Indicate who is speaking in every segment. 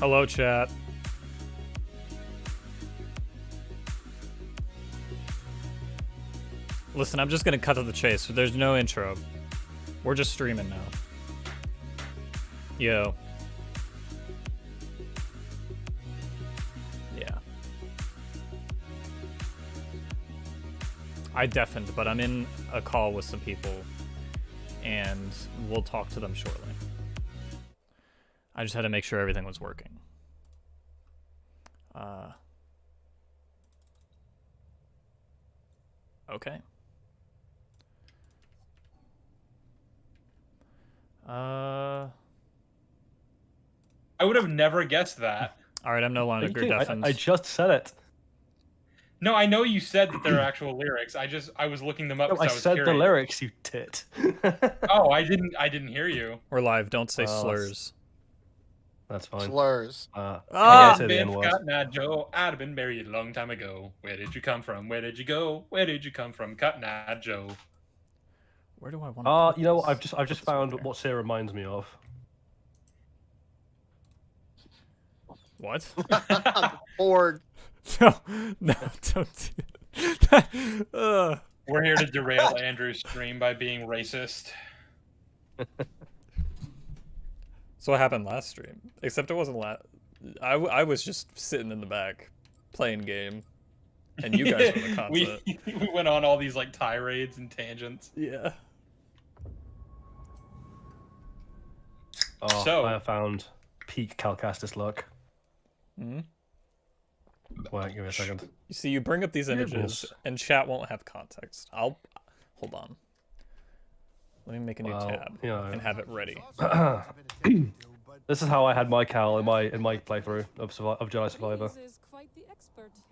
Speaker 1: Hello, chat. Listen, I'm just gonna cut to the chase. There's no intro. We're just streaming now. Yo. Yeah. I deafened, but I'm in a call with some people, and we'll talk to them shortly. I just had to make sure everything was working. Okay.
Speaker 2: I would have never guessed that.
Speaker 1: All right, I'm no longer deafened.
Speaker 3: I just said it.
Speaker 2: No, I know you said that there are actual lyrics. I was looking them up.
Speaker 3: No, I
Speaker 2: was
Speaker 3: said
Speaker 2: curious.
Speaker 3: the lyrics, you tit.
Speaker 2: Oh, I didn't hear you.
Speaker 1: We're live. Don't say slurs.
Speaker 3: That's fine.
Speaker 4: Slurs.
Speaker 2: I'd been forgotten, Joe. I'd have been married a long time ago. Where did you come from? Where did you go? Where did you come from, Cotton Eye Joe?
Speaker 1: Where do I want to
Speaker 3: you know what? I've just found what Sarah reminds me of.
Speaker 1: What?
Speaker 4: Bored.
Speaker 1: No, don't do that.
Speaker 2: We're here to derail Andrew's stream by being racist.
Speaker 1: So what happened last stream? Except it wasn't I was just sitting in the back playing game, and you guys were the content.
Speaker 2: we went on all these like tirades and tangents.
Speaker 1: Yeah.
Speaker 3: Oh,
Speaker 2: So
Speaker 3: I have found peak Calcastus luck.
Speaker 1: Hmm?
Speaker 3: Wait, give me a second.
Speaker 1: You see, you bring up these images, and chat won't have context. Hold on. Let me make a new tab and have it ready.
Speaker 3: This is how I had my Cal in my playthrough of Jedi Survivor.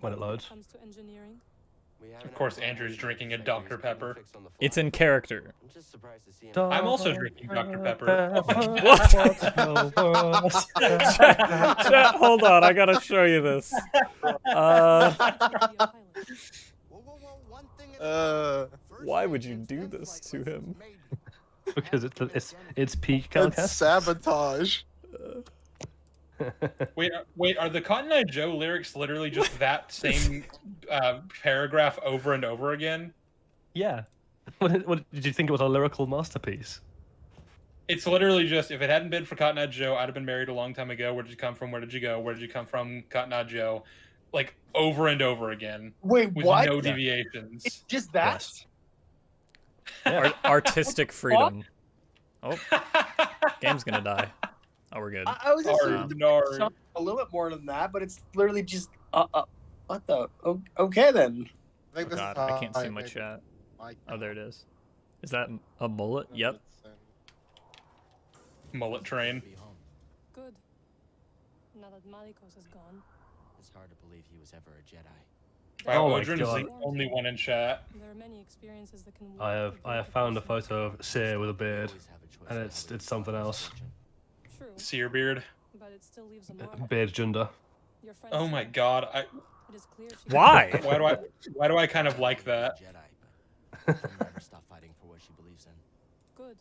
Speaker 3: When it loads.
Speaker 2: Of course, Andrew's drinking a Dr. Pepper.
Speaker 1: It's in character.
Speaker 2: I'm also drinking Dr. Pepper.
Speaker 1: What? Chat, hold on, I gotta show you this. Why would you do this to him?
Speaker 3: Because it's peak Calcastus.
Speaker 4: It's sabotage.
Speaker 2: Wait, are the Cotton Eye Joe lyrics literally just that same paragraph over and over again?
Speaker 3: Yeah. What did you think it was a lyrical masterpiece?
Speaker 2: It's literally just, if it hadn't been for Cotton Eye Joe, I'd have been married a long time ago. Where did you come from? Where did you go? Where did you come from, Cotton Eye Joe? Like, over and over again.
Speaker 4: Wait,
Speaker 2: with
Speaker 4: what?
Speaker 2: no deviations.
Speaker 4: It's just that?
Speaker 3: Yes.
Speaker 1: Artistic freedom. Oh, game's gonna die. Oh, we're good.
Speaker 4: I was just a little bit more than that, but it's literally just what the? Okay then.
Speaker 1: Oh god, I can't see my chat. Oh, there it is. Is that a mullet? Yep.
Speaker 2: Mullet train.
Speaker 5: Good. Now that Malikos is gone,
Speaker 6: it's hard to believe he was ever a Jedi.
Speaker 2: Wow,
Speaker 3: Oh my
Speaker 2: Odrin is
Speaker 3: God.
Speaker 2: the only one in chat.
Speaker 5: there are many experiences that can.
Speaker 3: I have found a photo of Seer with a beard, and it's something else.
Speaker 5: True,
Speaker 2: Searbeard.
Speaker 5: but it still leaves a mark.
Speaker 3: Beard Junda.
Speaker 5: Your friends
Speaker 2: Oh my
Speaker 5: said
Speaker 2: god,
Speaker 5: it is clear she
Speaker 1: Why?
Speaker 2: why do I kind of like that?
Speaker 6: Jedi, but she'll never stop fighting for what she believes in.
Speaker 5: Good.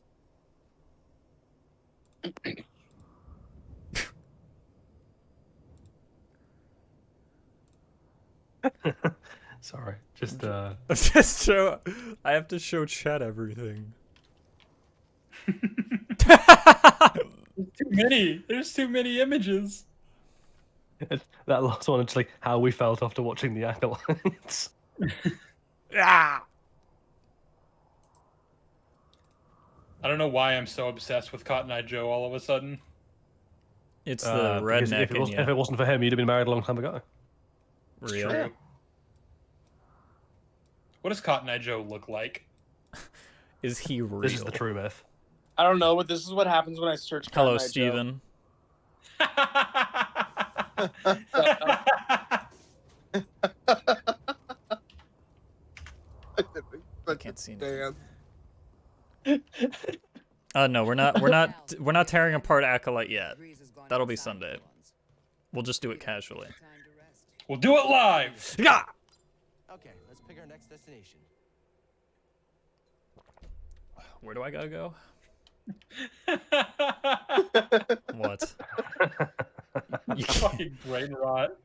Speaker 3: Sorry, just
Speaker 1: Just show. I have to show chat everything.
Speaker 2: Too many. There's too many images.
Speaker 3: that last one. It's like how we felt after watching the Acolytes.
Speaker 1: Ah!
Speaker 2: I don't know why I'm so obsessed with Cotton Eye Joe all of a sudden.
Speaker 1: It's the
Speaker 3: Because
Speaker 1: redneck in
Speaker 3: if it wasn't for him, you'd have been married a long time ago.
Speaker 2: It's
Speaker 1: Real.
Speaker 2: true. What does Cotton Eye Joe look like?
Speaker 1: Is he real?
Speaker 3: This is the true myth.
Speaker 4: I don't know, but this is what happens when I search.
Speaker 1: Hello,
Speaker 4: Cotton Eye Joe.
Speaker 1: Steven. I can't see anything. No, we're not tearing apart Acolyte yet. That'll be Sunday. We'll just do it casually.
Speaker 2: We'll do it live.
Speaker 1: Yeah.
Speaker 6: Okay, let's pick our next destination.
Speaker 1: Where do I gotta go? What? You can't.
Speaker 2: Fucking brain rot.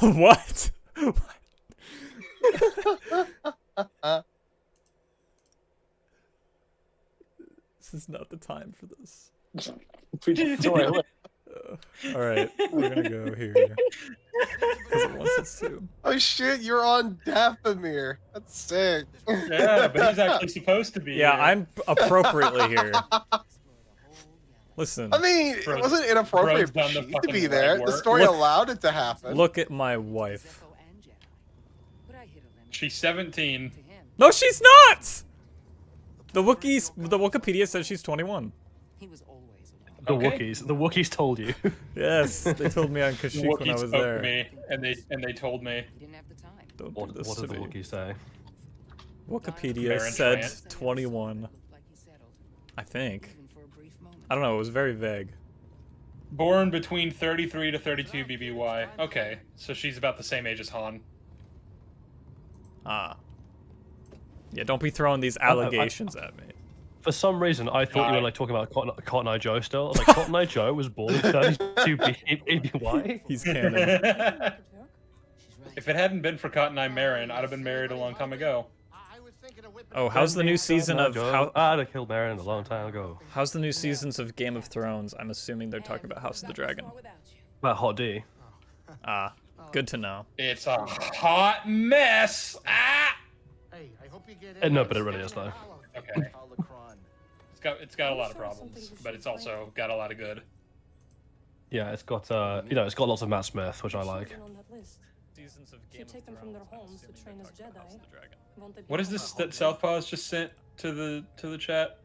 Speaker 1: What? This is not the time for this. All right, we're gonna go here because it wants us to.
Speaker 7: Oh shit, you're on Dathomir. That's sick.
Speaker 2: Yeah, but he's actually supposed to be.
Speaker 1: Yeah,
Speaker 2: here.
Speaker 1: I'm appropriately here. Listen,
Speaker 7: I mean, it
Speaker 2: Bros-
Speaker 7: wasn't inappropriate
Speaker 2: Bros
Speaker 7: for
Speaker 2: done the
Speaker 7: she to be
Speaker 2: fucking
Speaker 7: there. The
Speaker 2: legwork.
Speaker 7: story
Speaker 1: Look-
Speaker 7: allowed it to happen.
Speaker 1: look at my wife.
Speaker 2: She's 17.
Speaker 1: No, she's not. The Wikipedia says she's 21.
Speaker 6: He was always
Speaker 3: The
Speaker 2: Okay.
Speaker 3: The Wookiees told you.
Speaker 1: Yes, they told me on
Speaker 2: The
Speaker 1: Kashyyyk when I
Speaker 2: Wookiees
Speaker 1: was
Speaker 2: spoke
Speaker 1: there.
Speaker 2: to me, and they told me.
Speaker 6: He didn't have the time.
Speaker 1: Don't
Speaker 3: What
Speaker 1: do this
Speaker 3: does
Speaker 1: to
Speaker 3: the
Speaker 1: me.
Speaker 3: Wookiees say?
Speaker 1: Wikipedia
Speaker 2: Baron
Speaker 1: said
Speaker 2: Trant.
Speaker 1: 21.
Speaker 6: Looked like he settled,
Speaker 1: I think.
Speaker 6: even for a brief moment.
Speaker 1: I don't know. It was very vague.
Speaker 2: Born between 33 to 32 BBY. Okay, so she's about the same age as Han.
Speaker 1: Ah. Yeah, don't be throwing these allegations at me.
Speaker 3: For some reason, I thought you were
Speaker 2: Aye.
Speaker 3: like talking about Cotton Eye Joe still. I was like, Cotton Eye Joe was born in 32 BBY.
Speaker 1: He's canon.
Speaker 2: If it hadn't been for Cotton Eye Marin, I'd have been married a long time ago.
Speaker 1: Oh, how's the new season of
Speaker 3: I'd have killed Baron a long time ago.
Speaker 1: how's the new seasons of Game of Thrones? I'm assuming they're talking about House of the Dragon.
Speaker 3: About Hot D.
Speaker 1: Ah, good to know.
Speaker 2: It's a hot mess. Ah.
Speaker 3: No, but it really is though.
Speaker 2: Okay. It's got a lot of problems, but it's also got a lot of good.
Speaker 3: Yeah, it's got it's got lots of Matt Smith, which I like.
Speaker 1: Seasons of
Speaker 5: If you
Speaker 1: Game of
Speaker 5: take them from their
Speaker 1: Thrones, I'm
Speaker 5: homes to
Speaker 1: assuming
Speaker 5: train
Speaker 1: they're
Speaker 5: as
Speaker 1: talking about House
Speaker 5: Jedi.
Speaker 1: of the Dragon.
Speaker 5: Won't they be
Speaker 2: What is this that Southpaw's just sent to the chat?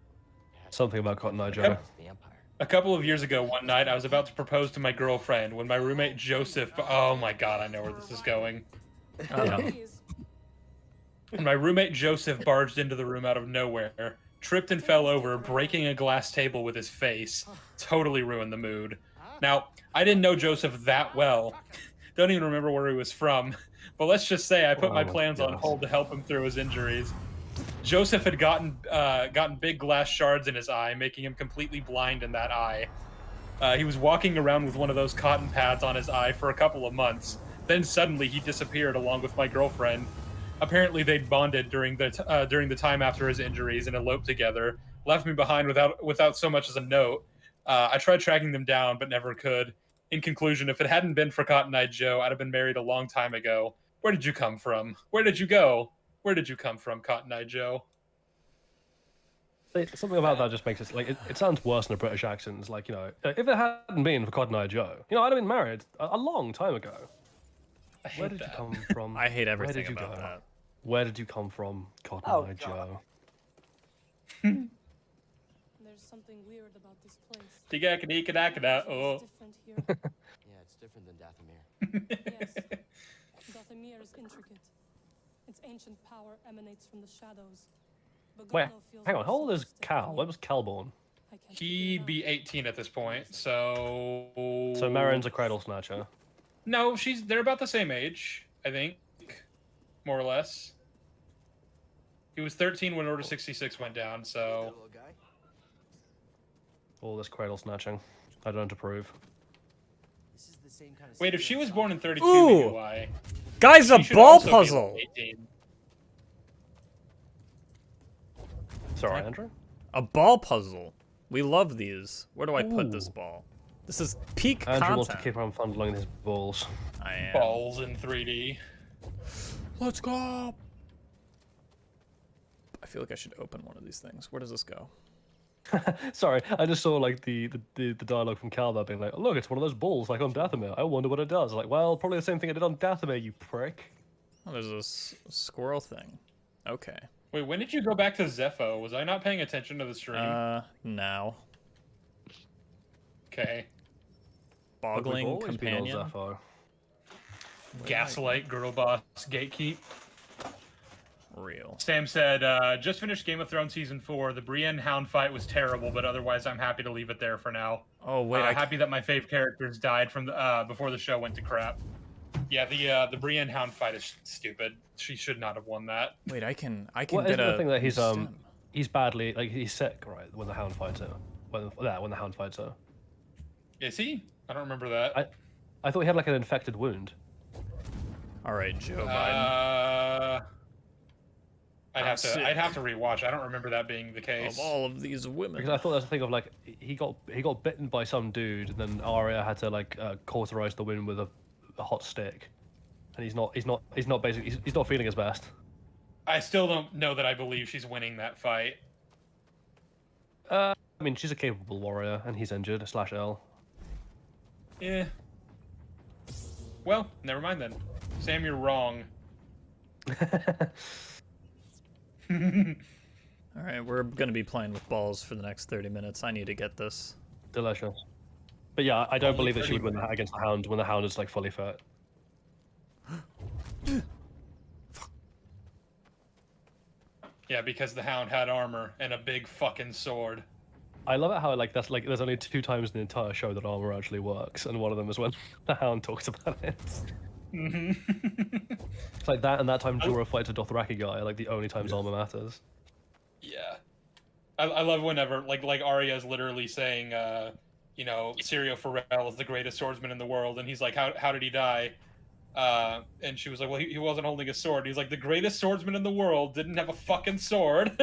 Speaker 3: Something about Cotton Eye Joe.
Speaker 2: Okay. A couple of years ago, one night, I was about to propose to my girlfriend when my roommate Joseph. Oh my god, I know where this is going.
Speaker 1: Yeah.
Speaker 5: Please.
Speaker 2: When my roommate Joseph barged into the room out of nowhere, tripped and fell over, breaking a glass table with his face. Totally ruined the mood. Now, I didn't know Joseph that well. Don't even remember where he was from. But let's just say I put my
Speaker 3: Oh my
Speaker 2: plans on
Speaker 3: God.
Speaker 2: hold to help him through his injuries. Joseph had gotten big glass shards in his eye, making him completely blind in that eye. He was walking around with one of those cotton pads on his eye for a couple of months. Then suddenly he disappeared along with my girlfriend. Apparently they'd bonded during the time after his injuries and eloped together. Left me behind without so much as a note. I tried tracking them down, but never could. In conclusion, if it hadn't been for Cotton Eye Joe, I'd have been married a long time ago. Where did you come from? Where did you go? Where did you come from, Cotton Eye Joe?
Speaker 3: Something about that just makes it like it sounds worse in a British accent. It's like, if it hadn't been for Cotton Eye Joe, I'd have been married a long time ago.
Speaker 2: I hate
Speaker 3: Where did
Speaker 2: that.
Speaker 3: you come from?
Speaker 1: I hate
Speaker 3: Where
Speaker 1: everything
Speaker 3: did you
Speaker 1: about
Speaker 3: go?
Speaker 1: that.
Speaker 3: Where did you come from, Cotton
Speaker 4: Oh,
Speaker 3: Eye
Speaker 4: God.
Speaker 3: Joe?
Speaker 5: There's something weird about this place.
Speaker 2: Tiga-ka-dee-ka-da-ka-da, oh.
Speaker 5: It's different here.
Speaker 6: Yeah, it's different than Dathomir.
Speaker 5: Yes. Dathomir is intricate. Its ancient power emanates from the shadows.
Speaker 3: Wait,
Speaker 5: Bogano feels
Speaker 3: hang on.
Speaker 5: more
Speaker 3: How old is
Speaker 5: sophisticated
Speaker 3: Cal?
Speaker 5: than
Speaker 3: When
Speaker 5: me.
Speaker 3: was Cal born?
Speaker 5: I can't
Speaker 2: He'd
Speaker 5: figure
Speaker 2: be 18 at this point, so...
Speaker 3: So Marin's a cradle snatcher.
Speaker 2: No, they're about the same age, I think. More or less. He was 13 when Order 66 went down, so...
Speaker 3: All this cradle snatching. I don't approve.
Speaker 6: This is the same kind of
Speaker 2: Wait, if she was born in 32
Speaker 1: Ooh.
Speaker 2: BY,
Speaker 1: Guys, a
Speaker 2: she should
Speaker 1: ball
Speaker 2: also be like
Speaker 1: puzzle.
Speaker 2: 18.
Speaker 3: Sorry, Andrew.
Speaker 1: A ball puzzle. We love these. Where do I put this
Speaker 3: Ooh.
Speaker 1: ball? This is peak
Speaker 3: Andrew wants to
Speaker 1: content.
Speaker 3: keep on fondling his balls.
Speaker 1: I am.
Speaker 2: Balls in 3D.
Speaker 1: Let's go. I feel like I should open one of these things. Where does this go?
Speaker 3: Sorry, I just saw like the dialogue from Cal there being like, look, it's one of those balls like on Dathomir. I wonder what it does. Like, well, probably the same thing I did on Dathomir, you prick.
Speaker 1: Oh, there's this squirrel thing. Okay.
Speaker 2: Wait, when did you go back to Zepho? Was I not paying attention to the stream?
Speaker 1: Now.
Speaker 2: Okay.
Speaker 3: But we've
Speaker 1: Boggling
Speaker 3: always been on
Speaker 1: companion.
Speaker 3: Zepho.
Speaker 2: Gaslight, Girl Boss, Gatekeep.
Speaker 1: Real.
Speaker 2: Sam said, just finished Game of Thrones Season 4. The Brienne Hound fight was terrible, but otherwise I'm happy to leave it there for now.
Speaker 1: Oh wait, I
Speaker 2: Happy that my fave characters died from the before the show went to crap. Yeah, the Brienne Hound fight is stupid. She should not have won that.
Speaker 1: wait. I can
Speaker 3: Well,
Speaker 1: get
Speaker 3: isn't
Speaker 1: a.
Speaker 3: the thing that he's
Speaker 1: stem.
Speaker 3: he's badly like he's sick, right? When the Hound fights her, when the Hound fights her.
Speaker 2: Is he? I don't remember that.
Speaker 3: I thought he had like an infected wound.
Speaker 1: All right, Joe Biden.
Speaker 2: I'd have to rewatch. I don't remember that being the case.
Speaker 1: Of all of these women.
Speaker 3: Because I thought there was a thing of like he got bitten by some dude, and then Arya had to like cauterize the wound with a hot stick, and he's not basically he's not feeling his best.
Speaker 2: I still don't know that I believe she's winning that fight.
Speaker 3: I mean, she's a capable warrior, and he's injured. /L.
Speaker 2: Yeah. Well, never mind then. Sam, you're wrong.
Speaker 1: All right, we're gonna be playing with balls for the next 30 minutes. I need to get this.
Speaker 3: Delicious. But yeah, I don't
Speaker 2: Only
Speaker 3: believe that she would win against the Hound when the Hound is like fully fit.
Speaker 2: Yeah, because the Hound had armor and a big fucking sword.
Speaker 3: I love it how like that's like there's only 2 times in the entire show that armor actually works, and one of them is when the Hound talks about it. It's like that and that time Jorah fights a Dothraki guy, like the only times armor matters.
Speaker 2: Yeah. I love whenever like Arya is literally saying you know, Syrio Forel is the greatest swordsman in the world, and he's like, how did he die? And she was like, well, he wasn't holding a sword. He's like, the greatest swordsman in the world didn't have a fucking sword.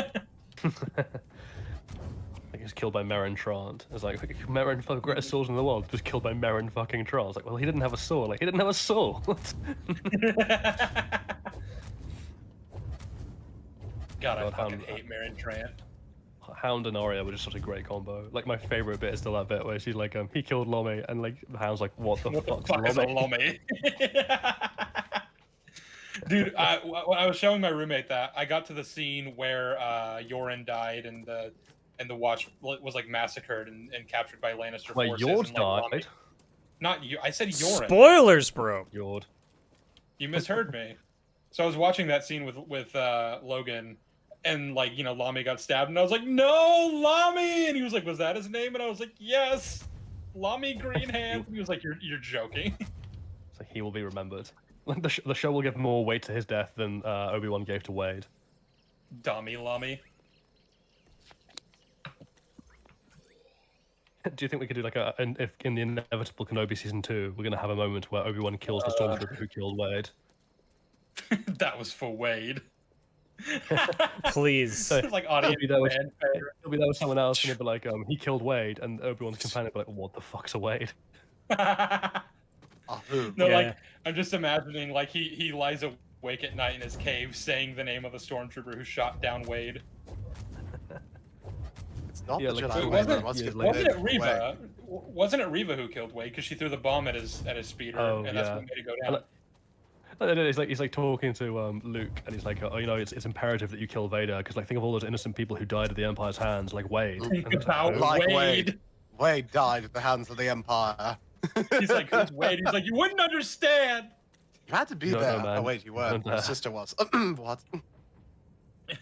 Speaker 3: Like he was killed by Meryn Trant. It's like Meryn, fucking greatest swordsman in the world, was killed by Meryn fucking Trant. It's like, well, he didn't have a sword. Like he didn't have a sword.
Speaker 2: God, I fucking hate Meryn Trant.
Speaker 3: Hound and Arya were just such a great combo. Like my favorite bit is still that bit where she's like, he killed Lomi, and like the Hound's like, what the fuck's
Speaker 2: Is a
Speaker 3: Lomi?
Speaker 2: Lomi? Dude, when I was showing my roommate that, I got to the scene where Yoren died and the Watch was like massacred and captured by Lannister
Speaker 3: Wait,
Speaker 2: forces.
Speaker 3: Yord
Speaker 2: and, like, Lomi...
Speaker 3: died?
Speaker 2: Not you. I said Yoren.
Speaker 1: Spoilers, bro.
Speaker 3: Yord.
Speaker 2: You misheard me. So I was watching that scene with Logan, and like, you know, Lami got stabbed, and I was like, no, Lami, and he was like, was that his name? And I was like, yes, Lami Greenhands. And he was like, you're joking.
Speaker 3: It's like he will be remembered. Like the show will give more weight to his death than Obi-Wan gave to Wade.
Speaker 2: Dummy Lami.
Speaker 3: Do you think we could do like if in the inevitable Kenobi season 2, we're gonna have a moment where Obi-Wan kills the stormtrooper who killed Wade?
Speaker 2: That was for Wade.
Speaker 1: Please.
Speaker 3: So,
Speaker 2: Like audience
Speaker 3: he'll be there with someone else, and he'll be like, he killed Wade, and Obi-Wan's companion will be like, what the fuck's a Wade?
Speaker 2: No, like I'm just imagining like he lies awake at night in his cave saying the name of the stormtrooper who shot down Wade.
Speaker 7: It's not
Speaker 3: Yeah,
Speaker 7: the
Speaker 3: like,
Speaker 7: Jedi
Speaker 3: so
Speaker 7: way,
Speaker 3: wasn't-
Speaker 7: let's
Speaker 3: yeah,
Speaker 7: get
Speaker 3: like-
Speaker 2: Wasn't it
Speaker 7: away.
Speaker 2: Reva? Wasn't it Reva who killed Wade because she threw the bomb at his speeder,
Speaker 3: Oh,
Speaker 2: and that's
Speaker 3: yeah.
Speaker 2: what made it go down.
Speaker 3: He's like talking to Luke, and he's like, oh, you know, it's imperative that you kill Vader, because like think of all those innocent people who died at the Empire's hands, like Wade.
Speaker 2: Think
Speaker 3: And it's like,
Speaker 2: about
Speaker 7: Like
Speaker 2: Wade.
Speaker 7: Wade. Wade died at the hands of the Empire.
Speaker 2: He's like, who's Wade? He's like, you wouldn't understand.
Speaker 7: You had to be
Speaker 3: No,
Speaker 7: there.
Speaker 3: no, man.
Speaker 7: Oh wait, you weren't.
Speaker 3: No.
Speaker 7: Your sister was. What?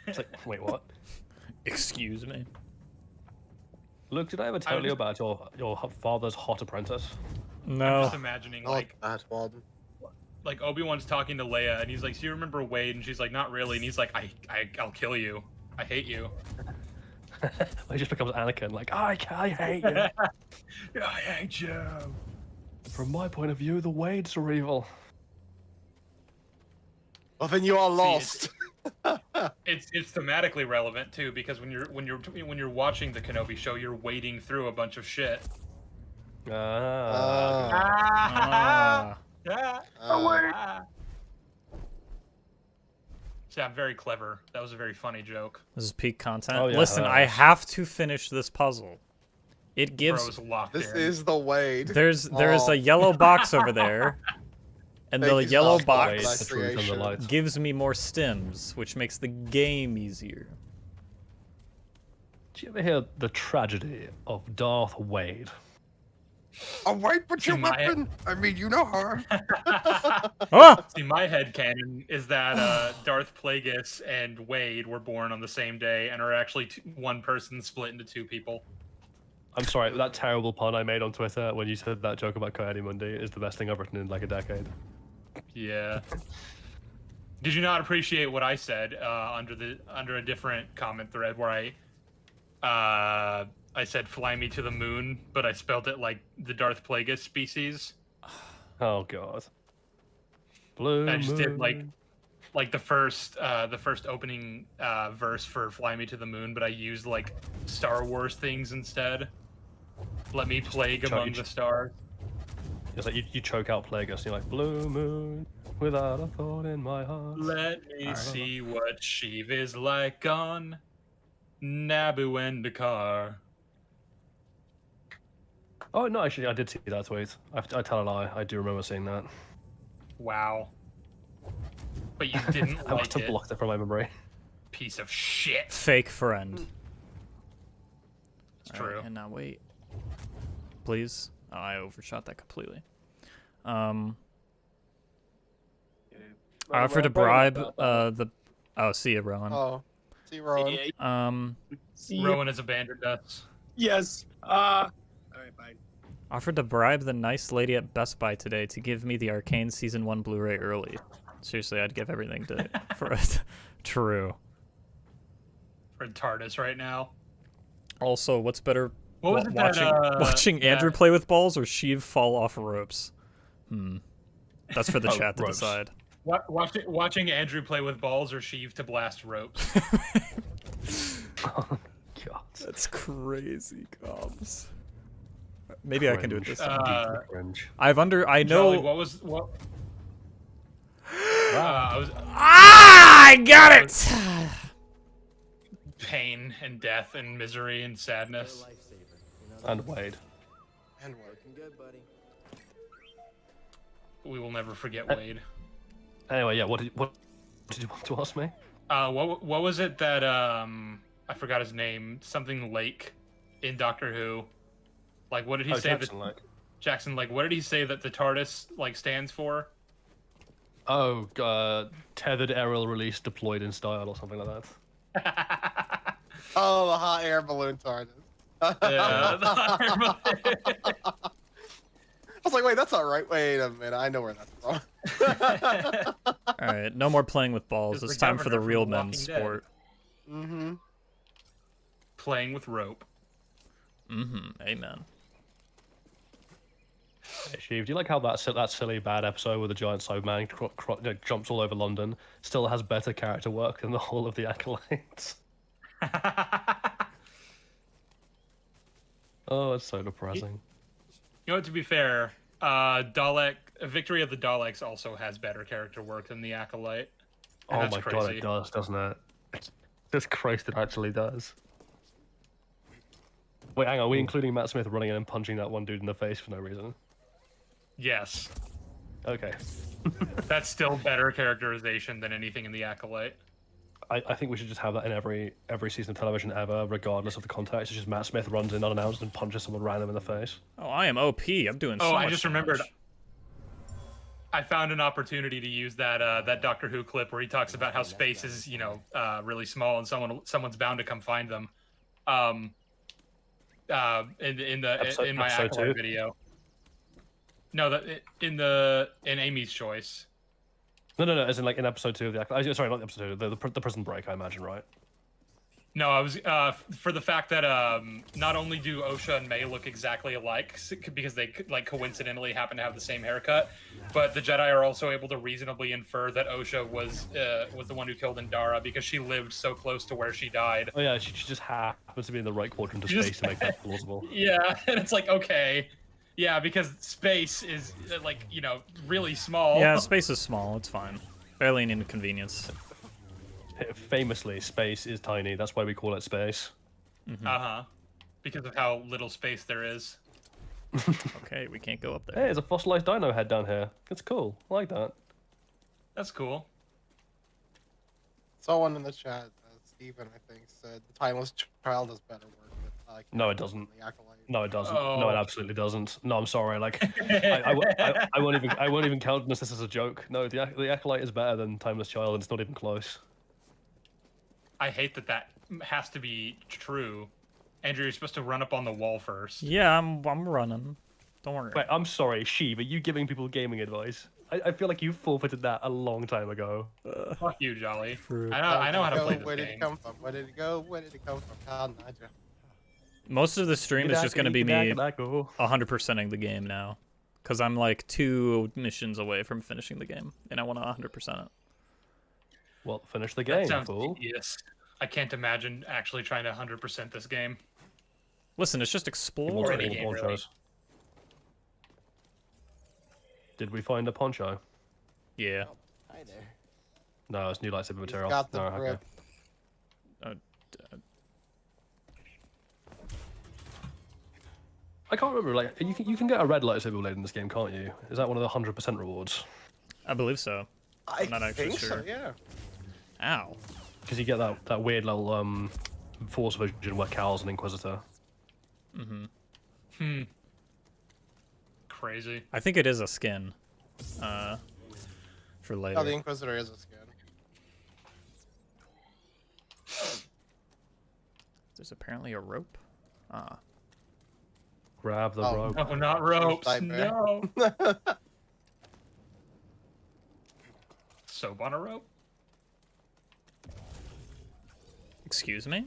Speaker 3: It's like, wait, what?
Speaker 1: Excuse me.
Speaker 3: Luke, did I ever tell you
Speaker 2: just-
Speaker 3: about your father's hot apprentice?
Speaker 2: I'm
Speaker 1: No.
Speaker 2: just imagining
Speaker 7: Not
Speaker 2: like
Speaker 7: that one.
Speaker 2: Obi-Wan's talking to Leia, and he's like, "So you remember Wade?" And she's like, "Not really." And he's like, I'll kill you. I hate you."
Speaker 3: He just becomes Anakin, like, I hate you.
Speaker 2: I hate you.
Speaker 3: From my point of view, the Wades are evil.
Speaker 7: Well, then you are lost.
Speaker 2: It's thematically relevant too, because when you're watching the Kenobi show, you're wading through a bunch of shit.
Speaker 1: Ah.
Speaker 2: Yeah, very clever. That was a very funny joke.
Speaker 1: This is peak content.
Speaker 3: Oh, yeah.
Speaker 1: Listen, I have to finish this puzzle. It gives.
Speaker 2: Bro's locked
Speaker 7: This
Speaker 2: in.
Speaker 7: is the Wade.
Speaker 1: There's
Speaker 7: Oh.
Speaker 1: a yellow box over there, and the
Speaker 7: Thank you so
Speaker 1: yellow
Speaker 7: much for
Speaker 1: box
Speaker 7: that
Speaker 3: The truth and the
Speaker 7: creation.
Speaker 3: light.
Speaker 1: gives me more stims, which makes the game easier.
Speaker 3: Did you ever hear the tragedy of Darth Wade?
Speaker 7: Oh wait, but your
Speaker 2: See, my-
Speaker 7: weapon. I mean, you know her.
Speaker 1: Ah!
Speaker 2: See, my headcanon is that Darth Plagueis and Wade were born on the same day and are actually one person split into two people.
Speaker 3: I'm sorry, that terrible pun I made on Twitter when you said that joke about Coyote Mundi is the best thing I've written in like a decade.
Speaker 2: Yeah. Did you not appreciate what I said under a different comment thread where I I said "Fly me to the moon," but I spelled it like the Darth Plagueis species.
Speaker 3: Oh god. Blue
Speaker 2: I just did
Speaker 3: moon.
Speaker 2: like the first opening verse for "Fly Me to the Moon," but I used like Star Wars things instead. Let me plague among the stars.
Speaker 3: It's like you choke out Plagueis and you're like, blue moon, without a thought in my heart.
Speaker 2: Let me see what Sheev is like on Naboo and Dakar.
Speaker 3: Oh no, actually I did see that tweet. I tell a lie, I do remember seeing that.
Speaker 2: Wow. But you didn't
Speaker 3: I must
Speaker 2: like
Speaker 3: have
Speaker 2: it,
Speaker 3: blocked it from my memory.
Speaker 2: piece of shit.
Speaker 1: Fake friend.
Speaker 2: It's true.
Speaker 1: And now wait. Please. Oh, I overshot that completely. I offered to bribe the. Oh, see ya, Rowan.
Speaker 7: Oh, see Rowan.
Speaker 4: See you.
Speaker 2: Rowan has abandoned us.
Speaker 4: Yes. All right, bye.
Speaker 1: Offered to bribe the nice lady at Best Buy today to give me the Arcane Season 1 Blu-ray early. Seriously, I'd give everything to for it. True.
Speaker 2: For TARDIS right now.
Speaker 1: Also, what's better,
Speaker 2: What was it
Speaker 1: watching
Speaker 2: that,
Speaker 1: watching Andrew
Speaker 2: that-
Speaker 1: play with balls or Sheev fall off ropes? That's for the
Speaker 3: Oh,
Speaker 1: chat to
Speaker 3: ropes.
Speaker 1: decide.
Speaker 2: Watching Andrew play with balls or Sheev to blast ropes.
Speaker 3: Oh god.
Speaker 1: That's crazy, Cobbs. Maybe I can do it this time.
Speaker 3: Deeply cringe.
Speaker 1: I
Speaker 2: Jolly,
Speaker 1: know.
Speaker 2: what? I was
Speaker 1: I got it.
Speaker 2: pain and death and misery and sadness.
Speaker 3: And Wade.
Speaker 7: And what?
Speaker 6: Good, buddy.
Speaker 2: We will never forget Wade.
Speaker 3: Anyway, yeah, what did you want to ask me?
Speaker 2: What was it that I forgot his name? Something Lake in Doctor Who. Like, what did he say?
Speaker 3: Jackson,
Speaker 2: that
Speaker 3: like.
Speaker 2: Jackson, like, what did he say that the TARDIS like stands for?
Speaker 3: Oh, tethered aerial release deployed in style or something like that.
Speaker 7: Oh, the hot air balloon TARDIS.
Speaker 2: Yeah,
Speaker 7: I was like, wait, that's not right. Wait a minute, I know where that's from.
Speaker 1: All right, no more playing with balls.
Speaker 2: It's
Speaker 1: It's
Speaker 2: the
Speaker 1: time for the
Speaker 2: governor from
Speaker 1: real
Speaker 2: The
Speaker 1: men's
Speaker 2: Walking Dead.
Speaker 1: sport.
Speaker 7: Mm-hmm.
Speaker 2: Playing with rope.
Speaker 1: Amen.
Speaker 3: Hey, Sheev, do you like how that silly bad episode where the giant man jumps all over London still has better character work than the whole of the Acolytes? Oh, it's so depressing.
Speaker 2: You know what? To be fair, Victory of the Daleks also has better character work than the Acolyte. And
Speaker 3: Oh
Speaker 2: that's
Speaker 3: my
Speaker 2: crazy.
Speaker 3: god, it does, doesn't it? Just Christ, it actually does. Wait, hang on, are we including Matt Smith running in and punching that one dude in the face for no reason?
Speaker 2: Yes,
Speaker 3: Okay.
Speaker 2: that's still better characterization than anything in the Acolyte.
Speaker 3: I think we should just have that in every season of television ever, regardless of the context. It's just Matt Smith runs in unannounced and punches someone random in the face.
Speaker 1: Oh, I am OP. I'm doing so
Speaker 2: Oh,
Speaker 1: much
Speaker 2: I just remembered.
Speaker 1: damage.
Speaker 2: I found an opportunity to use that Doctor Who clip where he talks about how space is, really small and someone's bound to come find them. In my
Speaker 3: Episode
Speaker 2: Acolyte
Speaker 3: 2?
Speaker 2: video. No, in Amy's Choice.
Speaker 3: No, as in like in episode 2 of the sorry, not episode 2, the prison break, I imagine, right?
Speaker 2: No, I was for the fact that not only do Osha and May look exactly alike because they like coincidentally happen to have the same haircut, but the Jedi are also able to reasonably infer that Osha was the one who killed Indara because she lived so close to where she died.
Speaker 3: Oh yeah, she just happens to be in the right quadrant of space to make that plausible.
Speaker 2: Yeah, and it's like, okay, yeah, because space is really small.
Speaker 1: Yeah, space is small. It's fine. Barely an inconvenience.
Speaker 3: Famously, space is tiny. That's why we call it space.
Speaker 2: Because of how little space there is.
Speaker 1: Okay, we can't go up
Speaker 3: Hey,
Speaker 1: there.
Speaker 3: there's a fossilized dino head down here. It's cool. I like that.
Speaker 2: That's cool.
Speaker 7: Someone in the chat, Steven, I think, said the Timeless Child does better work with.
Speaker 3: No, it doesn't.
Speaker 7: The Acolyte.
Speaker 3: No, it doesn't.
Speaker 2: Oh.
Speaker 3: No, it absolutely doesn't. No, I'm sorry. Like, I won't even count this as a joke. No, the Acolyte is better than Timeless Child, and it's not even close.
Speaker 2: I hate that has to be true. Andrew, you're supposed to run up on the wall first.
Speaker 1: Yeah, I'm running. Don't worry.
Speaker 3: Wait, I'm sorry, Sheev, are you giving people gaming advice? I feel like you forfeited that a long time ago.
Speaker 2: Fuck you, Jolly.
Speaker 1: True.
Speaker 2: I know how to play
Speaker 7: Where
Speaker 2: this
Speaker 7: did it
Speaker 2: game.
Speaker 7: come from? Where did it go? Where did it come from? How Nigel?
Speaker 1: Most of the stream is just going to be me 100%ing the game now. Because I'm like 2 missions away from finishing the game. And I want to 100% it.
Speaker 3: Well, finish the
Speaker 2: That
Speaker 3: game,
Speaker 2: sounds
Speaker 3: fool.
Speaker 2: tedious. I can't imagine actually trying to 100% this game.
Speaker 1: Listen, it's just
Speaker 3: Or
Speaker 1: explore.
Speaker 2: any
Speaker 3: all the
Speaker 2: game, really.
Speaker 3: ponchos. Did we find a poncho?
Speaker 1: Yeah.
Speaker 6: Hi there.
Speaker 3: No, it's new lightsaber material.
Speaker 7: Got the
Speaker 3: No, okay.
Speaker 7: grip.
Speaker 3: I can't remember. Like, you can get a red lightsaber blade in this game, can't you? Is that one of the 100% rewards?
Speaker 1: I believe so.
Speaker 7: I
Speaker 1: I'm not actually
Speaker 7: think
Speaker 1: sure.
Speaker 7: so, yeah.
Speaker 1: Ow.
Speaker 3: Because you get that weird little force vision where Cal's an Inquisitor.
Speaker 2: Crazy.
Speaker 1: I think it is a skin. For later.
Speaker 7: Oh, the Inquisitor is a skin.
Speaker 1: There's apparently a rope. Ah.
Speaker 3: Grab the
Speaker 7: Oh.
Speaker 3: rope.
Speaker 2: No, not ropes.
Speaker 7: Type
Speaker 2: No. Soap on a rope?
Speaker 1: Excuse me?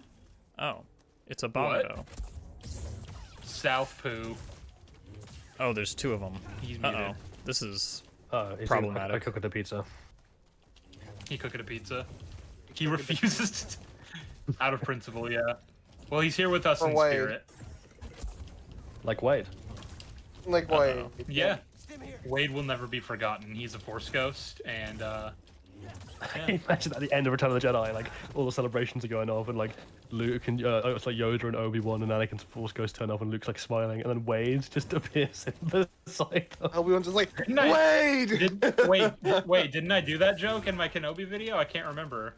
Speaker 1: Oh. It's a Bogdo.
Speaker 2: South Poo.
Speaker 1: Oh, there's 2 of them.
Speaker 2: He's muted.
Speaker 1: Uh-oh. This is...
Speaker 3: He's
Speaker 1: Problematic.
Speaker 3: I cook it a pizza.
Speaker 2: He cooking a pizza. He refuses to... Out of principle, yeah. Well, he's here with us
Speaker 7: For
Speaker 2: in
Speaker 7: Wade.
Speaker 2: spirit.
Speaker 3: Like Wade.
Speaker 7: Like, wait.
Speaker 2: Yeah. Wade will never be forgotten. He's a Force ghost, and
Speaker 3: Imagine at the end of Return of the Jedi, like all the celebrations are going off, and like Luke and it's like Yoda and Obi-Wan and Anakin's Force Ghost turn up, and Luke's like smiling, and then Wade just appears in beside them.
Speaker 7: Obi-Wan's just like,
Speaker 2: I-
Speaker 7: Wade!
Speaker 2: wait, didn't I do that joke in my Kenobi video? I can't remember.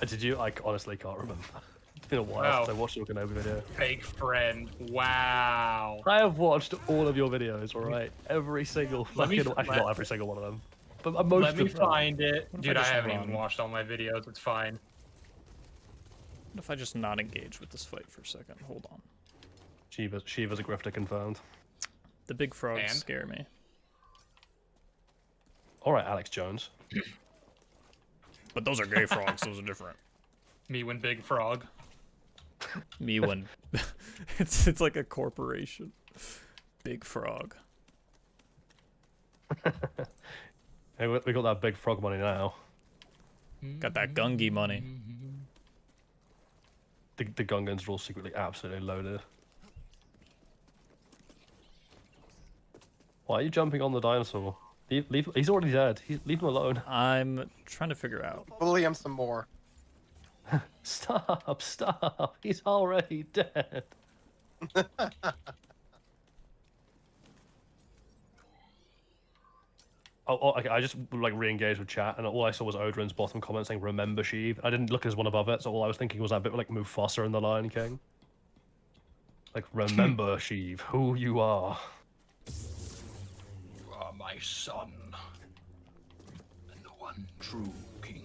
Speaker 3: Did you? I honestly can't remember. It's been a while
Speaker 2: Wow.
Speaker 3: since I watched your Kenobi video.
Speaker 2: Fake friend. Wow.
Speaker 3: I have watched all of your videos, alright? Every single
Speaker 2: Let me-
Speaker 3: fucking... Actually, not every single one of them. But most
Speaker 2: Let me
Speaker 3: of them.
Speaker 2: find it.
Speaker 1: What if
Speaker 2: Dude,
Speaker 1: I
Speaker 2: I
Speaker 1: just
Speaker 2: haven't
Speaker 1: run?
Speaker 2: even watched all my videos. It's fine.
Speaker 1: What if I just not engage with this fight for a second? Hold on.
Speaker 3: Shiva's a grifter confirmed.
Speaker 1: The big frogs
Speaker 2: And?
Speaker 1: scare me.
Speaker 3: Alright, Alex Jones.
Speaker 1: But those are gay frogs. Those are different.
Speaker 2: Me when Big Frog.
Speaker 1: Me when... it's like a corporation. Big frog.
Speaker 3: Hey, we got that big frog money now.
Speaker 1: Got that Gungi money.
Speaker 3: The Gungans are all secretly absolutely loaded. Why are you jumping on the dinosaur? He's already dead. Leave him alone.
Speaker 1: I'm trying to figure out.
Speaker 7: Bully him some more.
Speaker 3: Stop. He's already dead. Okay, I just like re-engaged with chat, and all I saw was Odorin's bottom comment saying "Remember Sheev." I didn't look at his one above it, so all I was thinking was that bit like Mufasa in The Lion King. Like, remember Sheev, who you are.
Speaker 2: You are my son. And the one true king.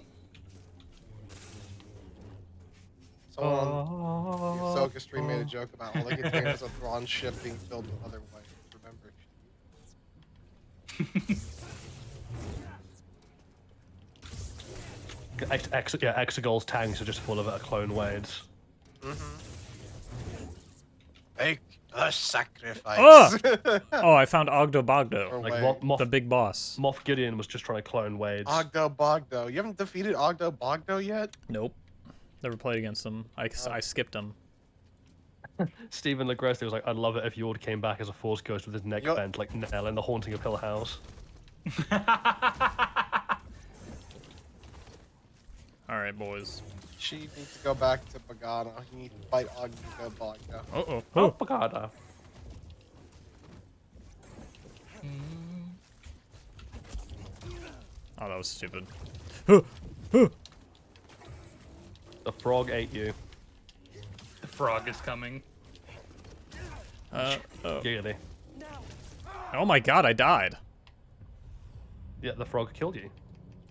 Speaker 7: Someone on the Ahsoka stream made a joke about all the containers of Thrawn's ship being filled with other white. Remember.
Speaker 3: Exegol's tanks are just full of clone Wades.
Speaker 7: Make a sacrifice.
Speaker 1: Oh! Oh, I found Ogdo
Speaker 7: Or
Speaker 1: Bogdo.
Speaker 3: Like
Speaker 7: Wade.
Speaker 1: The big boss.
Speaker 3: Moff Gideon was just trying to clone Wades.
Speaker 7: Ogdo Bogdo. You haven't defeated Ogdo Bogdo yet?
Speaker 1: Nope. Never played against him. I skipped him.
Speaker 3: Stephen Legreste was like, "I'd love it if Yord came back as a Force Ghost with his neck
Speaker 7: Yup.
Speaker 3: bent like Nell in The Haunting of Hill House."
Speaker 1: Alright, boys.
Speaker 7: She needs to go back to Pagano. You need to fight Ogdo Bogdo.
Speaker 1: Uh-oh.
Speaker 3: Oh, Pagada.
Speaker 1: Oh, that was stupid.
Speaker 3: The frog ate you.
Speaker 2: The frog is coming.
Speaker 1: Oh.
Speaker 3: Giggity.
Speaker 1: Oh my god, I died.
Speaker 3: Yeah, the frog killed you.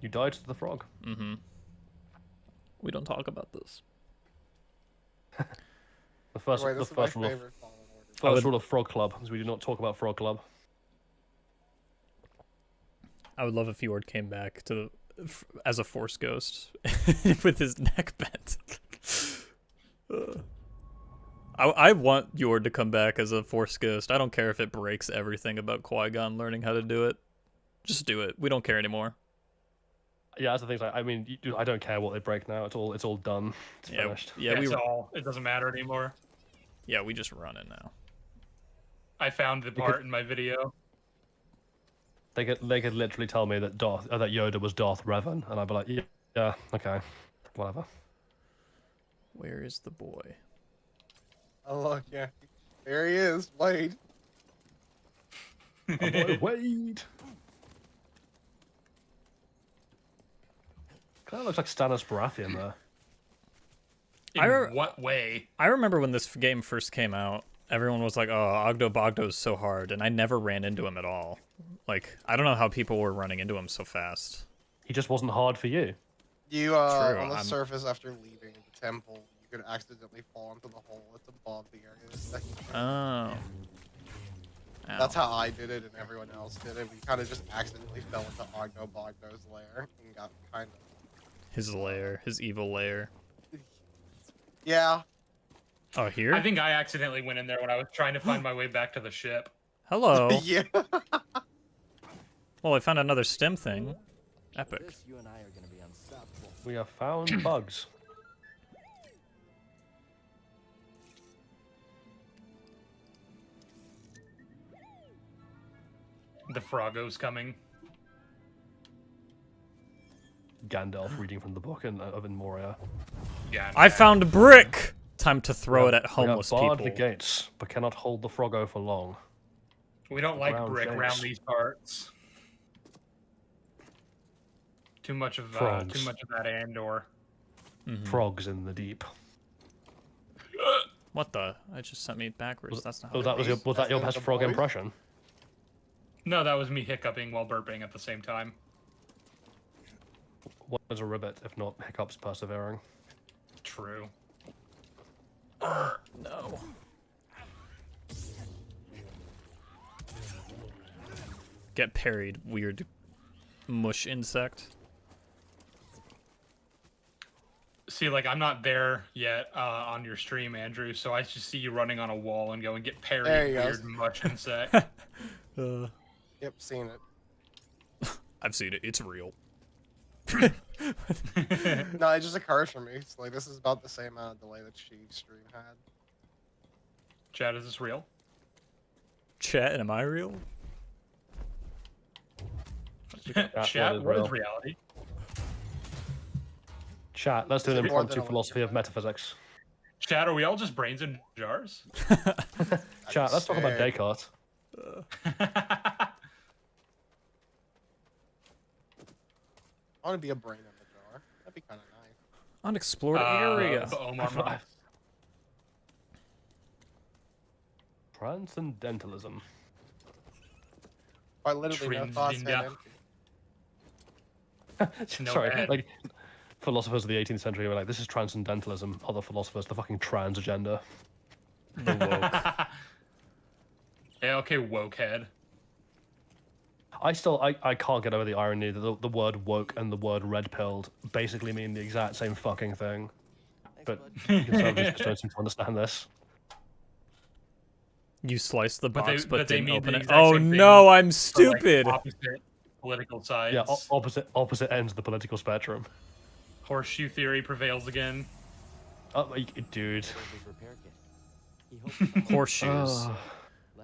Speaker 3: You died to the frog.
Speaker 1: Mm-hmm. We don't talk about this.
Speaker 3: The first,
Speaker 7: Wait,
Speaker 3: the
Speaker 7: this is my
Speaker 3: first rule of
Speaker 7: favorite Fallen Order.
Speaker 3: First rule of Frog Club is we do not talk about Frog Club.
Speaker 1: I would love if Fjord came back to as a Force Ghost with his neck bent. I want Yord to come back as a Force Ghost. I don't care if it breaks everything about Qui-Gon learning how to do it. Just do it. We don't care anymore.
Speaker 3: Yeah, that's the thing. I mean, I don't care what they break now. It's all done. It's
Speaker 1: Yeah,
Speaker 3: finished.
Speaker 1: yeah,
Speaker 2: That's all. It doesn't matter anymore.
Speaker 1: yeah, we just run it now.
Speaker 2: I found the part in my video.
Speaker 3: They could literally tell me that that Yoda was Darth Revan, and I'd be like, yeah, okay, whatever.
Speaker 1: Where is the boy?
Speaker 7: Oh look, yeah, there he is. Wade.
Speaker 3: Wait. Kind of looks like Stannis Baratheon there.
Speaker 2: In what way?
Speaker 1: I remember when this game first came out, everyone was like, "Oh, Ogdo Bogdo is so hard," and I never ran into him at all. Like, I don't know how people were running into him so fast.
Speaker 3: He just wasn't hard for you.
Speaker 7: You on the
Speaker 1: I'm-
Speaker 7: surface after leaving the temple, you could accidentally fall into the hole that's above the area that you
Speaker 1: Oh.
Speaker 7: That's how I did it and everyone else did it. We kind of just accidentally fell into Ogdo Bogdo's lair and got kind of...
Speaker 1: His lair, his evil lair.
Speaker 7: Yeah.
Speaker 1: Oh, here?
Speaker 2: I think I accidentally went in there when I was trying to find my way back to the ship.
Speaker 1: Hello.
Speaker 7: Yeah.
Speaker 1: Well, I found another stem thing. Epic.
Speaker 6: This, you and I are gonna be unstoppable.
Speaker 3: We have found bugs.
Speaker 2: The Froggo's coming.
Speaker 3: Gandalf reading from the book of In Moria.
Speaker 2: Yeah.
Speaker 1: I found a brick! Time to throw it at
Speaker 3: We have
Speaker 1: homeless
Speaker 3: barred
Speaker 1: people.
Speaker 3: the gates, but cannot hold the Froggo for long.
Speaker 2: We don't like
Speaker 3: Brown
Speaker 2: brick
Speaker 3: face.
Speaker 2: around these parts. Too much of
Speaker 3: Frogs.
Speaker 2: that Andor.
Speaker 1: Mhm.
Speaker 3: Frogs in the deep.
Speaker 1: What the? It just sent me backwards. That's not how
Speaker 3: Oh, that was your best frog
Speaker 7: boys?
Speaker 3: impression?
Speaker 2: No, that was me hiccuping while burping at the same time.
Speaker 3: What is a ribbit if not hiccups persevering?
Speaker 2: True.
Speaker 1: No. Get parried, weird mush insect.
Speaker 2: See, like, I'm not there yet on your stream, Andrew, so I just see you running on a wall and go and get parried,
Speaker 7: There he
Speaker 2: weird
Speaker 7: goes.
Speaker 2: much insect.
Speaker 7: Yep, seen it.
Speaker 1: I've seen it. It's real.
Speaker 7: No, it just occurs for me. It's like, this is about the same amount of delay that Sheev's stream had.
Speaker 2: Chad, is this real?
Speaker 1: Chat, am I real?
Speaker 2: Chat,
Speaker 3: what
Speaker 2: what
Speaker 3: is
Speaker 2: is reality?
Speaker 3: Chat, let's do an
Speaker 7: Is it more
Speaker 3: impromptu
Speaker 7: than a
Speaker 3: philosophy of
Speaker 7: lecture?
Speaker 3: metaphysics.
Speaker 2: Chat, are we all just brains in jars?
Speaker 3: Chat, let's talk about
Speaker 7: sick.
Speaker 3: Descartes.
Speaker 7: I want to be a brain in the jar. That'd be kind of nice.
Speaker 1: Unexplored area.
Speaker 2: But Omar Mars.
Speaker 3: Transcendentalism.
Speaker 7: I literally no thoughts had
Speaker 2: Transvinda.
Speaker 7: empty.
Speaker 2: No
Speaker 3: Sorry,
Speaker 2: bad.
Speaker 3: like philosophers of the 18th century were like, "This is transcendentalism." Other philosophers, the fucking trans agenda.
Speaker 1: The woke.
Speaker 2: Yeah, okay, woke head.
Speaker 3: I can't get over the irony that the word woke and the word red pilled basically mean the exact same fucking thing. But conservatives just don't seem to understand this.
Speaker 1: You slice the
Speaker 2: But they-
Speaker 1: box,
Speaker 2: but
Speaker 1: but
Speaker 2: they
Speaker 1: didn't
Speaker 2: mean
Speaker 1: open
Speaker 2: the
Speaker 1: it.
Speaker 2: exact
Speaker 1: Oh
Speaker 2: same thing
Speaker 1: no, I'm
Speaker 2: For, like,
Speaker 1: stupid.
Speaker 2: opposite political sides.
Speaker 3: Yeah, opposite ends of the political spectrum.
Speaker 2: Horseshoe theory prevails again.
Speaker 3: Oh, dude.
Speaker 6: His repair kit. He hopes to find
Speaker 1: Horseshoes.
Speaker 3: Oh.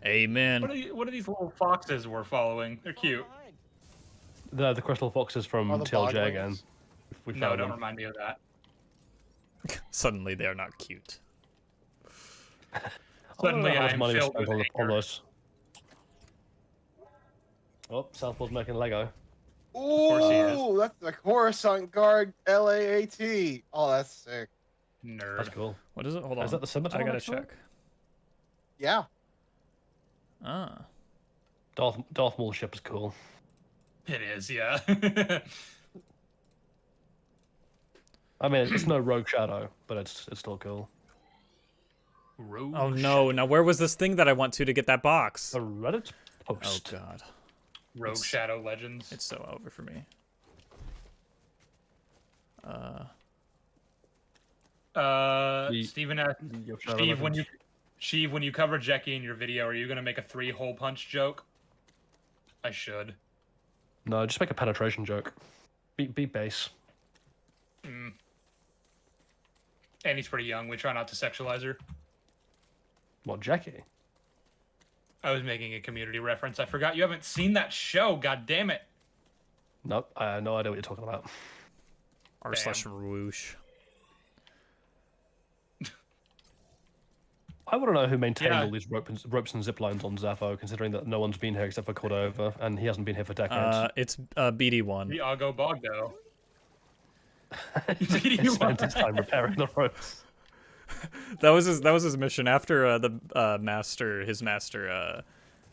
Speaker 1: Amen.
Speaker 2: What are these little foxes we're following? They're cute.
Speaker 3: The crystal foxes from
Speaker 7: Or the
Speaker 3: TLJ
Speaker 7: boglings.
Speaker 3: again. We
Speaker 2: No,
Speaker 3: found
Speaker 2: don't
Speaker 3: them.
Speaker 2: remind me of that.
Speaker 1: Suddenly they are not cute.
Speaker 2: Suddenly
Speaker 3: how much
Speaker 2: I'm
Speaker 3: money was
Speaker 2: filled
Speaker 3: spent
Speaker 2: with
Speaker 3: on
Speaker 2: anger.
Speaker 3: those. Oh, Southpaw's making Lego.
Speaker 2: course he is.
Speaker 7: Ooh, that's the Coruscant Guard LAAT. Oh, that's sick.
Speaker 2: Nerd.
Speaker 3: That's cool.
Speaker 1: What is it? Hold on.
Speaker 3: Is that the scimitar
Speaker 1: I gotta
Speaker 3: next to it?
Speaker 1: check.
Speaker 7: Yeah.
Speaker 1: Ah.
Speaker 3: Darth Maul's ship is cool.
Speaker 2: It is, yeah.
Speaker 3: I mean, it's no Rogue Shadow, but it's still cool.
Speaker 2: Rogue
Speaker 1: Oh no, now where was this thing that I want to get that box?
Speaker 3: A Reddit
Speaker 1: Oh
Speaker 3: post.
Speaker 1: god.
Speaker 2: Rogue
Speaker 1: It's-
Speaker 2: Shadow Legends.
Speaker 1: It's so over for me.
Speaker 3: The-
Speaker 2: Steven,
Speaker 3: Your Shadow
Speaker 2: Steve, when you
Speaker 3: Legends.
Speaker 2: Sheev, when you cover Jackie in your video, are you gonna make a 3-hole punch joke? I should.
Speaker 3: No, just make a penetration joke. Be base.
Speaker 2: And he's pretty young. We try not to sexualize her.
Speaker 3: What, Jackie?
Speaker 2: I was making a Community reference. I forgot you haven't seen that show. God damn it.
Speaker 3: Nope, I have no idea what you're talking about.
Speaker 1: r/whoosh.
Speaker 3: I want to know who maintained
Speaker 2: Yeah.
Speaker 3: all these ropes and zip lines on Zepho, considering that no one's been here except for Cordova, and he hasn't been here for decades.
Speaker 1: It's BD1.
Speaker 2: The Oggo Bogdo.
Speaker 3: He spent his time repairing the ropes.
Speaker 1: That was his mission after his master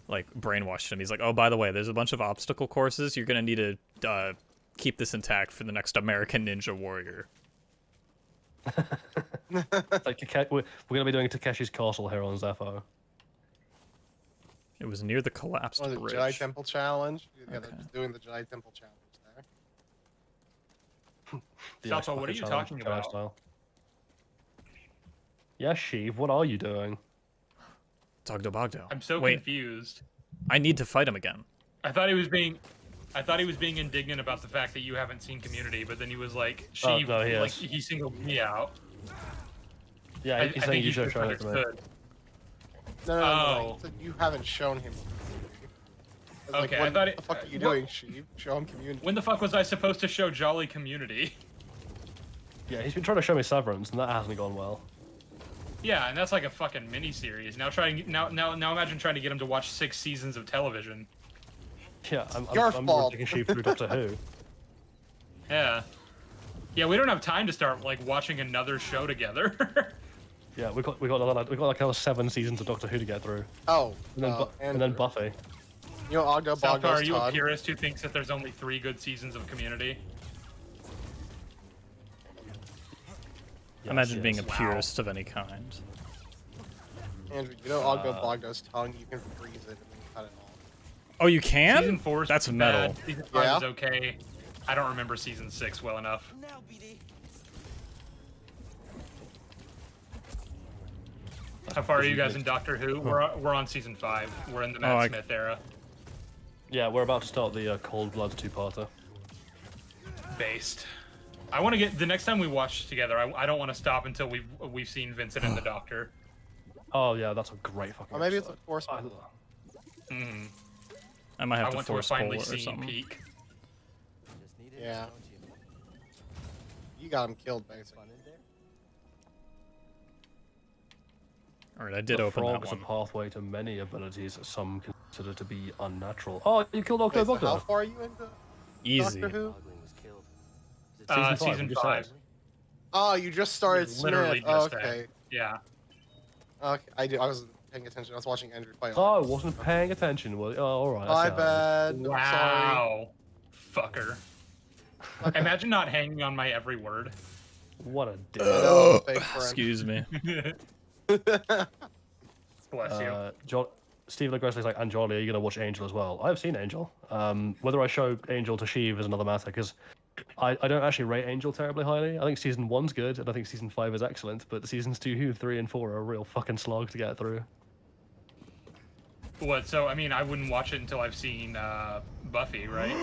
Speaker 1: like brainwashed him. He's like, oh, by the way, there's a bunch of obstacle courses. You're gonna need to keep this intact for the next American Ninja Warrior.
Speaker 3: Like we're gonna be doing Takeshi's Castle here on Zepho.
Speaker 1: It was near the collapsed
Speaker 7: What is it,
Speaker 1: bridge.
Speaker 7: Jedi Temple Challenge? Yeah,
Speaker 1: Okay.
Speaker 7: they're just doing the Jedi Temple Challenge there.
Speaker 3: The
Speaker 2: Salto,
Speaker 3: Ice
Speaker 2: what are
Speaker 3: Bucket
Speaker 2: you
Speaker 3: Challenge,
Speaker 2: talking
Speaker 3: Jedi
Speaker 2: about?
Speaker 3: style. Yeah, Sheev, what are you doing?
Speaker 1: Dogdo Bogdo.
Speaker 2: I'm so
Speaker 1: Wait,
Speaker 2: confused.
Speaker 1: I need to fight him again.
Speaker 2: I thought he was being indignant about the fact that you haven't seen Community, but then he was like, Sheev,
Speaker 3: no, he
Speaker 2: like
Speaker 3: is.
Speaker 2: he singled me out.
Speaker 3: Yeah,
Speaker 2: I
Speaker 3: he's
Speaker 2: think
Speaker 3: saying you
Speaker 2: he
Speaker 3: should have shown it to me.
Speaker 2: misunderstood.
Speaker 7: No.
Speaker 2: Oh.
Speaker 7: He said you haven't shown him. I was like,
Speaker 2: Okay, I
Speaker 7: what
Speaker 2: thought
Speaker 7: the fuck are you
Speaker 2: what-
Speaker 7: doing, Sheev? Show him Community.
Speaker 2: When the fuck was I supposed to show Jolly Community?
Speaker 3: Yeah, he's been trying to show me Severance, and that hasn't gone well.
Speaker 2: Yeah, and that's like a fucking mini series. Now imagine trying to get him to watch 6 seasons of television.
Speaker 3: Yeah,
Speaker 7: Your
Speaker 3: I'm
Speaker 7: fault.
Speaker 3: taking Sheev through Doctor Who.
Speaker 2: Yeah. Yeah, we don't have time to start like watching another show together.
Speaker 3: Yeah, we got like another 7 seasons of Doctor Who to get through,
Speaker 7: Oh,
Speaker 3: and then and then Buffy.
Speaker 7: you know Ogdo
Speaker 2: Salto, are
Speaker 7: Bogdo's
Speaker 2: you a
Speaker 7: Todd?
Speaker 2: purist who thinks that there's only 3 good seasons of Community?
Speaker 1: Imagine
Speaker 3: yes.
Speaker 1: being a
Speaker 2: Wow.
Speaker 1: purist of any kind.
Speaker 7: Andrew, you know Ogdo Bogdo's tongue? You can freeze it and then cut it off.
Speaker 1: Oh, you can?
Speaker 2: Season 4 is
Speaker 1: That's
Speaker 2: pretty
Speaker 1: metal.
Speaker 2: bad. Season 5
Speaker 7: Yeah?
Speaker 2: is okay. I don't remember season 6 well enough.
Speaker 6: Now, BD.
Speaker 2: How far are you guys in Doctor Who? We're on season 5. We're in the Matt
Speaker 1: I-
Speaker 2: Smith era.
Speaker 3: Yeah, we're about to start the Cold Blood 2-parter.
Speaker 2: Based. I want to get the next time we watch together. I don't want to stop until we've seen Vincent and the Doctor.
Speaker 3: Oh yeah, that's a great fucking.
Speaker 7: Or maybe it's a
Speaker 3: episode.
Speaker 7: force.
Speaker 3: I-
Speaker 2: Mm.
Speaker 1: I might
Speaker 2: I
Speaker 1: have to
Speaker 2: want to
Speaker 1: force
Speaker 2: finally
Speaker 1: pull or
Speaker 2: see
Speaker 1: something.
Speaker 2: peak.
Speaker 6: Just needed
Speaker 7: Yeah.
Speaker 6: don't you?
Speaker 7: You got him killed, basically.
Speaker 6: Fun in there?
Speaker 1: All right, I did
Speaker 3: the
Speaker 1: open
Speaker 3: frog
Speaker 1: that
Speaker 3: is a
Speaker 1: one.
Speaker 3: pathway to many abilities that some consider to be unnatural. Oh, you killed Octo
Speaker 7: Wait, so how
Speaker 3: Bogdo.
Speaker 7: far are you into
Speaker 1: Easy.
Speaker 7: Doctor Who?
Speaker 6: Ogling was killed. Is it
Speaker 3: Season five,
Speaker 2: Season
Speaker 3: you just
Speaker 2: 5.
Speaker 3: said.
Speaker 7: Oh, you just started
Speaker 2: Literally
Speaker 7: Smith.
Speaker 2: just
Speaker 7: Okay.
Speaker 2: Yeah.
Speaker 7: Okay. I wasn't paying attention. I was watching Andrew fight.
Speaker 3: Oh, I wasn't paying attention. Well, oh, all right.
Speaker 7: My
Speaker 3: that's alright.
Speaker 7: bad. I'm
Speaker 2: Wow. Fucker. Imagine not hanging on my every word.
Speaker 3: What a dick.
Speaker 7: sorry. No, fake friend.
Speaker 1: Excuse me.
Speaker 2: Bless you.
Speaker 3: Stephen Aggressively's like, and Jolly, are you going to watch Angel as well? I've seen Angel. Whether I show Angel to Sheev is another matter, because I don't actually rate Angel terribly highly. I think season 1's good, and I think season 5 is excellent, but seasons 2, 3, and 4 are a real fucking slog to get through.
Speaker 2: What? So I mean, I wouldn't watch it until I've seen Buffy, right?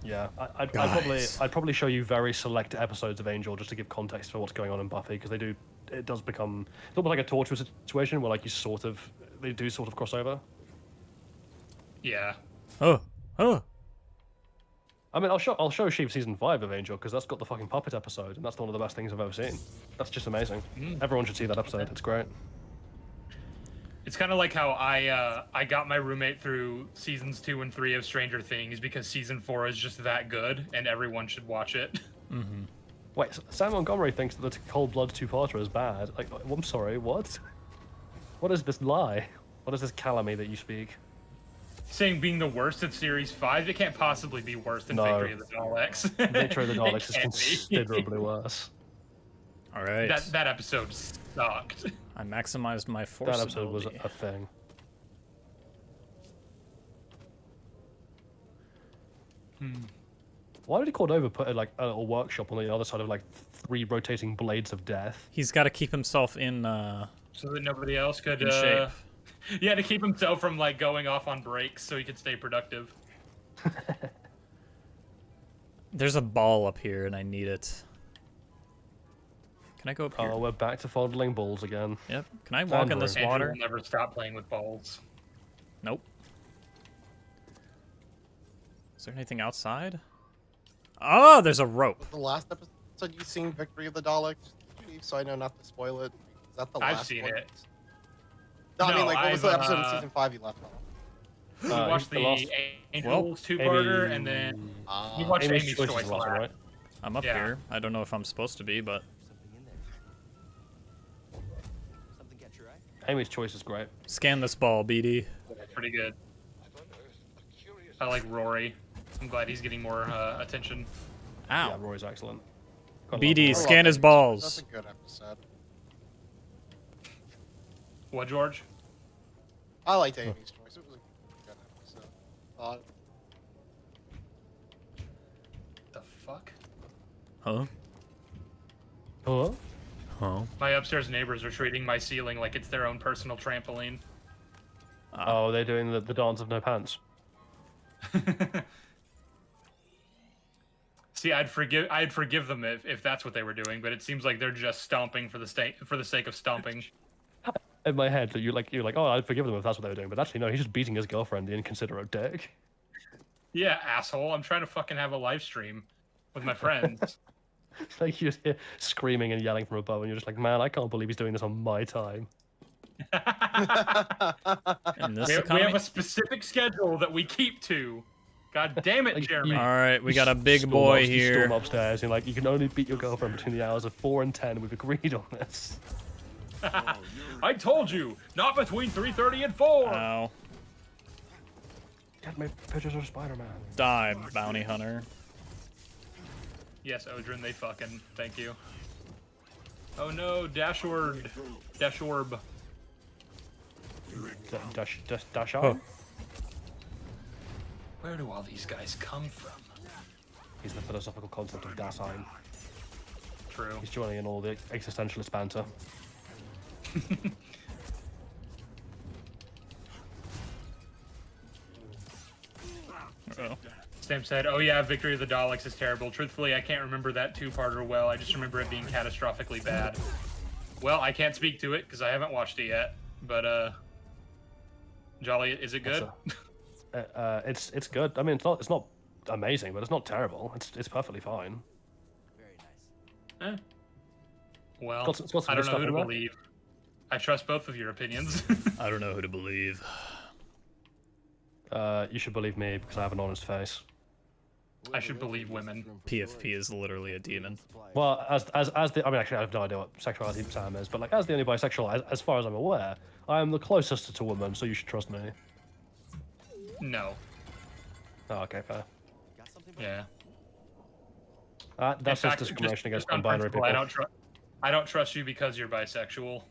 Speaker 3: Yeah, I'd
Speaker 1: Guys.
Speaker 3: probably show you very select episodes of Angel just to give context for what's going on in Buffy, because it does become it's almost like a torture situation where like they do sort of cross over.
Speaker 2: Yeah.
Speaker 1: Oh.
Speaker 3: I mean, I'll show Sheev season 5 of Angel because that's got the fucking puppet episode, and that's one of the best things I've ever seen. That's just amazing. Everyone should see that episode. It's great.
Speaker 2: It's kind of like how I got my roommate through seasons 2 and 3 of Stranger Things because season 4 is just that good and everyone should watch it.
Speaker 3: Wait, Sam Montgomery thinks that the Cold Blood 2-parter is bad. Like, I'm sorry, what? What is this lie? What is this calumny that you speak?
Speaker 2: Saying being the worst of series 5, it can't possibly be worse than
Speaker 3: No.
Speaker 2: Victory of the Daleks.
Speaker 3: Victory of the
Speaker 2: It
Speaker 3: Daleks is
Speaker 2: can't be.
Speaker 3: considerably worse.
Speaker 1: All right.
Speaker 2: That episode sucked.
Speaker 1: I maximized my force
Speaker 3: That episode was
Speaker 1: ability.
Speaker 3: a thing. Why did Cordova put a little workshop on the other side of like 3 rotating blades of death?
Speaker 1: He's got to keep himself in
Speaker 2: So that nobody else could.
Speaker 1: In shape.
Speaker 2: Yeah, to keep himself from like going off on breaks, so he could stay productive.
Speaker 1: There's a ball up here, and I need it. Can I go up here?
Speaker 3: Oh, we're back to fondling balls again.
Speaker 1: Yep. Can I walk in
Speaker 3: Andrew.
Speaker 1: this
Speaker 2: Andrew
Speaker 1: water?
Speaker 2: will never stop playing with balls.
Speaker 1: Nope. Is there anything outside? Oh, there's a rope.
Speaker 7: Was the last episode you seen Victory of the Daleks, Chief? So I know not to spoil it. Is that the
Speaker 2: I've
Speaker 7: last
Speaker 2: seen
Speaker 7: one?
Speaker 2: it.
Speaker 7: No, I mean,
Speaker 2: No,
Speaker 7: like, what was the
Speaker 2: I've,
Speaker 7: episode in season 5 you left off?
Speaker 2: We watched the
Speaker 3: last-
Speaker 2: Angels two-parter, and then we watched
Speaker 3: Amy's
Speaker 2: Amy's
Speaker 3: Choice is
Speaker 2: Choice
Speaker 3: the last one,
Speaker 2: last.
Speaker 3: right?
Speaker 1: I'm up
Speaker 2: Yeah.
Speaker 1: here. I don't know if I'm supposed to be, but
Speaker 6: Something in there. Something catch your eye?
Speaker 3: Amy's Choice is great.
Speaker 1: scan this ball, BD.
Speaker 2: Pretty good. I like Rory. I'm glad he's getting more attention.
Speaker 1: Ow.
Speaker 3: Yeah, Rory's excellent. Got a lot
Speaker 1: BD,
Speaker 3: more.
Speaker 1: scan his
Speaker 7: That's
Speaker 1: balls.
Speaker 7: a good episode.
Speaker 2: What, George?
Speaker 7: I liked Amy's Choice. It was a good episode.
Speaker 2: The fuck?
Speaker 1: Huh?
Speaker 3: Huh?
Speaker 1: Huh?
Speaker 2: My upstairs neighbors are treating my ceiling like it's their own personal trampoline.
Speaker 3: Oh, they're doing the dance of no pants.
Speaker 2: See, I'd forgive them if that's what they were doing, but it seems like they're just stomping for the sake of stomping.
Speaker 3: In my head, you're like, oh, I'd forgive them if that's what they were doing, but actually, no, he's just beating his girlfriend, the inconsiderate dick.
Speaker 2: Yeah, asshole. I'm trying to fucking have a live stream with my friends.
Speaker 3: Like you just hear screaming and yelling from above, and you're just like, man, I can't believe he's doing this on my time.
Speaker 1: In this
Speaker 2: we
Speaker 1: economy?
Speaker 2: have a specific schedule that we keep to. God damn it,
Speaker 3: Like,
Speaker 2: Jeremy.
Speaker 3: you-
Speaker 1: All right, we got a big
Speaker 3: Storm
Speaker 1: boy
Speaker 3: you
Speaker 1: here.
Speaker 3: storm upstairs, and like, you can only beat your girlfriend between the hours of 4 and 10. We've agreed on this.
Speaker 2: I told you, not between 3:30 and 4.
Speaker 1: Ow.
Speaker 3: Get me pictures of Spider-Man.
Speaker 1: Die, bounty hunter.
Speaker 2: Yes, Odrin, they fucking. Thank you. Oh no, Dashword. Dashorb.
Speaker 3: Dash
Speaker 1: Huh.
Speaker 3: out.
Speaker 2: Where do all these guys come from?
Speaker 3: He's the philosophical concept of Dasein.
Speaker 2: True.
Speaker 3: He's joining in all the existentialist banter.
Speaker 1: Uh-oh.
Speaker 2: Stam said, "Oh yeah, Victory of the Daleks is terrible. Truthfully, I can't remember that two-parter well. I just remember it being catastrophically bad." Well, I can't speak to it because I haven't watched it yet. But Jolly, is it good?
Speaker 3: It's good. I mean, it's not amazing, but it's not terrible. It's perfectly fine.
Speaker 6: Very nice.
Speaker 2: Well,
Speaker 3: It's got some
Speaker 2: I
Speaker 3: good
Speaker 2: don't know
Speaker 3: stuff
Speaker 2: who to
Speaker 3: in there.
Speaker 2: believe. I trust both of your opinions.
Speaker 1: I don't know who to believe.
Speaker 3: You should believe me because I have an honest face.
Speaker 2: I should believe women.
Speaker 1: PFP is literally a demon.
Speaker 3: Well, as the I mean, actually, I have no idea what sexuality Sam is, but like as the only bisexual, as far as I'm aware, I am the closest to a woman, so you should trust me.
Speaker 2: No.
Speaker 3: Oh, okay, fair.
Speaker 6: Got something?
Speaker 2: Yeah.
Speaker 3: That's
Speaker 2: In
Speaker 3: just
Speaker 2: fact,
Speaker 3: discrimination against
Speaker 2: just on
Speaker 3: non-binary
Speaker 2: principle,
Speaker 3: people.
Speaker 2: I don't trust you because you're bisexual.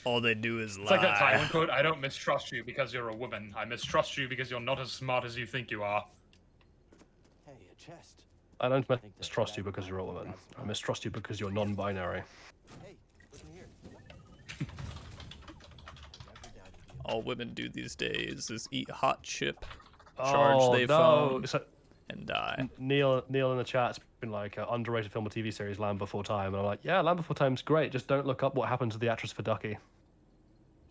Speaker 1: All they do is lie.
Speaker 2: It's like that Tywin quote, "I don't mistrust you because you're a woman. I mistrust you because you're not as smart as you think you are."
Speaker 6: Hey, a chest.
Speaker 3: I don't mistrust you because you're a woman. I mistrust you because you're non-binary.
Speaker 6: Hey, look in here.
Speaker 1: All women do these days is eat hot chip, charge
Speaker 3: Oh
Speaker 1: they
Speaker 3: no!
Speaker 1: phone,
Speaker 3: So,
Speaker 1: and die.
Speaker 3: Neil in the chat's been like underrated film or TV series Land Before Time, and I'm like, yeah, Land Before Time's great. Just don't look up what happened to the actress for Ducky.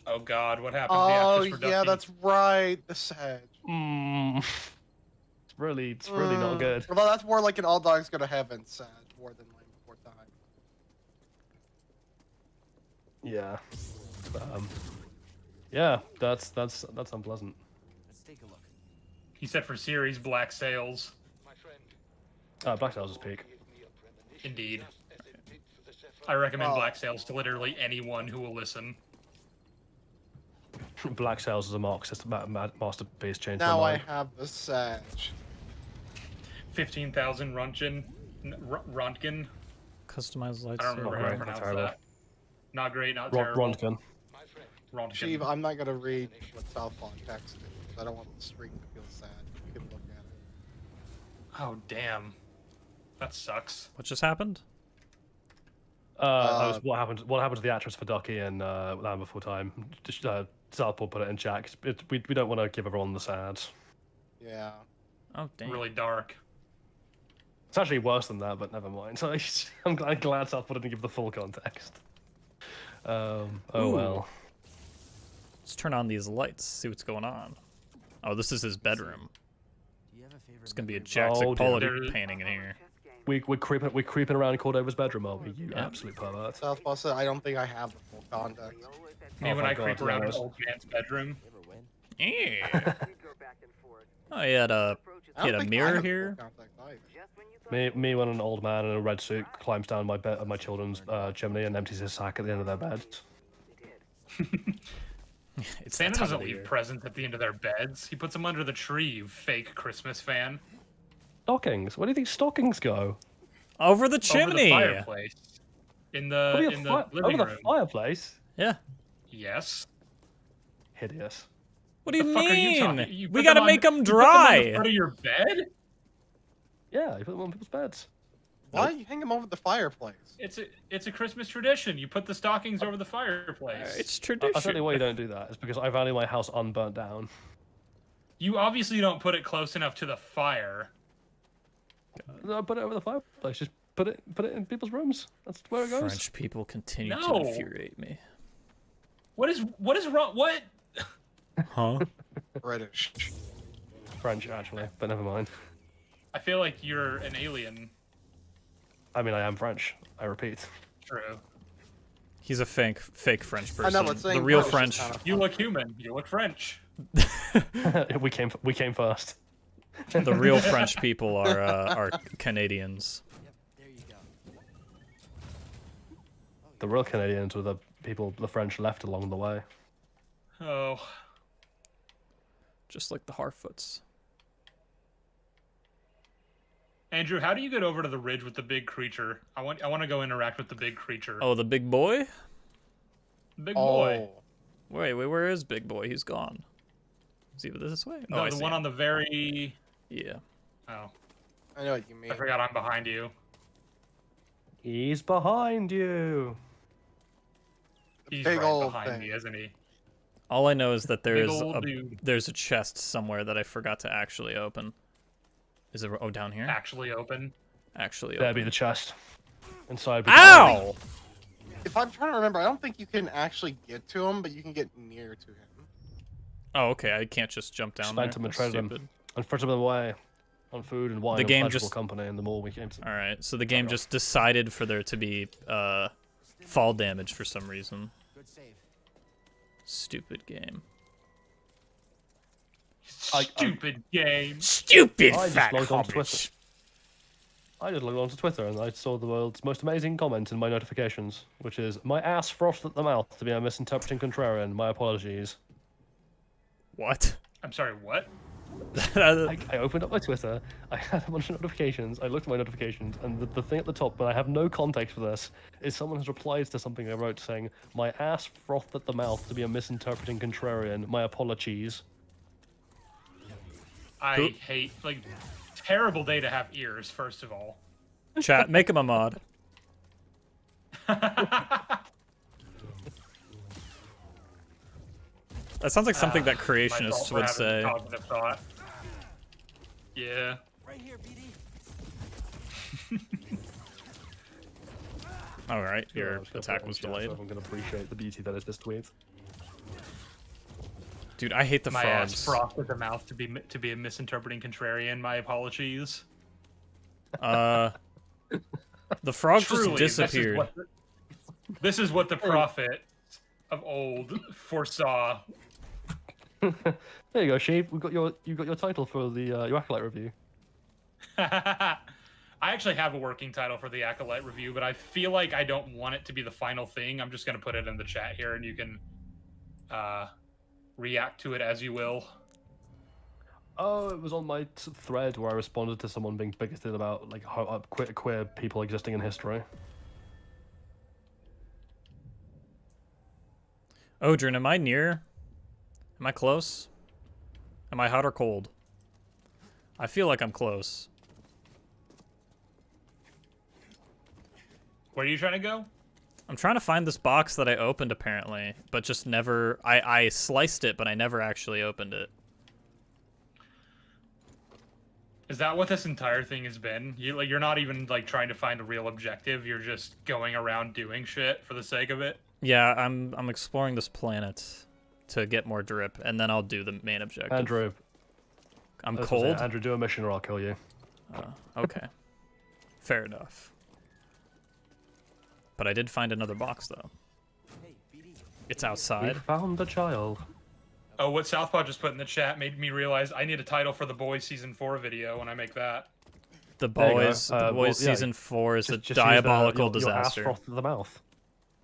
Speaker 2: Oh God, what happened to the
Speaker 7: Oh,
Speaker 2: actress for
Speaker 7: yeah,
Speaker 2: Ducky?
Speaker 7: that's right. The Sedge.
Speaker 3: It's really not good.
Speaker 7: Well, that's more like an All Dogs Go to Heaven Sedge more than Land Before Time.
Speaker 3: Yeah. Yeah, that's unpleasant.
Speaker 6: Let's take a look.
Speaker 2: He said for series, Black Sails.
Speaker 3: Black Sails is peak.
Speaker 2: Indeed. I recommend
Speaker 7: Oh.
Speaker 2: Black Sails to literally anyone who will listen.
Speaker 3: Black Sails is a Marxist masterpiece. Changed
Speaker 7: Now
Speaker 3: my
Speaker 7: I
Speaker 3: mind.
Speaker 7: have the Sedge.
Speaker 2: 15,000 Rontgen.
Speaker 1: Customized lights.
Speaker 2: I don't remember how to
Speaker 3: great,
Speaker 2: pronounce
Speaker 3: terrible.
Speaker 2: that. Not great, not terrible.
Speaker 3: Rondkin.
Speaker 2: Rontgen.
Speaker 7: Chief, I'm not gonna read what Southpaw texted. I don't want the stream to feel sad. You can look at it.
Speaker 2: Oh damn. That sucks.
Speaker 1: What just happened?
Speaker 3: What happened? What happened to the actress for Ducky and Land Before Time? Just Southpaw put it in chat. We don't want to give everyone the sad.
Speaker 7: Yeah.
Speaker 1: Oh damn.
Speaker 2: Really dark.
Speaker 3: It's actually worse than that, but never mind. So I'm glad Southpaw didn't give the full context. Oh
Speaker 1: Ooh.
Speaker 3: well.
Speaker 1: Let's turn on these lights. See what's going on. Oh, this is his bedroom.
Speaker 6: Do you have a favorite
Speaker 1: It's gonna be a
Speaker 6: memory of
Speaker 1: Jackson
Speaker 3: Oh,
Speaker 1: Pollock
Speaker 2: dear.
Speaker 1: painting in here.
Speaker 3: We're creeping around Cordova's bedroom, are we? You absolute pervert.
Speaker 7: Southpaw said, I don't think I have the full context.
Speaker 2: Me
Speaker 3: Oh,
Speaker 2: when I
Speaker 3: thank God,
Speaker 2: creep around an
Speaker 3: yes.
Speaker 2: old man's bedroom.
Speaker 6: you ever win?
Speaker 1: Yeah. Oh, he had a
Speaker 7: I
Speaker 1: he
Speaker 7: don't
Speaker 1: had a
Speaker 7: think I
Speaker 1: mirror
Speaker 7: have the
Speaker 1: here.
Speaker 7: full context either.
Speaker 3: Me when an old man in a red suit climbs down my children's chimney and empties his sack at the end of their bed.
Speaker 1: It's
Speaker 2: Santa
Speaker 1: that time of
Speaker 2: doesn't
Speaker 1: the
Speaker 2: leave
Speaker 1: year.
Speaker 2: presents at the end of their beds. He puts them under the tree, you fake Christmas fan.
Speaker 3: Stockings. Where do you think stockings go?
Speaker 1: Over the
Speaker 2: Over
Speaker 1: chimney.
Speaker 2: the fireplace. In the living
Speaker 3: over
Speaker 2: room.
Speaker 3: the fireplace.
Speaker 1: Yeah.
Speaker 2: Yes.
Speaker 3: Hideous.
Speaker 1: What do you
Speaker 2: The fuck are you
Speaker 1: mean?
Speaker 2: talking? You
Speaker 1: We
Speaker 2: put them
Speaker 1: gotta
Speaker 2: on-
Speaker 1: make them
Speaker 2: you put them on
Speaker 1: dry.
Speaker 2: the foot of your bed?
Speaker 3: Yeah, you put them on people's beds.
Speaker 7: Why you hang them over the fireplace?
Speaker 2: It's a Christmas tradition. You put the stockings over the fireplace.
Speaker 1: It's
Speaker 3: I'll tell you
Speaker 1: tradition.
Speaker 3: why you don't do that. It's because I value my house unburnt down.
Speaker 2: You obviously don't put it close enough to the fire.
Speaker 3: No, put it over the fireplace. Just put it in people's rooms. That's where it goes.
Speaker 1: French people continue to
Speaker 2: No.
Speaker 1: infuriate me.
Speaker 2: What is wrong? What?
Speaker 1: Huh?
Speaker 7: British.
Speaker 3: French, actually, but never mind.
Speaker 2: I feel like you're an alien.
Speaker 3: I mean, I am French. I repeat.
Speaker 2: True.
Speaker 1: He's a fake French person.
Speaker 7: I know, but saying
Speaker 1: The real
Speaker 7: British is
Speaker 1: French.
Speaker 7: kinda
Speaker 2: You
Speaker 7: funny.
Speaker 2: look human. You look French.
Speaker 3: we came first.
Speaker 1: The real French people are Canadians.
Speaker 6: Yep, there you go.
Speaker 3: The real Canadians were the people the French left along the way.
Speaker 2: Oh.
Speaker 1: Just like the Harfoots.
Speaker 2: Andrew, how do you get over to the ridge with the big creature? I want to go interact with the big creature.
Speaker 1: Oh, the big boy?
Speaker 2: Big boy.
Speaker 7: Oh.
Speaker 1: Wait, where is big boy? He's gone. Is he this way?
Speaker 2: No,
Speaker 1: oh, I
Speaker 2: the
Speaker 1: see
Speaker 2: one
Speaker 1: him.
Speaker 2: on the very.
Speaker 1: Yeah.
Speaker 2: Oh,
Speaker 7: I know what you mean.
Speaker 2: I forgot I'm behind you.
Speaker 3: He's behind you.
Speaker 2: He's
Speaker 7: Big
Speaker 2: right
Speaker 7: old
Speaker 2: behind
Speaker 7: thing.
Speaker 2: me, isn't he?
Speaker 1: All I know is that
Speaker 2: Big old dude.
Speaker 1: there's a chest somewhere that I forgot to actually open. Is it down here?
Speaker 2: Actually open.
Speaker 1: Actually
Speaker 3: There'd
Speaker 1: open.
Speaker 3: be the chest. Inside. Be
Speaker 1: Ow!
Speaker 7: If I'm trying to remember, I don't think you can actually get to him, but you can get near to him.
Speaker 1: Oh, okay. I can't just jump down there.
Speaker 3: Spent them and
Speaker 1: That's
Speaker 3: traded them.
Speaker 1: stupid.
Speaker 3: And frittered them away on food and wine
Speaker 1: The
Speaker 3: and
Speaker 1: game
Speaker 3: pleasurable
Speaker 1: just-
Speaker 3: company and the more we came to.
Speaker 1: All right. So the game just decided for there to be fall damage for some reason.
Speaker 6: Good save.
Speaker 1: Stupid game.
Speaker 2: Stupid game.
Speaker 1: Stupid
Speaker 3: I just
Speaker 1: fat
Speaker 3: logged on to
Speaker 1: hobbit.
Speaker 3: Twitter. I just logged on to Twitter and I saw the world's most amazing comment in my notifications, which is, my ass frothed at the mouth to be a misinterpreting contrarian. My apologies.
Speaker 1: What?
Speaker 2: I'm sorry, what?
Speaker 3: I opened up my Twitter, I had a bunch of notifications, I looked at my notifications, and the thing at the top, but I have no context for this, is someone has replied to something I wrote saying, my ass frothed at the mouth to be a misinterpreting contrarian. My apologies.
Speaker 2: I hate, like, terrible day to have ears, first of all.
Speaker 1: Chat, make him a mod. That sounds like something that
Speaker 2: My
Speaker 1: creationists
Speaker 2: fault for
Speaker 1: would
Speaker 2: having
Speaker 1: say.
Speaker 2: cognitive thought. Yeah.
Speaker 6: Right here, BD.
Speaker 1: All right, your
Speaker 3: I was gonna
Speaker 1: attack
Speaker 3: put it in
Speaker 1: was
Speaker 3: chat,
Speaker 1: delayed.
Speaker 3: So I'm gonna appreciate the beauty that is this tweet.
Speaker 1: Dude, I hate the
Speaker 2: My
Speaker 1: frogs.
Speaker 2: ass frothed at the mouth to be a misinterpreting contrarian. My apologies.
Speaker 1: The frogs
Speaker 2: Truly,
Speaker 1: just disappeared.
Speaker 2: This is what the prophet of old foresaw.
Speaker 3: There you go, Sheep. You got your title for the your Acolyte review.
Speaker 2: I actually have a working title for the Acolyte review, but I feel like I don't want it to be the final thing. I'm just going to put it in the chat here, and you can react to it as you will.
Speaker 3: Oh, it was on my thread where I responded to someone being bigoted about like how queer people existing in history.
Speaker 1: Odrin, am I near? Am I close? Am I hot or cold? I feel like I'm close.
Speaker 2: Where are you trying to go?
Speaker 1: I'm trying to find this box that I opened apparently, but just never. I sliced it, but I never actually opened it.
Speaker 2: Is that what this entire thing has been? You're not even like trying to find a real objective. You're just going around doing shit for the sake of it.
Speaker 1: Yeah, I'm exploring this planet to get more drip, and then I'll do the main objective.
Speaker 3: Andrew.
Speaker 1: I'm
Speaker 3: This is
Speaker 1: cold.
Speaker 3: it. Andrew, do a mission or I'll kill you.
Speaker 1: Okay. Fair enough. But I did find another box though. It's
Speaker 3: We
Speaker 1: outside.
Speaker 3: found a child.
Speaker 2: Oh, what Southpaw just put in the chat made me realize I need a title for the Boys Season 4 video when I make that.
Speaker 1: The
Speaker 3: There you go.
Speaker 1: Boys, the
Speaker 3: Well,
Speaker 1: Boys
Speaker 3: yeah,
Speaker 1: season 4 is a
Speaker 3: Just use
Speaker 1: diabolical
Speaker 3: your ass
Speaker 1: disaster.
Speaker 3: froth to the mouth.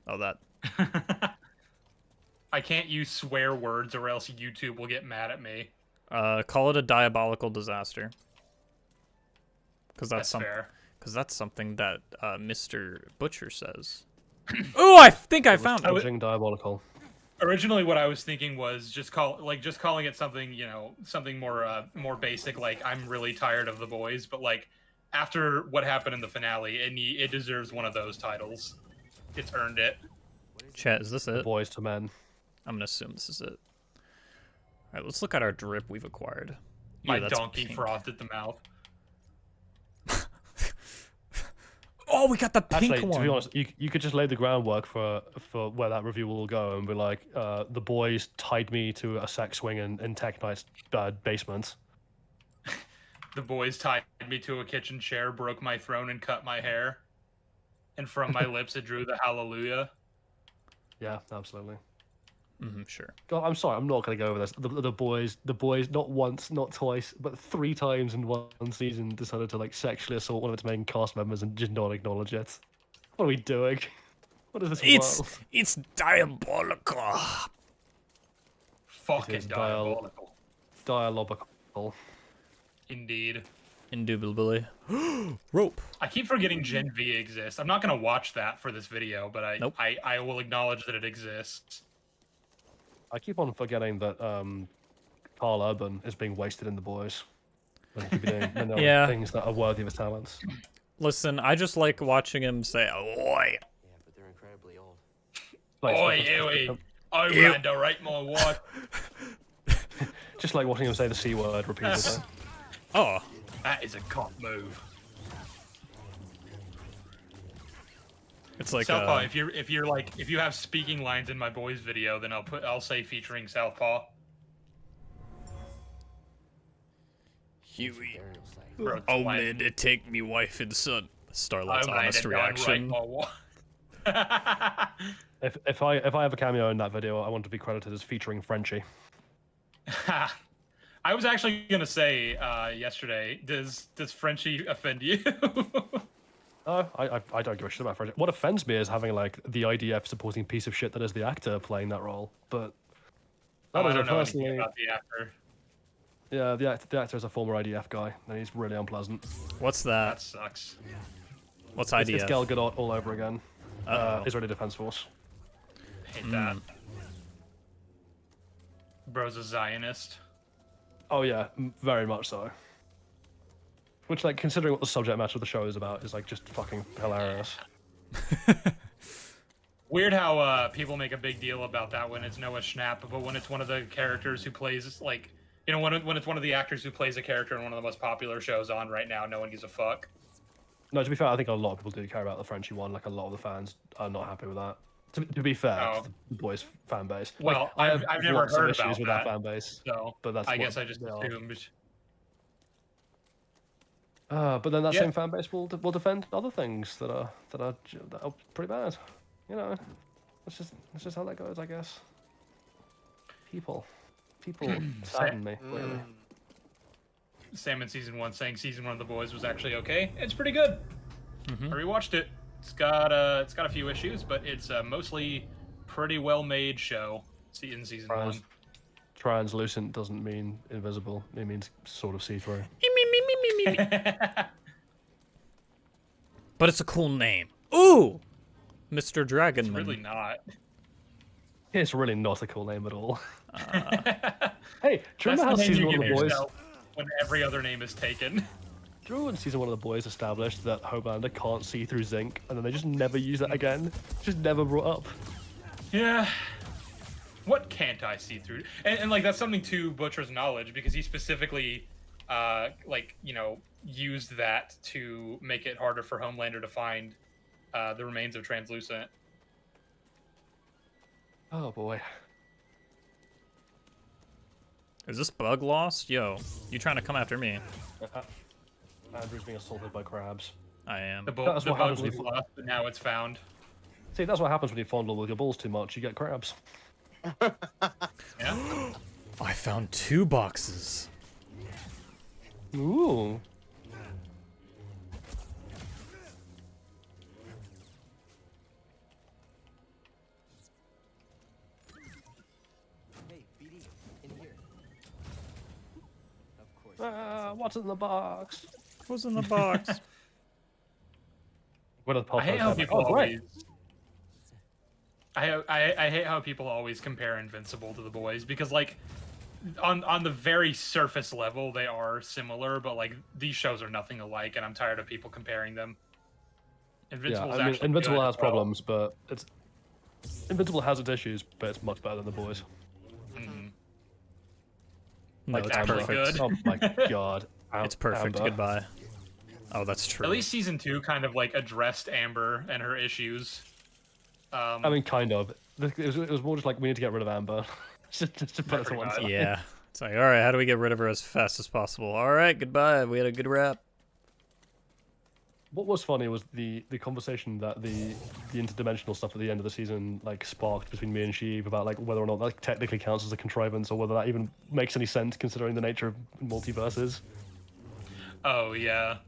Speaker 1: Oh, that.
Speaker 2: I can't use swear words or else YouTube will get mad at me.
Speaker 1: Call it a diabolical disaster. Because
Speaker 2: That's fair.
Speaker 1: Because that's something that Mr. Butcher says. Oh, I think I found it.
Speaker 3: Fudging diabolical.
Speaker 2: Originally, what I was thinking was just calling it something, you know, something more basic. Like, I'm really tired of the boys, but like after what happened in the finale, it deserves one of those titles. It's earned it.
Speaker 1: Chat, is this it?
Speaker 3: Boys to men.
Speaker 1: I'm gonna assume this is it. All right, let's look at our drip we've acquired.
Speaker 2: My
Speaker 1: Ew, that's
Speaker 2: donkey
Speaker 1: pink.
Speaker 2: frothed at the mouth.
Speaker 1: Oh, we got the pink
Speaker 3: Actually,
Speaker 1: one.
Speaker 3: to be honest, you could just lay the groundwork for where that review will go and be like, the boys tied me to a sex swing in Tech Knight's basement.
Speaker 2: The boys tied me to a kitchen chair, broke my throne, and cut my hair. And from my lips, it drew the hallelujah.
Speaker 3: Yeah, absolutely.
Speaker 1: Sure.
Speaker 3: God, I'm sorry, I'm not gonna go over this. The boys, not once, not twice, but 3 times in one season decided to like sexually assault one of its main cast members and just not acknowledge it. What are we doing? What is this world?
Speaker 1: It's diabolical.
Speaker 2: Fucking
Speaker 3: is
Speaker 2: diabolical.
Speaker 3: Dialogical.
Speaker 2: Indeed.
Speaker 1: Indubitably. Rope.
Speaker 2: I keep forgetting Gen V exists. I'm not gonna watch that for this video, but
Speaker 1: Nope.
Speaker 2: I will acknowledge that it exists.
Speaker 3: I keep on forgetting that Carl Urban is being wasted in the boys. When he could be doing
Speaker 1: Yeah.
Speaker 3: things that are worthy of his talents.
Speaker 1: Listen, I just like watching him say, "Oi."
Speaker 6: Yeah, but they're incredibly old.
Speaker 3: Like,
Speaker 2: Oi, Ewy, I ran to rape my wife.
Speaker 3: just like watching him say the C word repeatedly.
Speaker 1: Oh,
Speaker 2: That is a cop move.
Speaker 1: it's like
Speaker 2: Southpaw, if you have speaking lines in my boys video, then I'll say featuring Southpaw.
Speaker 1: Huey.
Speaker 6: Burial site.
Speaker 2: Bro,
Speaker 1: Oh
Speaker 2: twang.
Speaker 1: man, it take me wife and son. Starlight's
Speaker 2: I ran
Speaker 1: honest
Speaker 2: to down
Speaker 1: reaction.
Speaker 2: rape my wife.
Speaker 3: If I have a cameo in that video, I want to be credited as featuring Frenchie.
Speaker 2: I was actually gonna say yesterday. Does Frenchie offend you?
Speaker 3: Oh, I don't give a shit about Frenchie. What offends me is having like the IDF supporting piece of shit that is the actor playing that role. But
Speaker 2: I
Speaker 3: that is
Speaker 2: don't know
Speaker 3: personally,
Speaker 2: anything about the actor.
Speaker 3: yeah, the actor is a former IDF guy, and he's really unpleasant.
Speaker 1: What's
Speaker 2: That
Speaker 1: that?
Speaker 2: sucks.
Speaker 1: What's
Speaker 3: It's
Speaker 1: IDF?
Speaker 3: Gal Gadot all over again.
Speaker 1: Uh-oh.
Speaker 3: Israeli Defense Force.
Speaker 2: Hate that. Bro's a Zionist.
Speaker 3: Oh yeah, very much so. Which, like, considering what the subject matter of the show is about, is like just fucking hilarious.
Speaker 2: Weird how people make a big deal about that when it's Noah Schnapp, but when it's one of the characters who plays, like, you know, when it's one of the actors who plays a character in one of the most popular shows on right now, no one gives a fuck.
Speaker 3: No, to be fair, I think a lot of people do care about the Frenchie one. Like, a lot of the fans are not happy with that. To be fair,
Speaker 2: Oh.
Speaker 3: to the boys' fan base.
Speaker 2: Well,
Speaker 3: like,
Speaker 2: I've never
Speaker 3: lots of
Speaker 2: heard
Speaker 3: issues
Speaker 2: about
Speaker 3: with
Speaker 2: that.
Speaker 3: fan base.
Speaker 2: So
Speaker 3: But that's
Speaker 2: I
Speaker 3: what
Speaker 2: guess I just
Speaker 3: they are.
Speaker 2: assumed.
Speaker 3: But then that
Speaker 2: Yeah.
Speaker 3: same fan base will defend other things that are pretty bad. You know, that's just how that goes, I guess. People sadden me. Really.
Speaker 2: Salmon season 1 saying season 1 of The Boys was actually okay. It's pretty good. I rewatched it. It's got a few issues, but it's a mostly pretty well made show. In season 1.
Speaker 3: Translucent doesn't mean invisible. It means sort of see-through.
Speaker 1: But it's a cool name. Ooh, Mr. Dragonman.
Speaker 2: It's really not.
Speaker 3: It's really not a cool name at all.
Speaker 2: That's
Speaker 3: Hey, do you remember how
Speaker 2: the name
Speaker 3: season
Speaker 2: you
Speaker 3: 1 of
Speaker 2: give
Speaker 3: The Boys?
Speaker 2: yourself when every other name is taken.
Speaker 3: you remember when season 1 of The Boys established that Homelander can't see through zinc, and then they just never use that again? Just never brought up.
Speaker 2: Yeah. What can't I see through? And like that's something to Butcher's knowledge because he specifically, like used that to make it harder for Homelander to find the remains of Translucent.
Speaker 3: Oh boy.
Speaker 1: Is this bug lost? Yo, you trying to come after me?
Speaker 3: Andrew's being assaulted by crabs.
Speaker 1: I am.
Speaker 2: The
Speaker 3: That's
Speaker 2: bug
Speaker 3: what happens
Speaker 2: was
Speaker 3: when you-
Speaker 2: lost, but now it's found.
Speaker 3: See, that's what happens when you fondle with your balls too much. You get crabs.
Speaker 2: Yeah.
Speaker 1: I found 2 boxes.
Speaker 3: Ooh.
Speaker 6: Hey, BD, in here. Of course.
Speaker 3: What's in the box?
Speaker 1: What's in the box?
Speaker 3: What are the
Speaker 2: I hate how people
Speaker 3: great.
Speaker 2: always. I hate how people always compare Invincible to The Boys because like on the very surface level they are similar, but like these shows are nothing alike, and I'm tired of people comparing them.
Speaker 3: Yeah,
Speaker 2: Invincible's
Speaker 3: I mean,
Speaker 2: actually
Speaker 3: Invincible
Speaker 2: good
Speaker 3: has
Speaker 2: as well.
Speaker 3: problems, but it's Invincible has its issues, but it's much better than The Boys.
Speaker 2: Mhm.
Speaker 1: No,
Speaker 3: Like
Speaker 1: it's
Speaker 2: actually
Speaker 1: perfect.
Speaker 2: good.
Speaker 3: Oh my god.
Speaker 1: It's perfect.
Speaker 3: Amber.
Speaker 1: Goodbye. Oh, that's true.
Speaker 2: At least season 2 kind of like addressed Amber and her issues.
Speaker 3: I mean, kind of. It was more just like we need to get rid of Amber, just to put it to
Speaker 2: Pretty
Speaker 3: one
Speaker 2: much.
Speaker 3: side.
Speaker 1: Yeah. It's like, all right, how do we get rid of her as fast as possible? All right, goodbye. We had a good rap.
Speaker 3: What was funny was the conversation that the interdimensional stuff at the end of the season like sparked between me and Sheev about like whether or not that technically counts as a contrivance or whether that even makes any sense considering the nature of multiverses.
Speaker 2: Oh yeah.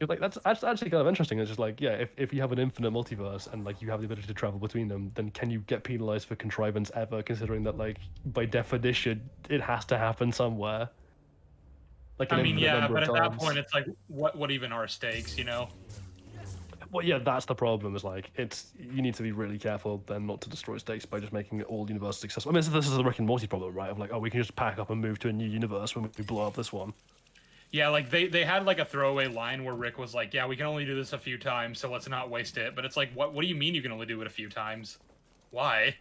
Speaker 3: You're like that's actually kind of interesting. It's just like, yeah, if you have an infinite multiverse and like you have the ability to travel between them, then can you get penalized for contrivance ever? Considering that like by definition it has to happen somewhere. Like an
Speaker 2: I mean,
Speaker 3: infinite
Speaker 2: yeah,
Speaker 3: number
Speaker 2: but
Speaker 3: of
Speaker 2: at that
Speaker 3: times.
Speaker 2: point it's like what even are stakes, you know?
Speaker 3: Well, yeah, that's the problem. Is like you need to be really careful then not to destroy stakes by just making all universes successful. I mean, this is the Rick and Morty problem, right? Of like, oh, we can just pack up and move to a new universe when we blow up this one.
Speaker 2: Yeah, like they had like a throwaway line where Rick was like, "Yeah, we can only do this a few times, so let's not waste it." But it's like, what do you mean you can only do it a few times? Why?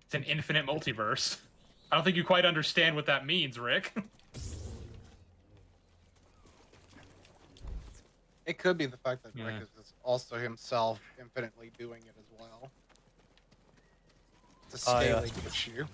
Speaker 2: It's an infinite multiverse. I don't think you quite understand what that means, Rick.
Speaker 7: It could be the fact that Rick
Speaker 2: Yeah.
Speaker 7: is also himself infinitely doing it as well. It's a
Speaker 3: Ah, yeah.
Speaker 7: scaling issue.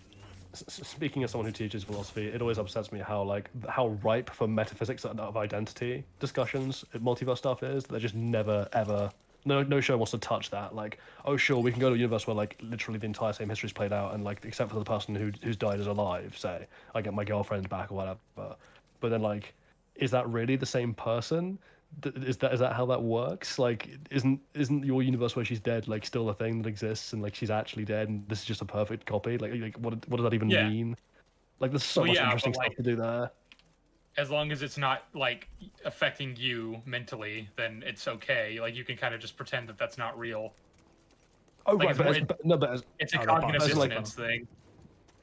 Speaker 3: Speaking as someone who teaches philosophy, it always upsets me how ripe for metaphysics of identity discussions multiverse stuff is. They're just never ever. No show wants to touch that. Like, oh sure, we can go to a universe where like literally the entire same history's played out, and like except for the person who's died is alive. Say, I get my girlfriend back or whatever. But then like, is that really the same person? Is that how that works? Like, isn't your universe where she's dead like still a thing that exists, and like she's actually dead, and this is just a perfect copy? Like what does that even
Speaker 2: Yeah.
Speaker 3: mean? Like, there's so
Speaker 2: Well,
Speaker 3: much
Speaker 2: yeah,
Speaker 3: interesting
Speaker 2: but,
Speaker 3: stuff to do there.
Speaker 2: As long as it's not like affecting you mentally, then it's okay. Like you can kind of just pretend that that's not real.
Speaker 3: Oh
Speaker 2: Like,
Speaker 3: right,
Speaker 2: it's
Speaker 3: but,
Speaker 2: more-
Speaker 3: it's
Speaker 2: It's a
Speaker 3: Oh,
Speaker 2: cognitive
Speaker 3: that's like-
Speaker 2: dissonance thing.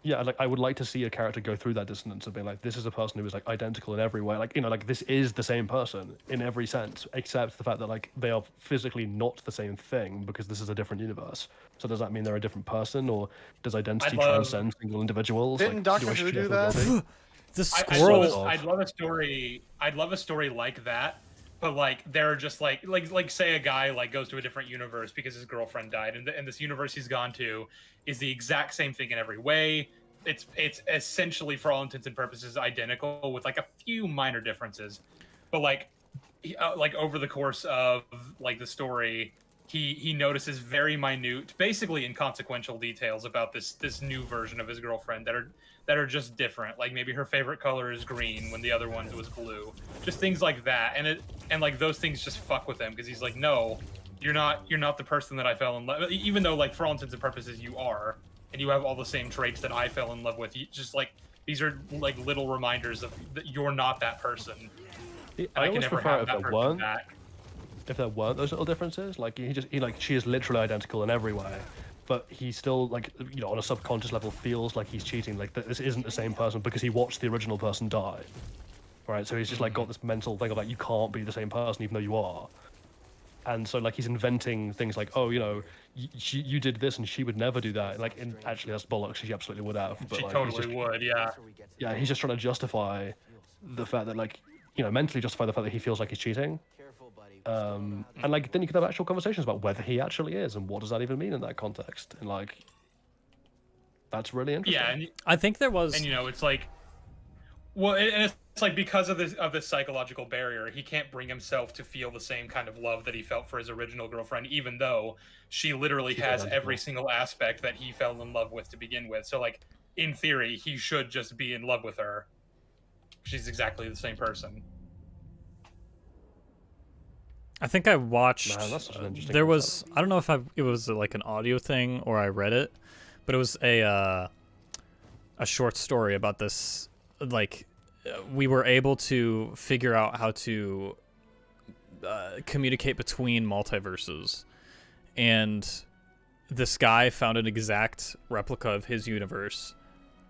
Speaker 3: yeah, like I would like to see a character go through that dissonance of being like, this is a person who is like identical in every way. Like, like this is the same person in every sense, except the fact that like they are physically not the same thing because this is a different universe. So does that mean they're a different person, or does identity
Speaker 2: love-
Speaker 3: transcend single individuals?
Speaker 7: Didn't
Speaker 3: like,
Speaker 7: Doctor
Speaker 3: I
Speaker 7: Who
Speaker 3: share
Speaker 7: do
Speaker 3: the
Speaker 7: that?
Speaker 3: body?
Speaker 1: The
Speaker 2: I'd
Speaker 1: squirrel.
Speaker 3: love-
Speaker 2: I'd love a story. I'd love a story like that, but like they're just like say a guy like goes to a different universe because his girlfriend died, and this universe he's gone to is the exact same thing in every way. It's essentially, for all intents and purposes, identical with like a few minor differences, but like over the course of like the story, he notices very minute, basically inconsequential details about this new version of his girlfriend that are just different. Like maybe her favorite color is green when the other one was blue. Just things like that, and like those things just fuck with him because he's like, no, you're not the person that I fell in love. Even though like for all intents and purposes you are, and you have all the same traits that I fell in love with. You just like these are like little reminders of that you're not that person. And
Speaker 3: I
Speaker 2: I can
Speaker 3: always
Speaker 2: never
Speaker 3: prefer
Speaker 2: have
Speaker 3: if
Speaker 2: that
Speaker 3: there
Speaker 2: person
Speaker 3: weren't.
Speaker 2: back.
Speaker 3: If there weren't those little differences, like she is literally identical in every way, but he still like on a subconscious level feels like he's cheating. Like this isn't the same person because he watched the original person die. right? So he's just like got this mental thing of like you can't be the same person even though you are. And so like he's inventing things like, oh, you know, you did this and she would never do that. Like, actually that's bollocks. She absolutely would have. But
Speaker 2: She
Speaker 3: like,
Speaker 2: totally would, yeah.
Speaker 3: Yeah, he's just trying to justify the fact that like, you know, mentally justify the fact that he feels like he's cheating. And like then you can have actual conversations about whether he actually is and what does that even mean in that context. And like, that's really interesting.
Speaker 2: Yeah, and
Speaker 1: I think there was.
Speaker 2: and you know, it's like, well, and it's like because of this psychological barrier, he can't bring himself to feel the same kind of love that he felt for his original girlfriend, even though she literally has every single aspect that he fell in love with to begin with. So like, in theory, he should just be in love with her. She's exactly the same person.
Speaker 1: I think I watched.
Speaker 3: Man, that's such an interesting
Speaker 1: there
Speaker 3: concept.
Speaker 1: was. I don't know if it was like an audio thing or I read it, but it was a short story about this. Like, we were able to figure out how to communicate between multiverses, and this guy found an exact replica of his universe.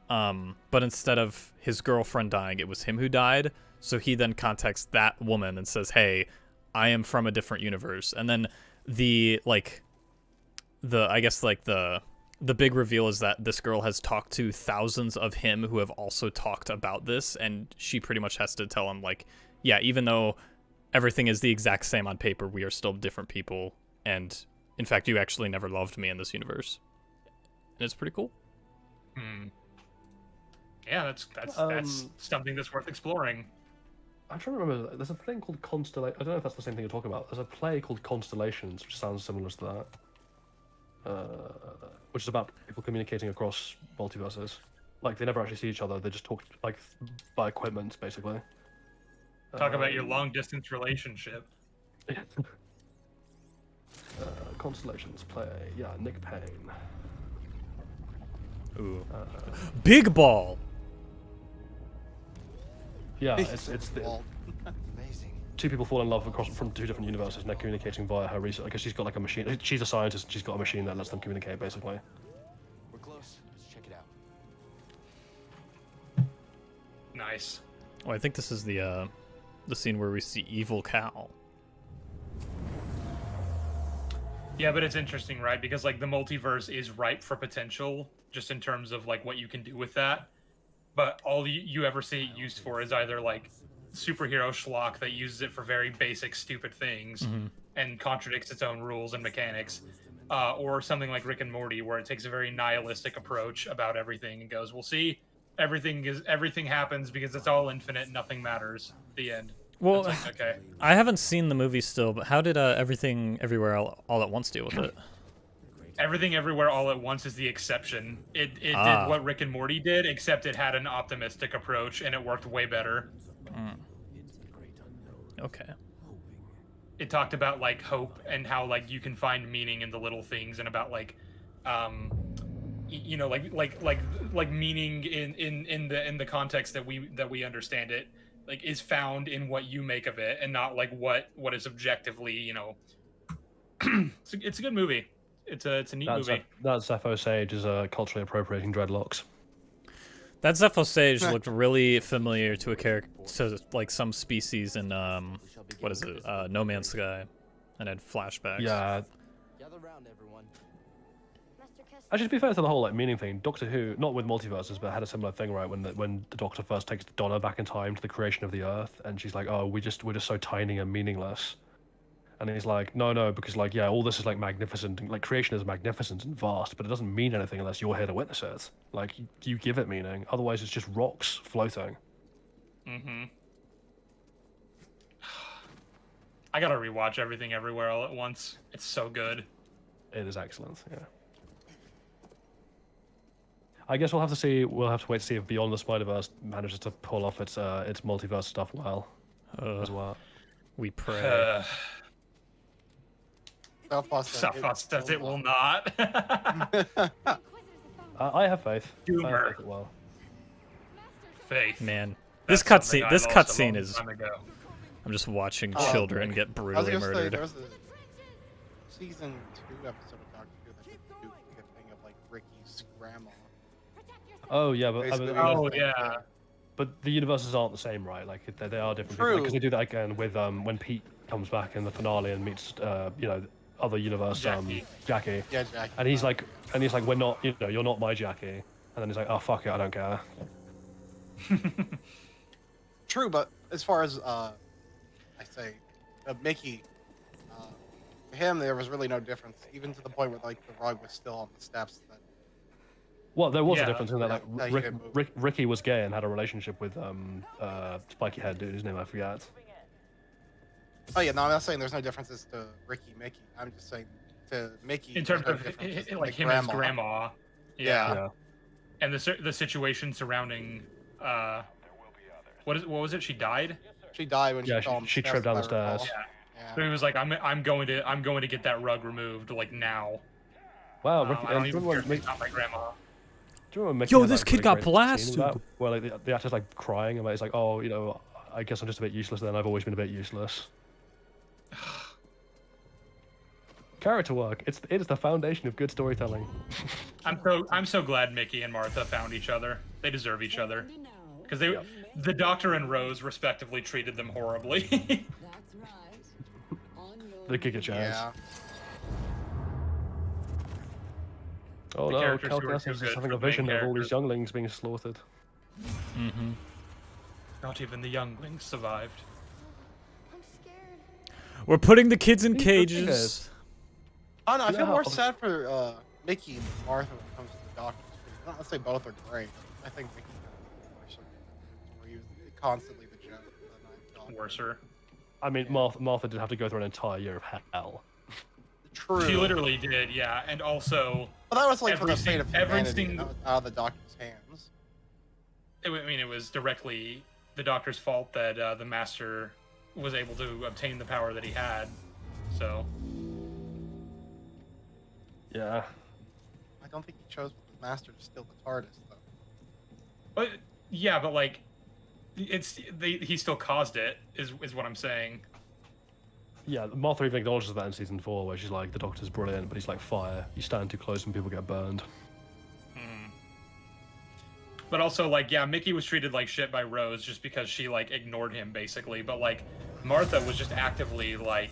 Speaker 1: But instead of his girlfriend dying, it was him who died. So he then contacts that woman and says, "Hey, I am from a different universe." And then the big reveal is that this girl has talked to thousands of him who have also talked about this, and she pretty much has to tell him like, yeah, even though everything is the exact same on paper, we are still different people, and in fact you actually never loved me in this universe. And it's pretty cool.
Speaker 2: Yeah, that's something that's worth exploring.
Speaker 3: I'm trying to remember. There's a thing called Constellation. I don't know if that's the same thing you're talking about. There's a play called Constellations, which sounds similar to that. Which is about people communicating across multiverses. Like they never actually see each other. They just talk like by equipment, basically.
Speaker 2: Talk about your long distance relationship.
Speaker 3: Constellations play. Yeah, Nick Payne.
Speaker 1: Ooh. Big Ball.
Speaker 3: Yeah, it's
Speaker 7: Well,
Speaker 3: two people fall in love from two different universes, and they're communicating via her research. Because she's got like a machine. She's a scientist. And she's got a machine that lets them communicate, basically.
Speaker 6: We're close. Let's check it out.
Speaker 2: Nice.
Speaker 1: Oh, I think this is the scene where we see Evil Cal.
Speaker 2: Yeah, but it's interesting, right? Because like the multiverse is ripe for potential, just in terms of like what you can do with that. But all you ever see it used for is either like superhero schlock that uses it for very basic, stupid things and contradicts its own rules and mechanics, or something like Rick and Morty, where it takes a very nihilistic approach about everything and goes, "Well, see, everything happens because it's all infinite, nothing matters." The end.
Speaker 1: Well,
Speaker 2: It's like, okay.
Speaker 1: I haven't seen the movie still, but how did Everything Everywhere All at Once deal with it?
Speaker 2: Everything Everywhere All at Once is the exception. It did what Rick and Morty did, except it had an optimistic approach and it worked way better.
Speaker 1: Okay.
Speaker 2: It talked about like hope and how like you can find meaning in the little things, and about like you know, like meaning in the context that we understand it, like is found in what you make of it and not like what is objectively, you know. It's a good movie. It's a neat movie.
Speaker 3: That Zepho Sage is culturally appropriating dreadlocks.
Speaker 1: That Zepho Sage looked really familiar to a character, to like some species in what is it? No Man's Sky, and had flashbacks.
Speaker 3: Yeah.
Speaker 6: Gather round, everyone.
Speaker 3: Actually, to be fair to the whole like meaning thing, Doctor Who, not with multiverses, but had a similar thing, right? When the Doctor first takes Donna back in time to the creation of the Earth, and she's like, "Oh, we're just so tiny and meaningless," and he's like, "No, because like yeah, all this is like magnificent, and, like creation is magnificent and vast, but it doesn't mean anything unless you're here to witness it. Like you give it meaning, otherwise it's just rocks floating."
Speaker 2: I gotta rewatch Everything Everywhere All at Once. It's so good.
Speaker 3: It is excellent. Yeah. I guess we'll have to wait to see if Beyond the Spider-Verse manages to pull off its multiverse stuff well, as well.
Speaker 1: We pray.
Speaker 2: Southpaw says it will not.
Speaker 3: I have faith.
Speaker 2: Doomer.
Speaker 3: I have faith it will.
Speaker 2: Faith.
Speaker 1: Man,
Speaker 2: That's
Speaker 1: this
Speaker 2: something
Speaker 1: cutscene.
Speaker 2: I
Speaker 1: This
Speaker 2: lost a
Speaker 1: cutscene
Speaker 2: long
Speaker 1: is.
Speaker 2: time ago.
Speaker 1: I'm just watching
Speaker 7: Oh,
Speaker 1: children get
Speaker 7: I was
Speaker 1: brutally
Speaker 7: gonna say,
Speaker 1: murdered.
Speaker 7: there was a season 2 episode of Doctor Who that did do a thing of like Ricky's grandma.
Speaker 3: Oh yeah, but
Speaker 7: Basically,
Speaker 2: Oh yeah.
Speaker 3: But the universes aren't the same, right? Like they are different.
Speaker 7: True.
Speaker 3: Because they do that again with when Pete comes back in the finale and meets you know, other universe Jackie.
Speaker 7: Yeah, Jack.
Speaker 3: And he's like, we're not, you know, you're not my Jackie. And then he's like, oh fuck it, I don't care.
Speaker 7: True, but as far as I say, Mickey, for him there was really no difference, even to the point where like the rug was still on the steps. That
Speaker 3: Well, there was a
Speaker 2: Yeah.
Speaker 3: difference in that, like
Speaker 7: Yeah, he didn't move.
Speaker 3: Ricky was gay and had a relationship with spiky head dude, whose name I forget.
Speaker 7: Oh yeah, no, I'm not saying there's no differences to Ricky, Mickey. I'm just saying to Mickey.
Speaker 2: In terms
Speaker 7: there's
Speaker 2: of
Speaker 7: no differences to,
Speaker 2: like him as grandma.
Speaker 7: Yeah.
Speaker 3: Yeah.
Speaker 2: And the situation surrounding what was it? She died.
Speaker 7: She died when
Speaker 3: Yeah,
Speaker 7: she fell on the
Speaker 3: she
Speaker 7: steps,
Speaker 3: tripped down the
Speaker 7: if I recall.
Speaker 3: stairs.
Speaker 2: Yeah. So he was like, I'm going to get that rug removed like now.
Speaker 3: Wow, Ricky,
Speaker 2: I don't
Speaker 3: do you
Speaker 2: even
Speaker 3: remember
Speaker 2: care
Speaker 3: when
Speaker 2: if
Speaker 3: Mickey,
Speaker 2: it's not my grandma.
Speaker 3: do you remember when Mickey
Speaker 1: Yo,
Speaker 3: had,
Speaker 1: this
Speaker 3: like,
Speaker 1: kid
Speaker 3: really
Speaker 1: got
Speaker 3: great scene
Speaker 1: blasted.
Speaker 3: about- Where like the actor's like crying about, he's like, oh, you know, I guess I'm just a bit useless then, I've always been a bit useless. Character work, it is the foundation of good storytelling.
Speaker 2: I'm so glad Mickey and Martha found each other. They deserve each other. Because the Doctor and Rose respectively treated them horribly.
Speaker 3: The Giga Jazz.
Speaker 7: Yeah.
Speaker 3: Oh
Speaker 2: The
Speaker 3: no,
Speaker 2: characters who are
Speaker 3: Calculass
Speaker 2: too
Speaker 3: is
Speaker 2: good
Speaker 3: just having
Speaker 2: for
Speaker 3: a
Speaker 2: the main
Speaker 3: vision of all these
Speaker 2: characters.
Speaker 3: younglings being slaughtered.
Speaker 1: Mm-hmm.
Speaker 2: Not even the younglings survived.
Speaker 1: We're putting the kids in
Speaker 3: These
Speaker 1: cages.
Speaker 3: guys.
Speaker 7: Oh no, I feel
Speaker 3: No.
Speaker 7: more sad for Mickey and Martha when it comes to the Doctor's treatment. Not to say both are great. I think Mickey kind of where he was constantly the joke. The Ninth Doctor.
Speaker 2: Worser.
Speaker 3: I mean, Martha did have to go through an entire year of hell.
Speaker 7: True.
Speaker 2: She literally did, yeah. And also,
Speaker 7: But that was like for the
Speaker 2: everything-
Speaker 7: fate of humanity.
Speaker 2: everything-
Speaker 7: That was out of the Doctor's hands.
Speaker 2: it was directly the Doctor's fault that the Master was able to obtain the power that he had. So,
Speaker 3: Yeah.
Speaker 7: I don't think he chose the Master to steal the TARDIS though.
Speaker 2: but yeah, but like, he still caused it. Is what I'm saying.
Speaker 3: Yeah, Martha even acknowledges that in season 4, where she's like, the Doctor's brilliant, but he's like fire. You stand too close and people get burned.
Speaker 2: But also, like, yeah, Mickey was treated like shit by Rose just because she like ignored him, basically. But like, Martha was just actively like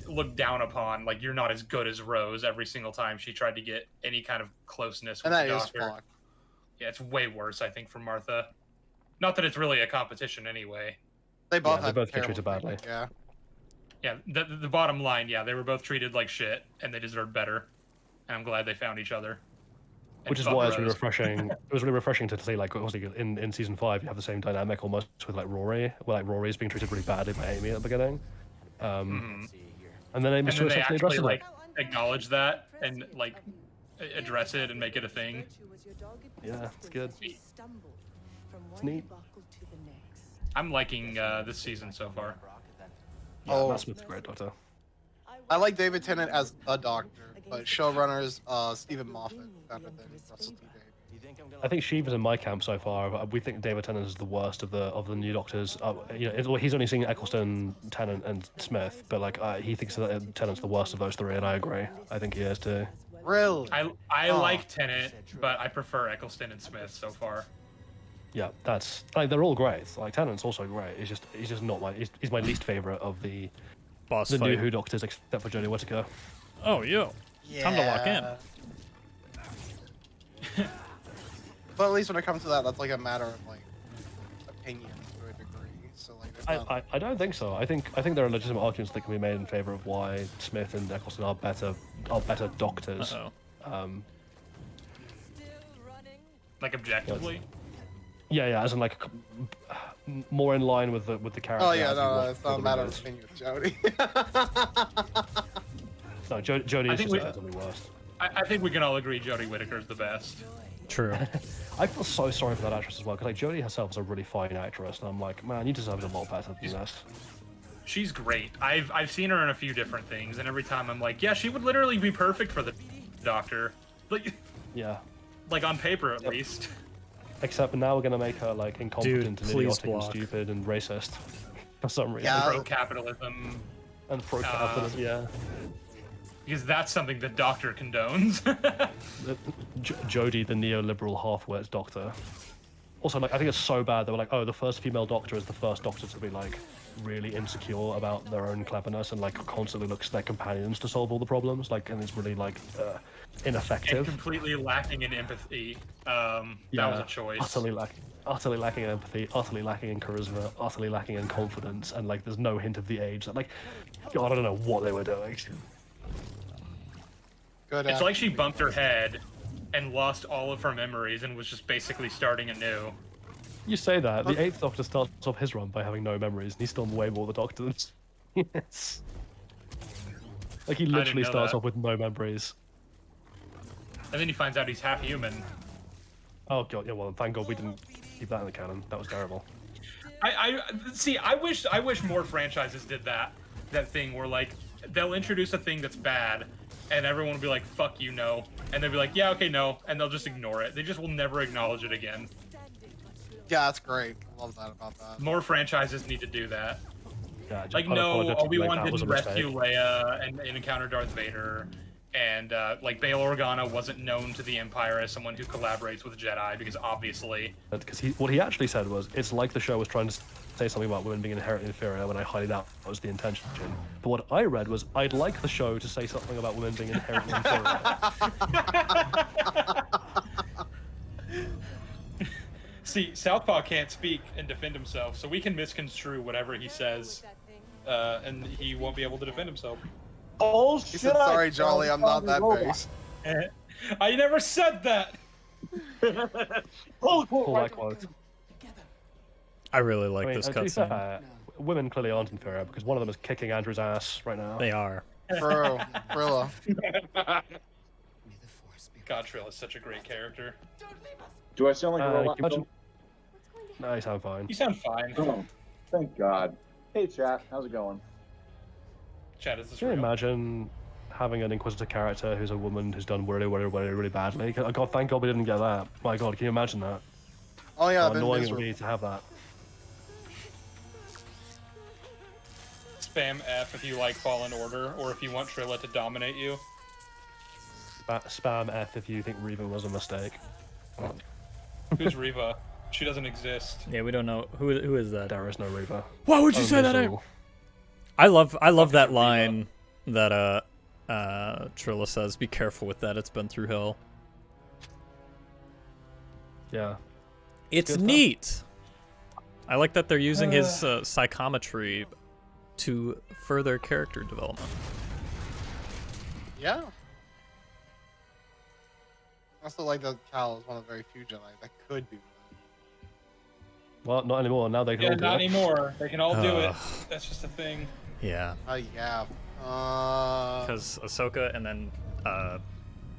Speaker 2: looked down upon. Like, you're not as good as Rose every single time she tried to get any kind of closeness with
Speaker 7: And that
Speaker 2: the
Speaker 7: is
Speaker 2: Doctor.
Speaker 7: fucked.
Speaker 2: Yeah, it's way worse, I think, for Martha. Not that it's really a competition anyway.
Speaker 7: They both
Speaker 3: they
Speaker 7: had
Speaker 3: both get
Speaker 7: terrible
Speaker 3: treated badly.
Speaker 7: treatment, Yeah.
Speaker 2: Yeah, the bottom line, yeah, they were both treated like shit, and they deserved better. And I'm glad they found each other. And
Speaker 3: Which is
Speaker 2: fuck
Speaker 3: why it's really
Speaker 2: Rose.
Speaker 3: refreshing. It was really refreshing to see, like, obviously in season 5, you have the same dynamic almost with like Rory, where like Rory is being treated really badly by Amy at the beginning.
Speaker 2: Mhm.
Speaker 3: And then Amy
Speaker 2: And then they
Speaker 3: essentially
Speaker 2: actually
Speaker 3: addresses
Speaker 2: like
Speaker 3: it.
Speaker 2: acknowledge that and like address it and make it a thing.
Speaker 3: Yeah, it's good. It's neat.
Speaker 2: I'm liking this season so far.
Speaker 3: Yeah,
Speaker 7: Oh.
Speaker 3: Matt Smith's a great Doctor.
Speaker 7: I like David Tennant as a Doctor, but showrunners Stephen Moffat better than Russell T Davies.
Speaker 3: I think Shiva's in my camp so far. But we think David Tennant is the worst of the new Doctors. You know, well, he's only seen Eccleston, Tennant, and Smith, but like he thinks that Tennant's the worst of those three, and I agree. I think he is too.
Speaker 7: Really?
Speaker 2: I
Speaker 7: Oh.
Speaker 2: like Tennant, but I prefer Eccleston and Smith so far.
Speaker 3: Yeah, that's like they're all great. Like Tennant's also great. He's just not my he's my least favorite of the
Speaker 1: Boss
Speaker 3: new
Speaker 1: fight.
Speaker 3: Who Doctors except for Jodie Whittaker.
Speaker 1: Oh, yo. Time to lock in.
Speaker 7: But at least when it comes to that, that's like a matter of like opinion to a degree. So like, it's not-
Speaker 3: I don't think so. I think there are legitimate arguments that can be made in favor of why Smith and Eccleston are better Doctors.
Speaker 1: Uh-oh.
Speaker 2: Like objectively.
Speaker 3: Yeah, as in like more in line with the character.
Speaker 7: oh yeah,
Speaker 3: as
Speaker 7: no,
Speaker 3: he was
Speaker 7: it's not a
Speaker 3: for the
Speaker 7: matter
Speaker 3: movies.
Speaker 7: of opinion with Jodie.
Speaker 3: No, Jodie
Speaker 2: I
Speaker 3: is
Speaker 2: think
Speaker 3: just
Speaker 2: we-
Speaker 3: definitely worse.
Speaker 2: I think we can all agree Jodie Whittaker's the best.
Speaker 1: True.
Speaker 3: I feel so sorry for that actress as well, because like Jodie herself is a really fine actress, and I'm like, man, you deserve it a lot better than this.
Speaker 2: She's great. I've seen her in a few different things, and every time I'm like, yeah, she would literally be perfect for the Doctor.
Speaker 3: Yeah.
Speaker 2: Like on paper at least.
Speaker 3: Except now we're gonna make her like incompetent and
Speaker 1: please
Speaker 3: idiotic and
Speaker 1: block.
Speaker 3: stupid and racist for some reason.
Speaker 7: Yeah.
Speaker 2: Pro capitalism,
Speaker 3: And pro-capitalism, yeah.
Speaker 2: because that's something the Doctor condones.
Speaker 3: Jodie, the neoliberal half-wit doctor. Also, like, I think it's so bad they were like, oh, the first female Doctor is the first Doctor to be like really insecure about their own cleverness and like constantly looks to their companions to solve all the problems. Like, and it's really like
Speaker 2: And
Speaker 3: ineffective.
Speaker 2: completely lacking in empathy. That was a choice.
Speaker 3: Utterly lacking in empathy, utterly lacking in charisma, utterly lacking in confidence, and like there's no hint of the age. That, like, God, I don't know what they were doing.
Speaker 7: Good.
Speaker 2: It's like she bumped her head and lost all of her memories and was just basically starting anew.
Speaker 3: You say that. The Eighth Doctor starts off his run by having no memories, and he's still way more the Doctor than yes. Like, he literally
Speaker 2: know
Speaker 3: starts
Speaker 2: that.
Speaker 3: off with no memories.
Speaker 2: And then he finds out he's half human.
Speaker 3: Oh god, yeah. Well, thank God we didn't keep that in the canon. That was terrible.
Speaker 2: I see. I wish more franchises did that thing where like they'll introduce a thing that's bad, and everyone will be like, "Fuck you, no," and they'll be like, "Yeah, okay, no," and they'll just ignore it. They just will never acknowledge it again.
Speaker 7: Yeah, that's great. Love that about that.
Speaker 2: More franchises need to do that.
Speaker 3: Yeah, just
Speaker 2: Like, no,
Speaker 3: unapologetically,
Speaker 2: Obi-Wan
Speaker 3: that was
Speaker 2: didn't
Speaker 3: a mistake.
Speaker 2: rescue Leia and encounter Darth Vader, and like Bail Organa wasn't known to the Empire as someone who collaborates with Jedi because obviously.
Speaker 3: Because what he actually said was, it's like the show was trying to say something about women being inherently inferior, when I highly doubt that was the intention. But what I read was, I'd like the show to say something about women being inherently inferior.
Speaker 2: See, Southpaw can't speak and defend himself, so we can misconstrue whatever he says, and he won't be able to defend himself.
Speaker 4: Oh
Speaker 7: He
Speaker 4: shit!
Speaker 7: said, "Sorry, Jolly, I'm not that base."
Speaker 2: I never said that.
Speaker 3: Pull that quote.
Speaker 1: I really like
Speaker 3: I mean,
Speaker 1: this
Speaker 3: to be
Speaker 1: cutscene.
Speaker 3: fair, women clearly aren't inferior, because one of them is kicking Andrew's ass right now.
Speaker 1: They are.
Speaker 7: True. Rilla.
Speaker 2: God, Trill is such a great character.
Speaker 8: Do I sound like a robot?
Speaker 3: imagine... No, you sound fine.
Speaker 2: You sound fine.
Speaker 8: Oh, thank God. Hey, chat. How's it going?
Speaker 2: Chad, is this
Speaker 3: Can you
Speaker 2: real?
Speaker 3: imagine having an Inquisitor character who's a woman who's done really badly? God, thank God we didn't get that. My God, can you imagine that?
Speaker 7: Oh yeah,
Speaker 3: How
Speaker 7: I've been
Speaker 3: annoying it would
Speaker 7: miserable.
Speaker 3: be to have that.
Speaker 2: Spam F if you like Fallen Order, or if you want Trilla to dominate you.
Speaker 3: Spam F if you think Reva was a mistake.
Speaker 2: Who's Reva? She doesn't exist.
Speaker 1: Yeah, we don't know who is that.
Speaker 3: There is no Reva.
Speaker 1: Why would you say that name? I love that
Speaker 2: Reva.
Speaker 1: line that Trilla says. Be careful with that. It's been through hell.
Speaker 3: Yeah.
Speaker 1: It's
Speaker 3: Good stuff.
Speaker 1: neat. I like that they're using his psychometry to further character development.
Speaker 7: Yeah. I also like that Cal is one of the very few Jedi that could do that.
Speaker 3: Well, not anymore. Now they can
Speaker 2: Yeah,
Speaker 3: all do
Speaker 2: not
Speaker 3: it.
Speaker 2: anymore. They can all do it.
Speaker 1: Ugh.
Speaker 2: That's just a thing.
Speaker 1: Yeah,
Speaker 7: Yeah.
Speaker 1: because Ahsoka and then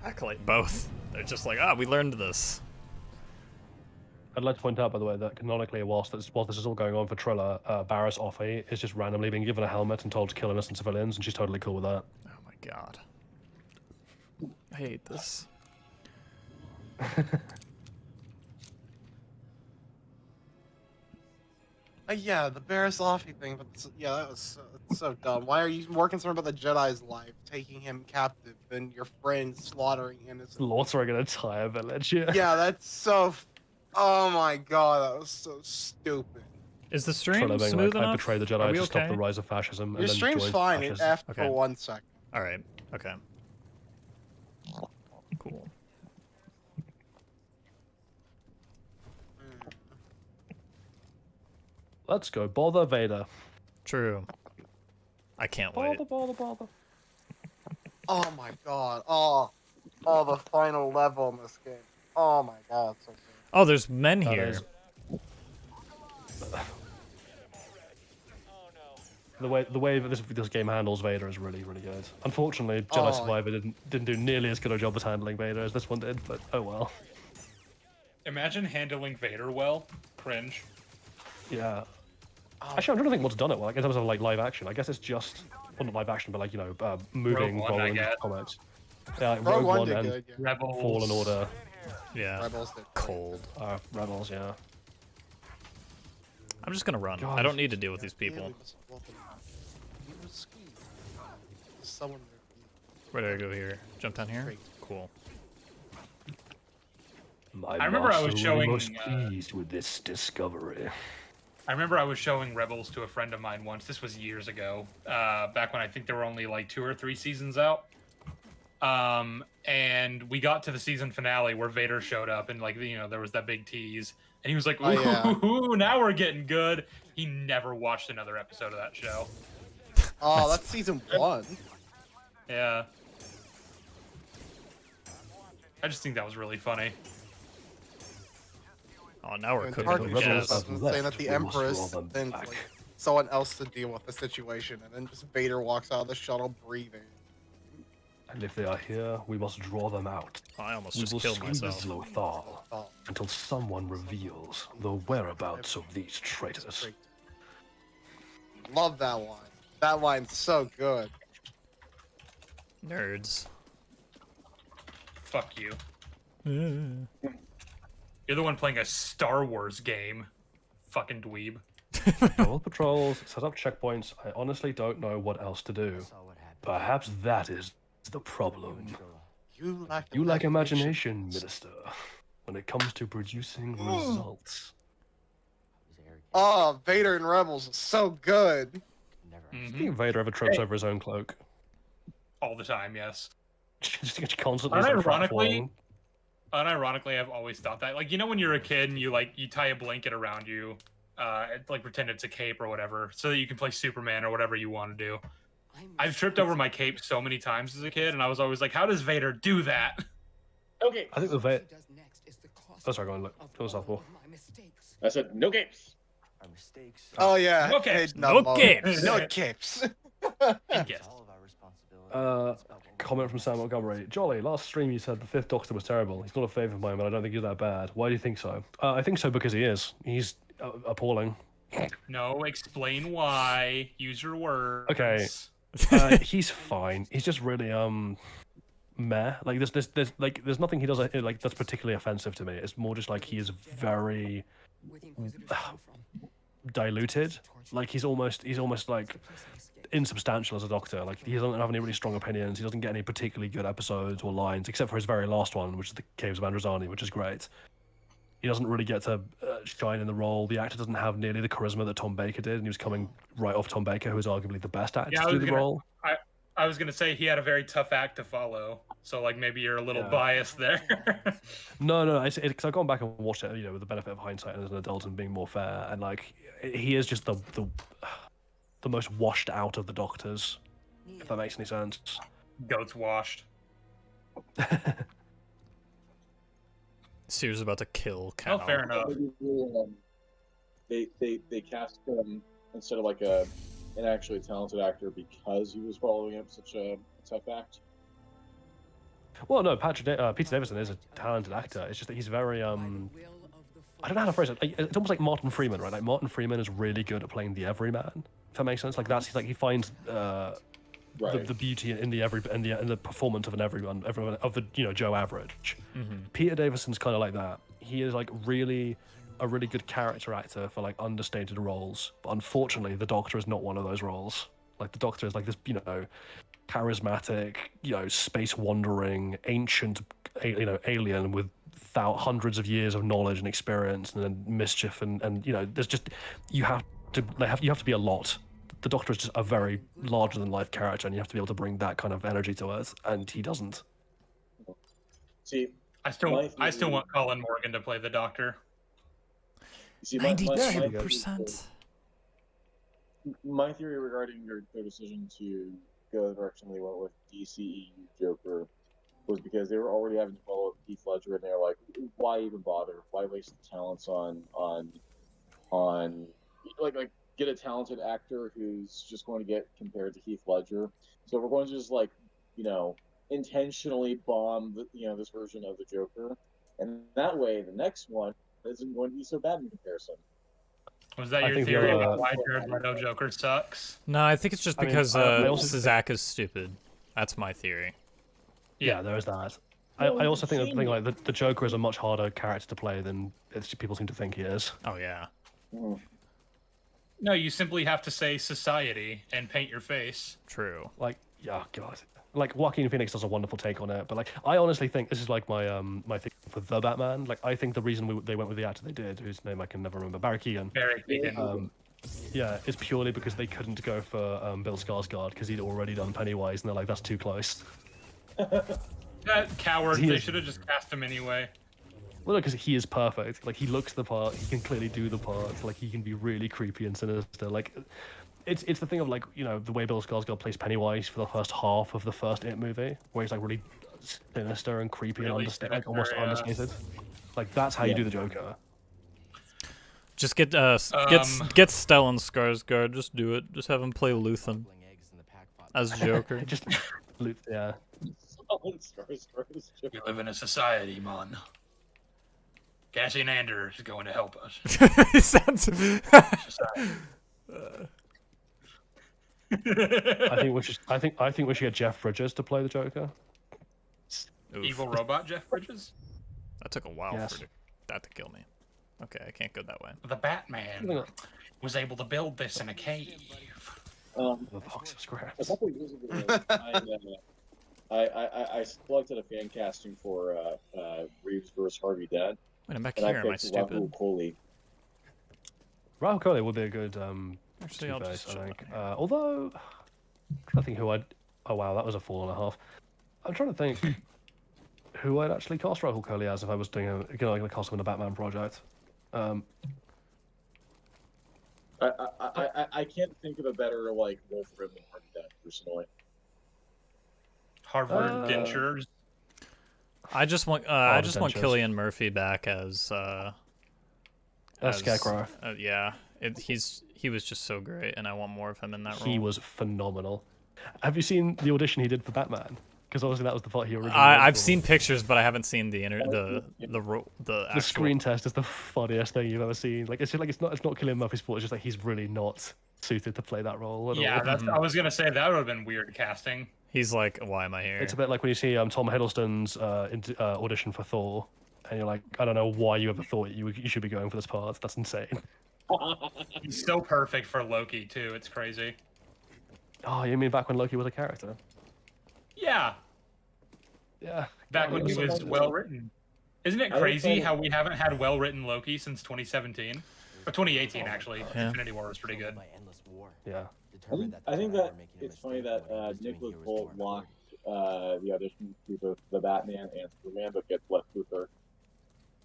Speaker 1: Acolyte both. They're just like, we learned this.
Speaker 3: I'd like to point out, by the way, that canonically, whilst this is all going on for Trilla, Barriss Offee is just randomly being given a helmet and told to kill innocent civilians, and she's totally cool with that.
Speaker 1: Oh my god. I hate this.
Speaker 7: Yeah, the Barisofi thing, but yeah, that was so dumb. Why are you more concerned about the Jedi's life, taking him captive, than your friend slaughtering innocent?
Speaker 3: Slaughtering an entire village, yeah.
Speaker 7: Yeah, that's so. Oh my god, that was so stupid.
Speaker 1: Is the stream
Speaker 3: Trilla being
Speaker 1: smooth
Speaker 3: like, I
Speaker 1: enough?
Speaker 3: betray the
Speaker 1: Are
Speaker 3: Jedi
Speaker 1: we
Speaker 3: to stop
Speaker 1: okay?
Speaker 3: the rise of fascism.
Speaker 7: Your
Speaker 3: and then
Speaker 7: stream's
Speaker 3: joins
Speaker 7: fine. It
Speaker 3: fascism.
Speaker 7: effed
Speaker 1: Okay.
Speaker 7: for 1 second.
Speaker 1: All right. Okay. Cool.
Speaker 3: Let's go bother Vader.
Speaker 1: True. I can't wait.
Speaker 3: Bother.
Speaker 7: Oh my god. Oh, the final level in this game. Oh my god, so good.
Speaker 1: Oh, there's men
Speaker 3: That
Speaker 1: here.
Speaker 3: is- The way that this game handles Vader is really, really good. Unfortunately, Jedi
Speaker 7: Oh.
Speaker 3: Survivor didn't do nearly as good a job as handling Vader as this one did, but oh well.
Speaker 2: Imagine handling Vader well. Cringe.
Speaker 3: Yeah. Actually, I'm trying to think what's done it well, like, in terms of like live action. I guess it's just, well, not live action, but like, you know, moving,
Speaker 2: Rogue One, I
Speaker 3: rolling
Speaker 2: guess.
Speaker 3: comments. Yeah, like
Speaker 7: Rogue
Speaker 3: Rogue
Speaker 7: One
Speaker 3: One
Speaker 7: did
Speaker 3: and
Speaker 7: good. Yeah.
Speaker 2: Rebels.
Speaker 3: Fallen Order,
Speaker 1: Yeah.
Speaker 7: Rebels did.
Speaker 1: Cold.
Speaker 3: Rebels, yeah.
Speaker 1: I'm just gonna run.
Speaker 3: God.
Speaker 1: I don't need to deal with these people.
Speaker 7: Someone
Speaker 1: Where do I go here? Jump down here?
Speaker 7: Great.
Speaker 1: Cool.
Speaker 2: I remember I was showing.
Speaker 3: Most pleased with this discovery.
Speaker 2: I remember I was showing Rebels to a friend of mine once. This was years ago, back when I think there were only like 2 or 3 seasons out. And we got to the season finale where Vader showed up, and like there was that big tease, and he was like, "Ooh,
Speaker 7: Oh, yeah.
Speaker 2: now we're getting good." He never watched another episode of that show.
Speaker 7: Oh, that's season 1.
Speaker 2: Yeah. I just think that was really funny.
Speaker 1: Oh, now we're
Speaker 7: And
Speaker 1: cooking
Speaker 7: Tarkin
Speaker 1: with
Speaker 7: shows
Speaker 1: gas.
Speaker 7: up and saying that the
Speaker 3: We must
Speaker 7: Empress
Speaker 3: roll them
Speaker 7: sent
Speaker 3: back.
Speaker 7: like, someone else to deal with the situation, and then just Vader walks out of the shuttle breathing.
Speaker 3: And if they are here, we must draw them out.
Speaker 1: I almost
Speaker 3: We
Speaker 1: just
Speaker 3: will
Speaker 1: killed
Speaker 3: squeeze
Speaker 1: myself.
Speaker 3: Lothal
Speaker 7: Oh,
Speaker 3: until someone reveals the whereabouts of these traitors.
Speaker 7: great. Love that line. That line's so good.
Speaker 1: Nerds.
Speaker 2: Fuck you. You're the one playing a Star Wars game. Fucking dweeb.
Speaker 3: Roll patrols, set up checkpoints. I honestly don't know what else to do.
Speaker 6: Saw what happened.
Speaker 3: Perhaps that is the problem.
Speaker 7: You lack
Speaker 3: You lack imagination, Minister, when it comes to producing results.
Speaker 6: I was arrogant.
Speaker 7: Oh, Vader and Rebels is so good.
Speaker 6: Never
Speaker 2: Mhm.
Speaker 3: Do you think Vader ever trips over his own cloak?
Speaker 2: All the time, yes.
Speaker 3: Just constantly is, like,
Speaker 2: Unironically,
Speaker 3: pratfalling.
Speaker 2: unironically, I've always thought that. Like, when you're a kid and you tie a blanket around you, like pretend it's a cape or whatever, so that you can play Superman or whatever you want to do. I've tripped over my cape so many times as a kid, and I was always like, how does Vader do that?
Speaker 8: Okay.
Speaker 3: I think the Vader. Oh, sorry, go on. Look, kill the softball.
Speaker 8: I said no games.
Speaker 6: Our mistakes.
Speaker 7: Oh yeah.
Speaker 2: Okay.
Speaker 7: Hey,
Speaker 1: No
Speaker 7: more.
Speaker 1: capes.
Speaker 7: No capes.
Speaker 2: Yes.
Speaker 6: All of our responsibility.
Speaker 3: Comment from Sam Montgomery. Jolly, last stream you said the 5th Doctor was terrible. He's not a favourite of mine, but I don't think he's that bad. Why do you think so? I think so because he is. He's appalling.
Speaker 2: No, explain why. Use your words.
Speaker 3: Okay. He's fine. He's just really meh. Like there's nothing he does like that's particularly offensive to me. It's more just like he is very diluted. Like he's almost like insubstantial as a Doctor. Like he doesn't have any really strong opinions. He doesn't get any particularly good episodes or lines, except for his very last one, which is the Caves of Androzani, which is great. He doesn't really get to shine in the role. The actor doesn't have nearly the charisma that Tom Baker did, and he was coming right off Tom Baker, who is arguably the best actor
Speaker 2: Yeah,
Speaker 3: to do the role.
Speaker 2: I was gonna say he had a very tough act to follow, so like maybe you're a little biased there.
Speaker 3: No, it's because I've gone back and watched it, with the benefit of hindsight and as an adult and being more fair, and like he is just the most washed out of the Doctors, if that makes any sense.
Speaker 2: Goats washed.
Speaker 1: Sears about to kill
Speaker 2: Oh,
Speaker 1: Cal.
Speaker 2: fair enough.
Speaker 8: They cast him instead of like an actually talented actor because he was following up such a tough act.
Speaker 3: Well, no, Peter Davison is a talented actor. It's just that he's very I don't know how to phrase it. It's almost like Martin Freeman, right? Like Martin Freeman is really good at playing the everyman. If that makes sense, like that's he finds the beauty in the performance of everyone of the Joe Average. Peter Davison's kind of like that. He is like a really good character actor for like understated roles, but unfortunately, the Doctor is not one of those roles. Like the Doctor is like this, charismatic, space wandering, ancient, alien with hundreds of years of knowledge and experience and then mischief and there's just you have to be a lot. The Doctor is just a very larger than life character, and you have to be able to bring that kind of energy to it, and he doesn't.
Speaker 8: See,
Speaker 2: I still want Colin Morgan to play the Doctor.
Speaker 8: see,
Speaker 1: 92%.
Speaker 8: My theory regarding their decision to go the direction they went with DCEU Joker was because they were already having to follow Heath Ledger, and they're like, why even bother? Why waste the talents on like get a talented actor who's just going to get compared to Heath Ledger? So we're going to just intentionally bomb this version of the Joker, and that way the next one isn't going to be so bad in comparison.
Speaker 2: Was that
Speaker 3: I
Speaker 2: your
Speaker 3: think
Speaker 2: theory
Speaker 3: the,
Speaker 2: about why Jared Leto Joker sucks?
Speaker 1: No, I think it's just
Speaker 3: I mean,
Speaker 1: because
Speaker 3: I also
Speaker 1: Zach is stupid. That's my theory.
Speaker 3: Yeah, there is that. I also think that like the Joker is a much harder character to play than people seem to think he is.
Speaker 1: Oh yeah.
Speaker 2: No, you simply have to say society and paint your face.
Speaker 1: True.
Speaker 3: Like, yeah, God. like Joaquin Phoenix does a wonderful take on it, but like I honestly think this is like my my thing for the Batman. Like I think the reason they went with the actor they did, whose name I can never remember, Barry Keoghan.
Speaker 2: Barry Keoghan.
Speaker 3: Yeah, is purely because they couldn't go for Bill Skarsgård because he'd already done Pennywise, and they're like, that's too close.
Speaker 2: That coward. They should have just cast him anyway.
Speaker 3: Well, because he is perfect. Like he looks the part. He can clearly do the part. Like he can be really creepy and sinister. Like it's the thing of like, you know, the way Bill Skarsgård plays Pennywise for the first half of the first It movie, where he's like really sinister and creepy
Speaker 2: Really
Speaker 3: and like almost
Speaker 2: sinister, yeah.
Speaker 3: understated. Like that's how you do the Joker.
Speaker 1: Just get Stellan Skarsgård. Just do it. Just have him play Luthen as Joker.
Speaker 3: Just yeah.
Speaker 2: We live in a society, man. Cassian Andor is going to help us.
Speaker 1: It sounds.
Speaker 3: I think we should get Jeff Bridges to play the Joker.
Speaker 1: Oof.
Speaker 2: Evil robot Jeff Bridges?
Speaker 1: That took a while
Speaker 3: Yes.
Speaker 1: for that to kill me. Okay, I can't go that way.
Speaker 2: The Batman was able to build this in a cave.
Speaker 3: The box of scraps.
Speaker 8: A couple of years ago, I selected a fan casting for Reeves versus Harvey Dent,
Speaker 1: Wait, I'm back
Speaker 8: and
Speaker 1: here.
Speaker 8: I
Speaker 1: Am I
Speaker 8: picked
Speaker 1: stupid?
Speaker 8: Rahul Kohli.
Speaker 3: Rahul Kohli would be a good
Speaker 1: Actually, I'll
Speaker 3: Two-Face,
Speaker 1: just
Speaker 3: I think. Although, I think who I'd... Oh wow, that was a 4.5. I'm trying to think who I'd actually cast Rahul Kohli as if I was doing a cast him in a Batman project.
Speaker 8: I can't think of a better role for him than Harvey Dent, personally.
Speaker 2: Harvard dentures.
Speaker 1: I just want
Speaker 3: Dentures.
Speaker 1: Cillian Murphy back as
Speaker 3: Scarecrow.
Speaker 1: Yeah, he was just so great, and I want more of him in that role.
Speaker 3: He was phenomenal. Have you seen the audition he did for Batman? Because obviously that was the part he originally.
Speaker 1: I've seen pictures, but I haven't seen the
Speaker 3: The screen test is the funniest thing you've ever seen. Like it's just like it's not Cillian Murphy's fault. It's just like he's really not suited to play that role at
Speaker 2: Yeah,
Speaker 3: all.
Speaker 2: I was gonna say that would have been weird casting.
Speaker 1: He's like, why am I here?
Speaker 3: It's a bit like when you see Tom Hiddleston's audition for Thor, and you're like, I don't know why you ever thought you should be going for this part. That's insane.
Speaker 2: He's so perfect for Loki too. It's crazy.
Speaker 3: Oh, you mean back when Loki was a character?
Speaker 2: Yeah,
Speaker 3: Yeah.
Speaker 2: back
Speaker 3: Oh,
Speaker 2: when he
Speaker 3: yeah.
Speaker 2: was well written. Isn't it
Speaker 8: I
Speaker 2: crazy
Speaker 8: think-
Speaker 2: how we haven't had well written Loki since 2017? Or 2018 actually.
Speaker 1: Yeah.
Speaker 2: Infinity War was pretty good.
Speaker 6: By endless war.
Speaker 3: Yeah.
Speaker 8: I think that it's funny that Nicholas Hoult locked the audition for both the Batman and Superman, but gets Lex Luthor.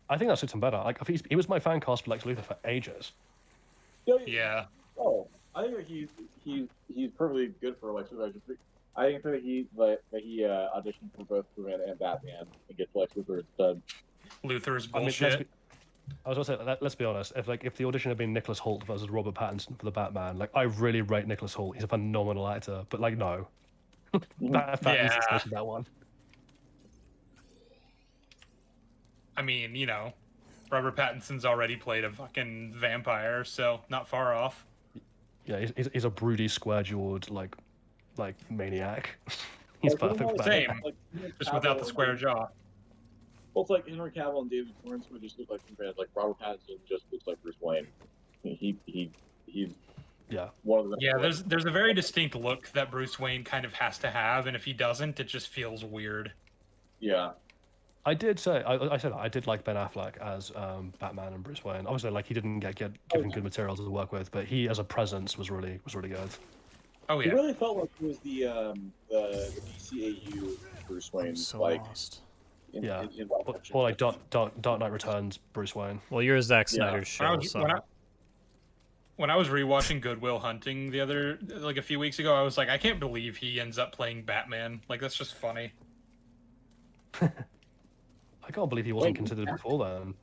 Speaker 3: I think that suits him better. Like, he was my fan cast for Lex Luthor for ages.
Speaker 2: Yeah.
Speaker 8: Oh, I think that he's perfectly good for Lex Luthor. I think that he auditioned for both Superman and Batman and gets Lex Luthor instead.
Speaker 2: Luther's
Speaker 3: I mean,
Speaker 2: bullshit.
Speaker 3: I was gonna say, let's be honest. If the audition had been Nicholas Hoult versus Robert Pattinson for the Batman, like I really rate Nicholas Hoult. He's a phenomenal actor, but like no, Pattinson's taking that one.
Speaker 2: I mean, you know, Robert Pattinson's already played a fucking vampire, so not far off.
Speaker 3: Yeah, he's a broody, square-jawed like maniac. He's perfect for Batman.
Speaker 2: Same. Just without the square jaw.
Speaker 8: Well, it's like Henry Cavill and David Torrance would just look like Superman. Like Robert Pattinson just looks like Bruce Wayne. He's
Speaker 3: Yeah.
Speaker 8: one of the
Speaker 2: Yeah, there's a very distinct look that Bruce Wayne kind of has to have, and if he doesn't, it just feels weird.
Speaker 8: Yeah.
Speaker 3: I did say I said I did like Ben Affleck as Batman and Bruce Wayne. Obviously, like he didn't get given good material to work with, but he as a presence was really good.
Speaker 2: Oh
Speaker 8: It
Speaker 2: yeah.
Speaker 8: really felt like it was the DCAU Bruce Wayne.
Speaker 1: I'm so
Speaker 8: like,
Speaker 1: lost.
Speaker 3: Yeah.
Speaker 8: in
Speaker 3: Or like Dark Knight Returns Bruce Wayne.
Speaker 1: Well, you're Zack
Speaker 8: Yeah.
Speaker 1: Snyder's
Speaker 2: When I
Speaker 1: show,
Speaker 2: was-
Speaker 1: so
Speaker 2: when I was rewatching Good Will Hunting a few weeks ago, I was like, I can't believe he ends up playing Batman. Like that's just funny.
Speaker 3: I can't believe he wasn't considered before then.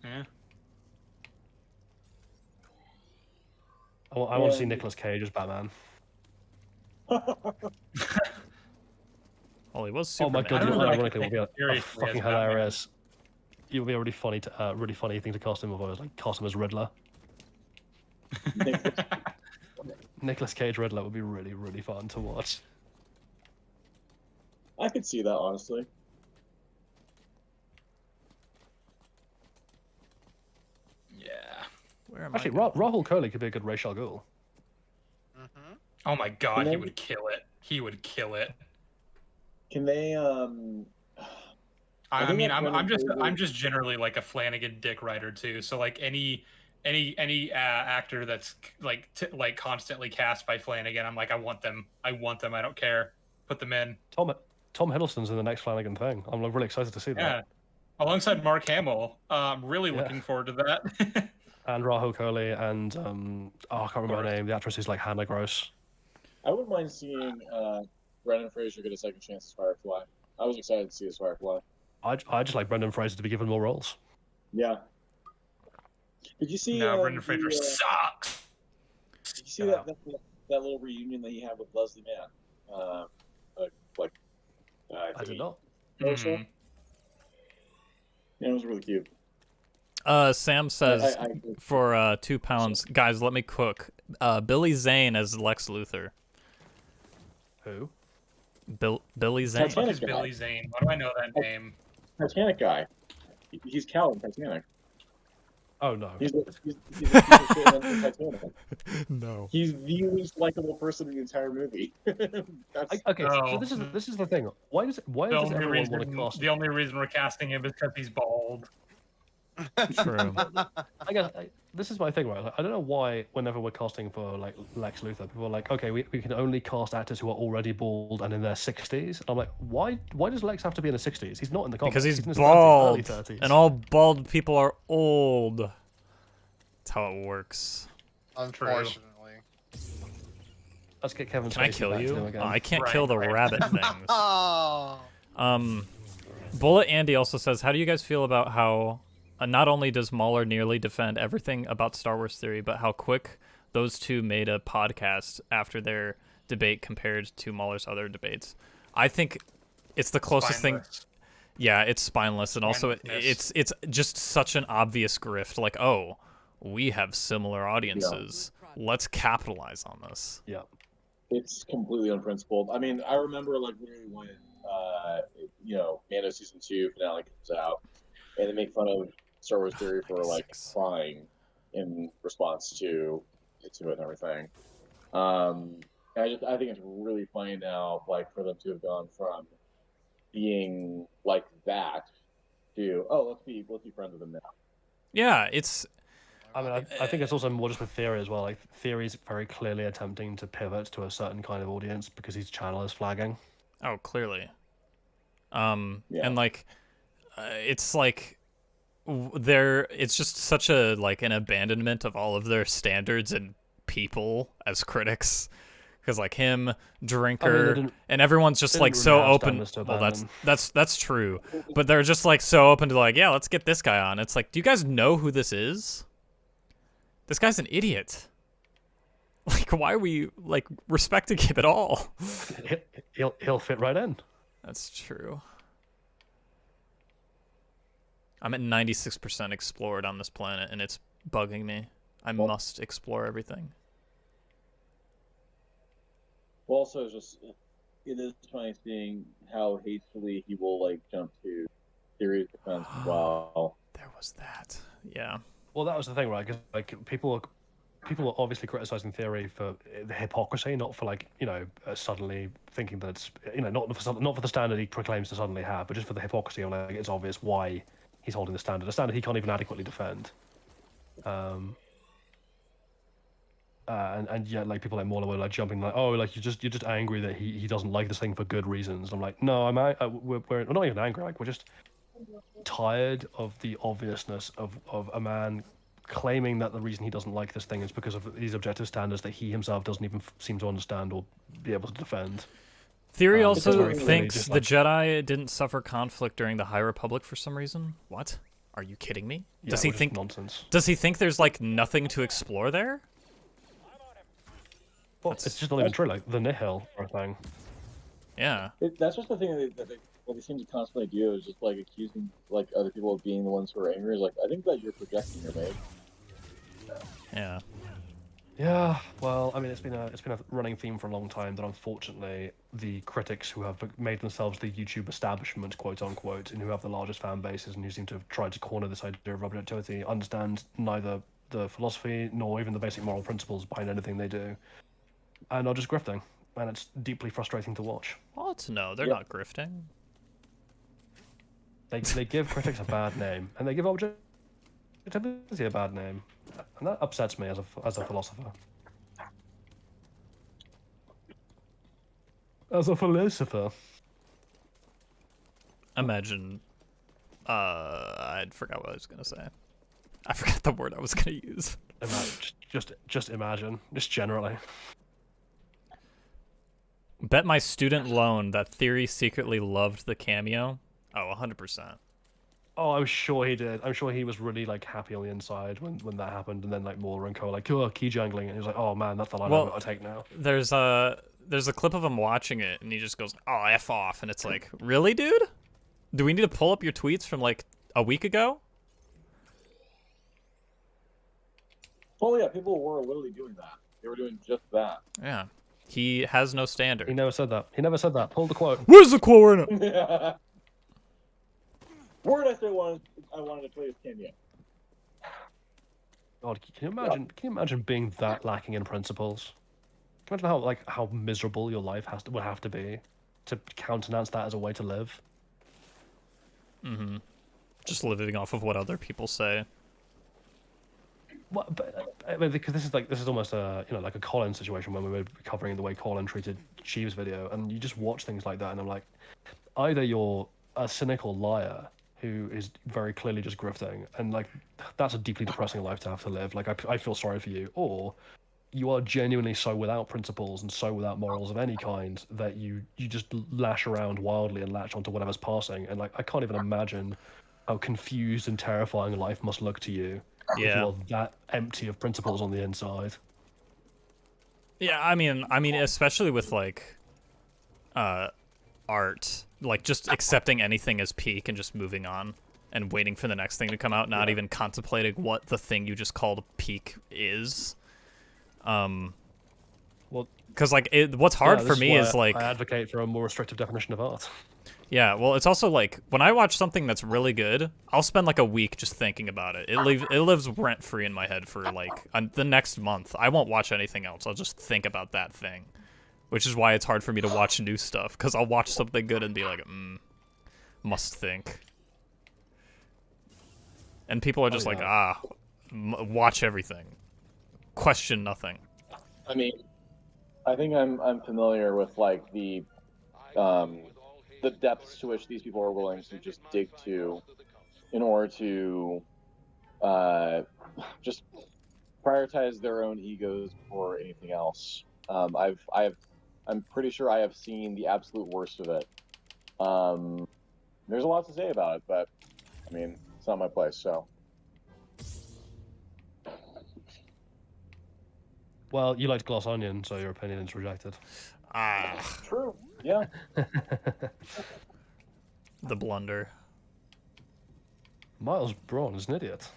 Speaker 2: Yeah.
Speaker 3: I want to see Nicolas Cage as Batman.
Speaker 1: well, he was
Speaker 3: Oh my
Speaker 1: Superman.
Speaker 3: god,
Speaker 2: I don't know, like,
Speaker 3: ironically, would be a
Speaker 2: seriously,
Speaker 3: fucking
Speaker 2: as Batman.
Speaker 3: hilarious. It would be a really funny thing to cast him with. Like cast him as Riddler. Nicolas Cage Riddler would be really fun to watch.
Speaker 8: I could see that, honestly.
Speaker 2: Yeah.
Speaker 1: Where am
Speaker 3: Actually,
Speaker 1: I?
Speaker 3: Rahul Kohli could be a good Ra's al Ghul.
Speaker 7: Mm-hmm.
Speaker 2: Oh my god, he would kill it. He would kill it.
Speaker 8: Can they?
Speaker 2: I
Speaker 8: think
Speaker 2: mean,
Speaker 8: that's Brendan Fraser.
Speaker 2: I'm just generally like a Flanagan dick writer too. So like any actor that's like constantly cast by Flanagan, I'm like, I want them. I don't care. Put them in.
Speaker 3: Tom Hiddleston's in the next Flanagan thing. I'm really excited to see that.
Speaker 2: Yeah, alongside Mark Hamill. I'm really looking forward to that.
Speaker 3: And Rahul Kohli and I can't remember her name. The actress who's like Hannah Gross.
Speaker 8: I wouldn't mind seeing Brendan Fraser get a second chance as Firefly. I was excited to see his Firefly.
Speaker 3: I just like Brendan Fraser to be given more roles.
Speaker 8: Yeah. Did you see?
Speaker 2: No, Brendan Fraser sucks.
Speaker 8: Did you see that little reunion that he had with Leslie Mann?
Speaker 3: I did not.
Speaker 2: Mm-hmm.
Speaker 8: Yeah, it was really cute.
Speaker 1: Sam says
Speaker 8: I
Speaker 1: for £2, guys, let me cook. Billy Zane as Lex Luthor.
Speaker 3: Who?
Speaker 1: Billy Zane.
Speaker 2: What is Billy Zane? Why do I know that name?
Speaker 8: Titanic guy. He's Cal in Titanic.
Speaker 3: Oh no.
Speaker 8: He's Titanic.
Speaker 1: No.
Speaker 8: He's the least likable person in the entire movie.
Speaker 3: Okay,
Speaker 2: Oh.
Speaker 3: so this is the thing. Why does everyone want to cast?
Speaker 2: The only reason we're casting him is because he's bald.
Speaker 1: True.
Speaker 3: I guess this is my thing, right? Like, I don't know why whenever we're casting for like Lex Luthor, people are like, okay, we can only cast actors who are already bald and in their 60s. And I'm like, why does Lex have to be in the 60s? He's not in the comics.
Speaker 1: Because he's
Speaker 3: in his
Speaker 1: bald,
Speaker 3: 30s, early 30s.
Speaker 1: and all bald people are old. That's how it works.
Speaker 7: Unfortunately.
Speaker 3: Let's get Kevin.
Speaker 1: Can I
Speaker 3: Spacey
Speaker 1: kill
Speaker 3: back to
Speaker 1: you?
Speaker 3: him again.
Speaker 1: I can't
Speaker 2: Right,
Speaker 1: kill the
Speaker 2: right.
Speaker 1: rabbit things.
Speaker 7: Oh.
Speaker 1: Bullet Andy also says, how do you guys feel about how not only does Mahler nearly defend everything about Star Wars theory, but how quick those two made a podcast after their debate compared to Mahler's other debates? I think it's the closest thing. Yeah, it's spineless, and also it's just such an obvious grift. Like, oh, we have similar audiences. Let's capitalize on this.
Speaker 3: Yeah.
Speaker 8: It's completely unprincipled. I mean, I remember like literally when Mando season 2 finale comes out, and they make fun of Star Wars theory for like crying in response to it and everything. I think it's really funny now, like for them to have gone from being like that to let's be friends with them now.
Speaker 1: Yeah, it's.
Speaker 3: I mean, I think it's also more just with Theory as well. Like, Theory's very clearly attempting to pivot to a certain kind of audience because his channel is flagging.
Speaker 1: Oh, clearly.
Speaker 8: Yeah.
Speaker 1: And like, it's like, it's just such a like an abandonment of all of their standards and people as critics. Because like him, Drinker, and everyone's just like so open. Well, that's true, but they're just like so open to like, yeah, let's get this guy on. It's like, do you guys know who this is? This guy's an idiot. Like, why are we like respecting him at all?
Speaker 3: He'll fit right in.
Speaker 1: That's true. I'm at 96% explored on this planet, and it's bugging me. I must explore everything.
Speaker 8: Well, also, it is funny seeing how hastily he will like jump to Theory's defense as well.
Speaker 1: There was that. Yeah.
Speaker 3: Well, that was the thing, right? Because like people are obviously criticizing Theory for the hypocrisy, not for like suddenly thinking that it's not for the standard he proclaims to suddenly have, but just for the hypocrisy of like it's obvious why he's holding the standard, a standard he can't even adequately defend. And yet like people like Mauler were like jumping like, oh, like you're just angry that he doesn't like this thing for good reasons. I'm like, no, we're not even angry. Like we're just tired of the obviousness of a man claiming that the reason he doesn't like this thing is because of these objective standards that he himself doesn't even seem to understand or be able to defend.
Speaker 1: Theory also
Speaker 3: very
Speaker 1: thinks
Speaker 3: just,
Speaker 1: the Jedi didn't suffer conflict during the High Republic for some reason. What? Are you kidding me?
Speaker 3: Yeah,
Speaker 1: Does he
Speaker 3: which is
Speaker 1: think
Speaker 3: nonsense?
Speaker 1: Does he think there's like nothing to explore there?
Speaker 3: Well, it's just not even true. Like the Nihil or thing.
Speaker 1: Yeah.
Speaker 8: That's just the thing that they seem to constantly do, is just like accusing like other people of being the ones who are angry. Like, I think that you're projecting your mate.
Speaker 1: Yeah.
Speaker 3: Yeah, well, I mean, it's been a running theme for a long time that unfortunately the critics who have made themselves the YouTube establishment, quote unquote, and who have the largest fan bases and who seem to have tried to corner this idea of objectivity, understand neither the philosophy nor even the basic moral principles behind anything they do, and are just grifting. and it's deeply frustrating to watch.
Speaker 1: What? No, they're
Speaker 8: Yep.
Speaker 1: not grifting.
Speaker 3: They give critics a bad name, and they give objectivity a bad name, and that upsets me as a philosopher. As a philosopher.
Speaker 1: Imagine. I forgot what I was gonna say. I forgot the word I was gonna use.
Speaker 3: Just imagine, just generally.
Speaker 1: Bet my student loan that Theory secretly loved the cameo. Oh, 100%.
Speaker 3: Oh, I'm sure he did. I'm sure he was really like happy on the inside when that happened, and then like Mauler and Co were like, "Oh, key jangling," and he was like, "Oh man, that's the line
Speaker 1: Well,
Speaker 3: I've got to take now."
Speaker 1: There's a clip of him watching it, and he just goes, "Oh, f off," and it's like, really, dude? Do we need to pull up your tweets from like a week ago?
Speaker 8: Oh yeah, people were literally doing that. They were doing just that.
Speaker 1: Yeah. He has no
Speaker 3: He
Speaker 1: standard.
Speaker 3: never said that. He never said that. Pull the quote.
Speaker 1: Where's the quote in it?
Speaker 8: Where did I say I wanted to play this cameo?
Speaker 3: God, can you imagine? Can you imagine being that lacking in principles? Can you imagine how miserable your life would have to be to countenance that as a way to live?
Speaker 1: Mm-hmm. Just living off of what other people say.
Speaker 3: What, but I mean, because this is almost a like a Colin situation when we were covering the way Colin treated Sheev's video, and you just watch things like that, and I'm like, either you're a cynical liar who is very clearly just grifting, and like that's a deeply depressing life to have to live. Like I feel sorry for you, or you are genuinely so without principles and so without morals of any kind that you just lash around wildly and latch onto whatever's passing. And like I can't even imagine how confused and terrifying life must look to you if
Speaker 1: Yeah.
Speaker 3: you're that empty of principles on the inside.
Speaker 1: Yeah, I mean, especially with like, art, like just accepting anything as peak and just moving on and waiting for the next thing to come out, not even contemplating what the thing you just called peak is.
Speaker 3: Well,
Speaker 1: because like what's hard
Speaker 3: this
Speaker 1: for me
Speaker 3: why
Speaker 1: is like
Speaker 3: I advocate for a more restrictive definition of art.
Speaker 1: Yeah, well, it's also like when I watch something that's really good, I'll spend like a week just thinking about it. It lives rent free in my head for like the next month. I won't watch anything else. I'll just think about that thing, which is why it's hard for me to watch new stuff because I'll watch something good and be like, must think. And people are just like, watch everything, question nothing.
Speaker 8: I mean, I think I'm familiar with like the depths to which these people are willing to just dig to in order to just prioritize their own egos before anything else. I'm pretty sure I have seen the absolute worst of it. There's a lot to say about it, but I mean, it's not my place, so.
Speaker 3: Well, you liked Glass Onion, so your opinion is rejected.
Speaker 8: True. Yeah.
Speaker 1: The blunder.
Speaker 3: Miles Braun is an idiot.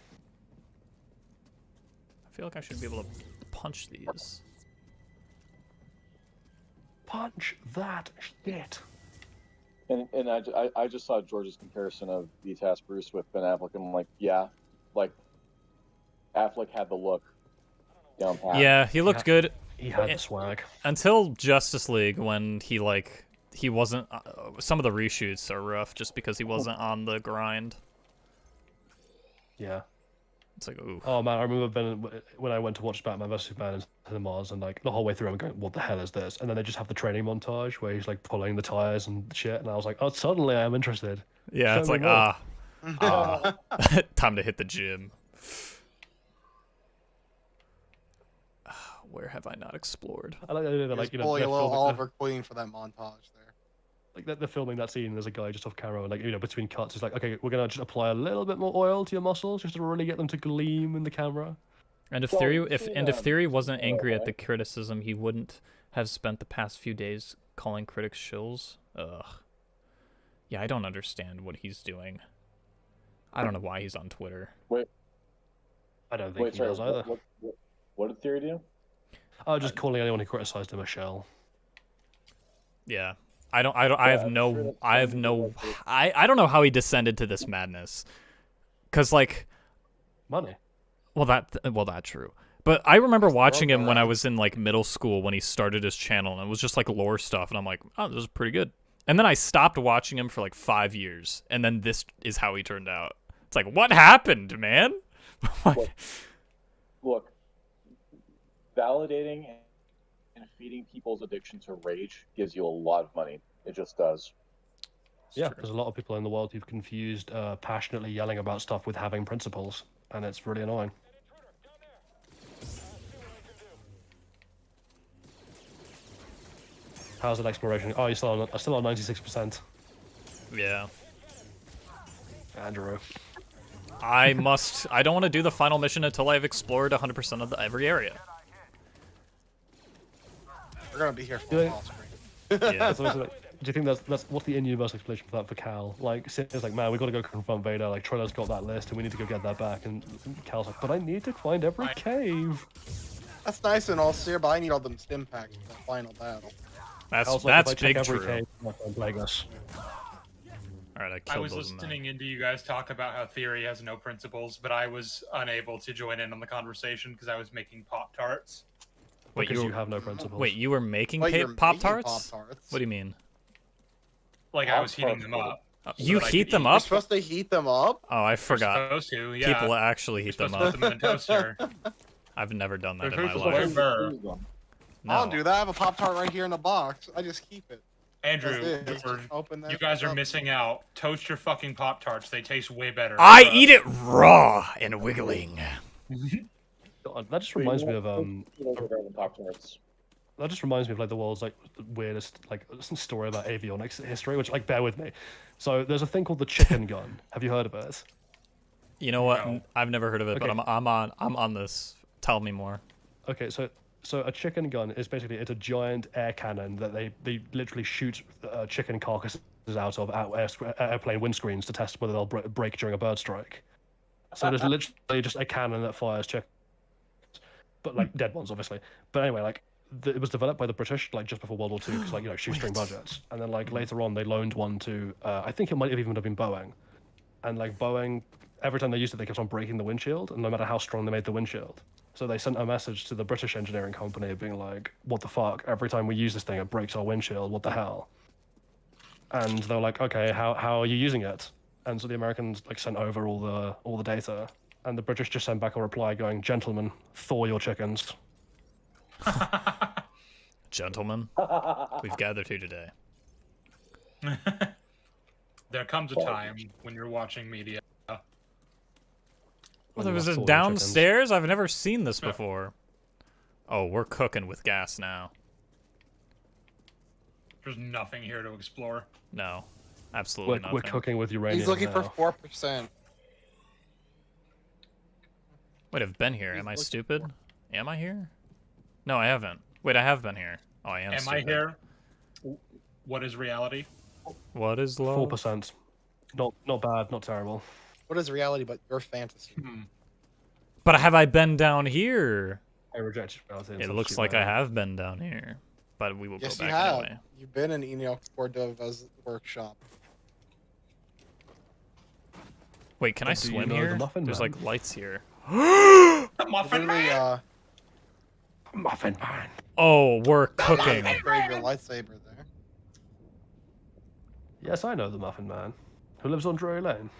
Speaker 1: I feel like I should be able to punch these.
Speaker 3: Punch that shit.
Speaker 8: And I just saw George's comparison of the Task Bruce with Ben Affleck, and I'm like, yeah, like Affleck had the look down pat.
Speaker 1: Yeah, he looked good.
Speaker 3: He had the swag.
Speaker 1: Until Justice League, when he wasn't. Some of the reshoots are rough just because he wasn't on the grind.
Speaker 3: Yeah.
Speaker 1: It's like, ooh.
Speaker 3: Oh man, I remember when I went to watch Batman vs Superman in cinemas, and like the whole way through I'm going, what the hell is this? And then they just have the training montage where he's like pulling the tires and shit, and I was like, oh, suddenly I'm interested.
Speaker 1: Yeah,
Speaker 3: Show
Speaker 1: it's
Speaker 3: me
Speaker 1: like,
Speaker 3: more.
Speaker 1: time to hit the gym. Where have I not explored?
Speaker 3: I like, like, you know,
Speaker 7: Pulling
Speaker 3: they're
Speaker 7: a little
Speaker 3: filming-
Speaker 7: Oliver Queen for that montage there.
Speaker 3: like they're filming that scene, and there's a guy just off camera, and like, you know, between cuts, it's like, okay, we're gonna just apply a little bit more oil to your muscles just to really get them to gleam in the camera.
Speaker 1: And if
Speaker 8: Well,
Speaker 1: Theory,
Speaker 8: you
Speaker 1: if
Speaker 8: see,
Speaker 1: and if Theory wasn't
Speaker 8: oh,
Speaker 1: angry at
Speaker 8: okay.
Speaker 1: the criticism, he wouldn't have spent the past few days calling critics shills. Ugh. Yeah, I don't understand what he's doing. I don't know why he's on Twitter.
Speaker 3: I don't think
Speaker 8: Wait,
Speaker 3: he
Speaker 8: sorry.
Speaker 3: does either.
Speaker 8: What did Theory do?
Speaker 3: Just calling anyone who criticized him a shell.
Speaker 1: Yeah. I have
Speaker 8: I'm
Speaker 1: no,
Speaker 8: sure that's
Speaker 1: I have
Speaker 8: something
Speaker 1: no,
Speaker 8: that
Speaker 1: I don't know how he descended to this madness. Cause like,
Speaker 3: Money.
Speaker 1: well that true. But I remember
Speaker 7: Just
Speaker 1: watching
Speaker 7: throw
Speaker 1: him when I
Speaker 7: around.
Speaker 1: was in like middle school when he started his channel, and it was just like lore stuff, and I'm like, oh, this is pretty good. And then I stopped watching him for like 5 years, and then this is how he turned out. It's like, what happened, man?
Speaker 8: Look, validating and feeding people's addiction to rage gives you a lot of money. It just does.
Speaker 3: Yeah, there's a lot of people in the world who've confused passionately yelling about stuff with having principles, and it's really annoying. How's that exploration? Oh, you're still on 96%.
Speaker 1: Yeah.
Speaker 3: Andrew.
Speaker 1: I don't want to do the final mission until I've explored 100% of every area.
Speaker 7: We're gonna be here for
Speaker 3: Yeah.
Speaker 7: a while. Screen.
Speaker 1: Yeah.
Speaker 3: So, do you think that's what's the in-universe explanation for that for Cal? Like, it's like, man, we got to go confront Vader. Like, Troller's got that list, and we need to go get that back. And Cal's like, but I need to find every cave.
Speaker 7: That's nice and all, Seer, but I need all them stim packs for that final battle.
Speaker 3: Cal's like, if I
Speaker 1: That's
Speaker 3: check
Speaker 1: big
Speaker 3: every
Speaker 1: true.
Speaker 3: cave, I'm not gonna play this.
Speaker 1: All right, I
Speaker 2: I
Speaker 1: killed
Speaker 2: was
Speaker 1: those men.
Speaker 2: listening into you guys talk about how theory has no principles, but I was unable to join in on the conversation because I was making Pop Tarts.
Speaker 1: Wait,
Speaker 3: Because
Speaker 1: you
Speaker 3: you have no principles.
Speaker 1: wait, you were making
Speaker 7: Wait, you're
Speaker 1: Pop
Speaker 7: making
Speaker 1: Tarts?
Speaker 7: Pop-Tarts?
Speaker 1: What do you mean?
Speaker 2: Like I was heating them up.
Speaker 1: You
Speaker 2: that I
Speaker 1: heat
Speaker 2: could
Speaker 1: them
Speaker 2: eat.
Speaker 7: You're
Speaker 1: up?
Speaker 7: supposed to heat them up?
Speaker 1: Oh, I
Speaker 2: You're
Speaker 1: forgot.
Speaker 2: supposed to, yeah.
Speaker 1: People actually
Speaker 2: You're
Speaker 1: heat them
Speaker 2: supposed to put
Speaker 1: up.
Speaker 2: them in a toaster.
Speaker 1: I've never done that
Speaker 3: They're
Speaker 1: in my
Speaker 3: supposed to
Speaker 1: life.
Speaker 2: Whatever.
Speaker 1: No.
Speaker 7: I don't do that. I have a Pop Tart right here in the box. I just keep it.
Speaker 2: Andrew,
Speaker 7: That's it. Just
Speaker 2: George,
Speaker 7: open that
Speaker 2: you guys
Speaker 7: shit
Speaker 2: are
Speaker 7: up.
Speaker 2: missing out. Toast your fucking Pop Tarts. They taste way better.
Speaker 1: I eat it raw and wiggling.
Speaker 3: God, that just reminds me of
Speaker 8: Pop-Tarts.
Speaker 3: that just reminds me of like the world's like weirdest like story about avionics history, which like bear with me. So there's a thing called the chicken gun. Have you heard of it?
Speaker 1: You know what?
Speaker 2: No.
Speaker 1: I've never heard of it, but
Speaker 3: Okay.
Speaker 1: I'm on this. Tell me more.
Speaker 3: Okay, so a chicken gun is basically it's a giant air cannon that they literally shoot chicken carcasses out of airplane windscreens to test whether they'll break during a bird strike. So there's literally just a cannon that fires chickens, but like dead ones, obviously. But anyway, like it was developed by the British like just before World War II, because like shoestring budgets, and then like later on they loaned one to I think it might have even been Boeing, and like Boeing every time they used it they kept on breaking the windshield, and no matter how strong they made the windshield. So they sent a message to the British engineering company being like, what the fuck? Every time we use this thing, it breaks our windshield. What the hell? And they're like, okay, how are you using it? And so the Americans like sent over all the data, and the British just sent back a reply going, gentlemen, thaw your chickens.
Speaker 1: Gentlemen, we've gathered here today.
Speaker 2: There comes a time when you're watching media.
Speaker 1: Well,
Speaker 3: When
Speaker 1: there
Speaker 3: you
Speaker 1: was
Speaker 3: have
Speaker 1: a
Speaker 3: thaw your chickens.
Speaker 1: downstairs? I've never seen this
Speaker 2: Yeah.
Speaker 1: before. Oh, we're cooking with gas now.
Speaker 2: There's nothing here to explore.
Speaker 1: No, absolutely
Speaker 3: We're
Speaker 1: nothing.
Speaker 3: cooking with uranium.
Speaker 7: He's looking for
Speaker 3: now.
Speaker 7: 4%.
Speaker 1: Wait, I've been here.
Speaker 7: He's
Speaker 1: Am I
Speaker 7: looking
Speaker 1: stupid? Am I here? No, I haven't. Wait, I have been here. Oh, I am
Speaker 2: Am
Speaker 1: stupid.
Speaker 2: I here? What is reality?
Speaker 1: What is love?
Speaker 3: 4%. Not bad, not terrible.
Speaker 7: What is reality but your fantasy?
Speaker 1: But have I been down here?
Speaker 3: I reject reality. and
Speaker 1: It looks
Speaker 3: substitute
Speaker 1: like I
Speaker 3: reality.
Speaker 1: have been down here. But we will
Speaker 7: Yes,
Speaker 1: go
Speaker 7: you
Speaker 1: back
Speaker 7: have.
Speaker 1: anyway.
Speaker 7: You've been in Enoch Cordova's workshop.
Speaker 1: Wait, can I
Speaker 3: But do you
Speaker 1: swim
Speaker 3: know the
Speaker 1: here?
Speaker 3: Muffin
Speaker 1: There's
Speaker 3: Man?
Speaker 1: like lights here.
Speaker 2: Muffin
Speaker 7: Literally,
Speaker 2: Man!
Speaker 3: Muffin Man.
Speaker 1: Oh, we're cooking.
Speaker 7: upgrade your lightsaber there.
Speaker 3: Yes, I know the Muffin Man, who lives on Drury Lane.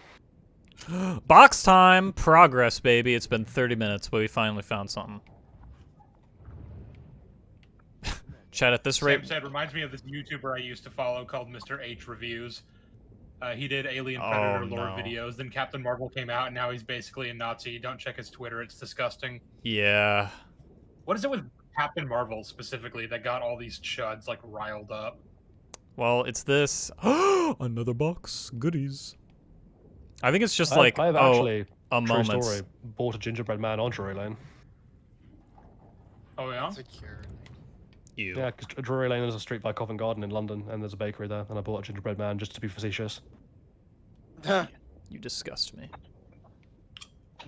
Speaker 1: Box time! Progress, baby. It's been 30 minutes, but we finally found something. Chat, at this
Speaker 2: Sam
Speaker 1: rate...
Speaker 2: said, reminds me of this YouTuber I used to follow called Mr. H Reviews. He did Alien
Speaker 1: Oh,
Speaker 2: Predator lore
Speaker 1: no.
Speaker 2: videos. Then Captain Marvel came out, and now he's basically a Nazi. Don't check his Twitter; it's disgusting.
Speaker 1: Yeah.
Speaker 2: What is it with Captain Marvel specifically that got all these chuds like riled up?
Speaker 1: Well, it's this. Another box. Goodies. I think it's just like,
Speaker 3: I've
Speaker 1: oh,
Speaker 3: actually,
Speaker 1: a
Speaker 3: true
Speaker 1: moment.
Speaker 3: story, bought a gingerbread man on Drury Lane.
Speaker 2: Oh yeah.
Speaker 7: Security.
Speaker 1: You.
Speaker 3: Yeah, because Drury Lane is a street by Covent Garden in London, and there's a bakery there, and I bought a gingerbread man just to be facetious.
Speaker 1: You disgust me.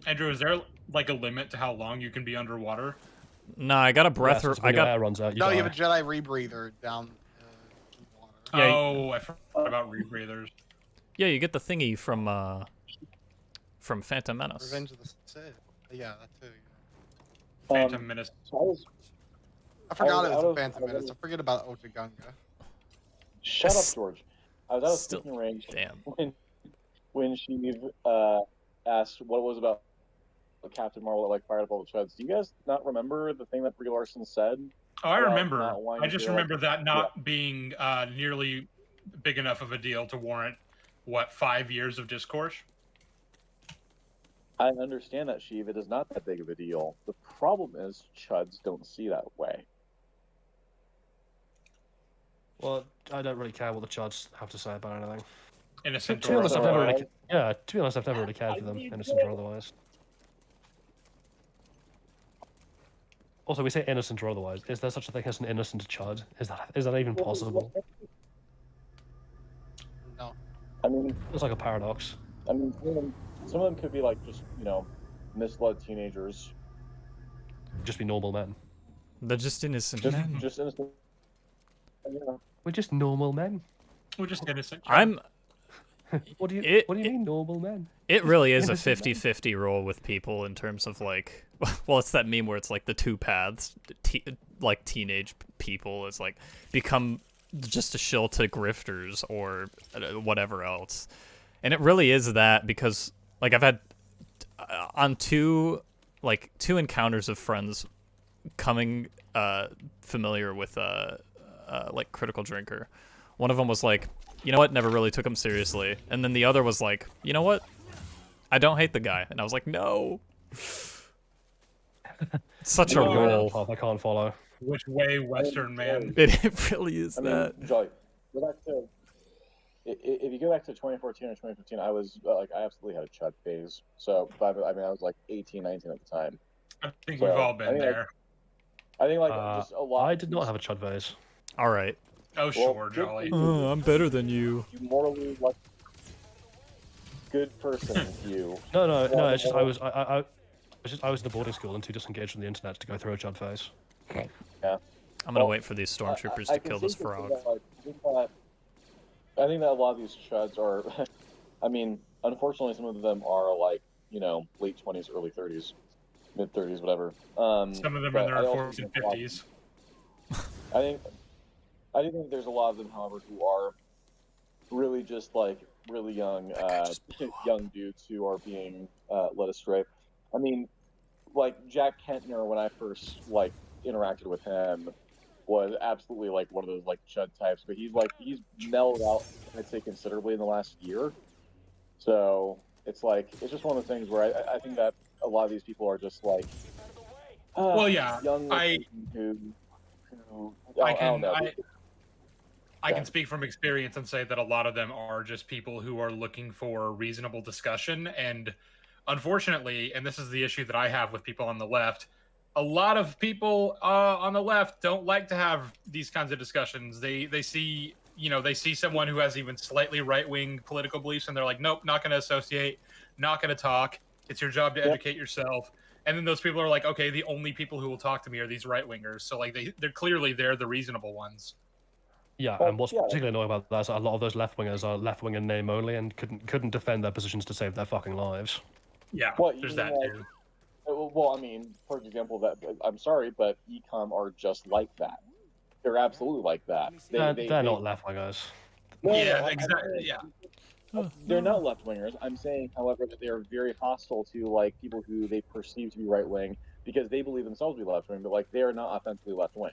Speaker 2: Andrew, is there like a limit to how long you can be underwater?
Speaker 1: Nah, I got a breath.
Speaker 3: Yeah, so when
Speaker 1: I
Speaker 3: your
Speaker 1: got.
Speaker 3: air runs out, you
Speaker 7: No,
Speaker 3: die.
Speaker 7: you have a Jedi rebreather down in water.
Speaker 1: Yeah,
Speaker 2: Oh, I forgot about rebreathers.
Speaker 1: Yeah, you get the thingy from Phantom Menace.
Speaker 7: Revenge of the Sith. Yeah, that too.
Speaker 2: Phantom Menace.
Speaker 8: So
Speaker 7: I forgot
Speaker 8: was
Speaker 7: it was
Speaker 8: out
Speaker 7: a
Speaker 8: of-
Speaker 7: Phantom
Speaker 8: I was
Speaker 7: Menace. I forget about Otagunga.
Speaker 8: shut up, George. I was out of
Speaker 1: Still-
Speaker 8: speaking range
Speaker 1: Damn.
Speaker 8: when she asked what it was about Captain Marvel that like fired up all the chuds. Do you guys not remember the thing that Brie Larson said?
Speaker 2: Oh, I
Speaker 8: about
Speaker 2: remember.
Speaker 8: not wanting
Speaker 2: I
Speaker 8: to
Speaker 2: just
Speaker 8: feel like-
Speaker 2: remember that not being nearly big enough of a deal to warrant, what, 5 years of discourse?
Speaker 8: I understand that, Sheev. It is not that big of a deal. The problem is chuds don't see that way.
Speaker 3: Well, I don't really care what the Chuds have to say about anything.
Speaker 2: Innocent
Speaker 3: To be
Speaker 2: or
Speaker 3: honest, I've never
Speaker 2: otherwise.
Speaker 3: really, yeah. To be honest, I've never really cared for them, innocent or otherwise. Also, we say innocent or otherwise. Is there such a thing as an innocent Chud? Is that even possible?
Speaker 7: No.
Speaker 8: I mean,
Speaker 3: It's like a paradox.
Speaker 8: Some of them could be like just misled teenagers,
Speaker 3: Just be normal men.
Speaker 1: They're just innocent
Speaker 8: just
Speaker 1: men.
Speaker 8: just innocent. Yeah.
Speaker 3: We're just normal men.
Speaker 2: We're just innocent.
Speaker 1: I'm.
Speaker 3: What do you
Speaker 1: It-
Speaker 3: What do you mean normal men?
Speaker 1: It really is a
Speaker 3: innocent men.
Speaker 1: 50-50 role with people in terms of like, well, it's that meme where it's like the two paths, like teenage people is like become just a shill to grifters or whatever else, and it really is that because like I've had on two encounters of friends coming familiar with like Critical Drinker. One of them was like, you know what, never really took him seriously, and then the other was like, you know what, I don't hate the guy, and I was like, no. Such a
Speaker 2: No.
Speaker 1: role.
Speaker 3: Path I can't follow.
Speaker 2: Which way, Western man?
Speaker 1: It really is
Speaker 8: I mean,
Speaker 1: that.
Speaker 8: Joy, go back to if you go back to 2014 or 2015, I was I absolutely had a chud phase. So, but I was like 18, 19 at the time.
Speaker 2: I think
Speaker 8: So,
Speaker 2: we've all
Speaker 8: I
Speaker 2: been
Speaker 8: think, like,
Speaker 2: there.
Speaker 8: I think just a lot.
Speaker 3: I did not have a Chud phase.
Speaker 1: All right.
Speaker 2: Oh,
Speaker 8: Well,
Speaker 2: sure,
Speaker 8: good
Speaker 2: Jolly.
Speaker 8: for you.
Speaker 1: I'm better than you.
Speaker 8: You morally good person, you.
Speaker 3: No.
Speaker 8: Yeah,
Speaker 3: It's just
Speaker 8: well-
Speaker 3: I was in a boarding school and too disengaged from the internet to go through a Chud phase.
Speaker 1: I'm gonna
Speaker 8: Well,
Speaker 1: wait for these stormtroopers
Speaker 8: I
Speaker 1: to
Speaker 8: can
Speaker 1: kill this
Speaker 8: safely say
Speaker 1: frog.
Speaker 8: that, I think that a lot of these chuds are. I mean, unfortunately, some of them are like late 20s, early 30s, mid 30s, whatever.
Speaker 2: Some of them
Speaker 8: but
Speaker 2: in
Speaker 8: I
Speaker 2: their
Speaker 8: also
Speaker 2: 40s and
Speaker 8: think a lot-
Speaker 2: 50s.
Speaker 8: I do think there's a lot of them, however, who are really just like really young, young dudes who are being led astray. I mean, like Jack Kentner, when I first interacted with him, was absolutely like one of those like chud types, but he's mellowed out, I'd say, considerably in the last year. So it's just one of the things where I think that a lot of these people are just like,
Speaker 2: Well, yeah,
Speaker 8: young who
Speaker 2: I
Speaker 8: don't
Speaker 2: can
Speaker 8: know.
Speaker 2: I can speak from experience and say that a lot of them are just people who are looking for reasonable discussion. And unfortunately, and this is the issue that I have with people on the left, a lot of people on the left don't like to have these kinds of discussions. They see someone who has even slightly right-wing political beliefs and they're like, nope, not going to associate, not going to talk. It's your job to educate yourself. And then those people are like, okay, the only people who will talk to me are these right-wingers. So they're clearly the reasonable ones.
Speaker 3: Yeah,
Speaker 8: Well,
Speaker 3: and what's
Speaker 8: yeah.
Speaker 3: particularly annoying about that is a lot of those left-wingers are left-wing in name only and couldn't defend their positions to save their fucking lives.
Speaker 2: Yeah,
Speaker 8: Well, you
Speaker 2: there's
Speaker 8: mean,
Speaker 2: that
Speaker 8: like,
Speaker 2: too.
Speaker 8: Well, I mean, for example, that I'm sorry, but ecom are just like that. They're absolutely like that.
Speaker 3: They're not left-wingers.
Speaker 2: Yeah, exactly. Yeah.
Speaker 8: They're not left wingers. I'm saying, however, that they are very hostile to people who they perceive to be right wing because they believe themselves to be left wing, but they are not authentically left wing.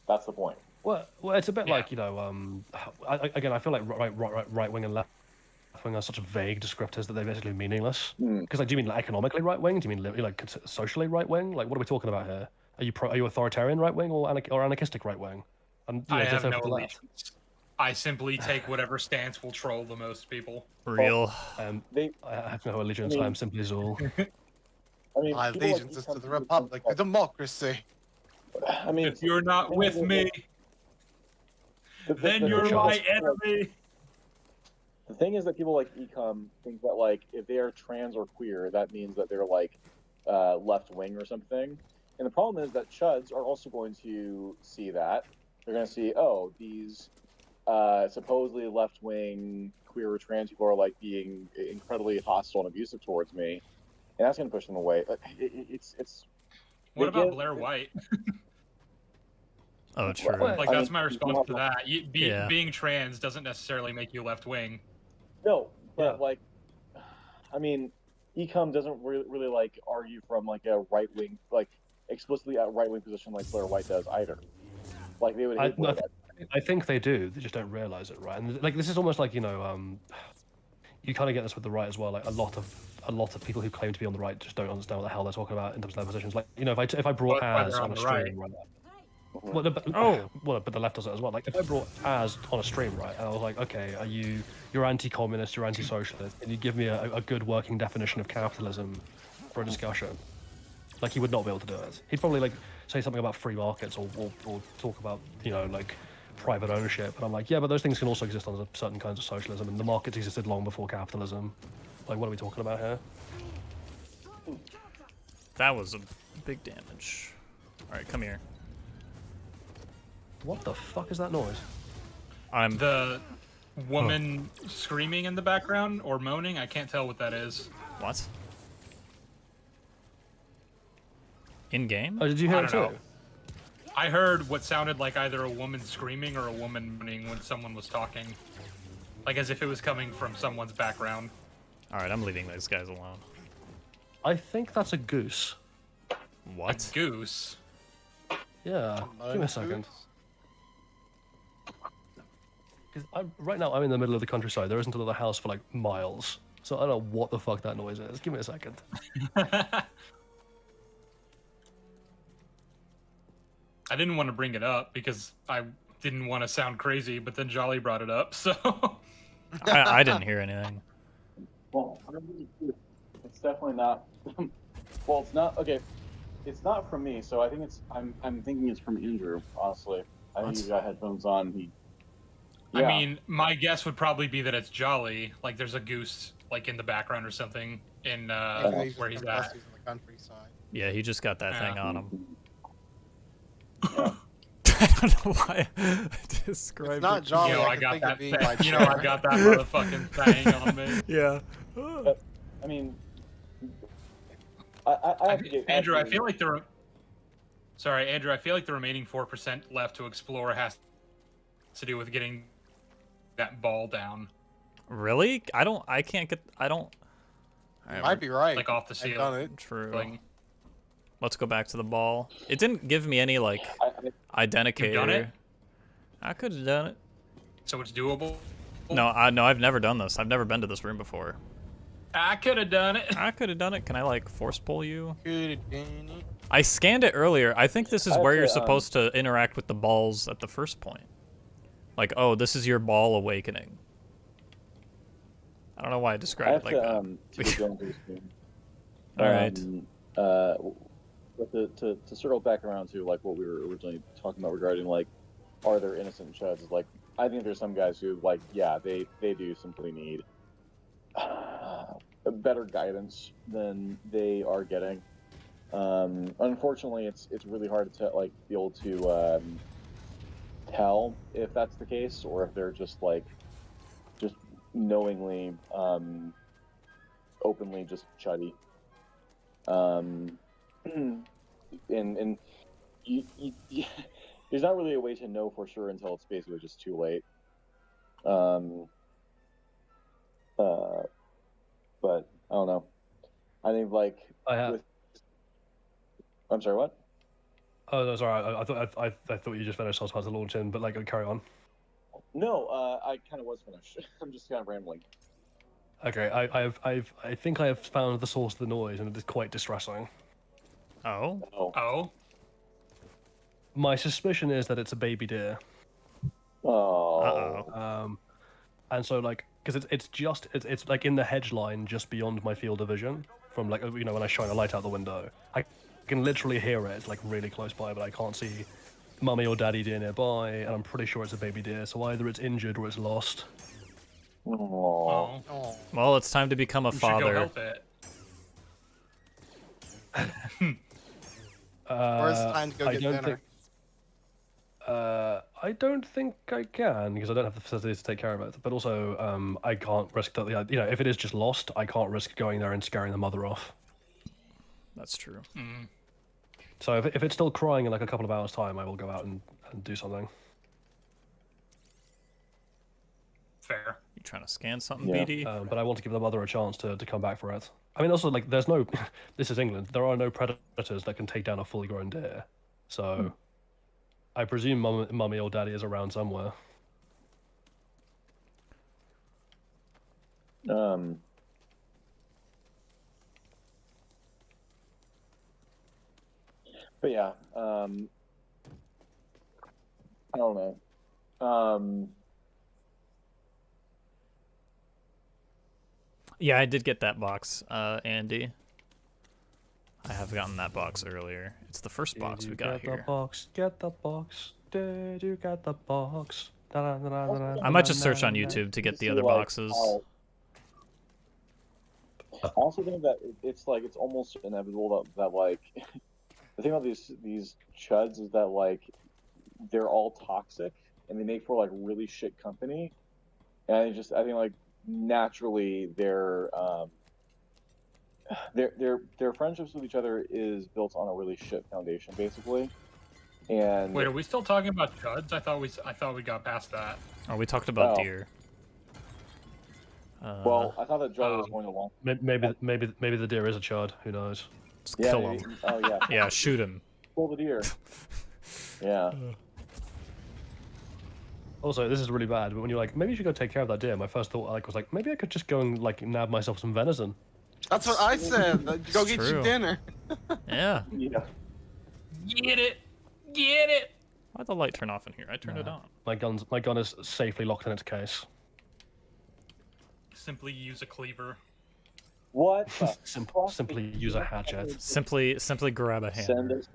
Speaker 8: That's the point.
Speaker 3: Well, it's a bit
Speaker 2: Yeah.
Speaker 3: like I feel like right wing and left wing are such vague descriptors that they're basically meaningless. Because do you mean economically right wing? Do you mean socially right wing? Like, what are we talking about here? Are you authoritarian right wing or anarchistic right wing? And
Speaker 2: I
Speaker 3: just
Speaker 2: have
Speaker 3: over
Speaker 2: no
Speaker 3: the left.
Speaker 2: allegiance. I simply take whatever stance will troll the most people.
Speaker 1: Real.
Speaker 3: I have no allegiance.
Speaker 8: I mean-
Speaker 3: I am simply Zool.
Speaker 8: I mean,
Speaker 7: My
Speaker 8: people like
Speaker 7: allegiance is to
Speaker 8: ecom
Speaker 7: the
Speaker 8: do
Speaker 7: Republic, the
Speaker 8: things
Speaker 7: democracy.
Speaker 8: like- I mean,
Speaker 2: If you're not with me, then you're
Speaker 3: Sure.
Speaker 2: my enemy.
Speaker 8: The thing is that people like ecom think that if they are trans or queer, that means that they're left wing or something. And the problem is that chuds are also going to see that. They're going to see, oh, these supposedly left wing queer or trans people are being incredibly hostile and abusive towards me, and that's going to push them away. It's
Speaker 2: What
Speaker 8: They
Speaker 2: about
Speaker 8: give-
Speaker 2: Blair White?
Speaker 1: Oh, true.
Speaker 3: Well,
Speaker 2: Like
Speaker 8: I
Speaker 2: that's
Speaker 8: mean,
Speaker 2: my response to that.
Speaker 1: Yeah.
Speaker 2: Being trans doesn't necessarily make you left wing.
Speaker 8: No, but
Speaker 3: Yeah.
Speaker 8: like, I mean, Ecom doesn't really like argue from like a right wing, like explicitly a right wing position like Blair White does either. Like they would hate Blair White.
Speaker 3: I think they do. They just don't realize it, right? And like this is almost like you kind of get this with the right as well. Like a lot of people who claim to be on the right just don't understand what the hell they're talking about in terms of their positions. Like if I brought
Speaker 2: Well,
Speaker 3: as
Speaker 2: they're
Speaker 3: on
Speaker 2: on
Speaker 3: a
Speaker 2: the right.
Speaker 3: stream, right? Well, but, but the left does it as well. Like if I brought as on a stream, right, and I was like, okay, you're anti-communist, you're anti-socialist, and you give me a good working definition of capitalism for a discussion, like he would not be able to do it. He'd probably like say something about free markets or talk about like private ownership, and I'm like, yeah, but those things can also exist under certain kinds of socialism, and the markets existed long before capitalism. Like, what are we talking about here?
Speaker 1: That was a big damage. All right, come here.
Speaker 3: What the fuck is that noise?
Speaker 1: I'm
Speaker 2: The woman screaming in the background or moaning, I can't tell what that is.
Speaker 1: what? In game?
Speaker 3: Oh, did you hear
Speaker 2: I
Speaker 3: it
Speaker 2: don't
Speaker 3: too?
Speaker 2: know. I heard what sounded like either a woman screaming or a woman moaning when someone was talking. Like as if it was coming from someone's background.
Speaker 1: All right, I'm leaving those guys alone.
Speaker 3: I think that's a goose.
Speaker 1: What?
Speaker 2: A goose.
Speaker 3: Yeah, give me a second. 'Cause right now I'm in the middle of the countryside. There isn't another house for like miles, so I don't know what the fuck that noise is. Give me a second.
Speaker 2: I didn't want to bring it up because I didn't want to sound crazy, but then Jolly brought it up, so
Speaker 1: I didn't hear anything.
Speaker 8: Well, it's definitely not. Well, it's not okay. It's not from me, so I think it's. I'm thinking it's from Andrew. Honestly, I think
Speaker 1: What?
Speaker 8: he's got headphones on.
Speaker 2: I
Speaker 8: Yeah.
Speaker 2: mean, my guess would probably be that it's Jolly. Like there's a goose like in the background or something in where he's at.
Speaker 7: He's in the countryside.
Speaker 1: Yeah, he just got that thing
Speaker 2: Yeah.
Speaker 1: on him.
Speaker 8: Yeah.
Speaker 1: I don't know why I described
Speaker 7: It's not
Speaker 1: it.
Speaker 7: Jolly.
Speaker 2: You know, I
Speaker 7: can
Speaker 2: got
Speaker 7: think of
Speaker 2: that.
Speaker 7: being like
Speaker 2: You know, I got that motherfucking thing on me.
Speaker 1: Yeah.
Speaker 8: I mean, I have to get
Speaker 2: Andrew, I
Speaker 8: actually-
Speaker 2: feel like Sorry, Andrew. I feel like the remaining 4% left to explore has to do with getting that ball down,
Speaker 1: Really? I can't get. I don't.
Speaker 7: You might be right.
Speaker 2: like off the
Speaker 7: I've done
Speaker 2: ceiling.
Speaker 7: it.
Speaker 1: True. Let's go back to the ball. It didn't give me any like
Speaker 8: I
Speaker 1: identicator.
Speaker 2: You've done it?
Speaker 1: I could have done it.
Speaker 2: So it's doable.
Speaker 1: No, I've never done this. I've never been to this room before.
Speaker 2: I could have done it.
Speaker 1: I could have done it. Can I like force pull you?
Speaker 7: Good, dang it.
Speaker 1: I scanned it earlier. I think this is where you're
Speaker 8: Okay,
Speaker 1: supposed to interact with the balls at the first point. Like, oh, this is your ball awakening. I don't know why I
Speaker 8: I
Speaker 1: described
Speaker 8: have
Speaker 1: it like that.
Speaker 8: to get going to the screen.
Speaker 1: All right.
Speaker 8: But to circle back around to like what we were originally talking about regarding like, are there innocent chuds? Like, I think there's some guys who like, yeah, they do simply need better guidance than they are getting. Unfortunately, it's really hard to like be able to tell if that's the case or if they're just like just knowingly openly just chuddy. And you, there's not really a way to know for sure until it's basically just too late. But I don't know. I think like
Speaker 3: I have.
Speaker 8: I'm sorry, what?
Speaker 3: Oh, no, sorry. I thought you just finished. I was about to launch in, but like, carry on.
Speaker 8: No, I kind of was finished. I'm just kind of rambling.
Speaker 3: Okay, I think I have found the source of the noise, and it is quite distressing.
Speaker 1: Oh.
Speaker 8: Oh.
Speaker 2: Oh,
Speaker 3: My suspicion is that it's a baby deer.
Speaker 8: Oh.
Speaker 1: Uh-oh.
Speaker 3: And so like, because it's like in the hedge line just beyond my field of vision from like when I shine a light out the window, I can literally hear it. It's like really close by, but I can't see mummy or daddy deer nearby, and I'm pretty sure it's a baby deer. So either it's injured or it's lost.
Speaker 8: Oh.
Speaker 2: oh.
Speaker 7: Oh.
Speaker 1: Well, it's time to become a
Speaker 2: You should go
Speaker 1: father.
Speaker 2: help it.
Speaker 7: Or it's time to go
Speaker 3: I
Speaker 7: get
Speaker 3: don't
Speaker 7: dinner.
Speaker 3: think. I don't think I can because I don't have the facilities to take care of it. But also, I can't risk that. If it is just lost, I can't risk going there and scaring the mother off.
Speaker 1: That's true.
Speaker 2: Mm.
Speaker 3: So if it's still crying in like a couple of hours' time, I will go out and do something.
Speaker 2: Fair.
Speaker 1: You trying to scan something,
Speaker 8: Yeah.
Speaker 1: BD?
Speaker 3: But I want to give the mother a chance to come back for it. I mean, also, like, there's no... this is England. There are no predators that can take down a fully grown deer. So I presume mummy or daddy is around somewhere.
Speaker 8: But yeah, I don't know.
Speaker 1: Yeah, I did get that box, Andy. I have gotten that box earlier. It's the first box we got here.
Speaker 3: Get the box. Did you get the box?
Speaker 1: I might just search on YouTube to get the other boxes.
Speaker 8: I also think that it's like it's almost inevitable that like the thing about these chuds is that like they're all toxic and they make for like really shit company, and I think like naturally their friendships with each other is built on a really shit foundation basically. And
Speaker 2: Wait, are we still talking about chuds? I thought we got past that.
Speaker 1: Oh, we talked about
Speaker 8: Well,
Speaker 1: deer.
Speaker 8: well, I thought that Johnny was going along.
Speaker 3: Maybe the deer is a chud. Who knows?
Speaker 1: Just
Speaker 8: Yeah,
Speaker 1: kill him.
Speaker 8: oh yeah,
Speaker 1: Yeah, shoot him.
Speaker 8: pull the deer. Yeah.
Speaker 3: Also, this is really bad, but when you're like, maybe you should go take care of that deer, my first thought was like, maybe I could just go and like nab myself some venison.
Speaker 7: That's what I said. Go get
Speaker 1: true.
Speaker 7: your dinner.
Speaker 1: Yeah.
Speaker 8: Yeah.
Speaker 2: Get it, get it.
Speaker 1: Why'd the light turn off in here? I turned it on.
Speaker 3: My gun is safely locked in its case.
Speaker 2: Simply use a cleaver.
Speaker 8: What? the
Speaker 3: Simply use a hatchet.
Speaker 1: Simply grab a hammer.
Speaker 8: Send us.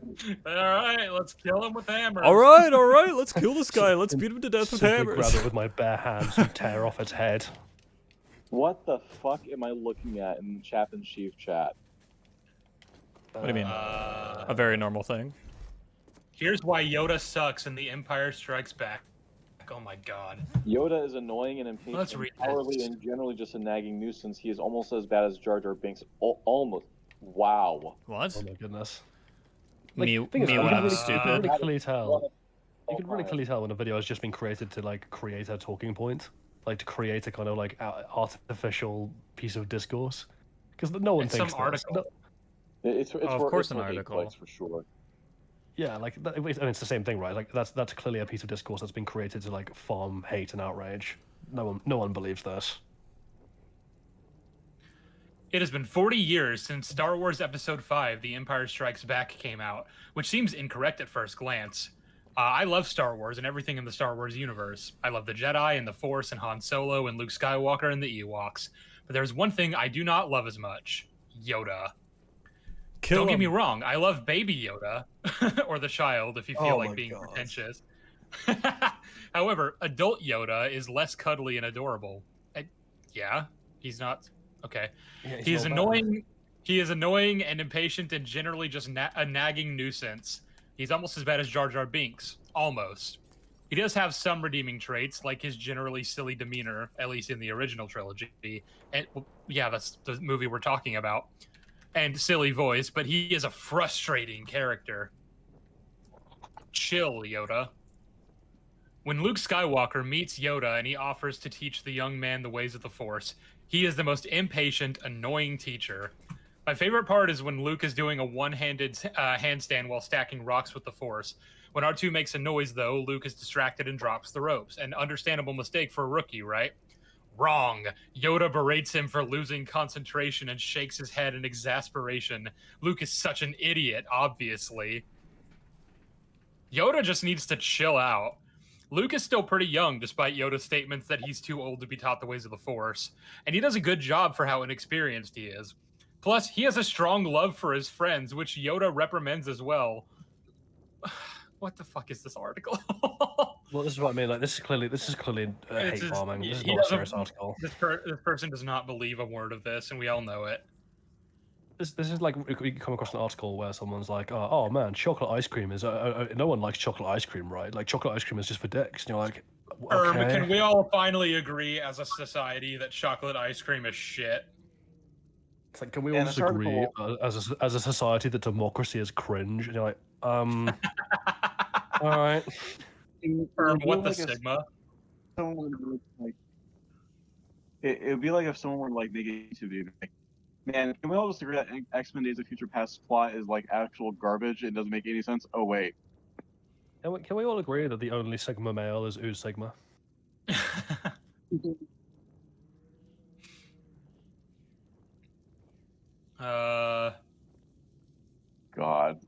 Speaker 2: All right, let's kill him with hammers.
Speaker 1: All right, let's kill this guy. Let's beat him to death with
Speaker 3: Simply
Speaker 1: hammers.
Speaker 3: grab it with my bare hands and tear off its head.
Speaker 8: What the fuck am I looking at in the Chapin Chief chat?
Speaker 1: What do you mean? A very normal thing.
Speaker 2: Here's why Yoda sucks in The Empire Strikes Back. Oh my god.
Speaker 8: Yoda is annoying and
Speaker 2: Let's
Speaker 8: impatient,
Speaker 2: read
Speaker 8: cowardly,
Speaker 2: this.
Speaker 8: and generally just a nagging nuisance. He is almost as bad as Jar Jar Binks. Almost. Wow.
Speaker 1: What?
Speaker 3: Oh my goodness.
Speaker 1: Me
Speaker 3: thing is,
Speaker 1: when
Speaker 3: you
Speaker 1: I'm
Speaker 3: can really
Speaker 1: stupid.
Speaker 3: clearly tell. You can really clearly tell when a video has just been created to like create a talking point, like to create a kind of like artificial piece of discourse, because no one
Speaker 2: It's
Speaker 3: thinks
Speaker 2: some
Speaker 3: this.
Speaker 2: article.
Speaker 8: It's
Speaker 1: of
Speaker 8: for,
Speaker 1: course
Speaker 8: it's
Speaker 1: an
Speaker 8: for hate
Speaker 1: article.
Speaker 8: clicks, for sure.
Speaker 3: Yeah, like I mean, it's the same thing, right? Like that's clearly a piece of discourse that's been created to like farm hate and outrage. No one believes this.
Speaker 2: It has been 40 years since Star Wars Episode 5, The Empire Strikes Back, came out, which seems incorrect at first glance. I love Star Wars and everything in the Star Wars universe. I love the Jedi and the Force and Han Solo and Luke Skywalker and the Ewoks. But there's one thing I do not love as much: Yoda.
Speaker 1: Kill
Speaker 2: Don't get
Speaker 1: him.
Speaker 2: me wrong, I love Baby Yoda, or the child if you feel
Speaker 3: Oh
Speaker 2: like
Speaker 3: my
Speaker 2: being
Speaker 3: God.
Speaker 2: pretentious. However, adult Yoda is less cuddly and adorable. Yeah, he's not. Okay.
Speaker 3: Yeah,
Speaker 2: He is
Speaker 3: not bad.
Speaker 2: annoying. He is annoying and impatient and generally just a nagging nuisance. He's almost as bad as Jar Jar Binks. Almost. He does have some redeeming traits, like his generally silly demeanor, at least in the original trilogy. And well, yeah, that's the movie we're talking about. And silly voice, but he is a frustrating character. Chill, Yoda. When Luke Skywalker meets Yoda and he offers to teach the young man the ways of the Force, he is the most impatient, annoying teacher. My favorite part is when Luke is doing a one-handed handstand while stacking rocks with the Force. When R2 makes a noise, though, Luke is distracted and drops the ropes. An understandable mistake for a rookie, right? Wrong. Yoda berates him for losing concentration and shakes his head in exasperation. Luke is such an idiot, obviously. Yoda just needs to chill out. Luke is still pretty young, despite Yoda's statements that he's too old to be taught the ways of the Force, and he does a good job for how inexperienced he is. Plus, he has a strong love for his friends, which Yoda reprimands as well. What the fuck is this article?
Speaker 3: Well, this is what I mean. Like, this is clearly hate
Speaker 2: It's just-
Speaker 3: farming. This is
Speaker 2: he
Speaker 3: not a
Speaker 2: doesn't-
Speaker 3: serious article.
Speaker 2: This person does not believe a word of this, and we all know it.
Speaker 3: This is like you come across an article where someone's like, "Oh man, chocolate ice cream is no one likes chocolate ice cream, right? Like chocolate ice cream is just for dicks." And you're like, okay.
Speaker 2: Can we all finally agree as a society that chocolate ice cream is shit?
Speaker 3: It's like, can we all
Speaker 8: And
Speaker 3: just
Speaker 8: this
Speaker 3: agree
Speaker 8: article-
Speaker 3: as a society that democracy is cringe? And you're like, all right.
Speaker 2: What the
Speaker 8: like if
Speaker 2: Sigma?
Speaker 8: someone were, like it would be like if someone were like making a YouTube video, like, man, can we all just agree that X-Men Days of Future Past plot is like actual garbage? It doesn't make any sense. Oh wait,
Speaker 3: Can we all agree that the only Sigma male is Ooze Sigma?
Speaker 8: God.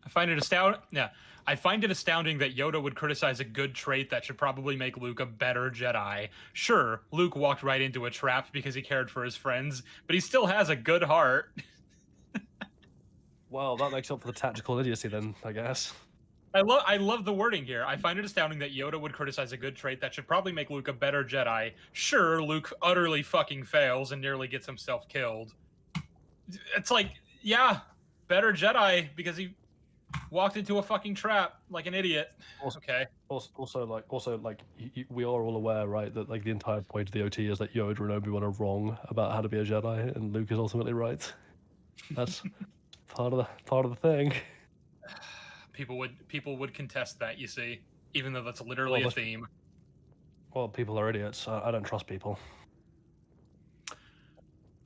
Speaker 2: I find it astounding. Yeah, I find it astounding that Yoda would criticize a good trait that should probably make Luke a better Jedi. Sure, Luke walked right into a trap because he cared for his friends, but he still has a good heart.
Speaker 3: Well, that makes up for the tactical idiocy then, I guess.
Speaker 2: I love the wording here. I find it astounding that Yoda would criticize a good trait that should probably make Luke a better Jedi. Sure, Luke utterly fucking fails and nearly gets himself killed. It's like, yeah, better Jedi because he walked into a fucking trap like an idiot.
Speaker 3: Also,
Speaker 2: Okay.
Speaker 3: Also, we are all aware, right, that like the entire point of the OT is that Yoda and Obi-Wan are wrong about how to be a Jedi, and Luke is ultimately right. That's part of the thing.
Speaker 2: People would contest that, you see, even though that's literally a theme.
Speaker 3: Well, people are idiots. I don't trust people.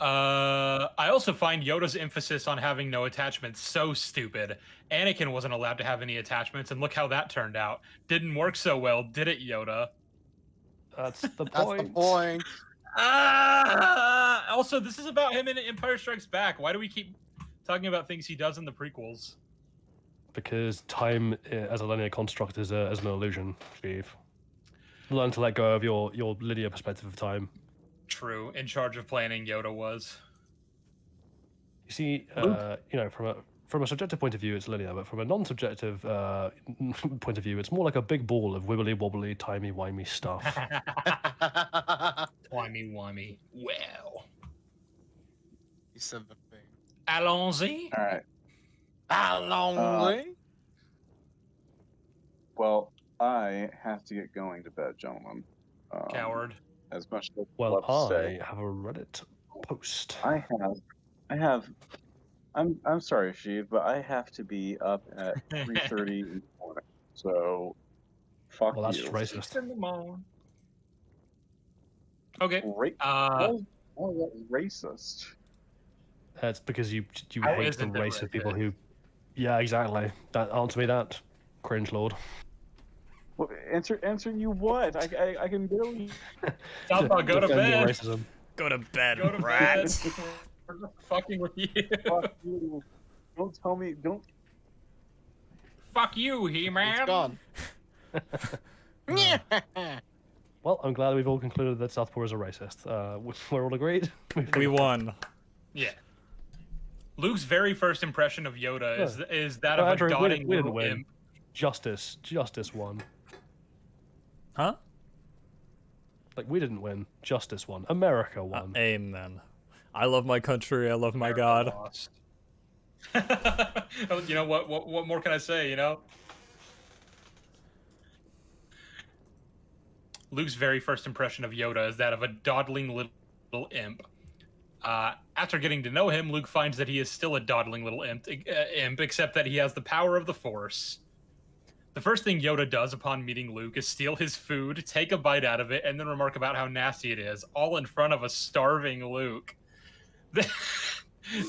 Speaker 2: I also find Yoda's emphasis on having no attachments so stupid. Anakin wasn't allowed to have any attachments, and look how that turned out. Didn't work so well, did it, Yoda?
Speaker 3: That's the point.
Speaker 7: That's the point.
Speaker 2: Also, this is about him in Empire Strikes Back. Why do we keep talking about things he does in the prequels?
Speaker 3: Because time as a linear construct is an illusion, Steve. Learn to let go of your linear perspective of time.
Speaker 2: True. In charge of planning, Yoda was.
Speaker 3: You see, from a subjective point of view, it's linear, but from a non-subjective point of view, it's more like a big ball of wibbly-wobbly, timey-wimey stuff.
Speaker 2: Timey-wimey. Well.
Speaker 7: He said the thing.
Speaker 2: Allons-y.
Speaker 8: All right.
Speaker 7: Allons-y.
Speaker 8: Well, I have to get going to bed, gentlemen.
Speaker 2: Coward.
Speaker 8: As much as
Speaker 3: Well,
Speaker 8: love to say.
Speaker 3: I have a Reddit post.
Speaker 8: I'm sorry, Sheev, but I have to be up at 3:30 in the morning. So, fuck
Speaker 3: Well, that's
Speaker 8: you.
Speaker 3: just racist.
Speaker 2: In the morning. Okay.
Speaker 8: That was racist.
Speaker 3: It's because you
Speaker 2: How
Speaker 3: hate the
Speaker 2: isn't it
Speaker 3: race of people
Speaker 2: racist?
Speaker 3: who. Yeah, exactly. That answer me that, cringe lord.
Speaker 8: Well, answer you what? I can barely.
Speaker 2: Stop, go to
Speaker 3: Defend your
Speaker 2: bed.
Speaker 3: racism.
Speaker 1: Go to bed,
Speaker 2: Go to
Speaker 1: rat.
Speaker 2: bed. We're just fucking with you.
Speaker 8: Fuck you. Don't tell me. Don't.
Speaker 2: Fuck you, He-Man.
Speaker 7: It's gone.
Speaker 3: Well, I'm glad we've all concluded that Southpaw is a racist. We're all agreed.
Speaker 1: We won.
Speaker 2: Yeah. Luke's very first impression of Yoda is that
Speaker 3: No,
Speaker 2: of
Speaker 3: Andrew,
Speaker 2: a
Speaker 3: we
Speaker 2: dotting
Speaker 3: didn't
Speaker 2: little
Speaker 3: win.
Speaker 2: imp.
Speaker 3: Justice won.
Speaker 1: Huh?
Speaker 3: Like, we didn't win. Justice won. America won.
Speaker 1: Amen. I love my country. I love my God.
Speaker 2: Lost. You know what more can I say, you know? Luke's very first impression of Yoda is that of a dawdling little imp. After getting to know him, Luke finds that he is still a dawdling little imp, except that he has the power of the Force. The first thing Yoda does upon meeting Luke is steal his food, take a bite out of it, and then remark about how nasty it is, all in front of a starving Luke.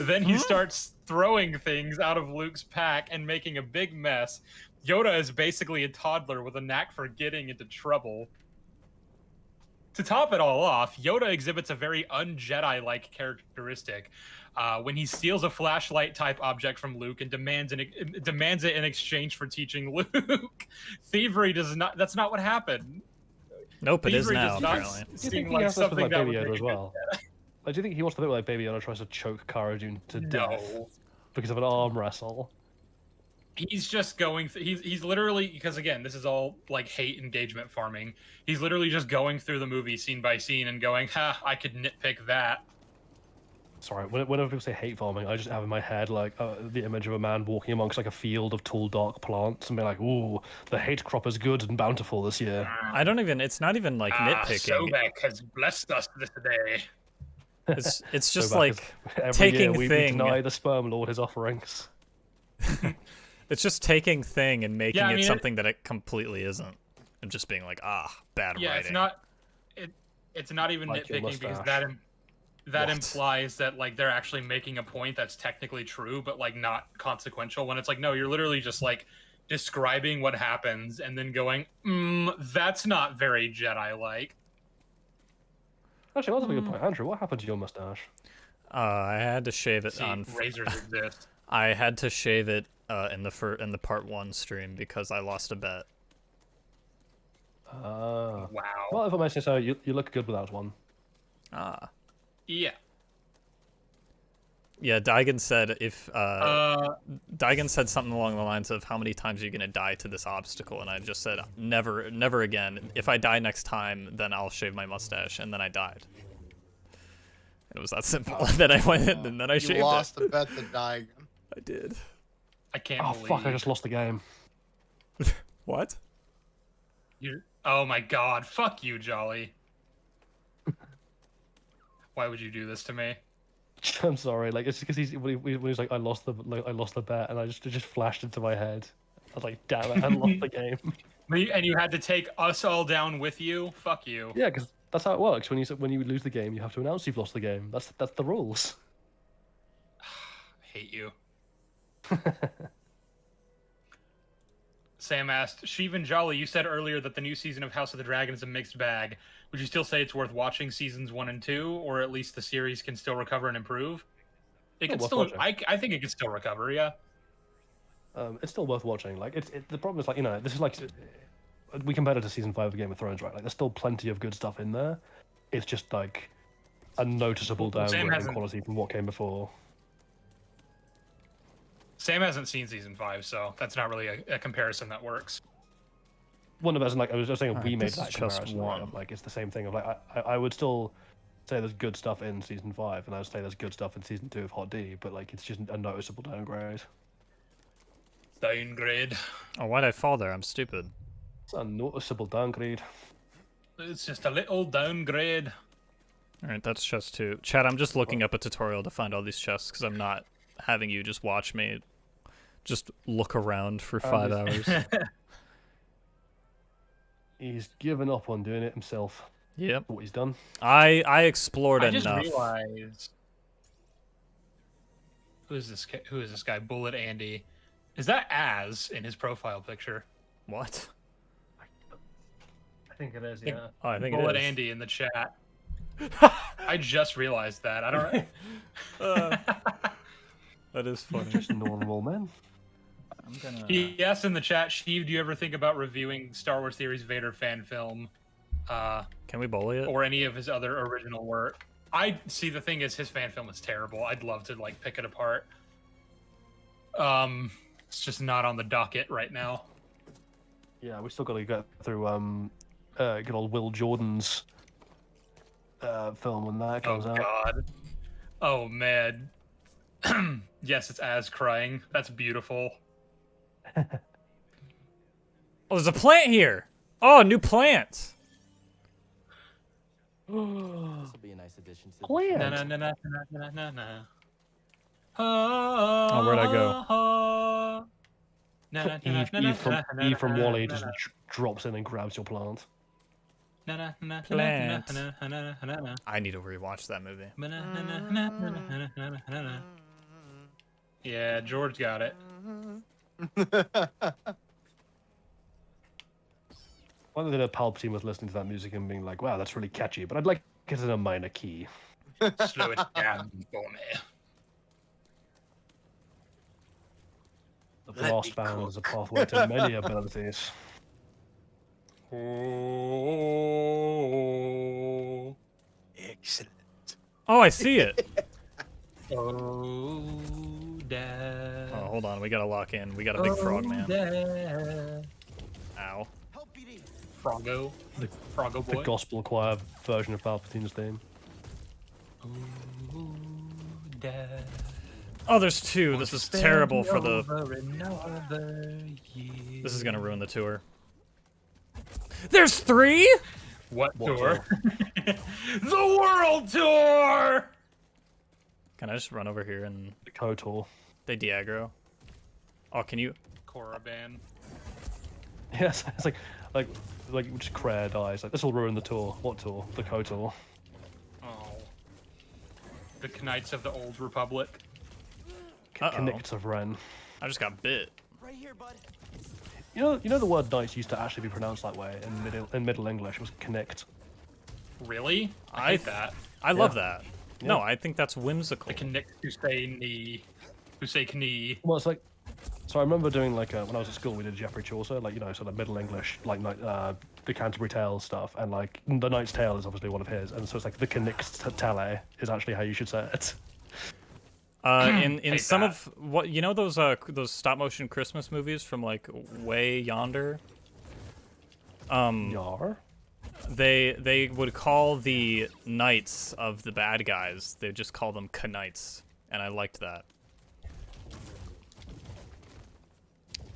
Speaker 2: Then he starts throwing things out of Luke's pack and making a big mess. Yoda is basically a toddler with a knack for getting into trouble. To top it all off, Yoda exhibits a very un-Jedi-like characteristic when he steals a flashlight-type object from Luke and demands it in exchange for teaching Luke. Thievery that's not what happened.
Speaker 1: Nope, it is
Speaker 2: Thievery
Speaker 1: now,
Speaker 2: does not
Speaker 1: apparently.
Speaker 3: Do you
Speaker 2: seem
Speaker 3: think he
Speaker 2: like
Speaker 3: has this with
Speaker 2: something
Speaker 3: like
Speaker 2: that
Speaker 3: Baby
Speaker 2: would
Speaker 3: Yoda
Speaker 2: make
Speaker 3: as well? Like, do you think he wants to do it like Baby Yoda tries to choke Cara Dune to death
Speaker 2: No.
Speaker 3: because of an arm wrestle?
Speaker 2: He's just going. He's literally, because again, this is all like hate engagement farming. He's literally just going through the movie scene by scene and going, "Ha, I could nitpick that."
Speaker 3: Sorry, whenever people say hate farming, I just have in my head like the image of a man walking amongst like a field of tall, dark plants and be like, "Ooh, the hate crop is good and bountiful this year."
Speaker 1: I don't even. It's not even like nitpicking.
Speaker 2: Sobek has blessed us this day.
Speaker 1: It's just
Speaker 3: So back
Speaker 1: like
Speaker 3: as every
Speaker 1: taking
Speaker 3: year we
Speaker 1: thing.
Speaker 3: deny the sperm lord his offerings.
Speaker 1: It's just taking thing and making
Speaker 2: Yeah, I
Speaker 1: it
Speaker 2: mean,
Speaker 1: something that it completely isn't, and just being like, bad
Speaker 2: Yeah,
Speaker 1: writing.
Speaker 2: it's not even
Speaker 3: Like your
Speaker 2: nitpicking because
Speaker 3: mustache.
Speaker 2: that
Speaker 1: What?
Speaker 2: implies that like they're actually making a point that's technically true, but like not consequential. When it's like, no, you're literally just like describing what happens and then going, that's not very Jedi-like.
Speaker 3: Actually, that's a good point. Andrew, what happened to your mustache?
Speaker 1: I had to shave it
Speaker 2: See,
Speaker 1: on.
Speaker 2: razors exist.
Speaker 1: I had to shave it in the part 1 stream because I lost a bet.
Speaker 2: Wow.
Speaker 3: Well, if I may say so, you look good without one.
Speaker 2: Yeah.
Speaker 1: Yeah, Daigen said Daigen said something along the lines of how many times are you gonna die to this obstacle, and I just said never again. If I die next time, then I'll shave my mustache, and then I died. It was that simple. And then I went in, and then I shaved
Speaker 7: You lost
Speaker 1: it.
Speaker 7: the bet to Daigen.
Speaker 1: I did.
Speaker 2: I can't
Speaker 3: Oh
Speaker 2: believe.
Speaker 3: fuck! I just lost the game.
Speaker 1: What?
Speaker 2: Oh my god! Fuck you, Jolly. Why would you do this to me?
Speaker 3: I'm sorry. Like it's because when he's like I lost the bet, and it just flashed into my head. I was like, damn it! I lost the game.
Speaker 2: And you had to take us all down with you? Fuck you.
Speaker 3: Yeah, because that's how it works. When you lose the game, you have to announce you've lost the game. That's the rules.
Speaker 2: Hate you. Sam asked, Sheev and Jolly, you said earlier that the new season of House of the Dragon is a mixed bag. Would you still say it's worth watching seasons 1 and 2, or at least the series can still recover and improve? It can
Speaker 3: worth
Speaker 2: still.
Speaker 3: watching.
Speaker 2: I think it can still recover. Yeah.
Speaker 3: It's still worth watching. Like the problem is like this is like we compared it to season 5 of Game of Thrones, right? Like there's still plenty of good stuff in there. It's just like a noticeable downgrade in quality from what came before.
Speaker 2: Sam hasn't seen season 5, so that's not really a comparison that works.
Speaker 3: One of us, like I was just saying, we made
Speaker 1: this
Speaker 3: that
Speaker 1: is just
Speaker 3: comparison. Right,
Speaker 1: one.
Speaker 3: of, like it's the same thing. Of like I would still say there's good stuff in season 5, and I would say there's good stuff in season 2 of Hot D, but like it's just a noticeable downgrade.
Speaker 2: Downgrade.
Speaker 1: Oh, why'd I fall there? I'm stupid.
Speaker 3: It's a noticeable downgrade.
Speaker 2: It's just a little downgrade.
Speaker 1: Alright, that's chest 2. Chad, I'm just looking up a tutorial to find all these chests, because I'm not having you just watch me just look around for 5 hours.
Speaker 3: He's given up on doing it himself.
Speaker 1: Yep.
Speaker 3: What he's done.
Speaker 1: I explored
Speaker 2: I
Speaker 1: enough.
Speaker 2: just realized. Who is this guy? Bullet Andy. Is that Az in his profile picture?
Speaker 1: What?
Speaker 3: I think it is, yeah.
Speaker 1: Oh, I think
Speaker 2: Bullet
Speaker 1: it is.
Speaker 2: Andy in the chat. I just realized that. I don't.
Speaker 1: That is funny.
Speaker 3: Just normal men.
Speaker 1: I'm gonna...
Speaker 2: He asked in the chat, Sheev, do you ever think about reviewing Star Wars Theory's Vader fan film?
Speaker 1: Can we bully it?
Speaker 2: Or any of his other original work? I see. The thing is, his fan film is terrible. I'd love to like pick it apart. It's just not on the docket right now.
Speaker 3: Yeah, we still got to get through good old Will Jordan's film when that comes out.
Speaker 2: God. Oh man. Yes, it's Az crying. That's beautiful.
Speaker 1: Oh, there's a plant here! Oh, new plant!
Speaker 6: This will be a nice addition to the
Speaker 3: Plant.
Speaker 2: Na na na na na na na.
Speaker 1: Oh, where'd I go?
Speaker 3: Eve from Wall-E just drops in and grabs your plant.
Speaker 1: Plant. I need to rewatch that movie.
Speaker 2: Yeah, George got it.
Speaker 3: Whether the Palpatine was listening to that music and being like, wow, that's really catchy, but I'd like it in a minor key.
Speaker 2: Slow it down for me.
Speaker 3: The brass band is a pathway to many abilities.
Speaker 2: Oh,
Speaker 7: Excellent.
Speaker 1: Oh, I see it!
Speaker 2: oh, Dad.
Speaker 1: Oh, hold on, we gotta lock in. We got a big frog, man.
Speaker 2: Dad.
Speaker 1: Ow.
Speaker 2: Froggo.
Speaker 3: The-
Speaker 2: Froggo
Speaker 3: The
Speaker 2: boy.
Speaker 3: gospel choir version of Palpatine's theme.
Speaker 2: Oh, Dad.
Speaker 1: Oh, there's 2. This is terrible for the...
Speaker 2: Year.
Speaker 1: This is gonna ruin the tour. There's 3?!
Speaker 2: What
Speaker 3: What
Speaker 2: tour? The World Tour!
Speaker 1: Can I just run over here and
Speaker 3: The KOTOR.
Speaker 1: they de-aggro? Oh, can you?
Speaker 2: Korriban.
Speaker 3: Yes, it's like just Crare dies. Like this will ruin the tour. What tour? The KOTOR.
Speaker 2: Oh. The Knights of the Old Republic.
Speaker 3: Knights of Ren.
Speaker 1: I just got bit.
Speaker 6: Right here, bud.
Speaker 3: You know the word knights used to actually be pronounced that way in Middle English. It was knicked.
Speaker 2: Really? I hate that.
Speaker 1: I love that. No, I think that's whimsical.
Speaker 2: The Knicks who say knee. Who say knee.
Speaker 3: Well, it's like, so I remember doing like when I was at school, we did Geoffrey Chaucer, like sort of Middle English, like the Canterbury Tales stuff, and like the Knight's Tale is obviously one of his, and so it's like the Knick's Tale is actually how you should say it.
Speaker 1: In some of what those stop motion Christmas movies from like way yonder.
Speaker 3: Yar.
Speaker 1: They would call the knights of the bad guys. They just call them knights, and I liked that.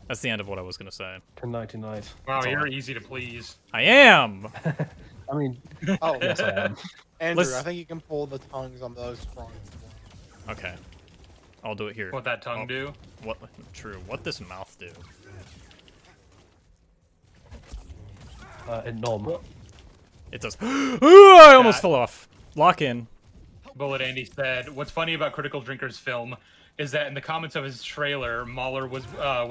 Speaker 1: That's the end of what I was gonna say.
Speaker 3: Nighty night.
Speaker 2: Wow, you're easy to please.
Speaker 1: I am.
Speaker 3: I mean,
Speaker 7: Oh,
Speaker 3: yes, I am.
Speaker 7: Andrew,
Speaker 1: Let's-
Speaker 7: I think you can pull the tongues on those fronts.
Speaker 1: Okay, I'll do it here.
Speaker 2: What that tongue do?
Speaker 1: What? True. What this mouth do?
Speaker 3: In Nom.
Speaker 1: It does. Ooh, I almost fell off. Lock in.
Speaker 2: Bullet Andy said, "What's funny about Critical Drinker's film is that in the comments of his trailer, Mahler was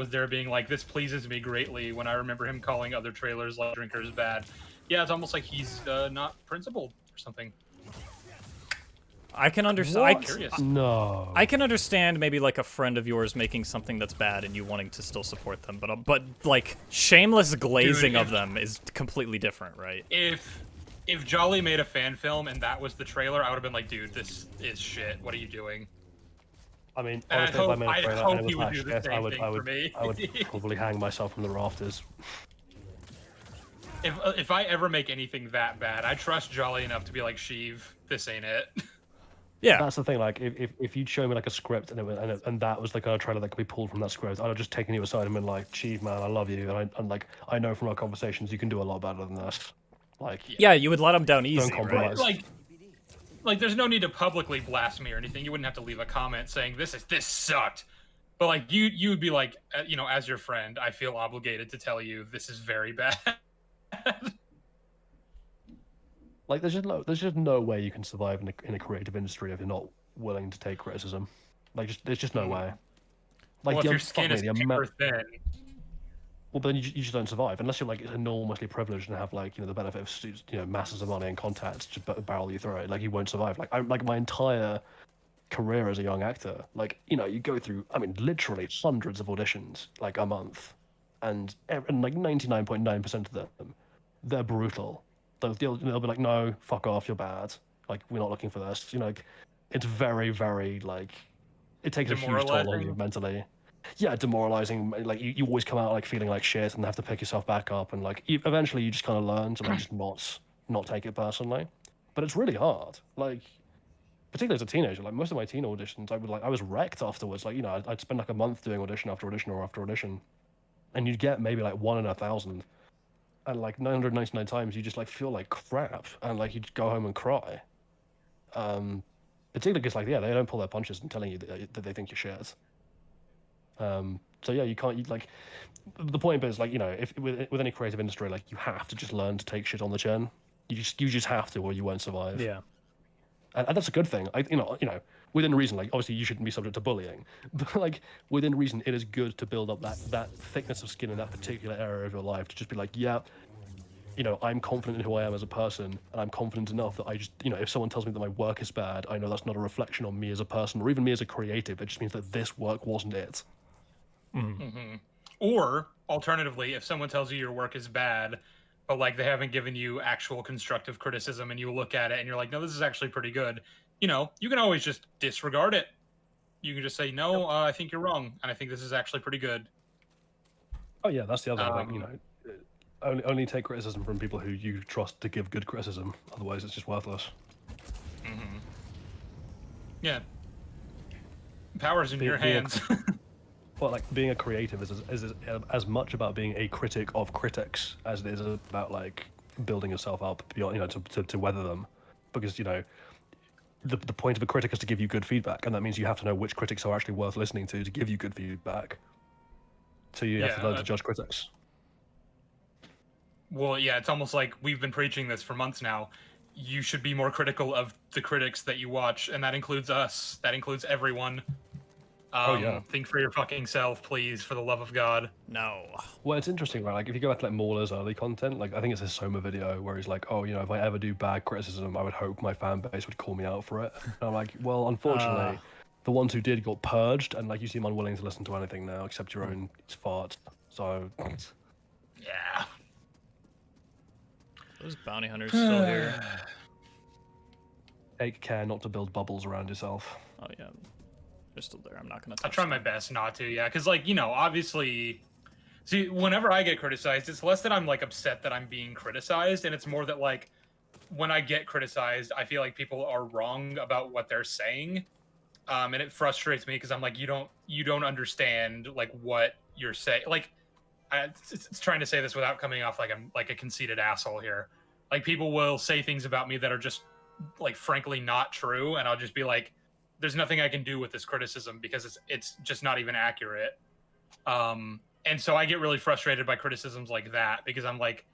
Speaker 2: there being like, 'This pleases me greatly,' when I remember him calling other trailers like Drinkers bad. Yeah, it's almost like he's not principled or something.
Speaker 1: I can understand.
Speaker 2: Curious.
Speaker 3: No.
Speaker 1: I can understand maybe like a friend of yours making something that's bad and you wanting to still support them, but like shameless glazing of them is completely different, right?
Speaker 2: If Jolly made a fan film and that was the trailer, I would have been like, dude, this is shit. What are you doing?
Speaker 3: I mean,
Speaker 2: And
Speaker 3: honestly, if I made a
Speaker 2: I'd
Speaker 3: trailer
Speaker 2: hope
Speaker 3: and it was
Speaker 2: he would
Speaker 3: that
Speaker 2: do the
Speaker 3: shit,
Speaker 2: same thing for me.
Speaker 3: I would probably hang myself from the rafters.
Speaker 2: If I ever make anything that bad, I trust Jolly enough to be like, Sheev, this ain't it.
Speaker 1: Yeah.
Speaker 3: That's the thing. Like, if you'd show me like a script and that was the kind of trailer that could be pulled from that script, I'd have just taken you aside and been like, "Chief, man, I love you, and like I know from our conversations you can do a lot better than this." Like,
Speaker 1: Yeah, you would let them down
Speaker 3: don't
Speaker 1: easy, right?
Speaker 3: compromise.
Speaker 2: Like, there's no need to publicly blast me or anything. You wouldn't have to leave a comment saying this sucked. But like, you'd be like, as your friend, I feel obligated to tell you this is very bad.
Speaker 3: Like, there's just no way you can survive in a creative industry if you're not willing to take criticism. Like, there's just no way. Like,
Speaker 2: well, if
Speaker 3: the
Speaker 2: your skin is super thin.
Speaker 3: Well, then you just don't survive unless you're like enormously privileged and have like the benefit of masses of money and contacts to barrel you through it. Like, you won't survive. Like my entire career as a young actor, like you go through, I mean, literally hundreds of auditions like a month, and like 99.9% of them, they're brutal. They'll be like, no, fuck off, you're bad. Like, we're not looking for this. Like, it's very, very like, it takes a huge toll on you mentally. Yeah, demoralizing. Like, you always come out like feeling like shit and have to pick yourself back up, and like eventually you just kind of learn to like just not take it personally. But it's really hard. Like, particularly as a teenager, like most of my teen auditions, I was wrecked afterwards. Like, I'd spend like a month doing audition after audition or after audition, and you'd get maybe like 1 in 1,000. And like 999 times, you just like feel like crap, and like you just go home and cry. Particularly because like, yeah, they don't pull their punches and telling you that they think you're shit. So yeah, you can't. Like, the point is like, if with any creative industry, like, you have to just learn to take shit on the chin. You just have to, or you won't survive.
Speaker 1: Yeah.
Speaker 3: And that's a good thing. Within reason, like, obviously you shouldn't be subject to bullying, but like, within reason, it is good to build up that thickness of skin in that particular area of your life to just be like, yeah, I'm confident in who I am as a person, and I'm confident enough that I just, if someone tells me that my work is bad, I know that's not a reflection on me as a person or even me as a creative. It just means that this work wasn't it.
Speaker 2: Mm-hmm. Or alternatively, if someone tells you your work is bad, but like they haven't given you actual constructive criticism, and you look at it and you're like, no, this is actually pretty good. You can always just disregard it. You can just say, no, I think you're wrong, and I think this is actually pretty good.
Speaker 3: Oh yeah, that's the other thing. Only take criticism from people who you trust to give good criticism. Otherwise, it's just worthless.
Speaker 2: Mm-hmm. Yeah. Power's in your hands.
Speaker 3: Well, like, being a creative is as much about being a critic of critics as it is about like building yourself up, to weather them. Because the point of a critic is to give you good feedback, and that means you have to know which critics are actually worth listening to give you good feedback. So you have to learn to judge critics.
Speaker 2: Well, yeah, it's almost like we've been preaching this for months now. You should be more critical of the critics that you watch, and that includes us. That includes everyone.
Speaker 3: Oh, yeah.
Speaker 2: Think for your fucking self, please, for the love of God.
Speaker 1: No.
Speaker 3: Well, it's interesting, right? Like, if you go back to like Mauler's early content, like I think it's a Soma video where he's like, "Oh, you know, if I ever do bad criticism, I would hope my fan base would call me out for it." And I'm like, well, unfortunately, the ones who did got purged, and like you seem unwilling to listen to anything now except your own farts. So,
Speaker 2: Yeah.
Speaker 1: Those bounty hunters still here.
Speaker 3: take care not to build bubbles around yourself.
Speaker 1: Oh yeah, they're still there. I'm not gonna.
Speaker 2: I try my best not to, yeah, because like, you know, obviously, see, whenever I get criticized, it's less that I'm like upset that I'm being criticized, and it's more that like when I get criticized, I feel like people are wrong about what they're saying, and it frustrates me because I'm like, you don't understand like what you're saying. Like, it's trying to say this without coming off like I'm like a conceited asshole here. Like, people will say things about me that are just like frankly not true, and I'll just be like, there's nothing I can do with this criticism because it's just not even accurate. And so I get really frustrated by criticisms like that because I'm like,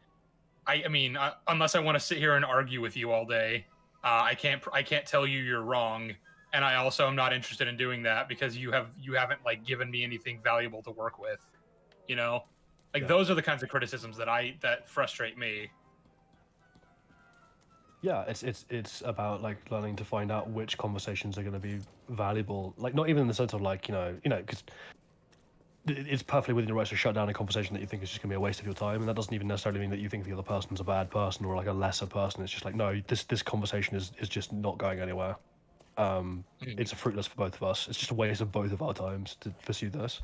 Speaker 2: I mean, unless I want to sit here and argue with you all day, I can't tell you you're wrong, and I also am not interested in doing that because you haven't like given me anything valuable to work with, you know, like those are the kinds of criticisms that frustrate me.
Speaker 3: Yeah, it's about like learning to find out which conversations are going to be valuable. Like, not even in the sense of like, you know, because it's perfectly within your rights to shut down a conversation that you think is just going to be a waste of your time, and that doesn't even necessarily mean that you think the other person's a bad person or like a lesser person. It's just like, no, this conversation is just not going anywhere. It's fruitless for both of us. It's just a waste of both of our times to pursue this.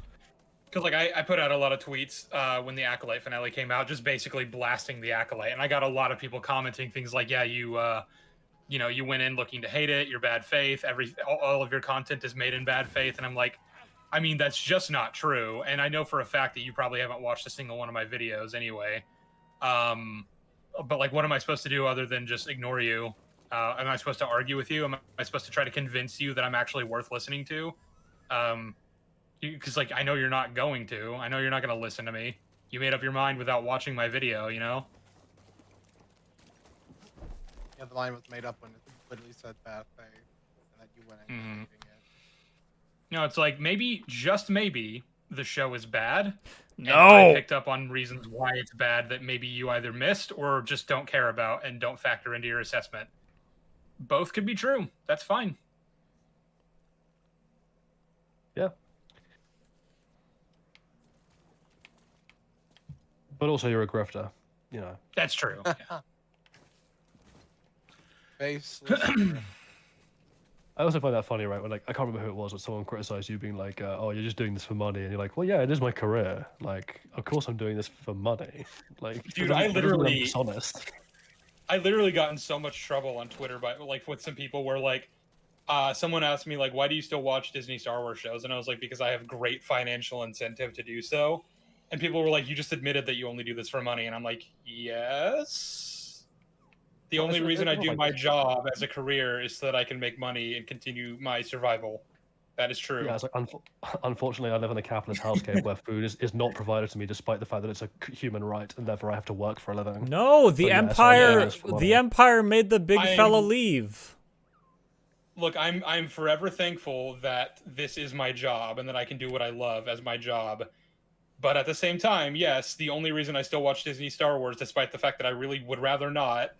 Speaker 2: Because like I put out a lot of tweets when the Acolyte finale came out, just basically blasting the Acolyte, and I got a lot of people commenting things like, "Yeah, you know, you went in looking to hate it. You're bad faith. All of your content is made in bad faith." And I'm like, I mean, that's just not true. And I know for a fact that you probably haven't watched a single one of my videos anyway. But like, what am I supposed to do other than just ignore you? Am I supposed to argue with you? Am I supposed to try to convince you that I'm actually worth listening to? Because like, I know you're not going to. I know you're not going to listen to me. You made up your mind without watching my video, you know?
Speaker 7: Yeah, the line was made up when it literally said bad faith, and that you went in hating it.
Speaker 2: No, it's like, maybe, just maybe, the show is bad.
Speaker 1: No!
Speaker 2: And I picked up on reasons why it's bad that maybe you either missed or just don't care about and don't factor into your assessment. Both could be true. That's fine.
Speaker 3: Yeah. But also, you're a grifter, you know.
Speaker 2: That's true. Yeah.
Speaker 7: Faceless.
Speaker 3: I also find that funny, right? When like, I can't remember who it was, but someone criticized you being like, "Oh, you're just doing this for money," and you're like, "Well, yeah, it is my career. Like, of course I'm doing this for money." Like,
Speaker 2: Dude, I literally
Speaker 3: dishonest.
Speaker 2: I literally got in so much trouble on Twitter by like with some people where like someone asked me like, why do you still watch Disney Star Wars shows? And I was like, because I have great financial incentive to do so. And people were like, you just admitted that you only do this for money. And I'm like, yes. The only reason I do my job as a career is so that I can make money and continue my survival. That is true.
Speaker 3: Yeah, it's like, unfortunately, I live in a capitalist household where food is not provided to me, despite the fact that it's a human right, and therefore I have to work for a living.
Speaker 1: No, the Empire, the Empire made the big fella
Speaker 2: I'm-
Speaker 1: leave.
Speaker 2: Look, I'm forever thankful that this is my job and that I can do what I love as my job. But at the same time, yes, the only reason I still watch Disney Star Wars, despite the fact that I really would rather not,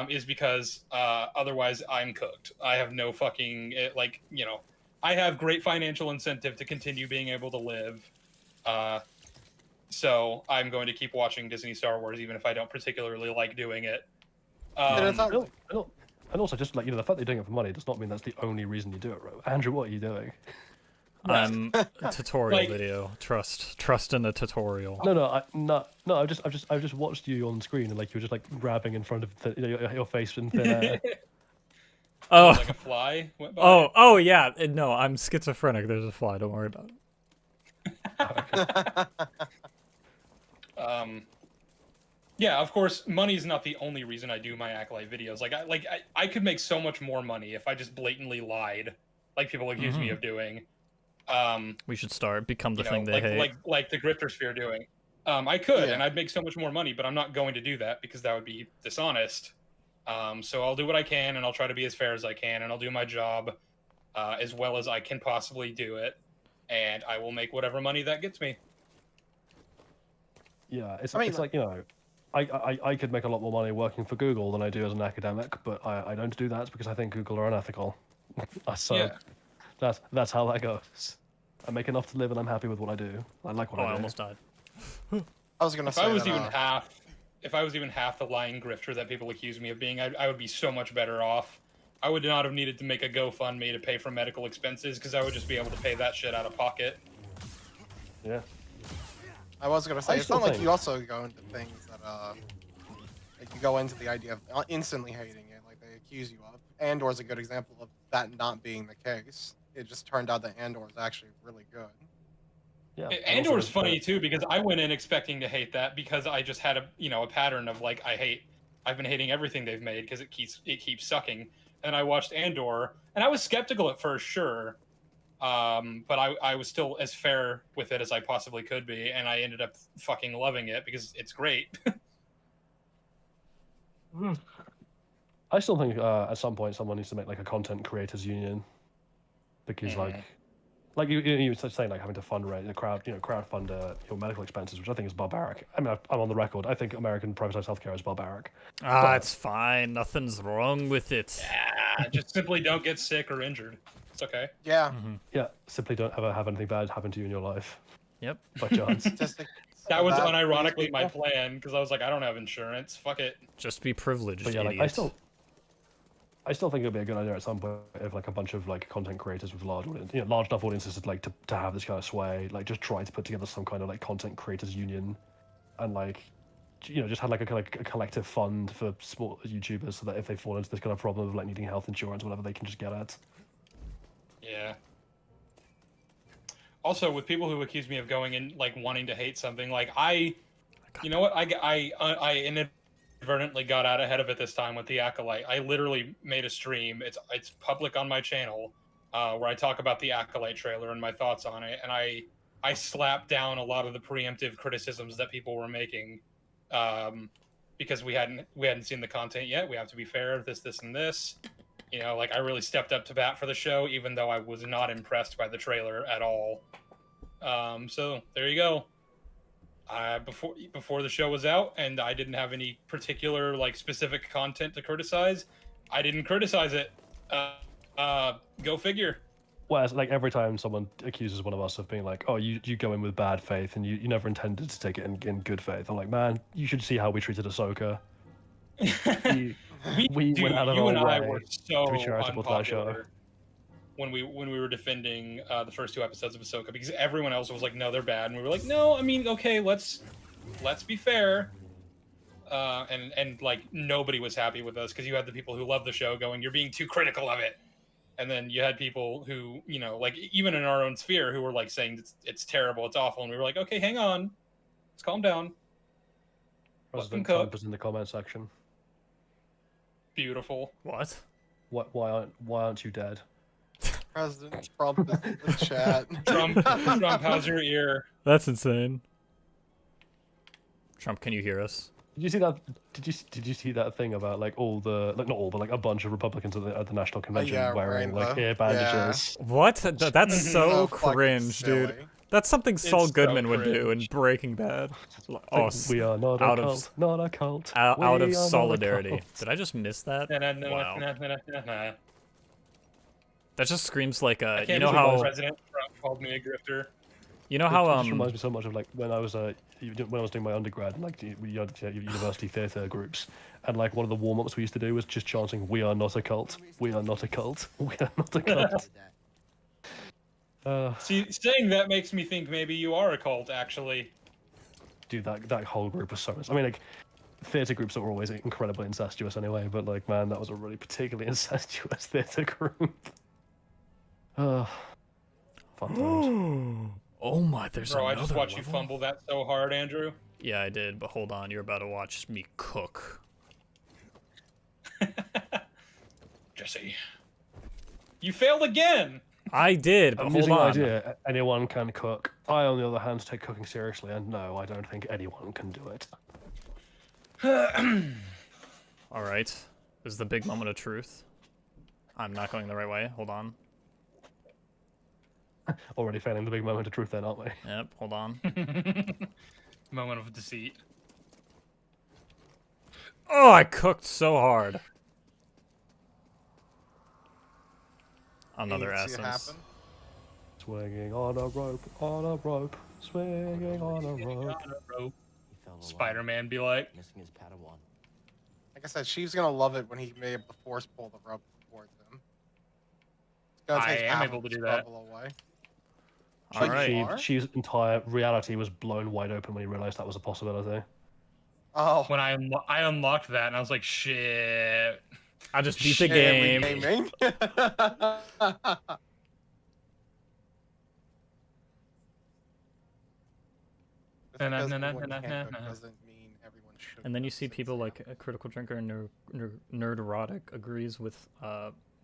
Speaker 2: is because otherwise I'm cooked. I have no fucking, like, you know, I have great financial incentive to continue being able to live. So I'm going to keep watching Disney Star Wars, even if I don't particularly like doing it.
Speaker 3: And also, just like, you know, the fact that you're doing it for money does not mean that's the only reason you do it, right? Andrew, what are you doing?
Speaker 1: Tutorial
Speaker 2: Like-
Speaker 1: video. Trust in the tutorial.
Speaker 3: No. I've just watched you on screen, and like you were just like grabbing in front of your face in thin air.
Speaker 1: Oh,
Speaker 2: Like a fly went by.
Speaker 1: oh yeah. No, I'm schizophrenic. There's a fly. Don't worry about it.
Speaker 2: Yeah, of course, money is not the only reason I do my Acolyte videos. I could make so much more money if I just blatantly lied, like people accuse me of doing.
Speaker 1: We should become the
Speaker 2: You
Speaker 1: thing
Speaker 2: know,
Speaker 1: they hate.
Speaker 2: like the Grifter Sphere doing. I could,
Speaker 7: Yeah.
Speaker 2: and I'd make so much more money, but I'm not going to do that because that would be dishonest. So I'll do what I can, and I'll try to be as fair as I can, and I'll do my job as well as I can possibly do it, and I will make whatever money that gets me.
Speaker 3: Yeah,
Speaker 7: I mean,
Speaker 3: it's like, you know, I could make a lot more money working for Google than I do as an academic, but I don't do that because I think Google are unethical. So
Speaker 2: Yeah.
Speaker 3: that's how that goes. I make enough to live and I'm happy with what I do. I like what
Speaker 1: Oh,
Speaker 3: I
Speaker 1: I
Speaker 3: do.
Speaker 1: almost died.
Speaker 7: I was gonna
Speaker 2: If
Speaker 7: say
Speaker 2: I was
Speaker 7: that,
Speaker 2: even half the lying grifter that people accuse me of being, I would be so much better off. I would not have needed to make a GoFundMe to pay for medical expenses because I would just be able to pay that shit out of pocket.
Speaker 3: Yeah.
Speaker 7: I was gonna say,
Speaker 3: I
Speaker 7: it's
Speaker 3: still
Speaker 7: not like
Speaker 3: think-
Speaker 7: you also go into things that, like you go into the idea of instantly hating it, like they accuse you of. Andor's a good example of that not being the case. It just turned out that Andor is actually really good.
Speaker 3: Yeah. and also
Speaker 2: Andor's
Speaker 3: there's
Speaker 2: funny too because I went in expecting to hate that because I just had a pattern of like I've been hating everything they've made because it keeps sucking. And I watched Andor and I was skeptical at first, sure. But I was still as fair with it as I possibly could be, and I ended up fucking loving it because it's great.
Speaker 3: I still think at some point someone needs to make like a content creators union, because like you were saying, like having to fundraise, crowdfund your medical expenses, which I think is barbaric. I mean, I'm on the record. I think American privatized healthcare is barbaric.
Speaker 1: Ah, it's fine. Nothing's wrong with it.
Speaker 2: Yeah, just simply don't get sick or injured. It's okay.
Speaker 7: Yeah,
Speaker 3: Yeah, simply don't ever have anything bad happen to you in your life
Speaker 1: Yep.
Speaker 3: by chance.
Speaker 7: statistics
Speaker 2: That was
Speaker 7: about
Speaker 2: unironically
Speaker 7: these
Speaker 2: my
Speaker 7: people.
Speaker 2: plan because I was like, I don't have insurance. Fuck it.
Speaker 1: Just be privileged,
Speaker 3: But yeah, like
Speaker 1: idiot.
Speaker 3: I still think it'd be a good idea at some point if like a bunch of like content creators with large audience, large enough audiences to have this kind of sway, like just try to put together some kind of like content creators union, and like just had like a collective fund for small YouTubers so that if they fall into this kind of problem of like needing health insurance or whatever, they can just get it.
Speaker 2: Yeah. Also, with people who accuse me of going in like wanting to hate something, like you know what? I inadvertently got out ahead of it this time with the Acolyte. I literally made a stream. It's public on my channel, where I talk about the Acolyte trailer and my thoughts on it, and I slapped down a lot of the preemptive criticisms that people were making, because we hadn't seen the content yet. We have to be fair. This, and this. Like I really stepped up to bat for the show, even though I was not impressed by the trailer at all. So there you go. Before the show was out, and I didn't have any particular like specific content to criticize, I didn't criticize it. Go figure.
Speaker 3: Whereas like every time someone accuses one of us of being like, oh, you go in with bad faith and you never intended to take it in good faith, I'm like, man, you should see how we treated Ahsoka. We went out of
Speaker 2: you
Speaker 3: our
Speaker 2: and I
Speaker 3: way
Speaker 2: were so
Speaker 3: to be charitable to that show.
Speaker 2: unpopular when we were defending the first 2 episodes of Ahsoka, because everyone else was like, no, they're bad, and we were like, no, I mean, okay, let's be fair. And like nobody was happy with us because you had the people who love the show going, you're being too critical of it, and then you had people who like even in our own sphere who were like saying it's terrible, it's awful, and we were like, okay, hang on, let's calm down.
Speaker 3: President
Speaker 2: cook.
Speaker 3: Trump is in the comment section.
Speaker 2: Beautiful.
Speaker 1: What?
Speaker 3: Why aren't you dead?
Speaker 7: President Trump is in the chat.
Speaker 2: Trump, how's your ear?
Speaker 1: That's insane. Trump, can you hear us?
Speaker 3: Did you see that? Did you see that thing about like all the not all, but like a bunch of Republicans at the national convention
Speaker 7: yeah,
Speaker 3: wearing
Speaker 7: rainbow.
Speaker 3: like ear bandages?
Speaker 1: What? That's so
Speaker 7: fucking
Speaker 1: cringe, dude.
Speaker 7: silly.
Speaker 1: That's something Saul
Speaker 2: so
Speaker 1: Goodman would do in
Speaker 2: cringe.
Speaker 1: Breaking Bad. Oh,
Speaker 3: We are not
Speaker 1: out
Speaker 3: a
Speaker 1: of-
Speaker 3: cult, not a cult.
Speaker 1: out
Speaker 3: We
Speaker 1: of
Speaker 3: are not a
Speaker 1: solidarity.
Speaker 3: cult.
Speaker 1: Did I just miss that? Wow.
Speaker 2: Wow.
Speaker 1: That just screams like
Speaker 2: I
Speaker 1: you
Speaker 2: can't
Speaker 1: know
Speaker 2: believe
Speaker 1: how
Speaker 2: President Trump called me a grifter.
Speaker 1: you know
Speaker 3: It
Speaker 1: how
Speaker 3: just reminds me so much of like when I was doing my undergrad, and like we had university theatre groups, and like one of the warm-ups we used to do was just chanting, "We are not a cult. We are not a cult. We are not a cult."
Speaker 2: See, saying that makes me think maybe you are a cult, actually.
Speaker 3: Dude, that whole group was so. I mean, like theatre groups are always incredibly incestuous anyway, but like, man, that was a really particularly incestuous theatre group. Fun times.
Speaker 1: Oh my, there's
Speaker 2: Bro,
Speaker 1: another
Speaker 2: I just watched you
Speaker 1: level?
Speaker 2: fumble that so hard, Andrew.
Speaker 1: Yeah, I did, but hold on, you're about to watch me cook.
Speaker 2: Jesse, you failed again.
Speaker 1: I did, but hold
Speaker 3: Amusing
Speaker 1: on.
Speaker 3: idea. Anyone can cook. I, on the other hand, take cooking seriously, and no, I don't think anyone can do it.
Speaker 1: All right, this is the big moment of truth. I'm not going the right way. Hold on.
Speaker 3: Already failing the big moment of truth, then, aren't we?
Speaker 1: Yep. Hold on.
Speaker 2: Moment of deceit.
Speaker 1: Oh, I cooked so hard. Another
Speaker 7: You see it
Speaker 1: essence.
Speaker 7: happen?
Speaker 3: Swinging on a rope, swinging on a rope.
Speaker 6: He fell alive,
Speaker 2: Spider-Man be like,
Speaker 6: missing his Padawan.
Speaker 7: Like I said, she's gonna love it when he may have the force pull the rope towards him. It's gonna
Speaker 2: I
Speaker 7: take
Speaker 2: am
Speaker 7: half
Speaker 2: able
Speaker 7: of
Speaker 2: to
Speaker 7: the
Speaker 2: do that.
Speaker 7: struggle away.
Speaker 1: All
Speaker 7: But
Speaker 1: right.
Speaker 7: you are?
Speaker 3: She's entire reality was blown wide open when he realized that was a possibility.
Speaker 7: Oh,
Speaker 2: when I unlocked that, and I was like, shit.
Speaker 1: I just beat the
Speaker 7: shit,
Speaker 1: game.
Speaker 7: gaming. Just because everyone can't cook doesn't mean everyone should
Speaker 1: And then you
Speaker 7: cook,
Speaker 1: see
Speaker 7: since,
Speaker 1: people
Speaker 7: yeah.
Speaker 1: like a critical drinker and nerderotic agrees with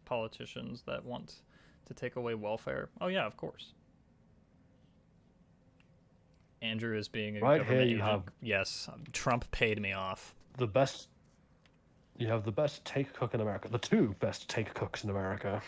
Speaker 1: politicians that want to take away welfare. Oh yeah, of course. Andrew is being a
Speaker 3: Right here
Speaker 1: government
Speaker 3: you
Speaker 1: agent.
Speaker 3: have-
Speaker 1: Yes, Trump paid me off.
Speaker 3: The best. You have the best take cook in America. The two best take cooks in America.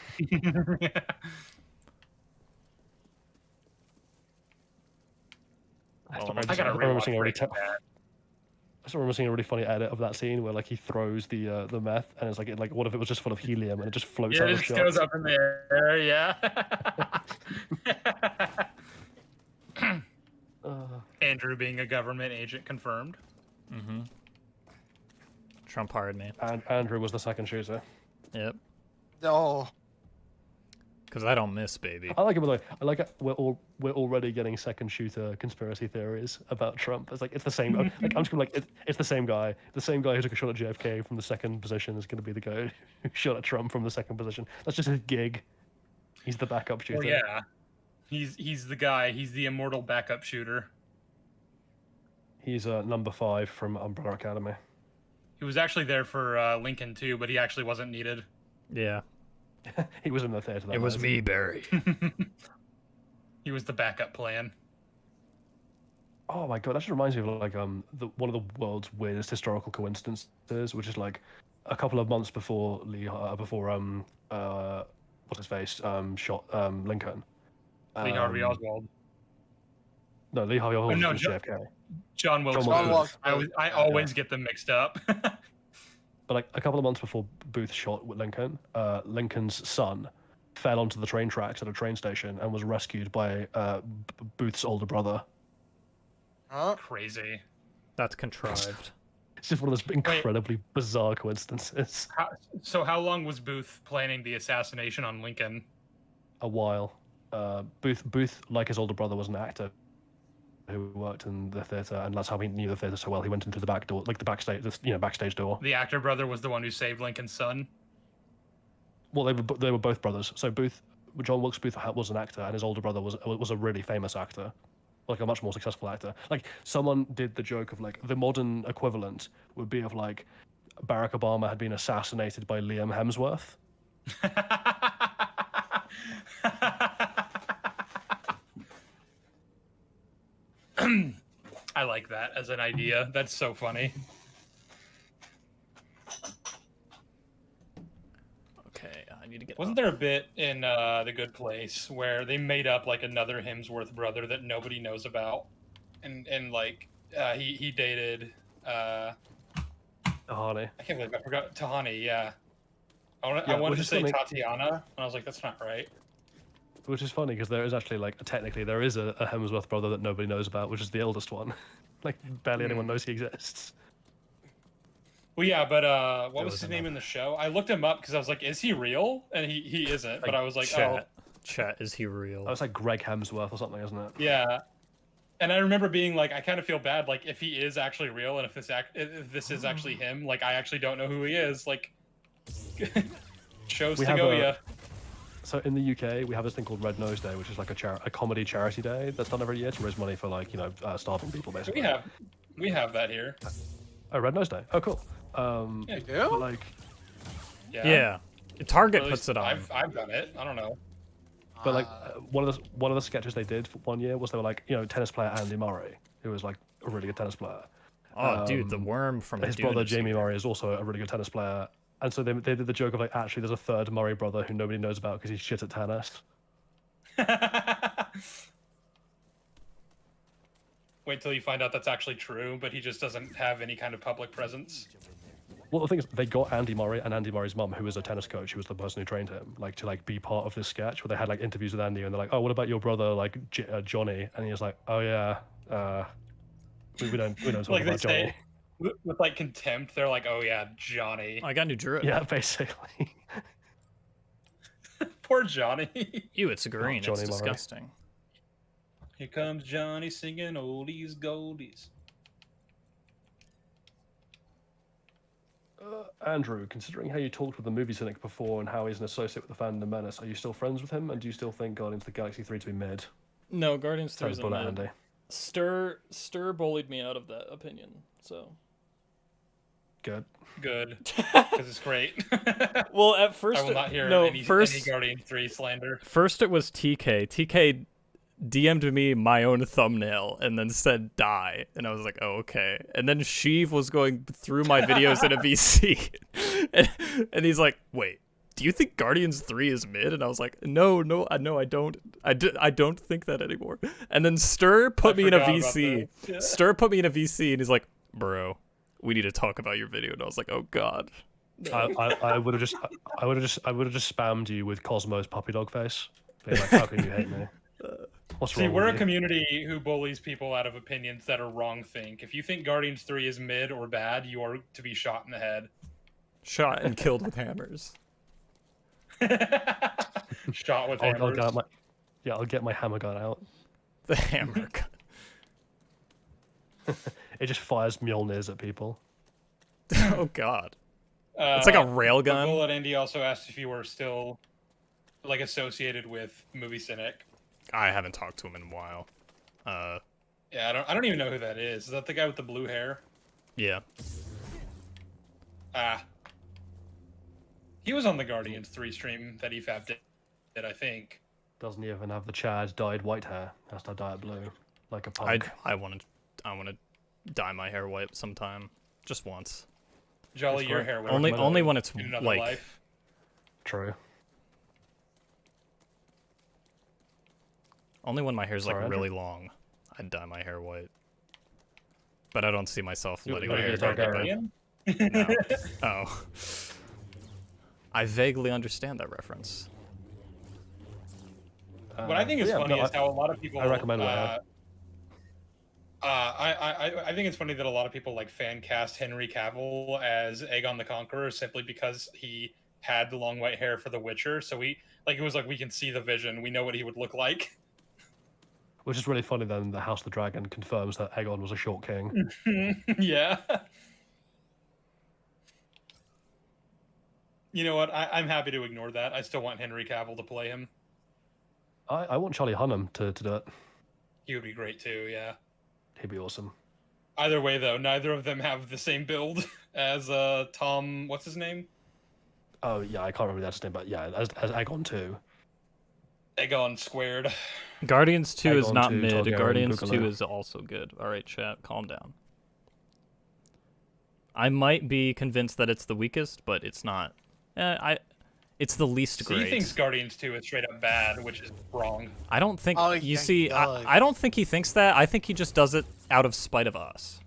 Speaker 1: Well,
Speaker 2: I gotta
Speaker 3: remember
Speaker 2: rewatch
Speaker 3: seeing a really
Speaker 2: Breaking Bad.
Speaker 3: I just remember seeing a really funny edit of that scene where like he throws the meth and it's like what if it was just full of helium and it just floats
Speaker 2: Yeah,
Speaker 3: out
Speaker 2: it
Speaker 3: of
Speaker 2: just
Speaker 3: shot.
Speaker 2: goes up in the air, yeah. Andrew being a government agent confirmed.
Speaker 1: Mm-hmm. Trump hired me.
Speaker 3: And Andrew was the second shooter.
Speaker 1: Yep.
Speaker 7: No.
Speaker 1: Because I don't miss, baby.
Speaker 3: I like it by the way. I like it. We're already getting second shooter conspiracy theories about Trump. It's like it's the same. Like I'm just gonna like it's the same guy. The same guy who took a shot at JFK from the second position is going to be the guy who shot at Trump from the second position. That's just his gig. He's the backup shooter.
Speaker 2: Well, yeah. He's the guy. He's the immortal backup shooter.
Speaker 3: He's number 5 from Umbrella Academy.
Speaker 2: He was actually there for Lincoln too, but he actually wasn't needed.
Speaker 1: Yeah.
Speaker 3: He was in the theater.
Speaker 1: It was me, Barry.
Speaker 2: He was the backup plan.
Speaker 3: Oh my god, that just reminds me of like one of the world's weirdest historical coincidences, which is like a couple of months before what's his face shot Lincoln.
Speaker 2: Lee Harvey Oswald.
Speaker 3: No, Lee Harvey Oswald
Speaker 2: no,
Speaker 3: was JFK.
Speaker 2: John Wilkes
Speaker 3: John
Speaker 2: Booth.
Speaker 7: Wilkes
Speaker 2: I
Speaker 7: Booth.
Speaker 2: always get them mixed up.
Speaker 3: But like a couple of months before Booth shot Lincoln, Lincoln's son fell onto the train tracks at a train station and was rescued by Booth's older brother.
Speaker 7: Huh?
Speaker 2: Crazy.
Speaker 1: That's contrived.
Speaker 3: It's just one of those incredibly bizarre coincidences.
Speaker 2: So how long was Booth planning the assassination on Lincoln?
Speaker 3: A while. Booth, like his older brother, was an actor who worked in the theater, and that's how he knew the theater so well. He went into the back door, like the backstage, backstage door.
Speaker 2: The actor brother was the one who saved Lincoln's son.
Speaker 3: Well, they were both brothers. So John Wilkes Booth was an actor, and his older brother was a really famous actor, like a much more successful actor. Like someone did the joke of like the modern equivalent would be of like Barack Obama had been assassinated by Liam Hemsworth.
Speaker 2: I like that as an idea. That's so funny.
Speaker 1: Okay, I need to get.
Speaker 2: Wasn't there a bit in The Good Place where they made up like another Hemsworth brother that nobody knows about, and like he dated
Speaker 3: Tahani.
Speaker 2: I can't believe I forgot Tahani. Yeah, I
Speaker 3: Yeah,
Speaker 2: wanted
Speaker 3: which
Speaker 2: to
Speaker 3: is
Speaker 2: say
Speaker 3: funny.
Speaker 2: Tatiana, and I was like, that's not right.
Speaker 3: Which is funny because there is actually like technically there is a Hemsworth brother that nobody knows about, which is the eldest one. Like barely anyone knows he exists.
Speaker 2: Well, yeah, but what was
Speaker 1: was
Speaker 2: his name
Speaker 1: enough.
Speaker 2: in the show? I looked him up because I was like, is he real? And he isn't. But I was like,
Speaker 1: chat. Chat, is he real?
Speaker 3: Oh, it's like Greg Hemsworth or something, isn't it?
Speaker 2: yeah. And I remember being like, I kind of feel bad, like if he is actually real and if this is actually him, like I actually don't know who he is. Like, shows
Speaker 3: We
Speaker 2: to
Speaker 3: have
Speaker 2: go,
Speaker 3: a-
Speaker 2: yeah.
Speaker 3: So in the UK, we have this thing called Red Nose Day, which is like a comedy charity day that's done every year to raise money for like starving people basically.
Speaker 2: We have that here.
Speaker 3: Oh, Red Nose Day. Oh, cool.
Speaker 2: Yeah,
Speaker 7: You do?
Speaker 3: But like,
Speaker 1: Yeah. Target
Speaker 2: Or at
Speaker 1: puts
Speaker 2: least
Speaker 1: it on.
Speaker 2: I've done it. I don't know.
Speaker 3: one of the sketches they did for 1 year was they were like, tennis player Andy Murray, who was like a really good tennis player.
Speaker 1: Oh, dude, the worm from
Speaker 3: His
Speaker 1: Dune
Speaker 3: brother
Speaker 1: is
Speaker 3: Jamie
Speaker 1: here.
Speaker 3: Murray is also a really good tennis player, and so they did the joke of like, actually, there's a third Murray brother who nobody knows about because he's shit at tennis.
Speaker 2: Wait till you find out that's actually true, but he just doesn't have any kind of public presence.
Speaker 3: Well, the thing is, they got Andy Murray and Andy Murray's mum, who was a tennis coach, who was the person who trained him, like to like be part of this sketch where they had like interviews with Andy, and they're like, "Oh, what about your brother, like Johnny?" And he was like, "Oh yeah, we don't talk
Speaker 2: Like they
Speaker 3: about Johnny."
Speaker 2: say with like contempt, they're like, "Oh yeah, Johnny."
Speaker 1: I got new druid.
Speaker 3: Yeah, basically.
Speaker 2: Poor Johnny.
Speaker 1: Ew, it's green.
Speaker 3: Johnny
Speaker 1: It's
Speaker 3: Murray.
Speaker 1: disgusting.
Speaker 2: Here comes Johnny singing oldies goldies.
Speaker 3: Andrew, considering how you talked with the movie cynic before and how he's an associate with the Fandom Menace, are you still friends with him? And do you still think Guardians of the Galaxy 3 to be mid?
Speaker 1: No, Guardians 3
Speaker 3: Sounds
Speaker 1: is
Speaker 3: bullet,
Speaker 1: mid.
Speaker 3: Andy.
Speaker 1: Stir bullied me out of that opinion, so.
Speaker 3: Good.
Speaker 2: Good, because it's great.
Speaker 1: Well, at
Speaker 2: I
Speaker 1: first,
Speaker 2: will not hear any
Speaker 1: first
Speaker 2: Guardian 3 slander.
Speaker 1: it was TK. TK DM'd me my own thumbnail and then said die, and I was like, oh, okay. And then Sheev was going through my videos in a VC, and he's like, wait, do you think Guardians 3 is mid? And I was like, no, I don't. I don't think that anymore. And then Stir put me in a
Speaker 2: forgot about
Speaker 1: VC.
Speaker 2: that. Yeah.
Speaker 1: Stir put me in a VC, and he's like, bro, we need to talk about your video. And I was like, oh god.
Speaker 3: I would have just spammed you with Cosmo's puppy dog face. Being like, how can you hate me? What's
Speaker 2: See,
Speaker 3: wrong
Speaker 2: we're a
Speaker 3: with you?
Speaker 2: community who bullies people out of opinions that are wrong think. If you think Guardians 3 is mid or bad, you are to be shot in the head.
Speaker 1: Shot and killed with hammers.
Speaker 2: Shot with
Speaker 3: I'll
Speaker 2: hammers.
Speaker 3: I'll get my hammer gun out.
Speaker 1: The hammer gun.
Speaker 3: It just fires Mjolnirs at people.
Speaker 1: Oh god. It's like a rail
Speaker 2: But
Speaker 1: gun.
Speaker 2: Bullet Andy also asked if you were still like associated with Movie Cynic.
Speaker 1: I haven't talked to him in a while.
Speaker 2: Yeah, I don't even know who that is. Is that the guy with the blue hair?
Speaker 1: Yeah.
Speaker 2: Ah. He was on the Guardians 3 stream that EFAP did, I think.
Speaker 3: Doesn't even have the Chad dyed white hair. Has to dye it blue, like a punk.
Speaker 1: I want to dye my hair white sometime, just once.
Speaker 2: Jolly,
Speaker 3: That's
Speaker 2: your
Speaker 3: great.
Speaker 2: hair would
Speaker 1: Only
Speaker 2: recommend it
Speaker 1: when it's
Speaker 2: in another
Speaker 1: like
Speaker 2: life.
Speaker 3: True.
Speaker 1: only when my hair's like
Speaker 3: Sorry, Andrew?
Speaker 1: really long, I'd dye my hair white. But I don't see myself
Speaker 3: You-
Speaker 1: letting
Speaker 3: you
Speaker 1: my hair
Speaker 3: wanna
Speaker 1: go
Speaker 3: be a
Speaker 1: white.
Speaker 2: Targaryen?
Speaker 1: No. Oh. I vaguely understand that reference.
Speaker 2: What I think is
Speaker 3: yeah,
Speaker 2: funny
Speaker 3: no,
Speaker 2: is how a lot of people.
Speaker 3: I recommend it.
Speaker 2: I think it's funny that a lot of people like fan cast Henry Cavill as Aegon the Conqueror simply because he had the long white hair for The Witcher. So it was like we can see the vision. We know what he would look like.
Speaker 3: Which is really funny then the House of the Dragon confirms that Aegon was a short king.
Speaker 2: Yeah. You know what? I'm happy to ignore that. I still want Henry Cavill to play him.
Speaker 3: I want Charlie Hunnam to do it.
Speaker 2: He would be great too. Yeah.
Speaker 3: He'd be awesome.
Speaker 2: Either way, though, neither of them have the same build as Tom. What's his name?
Speaker 3: Oh yeah, I can't remember that's his name, but yeah, as Aegon too.
Speaker 2: Aegon squared.
Speaker 1: Guardians 2 is
Speaker 3: Aegon
Speaker 1: not
Speaker 3: 2,
Speaker 1: mid.
Speaker 3: Targaryen,
Speaker 1: Guardians 2
Speaker 3: Boogaloo.
Speaker 1: is also good. All right, chat, calm down. I might be convinced that it's the weakest, but it's not. It's the least
Speaker 2: He
Speaker 1: great.
Speaker 2: thinks Guardians 2 is straight up bad, which is wrong.
Speaker 1: I don't think
Speaker 7: Oh,
Speaker 1: you
Speaker 7: yeah, he
Speaker 1: see.
Speaker 7: does.
Speaker 1: I don't think he thinks that. I think he just does it out of spite of us.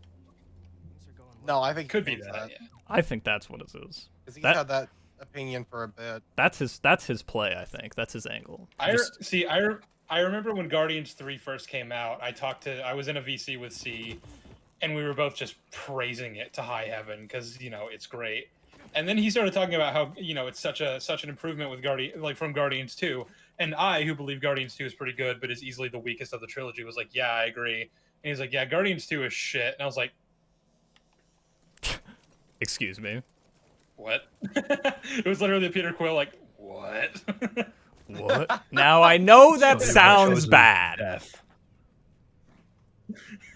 Speaker 7: No, I think
Speaker 2: Could be
Speaker 7: he thinks
Speaker 2: that. Yeah.
Speaker 1: I think that's what it is.
Speaker 7: Because he's
Speaker 1: That-
Speaker 7: had that opinion for a bit.
Speaker 1: That's his play. I think that's his angle.
Speaker 2: I remember when Guardians 3 first came out. I was in a VC with C, and we were both just praising it to high heaven because it's great. And then he started talking about how it's such an improvement with from Guardians 2. And I, who believe Guardians 2 is pretty good, but is easily the weakest of the trilogy, was like, yeah, I agree. And he's like, yeah, Guardians 2 is shit. And I was like,
Speaker 1: Excuse me.
Speaker 2: what? It was literally Peter Quill, like, what?
Speaker 1: What? Now I know that
Speaker 3: Shows
Speaker 1: sounds
Speaker 3: him
Speaker 1: bad.
Speaker 3: Death.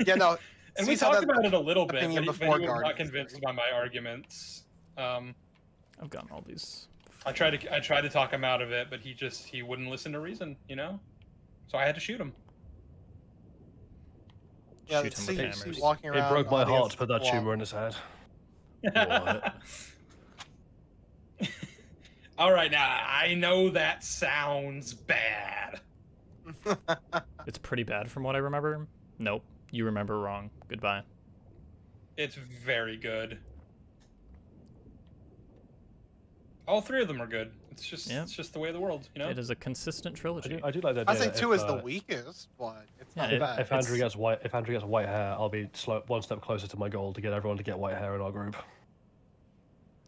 Speaker 7: Yeah, no,
Speaker 2: And we
Speaker 7: C's had
Speaker 2: talked
Speaker 7: that
Speaker 2: about it a little bit,
Speaker 7: opinion
Speaker 2: but he
Speaker 7: before
Speaker 2: was not
Speaker 7: Guardians
Speaker 2: convinced
Speaker 7: 3.
Speaker 2: by my arguments.
Speaker 1: I've gotten all these.
Speaker 2: I tried to talk him out of it, but he wouldn't listen to reason, you know? So I had to shoot him.
Speaker 7: Yeah,
Speaker 1: Shoot him
Speaker 7: see,
Speaker 1: with
Speaker 7: see
Speaker 1: hammers.
Speaker 7: walking
Speaker 3: It
Speaker 7: around.
Speaker 3: broke my heart
Speaker 7: audience
Speaker 3: to put that
Speaker 7: walk.
Speaker 3: tumor in his head.
Speaker 1: What?
Speaker 2: All right, now I know that sounds bad.
Speaker 1: It's pretty bad from what I remember. Nope, you remember wrong. Goodbye.
Speaker 2: It's very good. All three of them are good. It's just the way of the world, you know.
Speaker 1: It is a consistent trilogy.
Speaker 3: I do like that.
Speaker 7: I say 2 is the weakest, but it's not
Speaker 1: Yeah,
Speaker 7: bad.
Speaker 3: If Andrew gets white hair, I'll be one step closer to my goal to get everyone to get white hair in our group.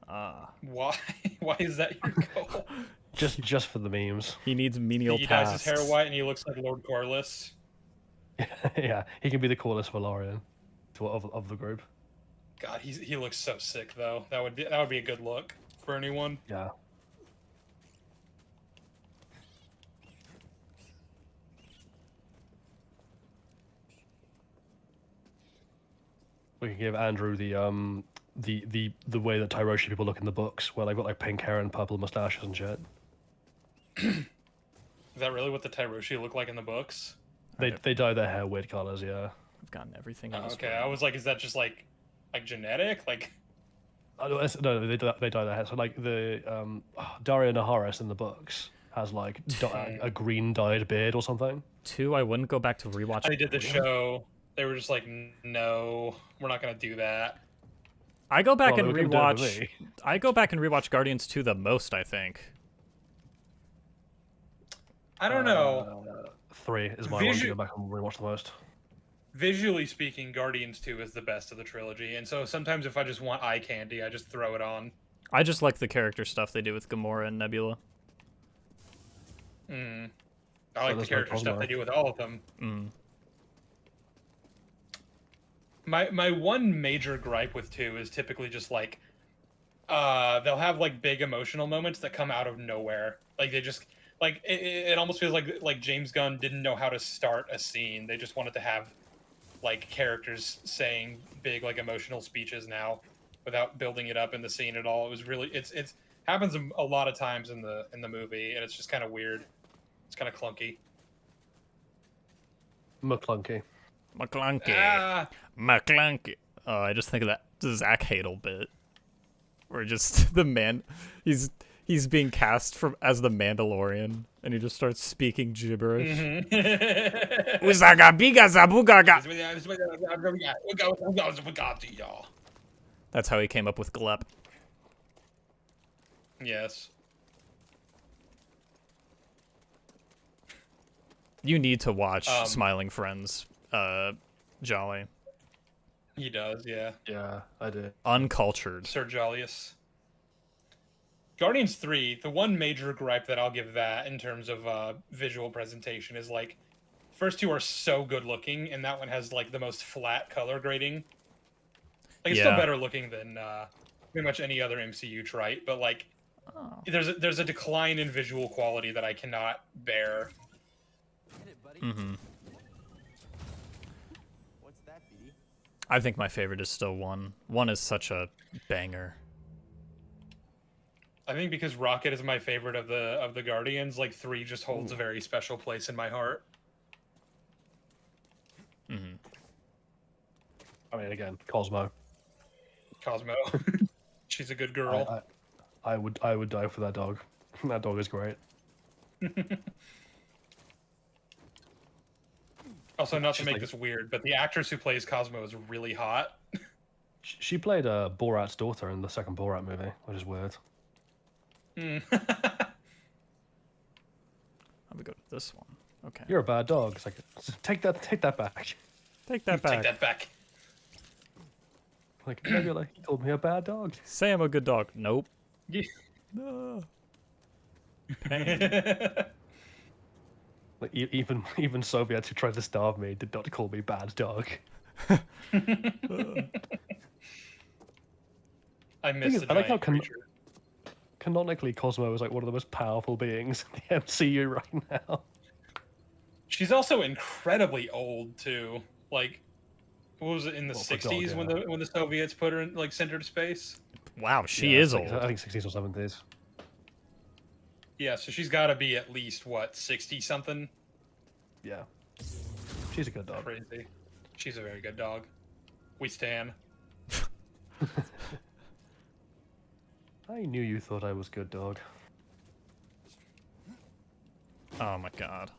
Speaker 1: Ah,
Speaker 2: Why? Why is that your goal?
Speaker 3: Just for the memes.
Speaker 1: he needs menial
Speaker 2: He dyes his
Speaker 1: tasks.
Speaker 2: hair white and he looks like Lord Corliss.
Speaker 3: Yeah, he can be the coolest Valorian of the group.
Speaker 2: God, he looks so sick though. That would be a good look for anyone.
Speaker 3: Yeah. We can give Andrew the way that Tyroshi people look in the books, where they've got like pink hair and purple mustaches and shit.
Speaker 2: Is that really what the Tyroshi look like in the books?
Speaker 3: They dye their hair weird colors, yeah.
Speaker 1: I've gotten everything.
Speaker 2: Oh,
Speaker 1: else
Speaker 2: okay,
Speaker 1: right.
Speaker 2: I was like, is that just like genetic? Like,
Speaker 3: No, they dye their hair. So like the Daria Naharis in the books has like a green dyed beard or something.
Speaker 1: 2, I wouldn't go back to rewatch.
Speaker 2: they did the show. They were just like, no, we're not gonna do that.
Speaker 1: I go back
Speaker 3: Well,
Speaker 1: and
Speaker 3: they were gonna do it with
Speaker 1: rewatch.
Speaker 3: me.
Speaker 1: I go back and rewatch Guardians 2 the most. I think.
Speaker 2: I don't know.
Speaker 3: 3 is my one to go back and rewatch the most.
Speaker 2: Visually speaking, Guardians 2 is the best of the trilogy, and so sometimes if I just want eye candy, I just throw it on.
Speaker 1: I just like the character stuff they do with Gamora and Nebula.
Speaker 2: I like the
Speaker 3: there's no
Speaker 2: character stuff
Speaker 3: Cosmo.
Speaker 2: they do with all of them.
Speaker 1: Mm.
Speaker 2: My one major gripe with 2 is typically just like they'll have like big emotional moments that come out of nowhere. Like they just like it almost feels like James Gunn didn't know how to start a scene. They just wanted to have like characters saying big like emotional speeches now without building it up in the scene at all. It was really it's happens a lot of times in the movie, and it's just kind of weird. It's kind of clunky.
Speaker 3: McClunky.
Speaker 1: McClunky.
Speaker 2: Ah,
Speaker 1: McClunky. Oh, I just think of that Zach Hadel bit, where just the man, he's being cast as the Mandalorian, and he just starts speaking gibberish. Uzaga biga zabugaga. That's how he came up with Glep.
Speaker 2: Yes.
Speaker 1: You need to watch
Speaker 2: Um,
Speaker 1: Smiling Friends, Jolly.
Speaker 2: He does, yeah.
Speaker 3: Yeah, I did.
Speaker 1: Uncultured.
Speaker 2: Sir Jollius. Guardians 3, the one major gripe that I'll give that in terms of visual presentation is like, first 2 are so good looking, and that one has like the most flat color grading. Like it's still
Speaker 1: Yeah.
Speaker 2: better looking than pretty much any other MCU trite, but like there's a decline in visual quality that I cannot bear.
Speaker 1: Mm-hmm.
Speaker 6: What's that, BD?
Speaker 1: I think my favorite is still 1. 1 is such a banger.
Speaker 2: I think because Rocket is my favorite of the Guardians, like 3 just holds a very special place in my heart.
Speaker 1: Mm-hmm.
Speaker 3: I mean, again, Cosmo.
Speaker 2: Cosmo. She's a good girl.
Speaker 3: I would die for that dog. That dog is great.
Speaker 2: Also, not to
Speaker 3: She's
Speaker 2: make
Speaker 3: like-
Speaker 2: this weird, but the actress who plays Cosmo is really hot.
Speaker 3: She played Borat's daughter in the second Borat movie, which is weird.
Speaker 2: Mm.
Speaker 1: How we go to this one? Okay.
Speaker 3: You're a bad dog. It's like, take that back.
Speaker 1: Take that back.
Speaker 2: Take that back.
Speaker 3: Like, Nebula, he called me a bad dog.
Speaker 1: Say I'm a good dog. Nope.
Speaker 2: Yeah.
Speaker 1: No. Pain.
Speaker 3: Like, even Soviets who tried to starve me did not call me bad dog.
Speaker 2: I miss the
Speaker 3: I like how
Speaker 2: giant creature.
Speaker 3: canonically Cosmo is like one of the most powerful beings in the MCU right now.
Speaker 2: She's also incredibly old too. Like What was it in the
Speaker 3: Well, for dog,
Speaker 2: 60s when
Speaker 3: yeah.
Speaker 2: the Soviets put her in like center to space?
Speaker 1: Wow, she
Speaker 3: Yeah,
Speaker 1: is
Speaker 3: I think-
Speaker 1: old.
Speaker 3: I think 60s or 70s.
Speaker 2: Yeah, so she's got to be at least what 60 something.
Speaker 3: Yeah. She's a good dog.
Speaker 2: Crazy. She's a very good dog. We stan.
Speaker 3: I knew you thought I was good dog.
Speaker 1: Oh my god.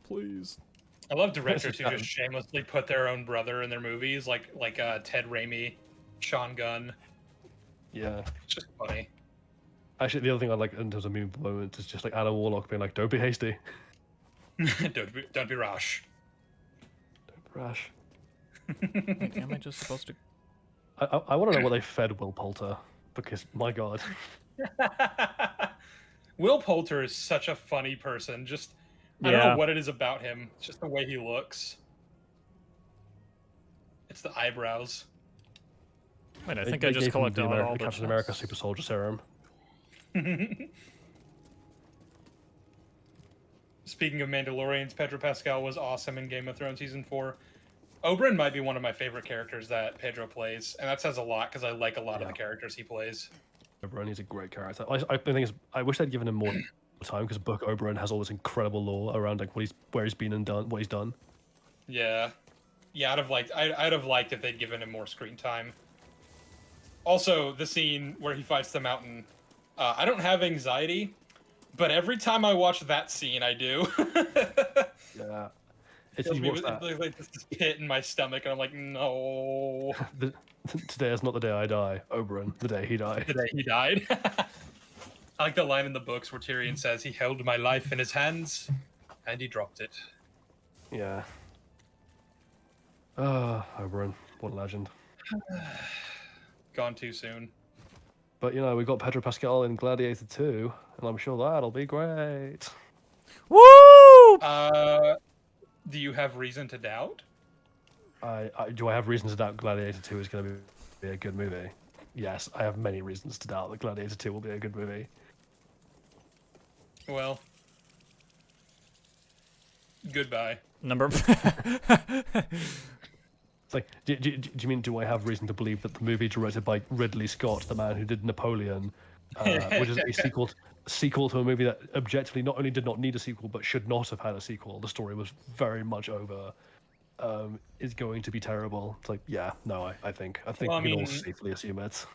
Speaker 1: Please.
Speaker 2: I love directors
Speaker 3: This
Speaker 2: who
Speaker 3: is
Speaker 2: just shamelessly put their own brother in their movies, like Ted Raimi, Sean Gunn.
Speaker 3: Yeah.
Speaker 2: It's just funny.
Speaker 3: Actually, the other thing I like in terms of meme moments is just like Adam Warlock being like, "Don't be hasty,
Speaker 2: don't be rash.
Speaker 3: don't be rash."
Speaker 1: Wait, am I just supposed to?
Speaker 3: I want to know what they fed Will Poulter, because my god.
Speaker 2: Will Poulter is such a funny person. Just I don't
Speaker 1: Yeah.
Speaker 2: know what it is about him. It's just the way he looks. It's the eyebrows.
Speaker 1: Wait, I
Speaker 3: They-
Speaker 1: think
Speaker 3: they
Speaker 1: I just
Speaker 3: gave him
Speaker 1: collected
Speaker 3: the
Speaker 1: all the
Speaker 3: Captain America Super Soldier Serum.
Speaker 2: Speaking of Mandalorians, Pedro Pascal was awesome in Game of Thrones season 4. Oberyn might be one of my favorite characters that Pedro plays, and that says a lot because I like a lot of the characters he plays.
Speaker 3: Oberyn, he's a great character. I think I wish they'd given him more time because Book Oberyn has all this incredible lore around like where he's been and done what he's done.
Speaker 2: Yeah, I'd have liked if they'd given him more screen time. Also, the scene where he fights the mountain. I don't have anxiety, but every time I watch that scene, I do.
Speaker 3: Yeah, it's
Speaker 2: Feels
Speaker 3: you
Speaker 2: me
Speaker 3: watch
Speaker 2: with,
Speaker 3: that.
Speaker 2: like this pit in my stomach, and I'm like, no.
Speaker 3: Today is not the day I die. Oberyn, the day he died.
Speaker 2: The day he died. I like the line in the books where Tyrion says he held my life in his hands, and he dropped it.
Speaker 3: Yeah. Oberyn, what a legend.
Speaker 2: Gone too soon.
Speaker 3: But you know, we got Pedro Pascal in Gladiator 2, and I'm sure that'll be great.
Speaker 1: Woo!
Speaker 2: Do you have reason to doubt?
Speaker 3: Do I have reasons to doubt Gladiator 2 is going to be a good movie? Yes, I have many reasons to doubt that Gladiator 2 will be a good movie.
Speaker 2: Well, goodbye.
Speaker 1: Number.
Speaker 3: It's like, do you mean, do I have reason to believe that the movie directed by Ridley Scott, the man who did Napoleon, which is a sequel to a movie that objectively not only did not need a sequel, but should not have had a sequel, the story was very much over, is going to be terrible? It's like, yeah, no, I think
Speaker 2: Well, I
Speaker 3: we can all
Speaker 2: mean-
Speaker 3: safely assume it.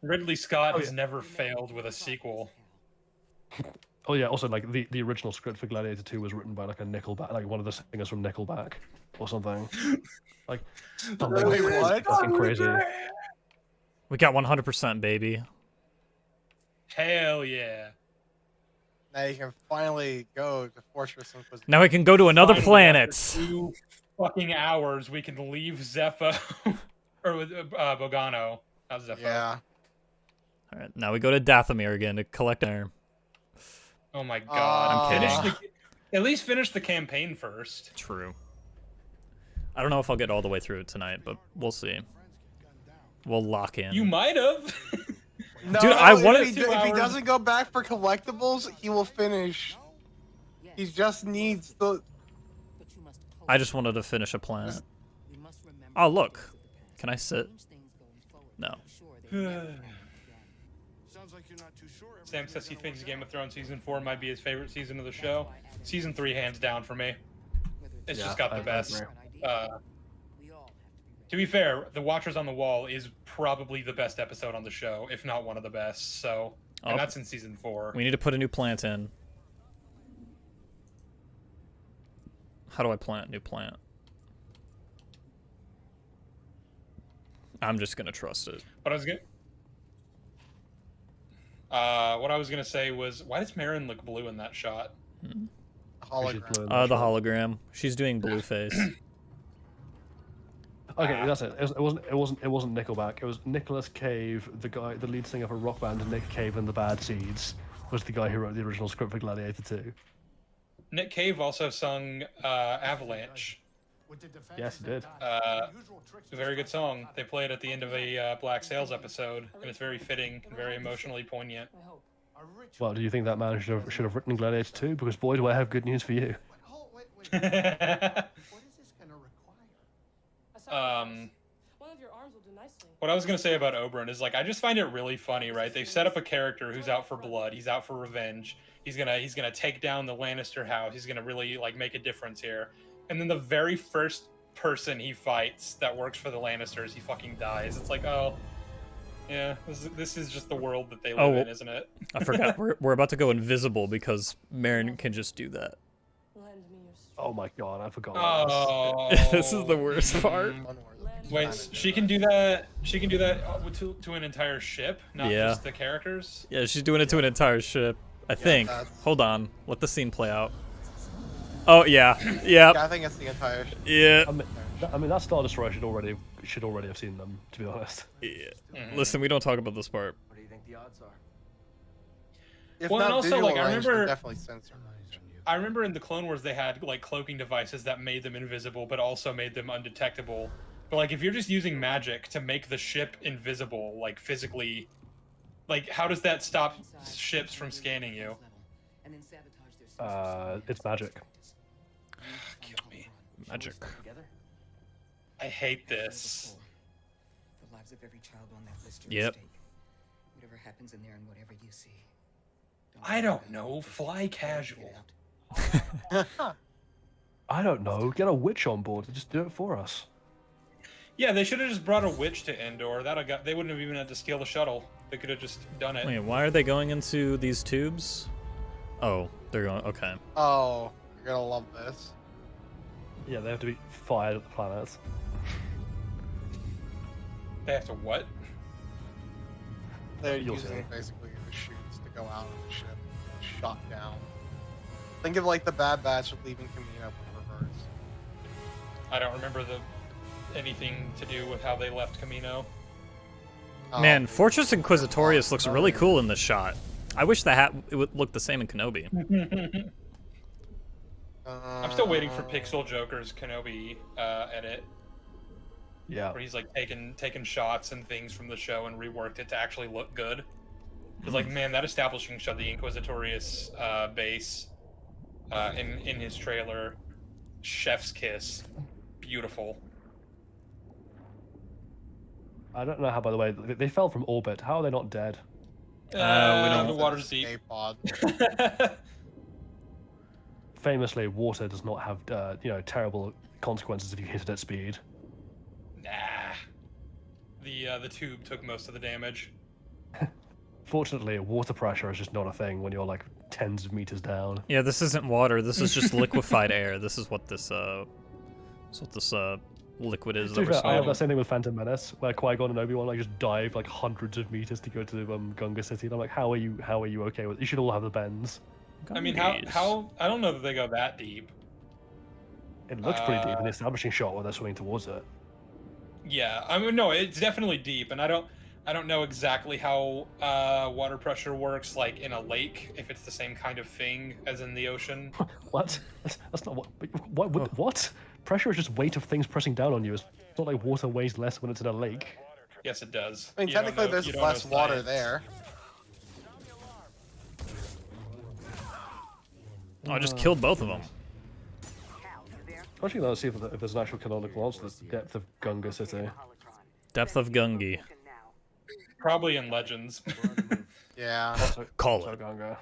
Speaker 2: Ridley Scott has never failed with a sequel.
Speaker 3: Oh yeah, also like the original script for Gladiator 2 was written by like a Nickelback, like one of the singers from Nickelback or something. Like something
Speaker 7: Wait, what?
Speaker 3: fucking crazy.
Speaker 1: We got 100%, baby.
Speaker 2: Hell yeah.
Speaker 7: Now you can finally go to Fortress Inquisition.
Speaker 1: Now we can go to another
Speaker 2: Finally,
Speaker 1: planet.
Speaker 2: after 2 fucking hours, we can leave Zepho or with Bogano. Not Zepho.
Speaker 7: Yeah.
Speaker 1: All right, now we go to Dathomir again to collect iron.
Speaker 2: Oh my god.
Speaker 1: I'm
Speaker 2: Finish at least finish the campaign first.
Speaker 1: True. I don't know if I'll get all the way through it tonight, but we'll see. We'll lock in.
Speaker 2: You might have.
Speaker 7: No,
Speaker 1: Dude, I wanted-
Speaker 7: if he
Speaker 2: 2
Speaker 7: if he
Speaker 2: hours.
Speaker 7: doesn't go back for collectibles, he will finish. He just needs the.
Speaker 1: I just wanted to finish a planet. Oh, look. Can I sit? No.
Speaker 2: Sam says he thinks Game of Thrones season 4 might be his favorite season of the show. Season 3 hands down for me. It's just got the best. To be fair, The Watchers on the Wall is probably the best episode on the show, if not one of the best. So, and
Speaker 1: Oh.
Speaker 2: that's in season 4.
Speaker 1: We need to put a new plant in. How do I plant new plant? I'm just gonna trust it.
Speaker 2: What I was gonna say was, why does Marin look blue in that shot?
Speaker 7: Hologram.
Speaker 1: The hologram. She's doing blue face.
Speaker 3: Okay, that's it. It wasn't Nickelback. It was Nicolas Cave, the lead singer for rock band Nick Cave and the Bad Seeds, was the guy who wrote the original script for Gladiator 2.
Speaker 2: Nick Cave also sung Avalanche.
Speaker 3: Yes, he did.
Speaker 2: It's a very good song. They play it at the end of a Black Sails episode, and it's very fitting and very emotionally poignant.
Speaker 3: Well, do you think that man should have written Gladiator 2? Because boy, do I have good news for you.
Speaker 5: One of your arms will do nicely.
Speaker 2: What I was gonna say about Oberyn is like I just find it really funny, right? They've set up a character who's out for blood. He's out for revenge. He's gonna take down the Lannister house. He's gonna really like make a difference here. And then the very first person he fights that works for the Lannisters, he fucking dies. It's like, oh, yeah, this is just the world that they live in, isn't it?
Speaker 1: I forgot. We're about to go invisible because Marin can just do that.
Speaker 5: Lend me your strength.
Speaker 3: Oh my god, I forgot. About
Speaker 2: Oh,
Speaker 1: This is the worst part.
Speaker 2: Wait, she can do that. She can do that to an entire ship, not
Speaker 1: Yeah.
Speaker 2: just the characters.
Speaker 1: Yeah, she's doing it to an entire ship. I think.
Speaker 7: that's-
Speaker 1: Hold on. Let the scene play out. Oh yeah. Yeah.
Speaker 7: Yeah, I think it's the entire.
Speaker 1: Yeah.
Speaker 3: I mean, that Star Destroyer should already have seen them, to be honest.
Speaker 1: Yeah. Listen, we don't talk about this part.
Speaker 6: What do you think the odds are?
Speaker 7: If
Speaker 2: Well, and
Speaker 7: not
Speaker 2: also,
Speaker 7: visual
Speaker 2: like, I
Speaker 7: range, then
Speaker 2: remember-
Speaker 7: definitely sensor range.
Speaker 2: I remember in the Clone Wars they had like cloaking devices that made them invisible, but also made them undetectable. But like, if you're just using magic to make the ship invisible, like physically, like how does that stop ships from scanning you?
Speaker 3: It's magic.
Speaker 2: Kill me.
Speaker 1: Magic.
Speaker 2: I hate this.
Speaker 9: The lives of every child on that list are
Speaker 1: Yep.
Speaker 9: at stake. Whatever happens in there and whatever you see.
Speaker 2: I don't know. Fly casual.
Speaker 3: I don't know. Get a witch on board to just do it for us.
Speaker 2: Yeah, they should have just brought a witch to Endor. They wouldn't have even had to steal the shuttle. They could have just done it.
Speaker 1: Wait, why are they going into these tubes? Oh, they're going. Okay.
Speaker 7: Oh, you're gonna love this.
Speaker 3: Yeah, they have to be fired at the planets.
Speaker 2: They have to what?
Speaker 7: They're
Speaker 3: You'll
Speaker 7: using
Speaker 3: see.
Speaker 7: basically the chutes to go out of the ship, shot down. Think of like the Bad Batch leaving Camino in reverse.
Speaker 2: I don't remember anything to do with how they left Camino.
Speaker 1: Man, Fortress Inquisitorius looks really cool in this shot. I wish the hat it would look the same in Kenobi.
Speaker 2: I'm still waiting for Pixel Joker's Kenobi edit,
Speaker 3: Yeah.
Speaker 2: where he's like taken shots and things from the show and reworked it to actually look good. Because like, man, that establishing shot, the Inquisitorius base in his trailer, chef's kiss, beautiful.
Speaker 3: I don't know how, by the way, they fell from orbit. How are they not dead?
Speaker 1: We don't-
Speaker 2: The water's deep.
Speaker 7: Escape pod.
Speaker 3: Famously, water does not have, terrible consequences if you hit it at speed.
Speaker 2: Nah. The tube took most of the damage.
Speaker 3: Fortunately, water pressure is just not a thing when you're like tens of meters down.
Speaker 1: Yeah, this isn't water. This is just liquefied air. This is what this liquid is.
Speaker 3: To
Speaker 1: That
Speaker 3: be
Speaker 1: we're
Speaker 3: fair, I have
Speaker 1: seeing.
Speaker 3: that same thing with Phantom Menace, where Qui-Gon and Obi-Wan like just dive like hundreds of meters to go to Gunga City, and I'm like, how are you okay with? You should all have the bends.
Speaker 2: I mean,
Speaker 1: Gungies.
Speaker 2: how I don't know that they go that deep.
Speaker 3: It looks pretty deep in the establishing shot where they're swimming towards it.
Speaker 2: Yeah, I mean, no, it's definitely deep, and I don't know exactly how water pressure works, like in a lake, if it's the same kind of thing as in the ocean.
Speaker 3: What? That's not what? Pressure is just weight of things pressing down on you. It's not like water weighs less when it's in a lake.
Speaker 2: Yes, it does.
Speaker 7: I mean,
Speaker 2: You don't
Speaker 7: technically,
Speaker 2: know-
Speaker 7: there's
Speaker 2: you don't know
Speaker 7: less water
Speaker 2: science.
Speaker 7: there.
Speaker 1: Oh, I just killed both of them.
Speaker 3: Actually, let's see if there's an actual canonical answer to the depth of Gunga City.
Speaker 1: Depth of Gungi.
Speaker 2: Probably in Legends.
Speaker 7: Yeah.
Speaker 1: Call
Speaker 3: So
Speaker 1: it.
Speaker 3: Gunga.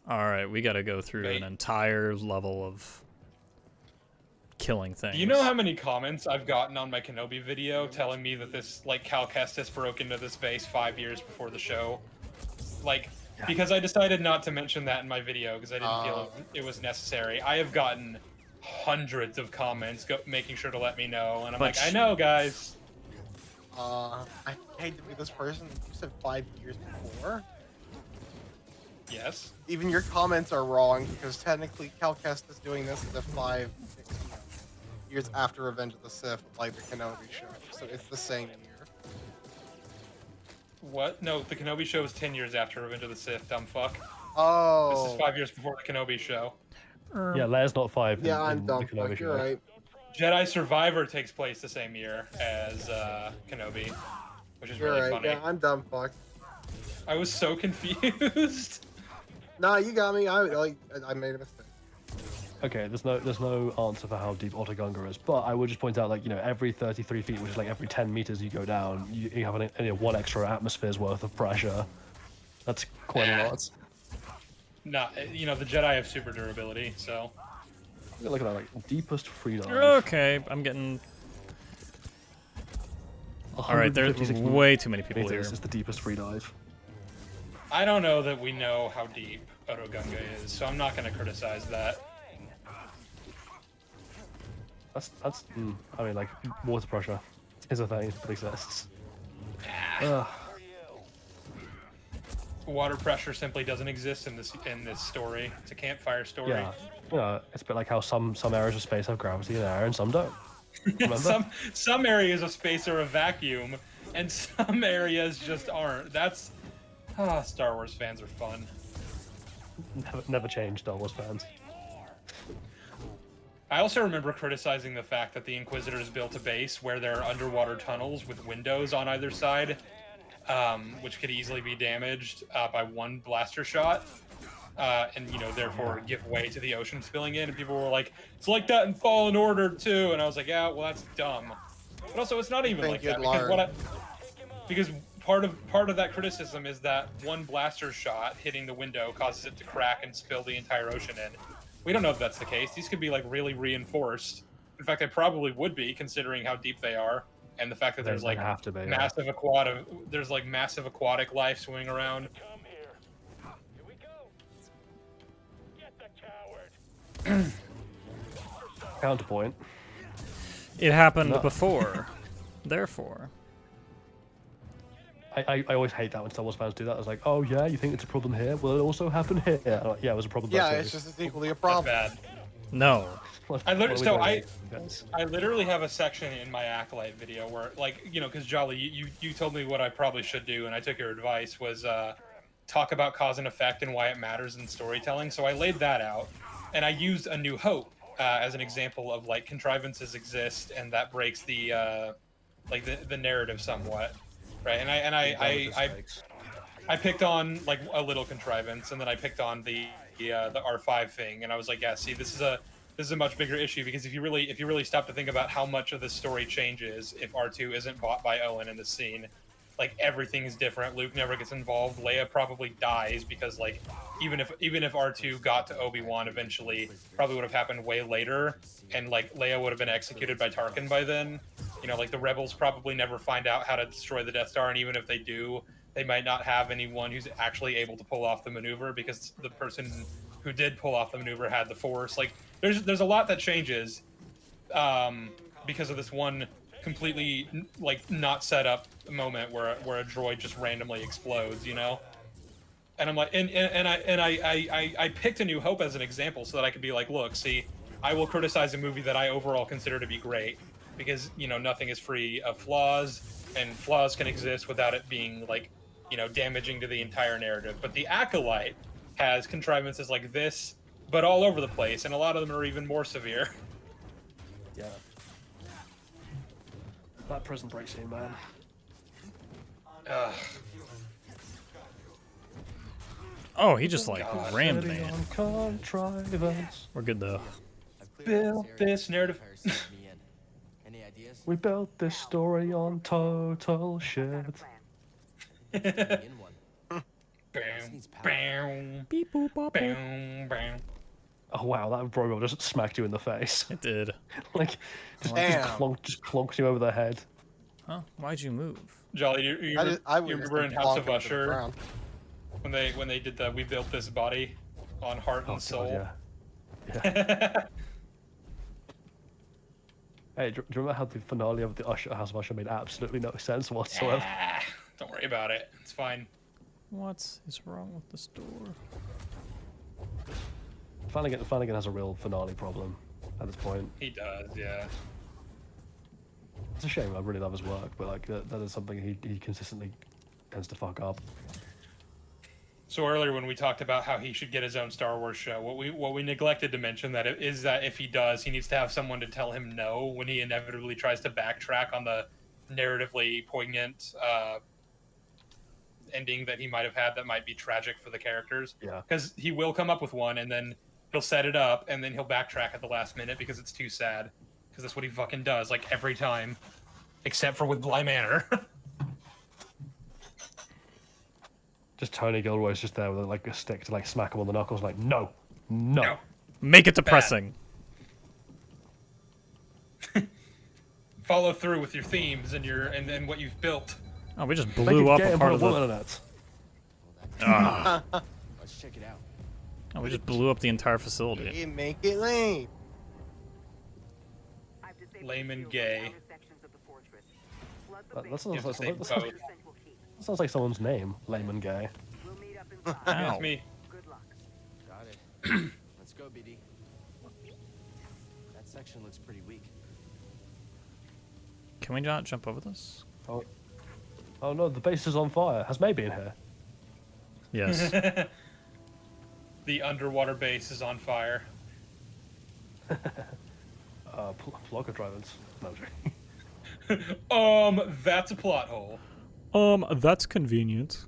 Speaker 1: All right, we got to go through
Speaker 2: Wait.
Speaker 1: an entire level of killing things.
Speaker 2: Do you know how many comments I've gotten on my Kenobi video telling me that this, like, Cal Kestis broke into this base 5 years before the show? Like, because I decided not to mention that in my video because I didn't feel it was necessary. I have gotten hundreds of comments making sure to let me know, and I'm
Speaker 1: But
Speaker 2: like, I know, guys.
Speaker 7: I hate to be this person. You said 5 years before.
Speaker 2: Yes.
Speaker 7: Even your comments are wrong because technically Cal Kestis doing this is a 5 years after Revenge of the Sith, like the Kenobi show. So it's the same year.
Speaker 2: What? No, the Kenobi show was 10 years after Revenge of the Sith, dumb fuck.
Speaker 7: Oh.
Speaker 2: This is 5 years before the Kenobi show.
Speaker 3: Yeah, Leia's not 5.
Speaker 7: Yeah,
Speaker 3: in
Speaker 7: I'm dumb.
Speaker 3: the Kenobi
Speaker 7: Fuck,
Speaker 3: show.
Speaker 7: you're right.
Speaker 2: Jedi Survivor takes place the same year as Kenobi, which is
Speaker 7: You're
Speaker 2: really
Speaker 7: right.
Speaker 2: funny.
Speaker 7: Yeah, I'm dumb. Fuck.
Speaker 2: I was so confused.
Speaker 7: Nah, you got me. I made a mistake.
Speaker 3: okay, there's no answer for how deep Otogunga is, but I would just point out, like, you know, every 33 feet, which is like every 10 meters you go down, you have one extra atmosphere's worth of pressure. That's quite a lot.
Speaker 2: Nah, you know, the Jedi have super durability, so.
Speaker 3: Look at that, like, deepest free dive.
Speaker 1: Okay, I'm getting. All right, there's
Speaker 3: 156
Speaker 1: way too many people here.
Speaker 3: meters is the deepest free dive.
Speaker 2: I don't know that we know how deep Otogunga is, so I'm not going to criticize that.
Speaker 3: I mean, like, water pressure is a thing that exists.
Speaker 2: Water pressure simply doesn't exist in this story. It's a campfire story.
Speaker 3: Yeah, you know, it's a bit like how some areas of space have gravity and air, and some don't.
Speaker 2: some areas of space are a vacuum, and some areas just aren't. That's Star Wars fans are fun.
Speaker 3: Never change, Star Wars fans.
Speaker 2: I also remember criticizing the fact that the Inquisitors built a base where there are underwater tunnels with windows on either side, which could easily be damaged by one blaster shot, and, you know, therefore give way to the ocean spilling in. And people were like, "It's like that in Fallen Order too," and I was like, "Yeah, well, that's dumb." But also, it's not even like that because part of that criticism is that one blaster shot hitting the window causes it to crack and spill the entire ocean in. We don't know if that's the case. These could be like really reinforced. In fact, they probably would be, considering how deep they are, and the fact that there's like massive aquatic life swimming around.
Speaker 10: Come here. Here we go. Get the coward.
Speaker 3: Counterpoint.
Speaker 1: It happened before, therefore.
Speaker 3: I always hate that when Star Wars fans do that. I was like, oh yeah, you think it's a problem here? Well, it also happened here. Like, yeah, it was a problem.
Speaker 7: Yeah,
Speaker 3: there
Speaker 7: it's
Speaker 3: too.
Speaker 7: just equally a problem.
Speaker 2: Bad.
Speaker 1: No.
Speaker 2: I literally have a section in my Acolyte video where, like, you know, because Jolly, you told me what I probably should do, and I took your advice, was talk about cause and effect and why it matters in storytelling. So I laid that out, and I used A New Hope as an example of, like, contrivances exist, and that breaks the the narrative somewhat, right? And I picked on, like, a little contrivance, and then I picked on the R5 thing, and I was like, yeah, see, this is a much bigger issue, because if you really stop to think about how much of the story changes if R2 isn't bought by Owen in the scene, like, everything is different. Luke never gets involved. Leia probably dies because, like, even if R2 got to Obi-Wan eventually, probably would have happened way later, and, like, Leia would have been executed by Tarkin by then. You know, like, the Rebels probably never find out how to destroy the Death Star, and even if they do, they might not have anyone who's actually able to pull off the maneuver, because the person who did pull off the maneuver had the Force. Like, there's a lot that changes because of this one completely, like, not set up moment where a droid just randomly explodes, you know? And I'm like, and I picked A New Hope as an example so that I could be like, look, see, I will criticize a movie that I overall consider to be great, because, you know, nothing is free of flaws, and flaws can exist without it being, like, you know, damaging to the entire narrative. But the Acolyte has contrivances like this, but all over the place, and a lot of them are even more severe.
Speaker 3: Yeah. That prison break scene, man.
Speaker 1: Oh, he just, like, rammed me.
Speaker 3: Contrivance.
Speaker 1: We're good, though.
Speaker 2: Build this narrative.
Speaker 6: Any ideas?
Speaker 3: We built this story on total shit.
Speaker 1: Beep, boop, bop, boop.
Speaker 3: Oh wow, that robot just smacked you in the face.
Speaker 1: It did.
Speaker 3: Like, just clonked you over the head.
Speaker 1: Huh? Why'd you move?
Speaker 2: Jolly, you remember in House of Usher when they did the "We Built This Body" on Heart and Soul?
Speaker 3: God, yeah. Hey, do you remember how the finale of the House of Usher made absolutely no sense whatsoever?
Speaker 2: Don't worry about it. It's fine.
Speaker 1: What is wrong with this door?
Speaker 3: Flanagan has a real finale problem at this point.
Speaker 2: He does, yeah.
Speaker 3: It's a shame. I really love his work, but like that is something he consistently tends to fuck up.
Speaker 2: So earlier when we talked about how he should get his own Star Wars show, what we neglected to mention is that if he does, he needs to have someone to tell him no when he inevitably tries to backtrack on the narratively poignant ending that he might have had that might be tragic for the characters.
Speaker 3: Yeah.
Speaker 2: Because he will come up with one, and then He'll set it up, and then he'll backtrack at the last minute because it's too sad. Because that's what he fucking does, like, every time. Except for with Bly Manor.
Speaker 3: Just Tony Gilroy's just there with like a stick to like smack him on the knuckles, like no, no.
Speaker 2: No.
Speaker 1: Make it depressing.
Speaker 2: Follow through with your themes and what you've built.
Speaker 1: Oh, we just
Speaker 3: Make
Speaker 1: blew
Speaker 3: it
Speaker 1: up
Speaker 3: gay
Speaker 1: a
Speaker 3: and
Speaker 1: part
Speaker 3: put
Speaker 1: of
Speaker 3: a woman
Speaker 1: the.
Speaker 3: in it.
Speaker 1: Ah.
Speaker 6: Let's check it out.
Speaker 1: Oh, we just blew up the entire facility.
Speaker 7: You make it lame.
Speaker 2: Lame and gay.
Speaker 3: That sounds,
Speaker 2: You have to say
Speaker 3: that
Speaker 2: both.
Speaker 3: sounds like someone's name, Layman Gay.
Speaker 1: Ow.
Speaker 2: That's me.
Speaker 6: Got it. Let's go, BD. That section looks pretty weak.
Speaker 1: Can we not jump over this?
Speaker 3: Oh no, the base is on fire. Has May been here?
Speaker 1: Yes.
Speaker 2: The underwater base is on fire.
Speaker 3: Plugger drivers. No, I'm joking.
Speaker 2: That's a plot hole.
Speaker 1: That's convenient.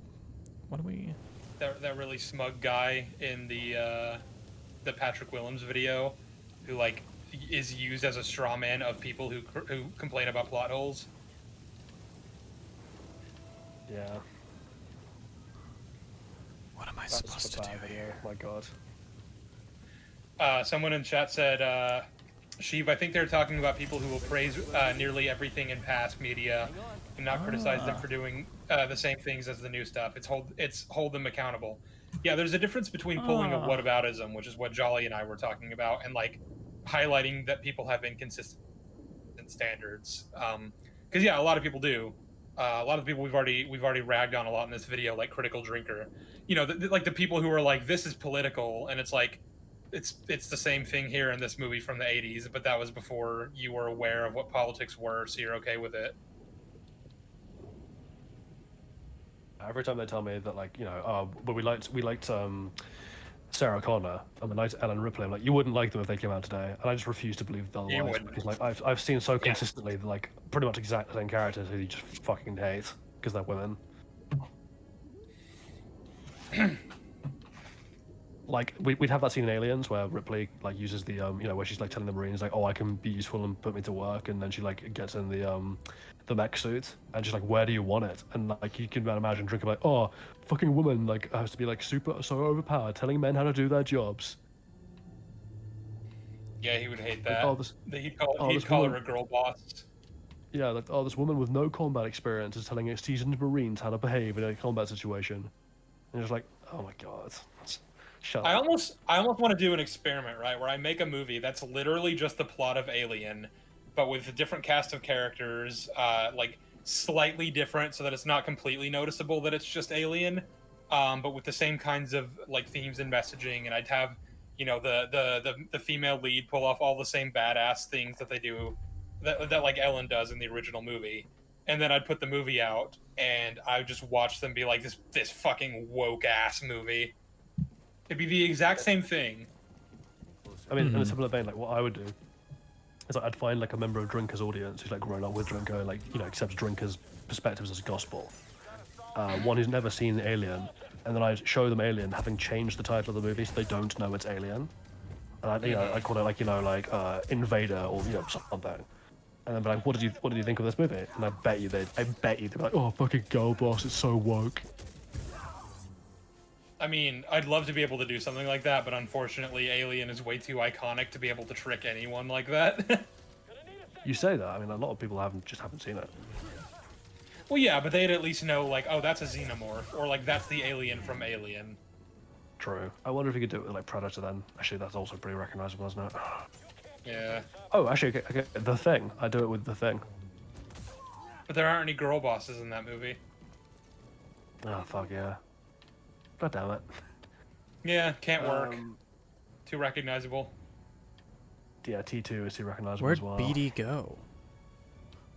Speaker 1: What do we?
Speaker 2: That really smug guy in the Patrick Willems video, who like is used as a straw man of people who complain about plot holes.
Speaker 3: Yeah.
Speaker 1: What am I
Speaker 3: That's
Speaker 1: supposed to
Speaker 3: a
Speaker 1: do
Speaker 3: bad video.
Speaker 1: here?
Speaker 3: My God.
Speaker 2: Someone in chat said, Sheev, I think they're talking about people who will praise nearly everything in past media and not criticize them for doing the same things as the new stuff. It's hold them accountable. Yeah, there's a difference between pulling a whataboutism, which is what Jolly and I were talking about, and like highlighting that people have inconsistent standards. Because yeah, a lot of people do. A lot of the people we've already ragged on a lot in this video, like Critical Drinker. You know, like the people who are like, this is political, and it's like, it's the same thing here in this movie from the 80s, but that was before you were aware of what politics were, so you're okay with it.
Speaker 3: Every time they tell me that, like, you know, but we liked Sarah Connor and we liked Ellen Ripley, I'm like, you wouldn't like them if they came out today, and I just refuse to believe the otherwise
Speaker 2: wouldn't.
Speaker 3: because like I've seen so consistently that, like pretty much exact the same characters who you just fucking hate because they're women. Like we'd have that scene in Aliens where Ripley like uses the you know, where she's like telling the Marines like, oh, I can be useful and put me to work, and then she like gets in the mech suit and she's like, where do you want it? And like you can imagine Drinker like, oh, fucking woman like has to be like so overpowered, telling men how to do their jobs.
Speaker 2: Yeah, he would hate
Speaker 3: Like,
Speaker 2: that.
Speaker 3: oh, this-
Speaker 2: He'd
Speaker 3: this
Speaker 2: call her
Speaker 3: woman-
Speaker 2: a girl boss.
Speaker 3: Yeah, like, oh, this woman with no combat experience is telling seasoned Marines how to behave in a combat situation. And it's like, oh my god. Shut
Speaker 2: I
Speaker 3: up.
Speaker 2: almost want to do an experiment, right, where I make a movie that's literally just the plot of Alien, but with a different cast of characters, like slightly different, so that it's not completely noticeable that it's just Alien, but with the same kinds of like themes and messaging. And I'd have, you know, the female lead pull off all the same badass things that they do, that like Ellen does in the original movie. And then I'd put the movie out, and I would just watch them be like, this fucking woke ass movie. It'd be the exact same thing.
Speaker 3: I mean, in a similar vein, like what I would do is like, I'd find like a member of Drinker's audience who's like grown up with Drinker, like, you know, accepts Drinker's perspectives as gospel. One who's never seen Alien, and then I'd show them Alien, having changed the title of the movie so they don't know it's Alien. And I, you know, I call it like, you know, like Invader or, you know, something. And then be like, what did you think of this movie? And I bet you they'd be like, oh, fucking girl boss, it's so woke.
Speaker 2: I mean, I'd love to be able to do something like that, but unfortunately, Alien is way too iconic to be able to trick anyone like that.
Speaker 3: You say that, I mean, a lot of people haven't seen it.
Speaker 2: Well, yeah, but they'd at least know, like, oh, that's a xenomorph, or like, that's the alien from Alien.
Speaker 3: True. I wonder if you could do it with like Predator then. Actually, that's also pretty recognizable, isn't it?
Speaker 2: Yeah.
Speaker 3: Oh, actually, okay, The Thing. I do it with The Thing.
Speaker 2: But there aren't any girl bosses in that movie.
Speaker 3: Oh, fuck yeah. God damn it.
Speaker 2: Yeah, can't work. Too recognizable.
Speaker 3: Yeah, T2 is too recognizable
Speaker 1: Where'd
Speaker 3: as well.
Speaker 1: BD go?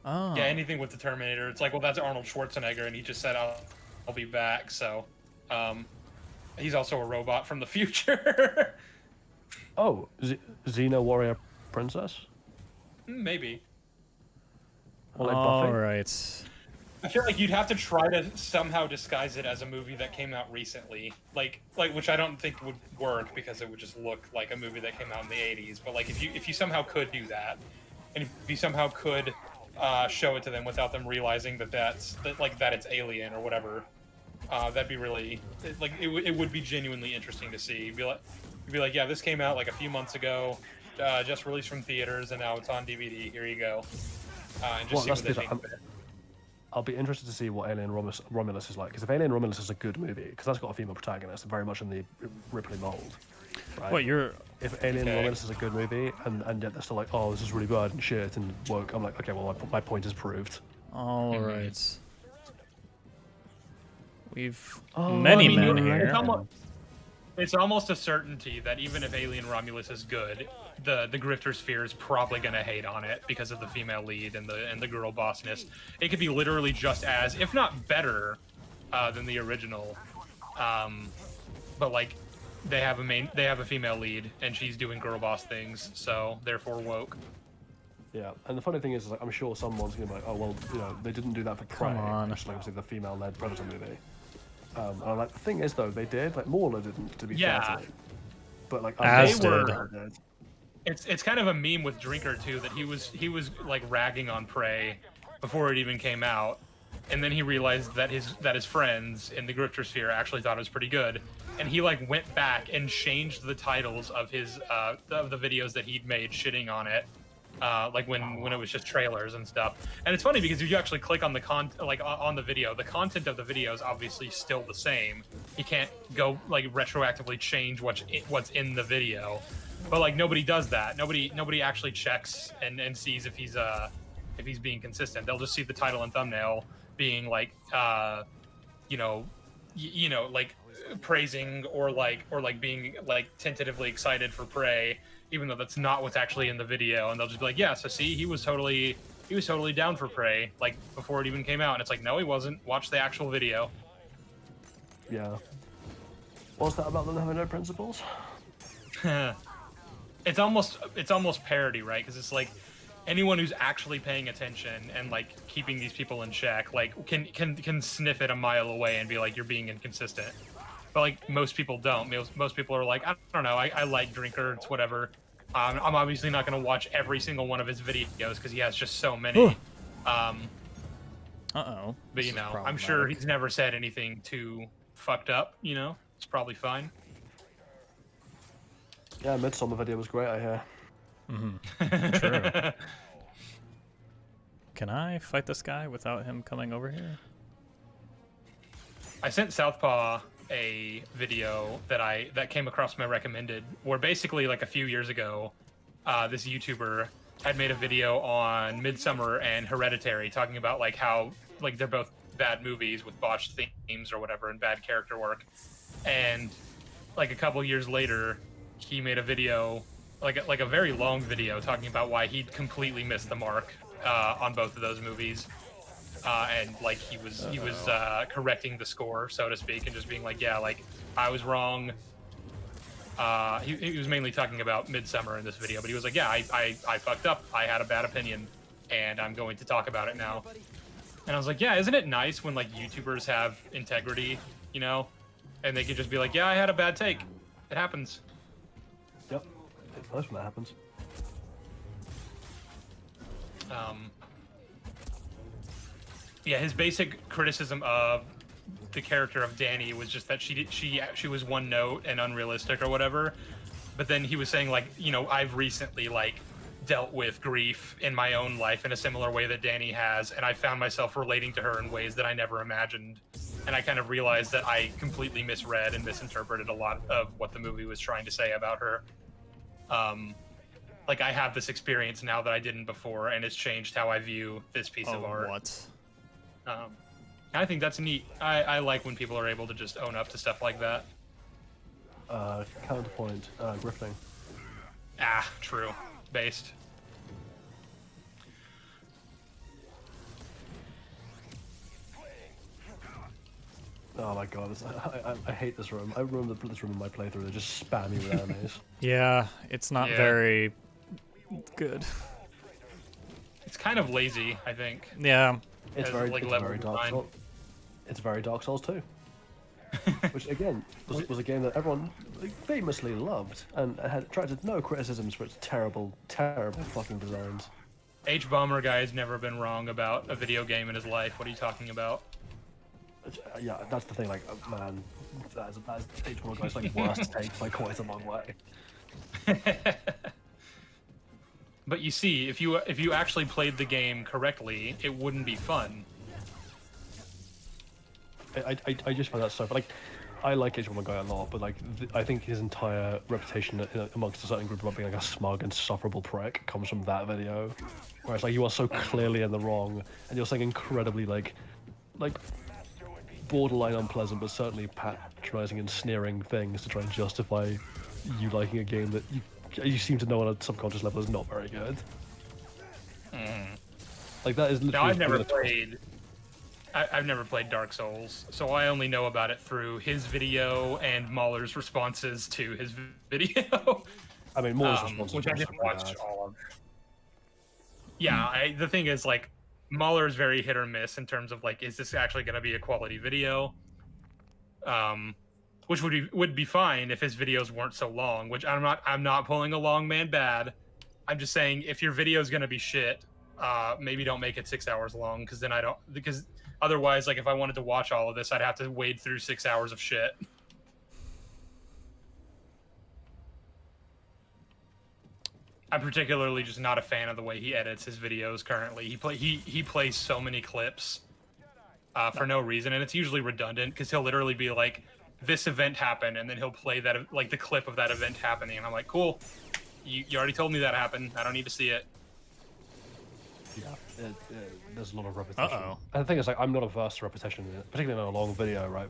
Speaker 1: Oh.
Speaker 2: Yeah, anything with the Terminator. It's like, well, that's Arnold Schwarzenegger, and he just said, I'll be back, so... he's also a robot from the future.
Speaker 3: Oh, Xena Warrior Princess?
Speaker 2: Maybe.
Speaker 3: Or like Buffy?
Speaker 1: All right.
Speaker 2: I feel like you'd have to try to somehow disguise it as a movie that came out recently, like which I don't think would work because it would just look like a movie that came out in the '80s. But like if you somehow could do that, and if you somehow could show it to them without them realizing that it's Alien or whatever, that'd be really it would be genuinely interesting to see. You'd be like, yeah, this came out like a few months ago, just released from theaters, and now it's on DVD. Here you go, and just see what they think of it.
Speaker 3: I'll be interested to see what Alien Romulus is like, because if Alien Romulus is a good movie, because that's got a female protagonist, very much in the Ripley mold. Right?
Speaker 1: What you're?
Speaker 3: If Alien Romulus is a good movie, and yet they're still like, oh, this is really bad and shit and woke, I'm like, okay, well, my point is proved.
Speaker 1: All right. We've
Speaker 3: Oh,
Speaker 1: many
Speaker 3: I mean,
Speaker 1: men here.
Speaker 2: It's almost a certainty that even if Alien Romulus is good, the Grifter Sphere is probably going to hate on it because of the female lead and the girl bossness. It could be literally just as, if not better, than the original. But like, they have a female lead and she's doing girl boss things, so therefore woke.
Speaker 3: Yeah, and the funny thing is like, I'm sure someone's gonna be like, oh well, you know, they didn't do that for Prey, which is like obviously the female-led Predator movie. And I'm like, the thing is though, they did, like Mauler didn't, to be fair to me. But like,
Speaker 1: As
Speaker 3: they
Speaker 1: did.
Speaker 3: did.
Speaker 2: It's kind of a meme with Drinker too, that he was like ragging on Prey before it even came out, and then he realized that his friends in the Grifter Sphere actually thought it was pretty good, and he like went back and changed the titles of his of the videos that he'd made shitting on it, like when it was just trailers and stuff. And it's funny because if you actually click on the on the video, the content of the video is obviously still the same. You can't go like retroactively change what's in the video. But like nobody does that. Nobody actually checks and sees if he's being consistent. They'll just see the title and thumbnail being like like praising or like being like tentatively excited for Prey, even though that's not what's actually in the video. And they'll just be like, yeah, so see, he was totally down for Prey like before it even came out. And it's like, no, he wasn't. Watch the actual video.
Speaker 3: Yeah. What's that about them having no principles?
Speaker 2: It's almost parody, right? Because it's like anyone who's actually paying attention and like keeping these people in check, like can sniff it a mile away and be like, you're being inconsistent. But like most people don't. Most people are like, I don't know, I like Drinker, it's whatever. I'm obviously not going to watch every single one of his videos because he has just so many.
Speaker 1: Uh-oh.
Speaker 2: But you know, I'm sure he's never said anything too fucked up. You know, it's probably fine.
Speaker 3: Yeah, Midsommar video was great, I hear.
Speaker 1: True. Can I fight this guy without him coming over here?
Speaker 2: I sent Southpaw a video that came across my recommended, where basically like a few years ago, this YouTuber had made a video on Midsommar and Hereditary, talking about like how like they're both bad movies with botched themes or whatever and bad character work, and like a couple years later, he made a video, like a very long video, talking about why he'd completely missed the mark on both of those movies, and like he was correcting the score, so to speak, and just being like, yeah, like I was wrong. He was mainly talking about Midsommar in this video, but he was like, yeah, I fucked up. I had a bad opinion, and I'm going to talk about it now. And I was like, yeah, isn't it nice when like YouTubers have integrity, you know, and they can just be like, yeah, I had a bad take. It happens.
Speaker 3: Yep, it's nice when that happens.
Speaker 2: Yeah, his basic criticism of the character of Dani was just that she was one note and unrealistic or whatever. But then he was saying like, you know, I've recently like dealt with grief in my own life in a similar way that Dani has, and I found myself relating to her in ways that I never imagined. And I kind of realized that I completely misread and misinterpreted a lot of what the movie was trying to say about her. Like I have this experience now that I didn't before, and it's changed how I view this piece of art.
Speaker 1: What?
Speaker 2: I think that's neat. I like when people are able to just own up to stuff like that.
Speaker 3: Counterpoint, grifting.
Speaker 2: Ah, true. Based.
Speaker 3: Oh my god, I hate this room. I remember this room in my playthrough. They just spam me with enemies.
Speaker 1: Yeah, it's not very good.
Speaker 2: It's kind of lazy, I think.
Speaker 1: Yeah,
Speaker 3: It's
Speaker 2: as,
Speaker 3: very,
Speaker 2: like,
Speaker 3: it's
Speaker 2: level
Speaker 3: very Dark
Speaker 2: design.
Speaker 3: Souls. It's very Dark Souls 2. Which again was a game that everyone famously loved and had attracted no criticisms for its terrible, terrible fucking designs.
Speaker 2: H-Bomber guy has never been wrong about a video game in his life. What are you talking about?
Speaker 3: Yeah, that's the thing. Like, man, that's H1 guy's like worst take by quite a long way.
Speaker 2: But you see, if you actually played the game correctly, it wouldn't be fun.
Speaker 3: I just find that so. But like, I like H1 guy a lot, but like, I think his entire reputation amongst a certain group about being like a smug, insufferable prick comes from that video, where it's like you are so clearly in the wrong, and you're saying incredibly like borderline unpleasant, but certainly patronizing and sneering things to try and justify you liking a game that you seem to know on a subconscious level is not very good. Like that is literally.
Speaker 2: Now I've never played Dark Souls, so I only know about it through his video and Mahler's responses to his video.
Speaker 3: I mean, Mahler's responses,
Speaker 2: which I didn't watch all of. Yeah, the thing is, like, Mahler is very hit or miss in terms of like, is this actually going to be a quality video? Which would be fine if his videos weren't so long. Which I'm not pulling a long man bad. I'm just saying if your video is going to be shit, maybe don't make it 6 hours long because otherwise, like, if I wanted to watch all of this, I'd have to wade through 6 hours of shit. I'm particularly just not a fan of the way he edits his videos currently. He plays so many clips for no reason, and it's usually redundant because he'll literally be like, "This event happened," and then he'll play that like the clip of that event happening, and I'm like, "Cool, you already told me that happened. I don't need to see it."
Speaker 3: Yeah, there's a lot of repetition.
Speaker 1: Uh-oh.
Speaker 3: And the thing is, like, I'm not averse to repetition, particularly in a long video, right?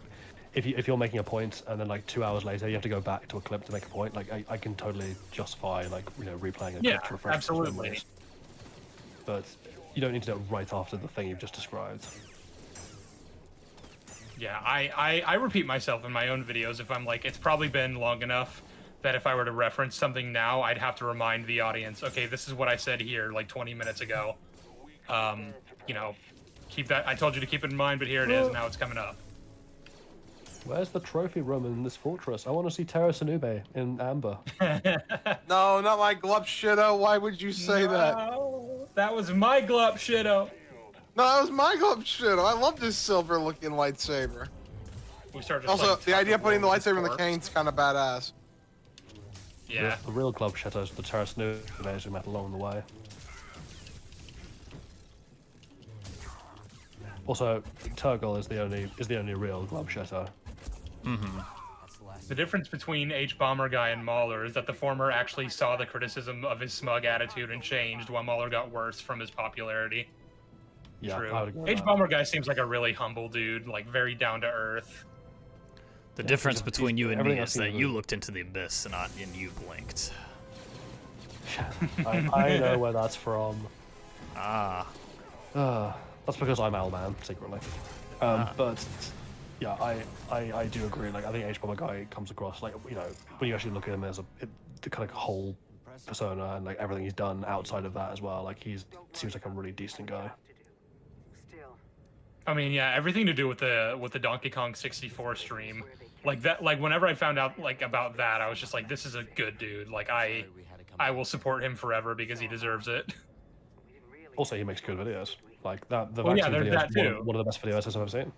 Speaker 3: If you're making a point and then like 2 hours later you have to go back to a clip to make a point, like I can totally justify like replaying a clip to refresh
Speaker 2: absolutely.
Speaker 3: memories. But you don't need to do it right after the thing you've just described.
Speaker 2: Yeah, I repeat myself in my own videos if I'm like, it's probably been long enough that if I were to reference something now, I'd have to remind the audience, okay, this is what I said here like 20 minutes ago. Keep that. I told you to keep it in mind, but here it is. Now it's coming up.
Speaker 3: Where's the trophy room in this fortress? I want to see Terra Sanube in Amber.
Speaker 7: No, not my glub shitto. Why would you say that?
Speaker 2: That was my glup shitto.
Speaker 7: No, that was my glub shitto. I love this silver-looking lightsaber.
Speaker 2: We start just
Speaker 7: Also,
Speaker 2: playing
Speaker 7: the idea of putting the
Speaker 2: Tuck
Speaker 7: lightsaber in the
Speaker 2: War.
Speaker 7: cane's kind of badass.
Speaker 2: Yeah.
Speaker 3: The real club shatters the Terra Sanube we met along the way. Also, Turgle is the only real glove shatter.
Speaker 2: The difference between H-Bomber Guy and Mahler is that the former actually saw the criticism of his smug attitude and changed, while Mahler got worse from his popularity.
Speaker 3: Yeah,
Speaker 2: True.
Speaker 3: I would agree with that.
Speaker 2: H-Bomber Guy seems like a really humble dude, like very down to earth.
Speaker 1: The difference between you and me
Speaker 3: everything I've
Speaker 1: is
Speaker 3: seen
Speaker 1: that
Speaker 3: of
Speaker 1: you
Speaker 3: him.
Speaker 1: looked into the abyss and you blinked.
Speaker 3: I know where that's from.
Speaker 1: Ah.
Speaker 3: That's because I'm Owlman, secretly. But yeah, I do agree. Like, I think H-Bomber Guy comes across, like, when you actually look at him as the kind of whole persona and like everything he's done outside of that as well, like seems like a really decent guy.
Speaker 2: I mean, yeah, everything to do with the Donkey Kong 64 stream, like that. Like whenever I found out like about that, I was just like, this is a good dude. Like I will support him forever because he deserves it.
Speaker 3: Also, he makes good videos. Like that. The
Speaker 2: Oh, yeah,
Speaker 3: vaccine
Speaker 2: there's
Speaker 3: video
Speaker 2: that
Speaker 3: is
Speaker 2: too.
Speaker 3: one of the best video essays I've ever seen.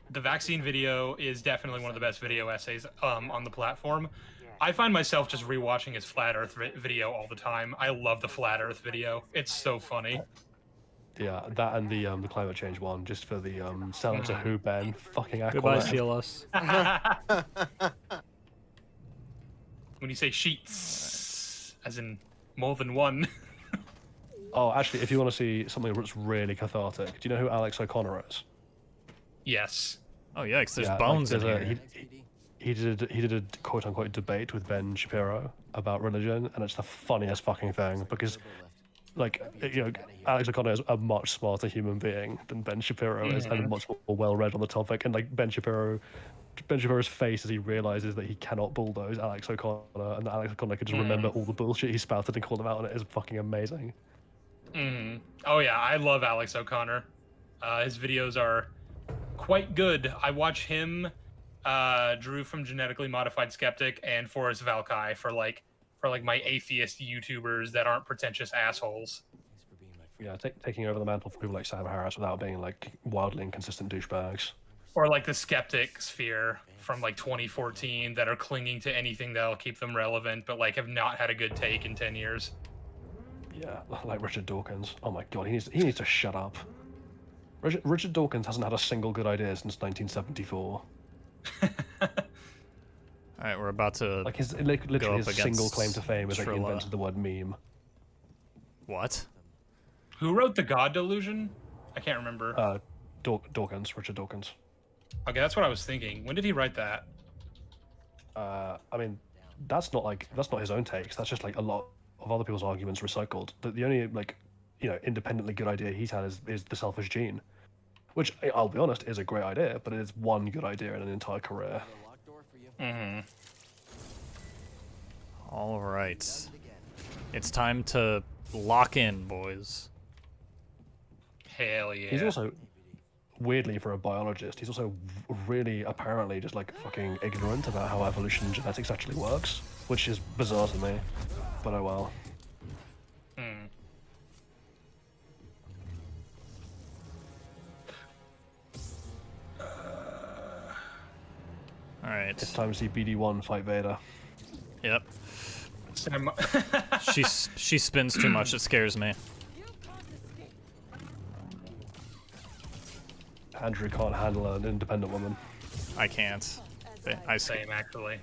Speaker 2: The vaccine video is definitely one of the best video essays on the platform. I find myself just rewatching his flat Earth video all the time. I love the flat Earth video. It's so funny.
Speaker 3: Yeah, that and the climate change one, just for the sound to Who Ben fucking Aquaman.
Speaker 1: Goodbye, CLS.
Speaker 2: When you say sheets, as in more than one.
Speaker 3: Oh, actually, if you want to see something that's really cathartic, do you know who Alex O'Connor is?
Speaker 2: Yes.
Speaker 1: Oh yikes! There's
Speaker 3: Yeah,
Speaker 1: bones
Speaker 3: like,
Speaker 1: in
Speaker 3: there's
Speaker 1: here.
Speaker 3: He did a quote unquote debate with Ben Shapiro about religion, and it's the funniest fucking thing because, like, Alex O'Connor is a much smarter human being than Ben Shapiro is, and much more well read on the topic. And like Ben Shapiro's face as he realizes that he cannot bulldoze Alex O'Connor, and that Alex O'Connor could just remember all the bullshit he spouted and call him out on it is fucking amazing.
Speaker 2: Oh yeah, I love Alex O'Connor. His videos are quite good. I watch him, Drew from Genetically Modified Skeptic, and Forrest Valkai for my atheist YouTubers that aren't pretentious assholes.
Speaker 3: Yeah, taking over the mantle for people like Sam Harris without being like wildly inconsistent douchebags.
Speaker 2: Or like the skeptic sphere from like 2014 that are clinging to anything that'll keep them relevant, but like have not had a good take in 10 years.
Speaker 3: Yeah, like Richard Dawkins. Oh my god, he needs to shut up. Richard Dawkins hasn't had a single good idea since 1974.
Speaker 1: All right, we're about to
Speaker 3: Like
Speaker 1: go
Speaker 3: literally
Speaker 1: up
Speaker 3: his single
Speaker 1: against
Speaker 3: claim to fame is that he
Speaker 1: Trilla.
Speaker 3: invented the word meme.
Speaker 1: What?
Speaker 2: Who wrote The God Delusion? I can't remember.
Speaker 3: Richard Dawkins.
Speaker 2: Okay, that's what I was thinking. When did he write that?
Speaker 3: I mean, that's not his own takes. That's just like a lot of other people's arguments recycled. The only independently good idea he's had is the selfish gene, which I'll be honest is a great idea, but it is one good idea in an entire career.
Speaker 2: Mm-hmm.
Speaker 1: All right. It's time to lock in, boys.
Speaker 2: Hell yeah.
Speaker 3: He's also, weirdly for a biologist, he's also really apparently just like fucking ignorant about how evolution and genetics actually works, which is bizarre to me, but oh well.
Speaker 1: All right.
Speaker 3: It's time to see BD1 fight Vader.
Speaker 1: Yep.
Speaker 2: Sam...
Speaker 1: she spins too much. It scares me.
Speaker 3: Andrew can't handle an independent woman.
Speaker 1: I can't.
Speaker 2: Same, actually.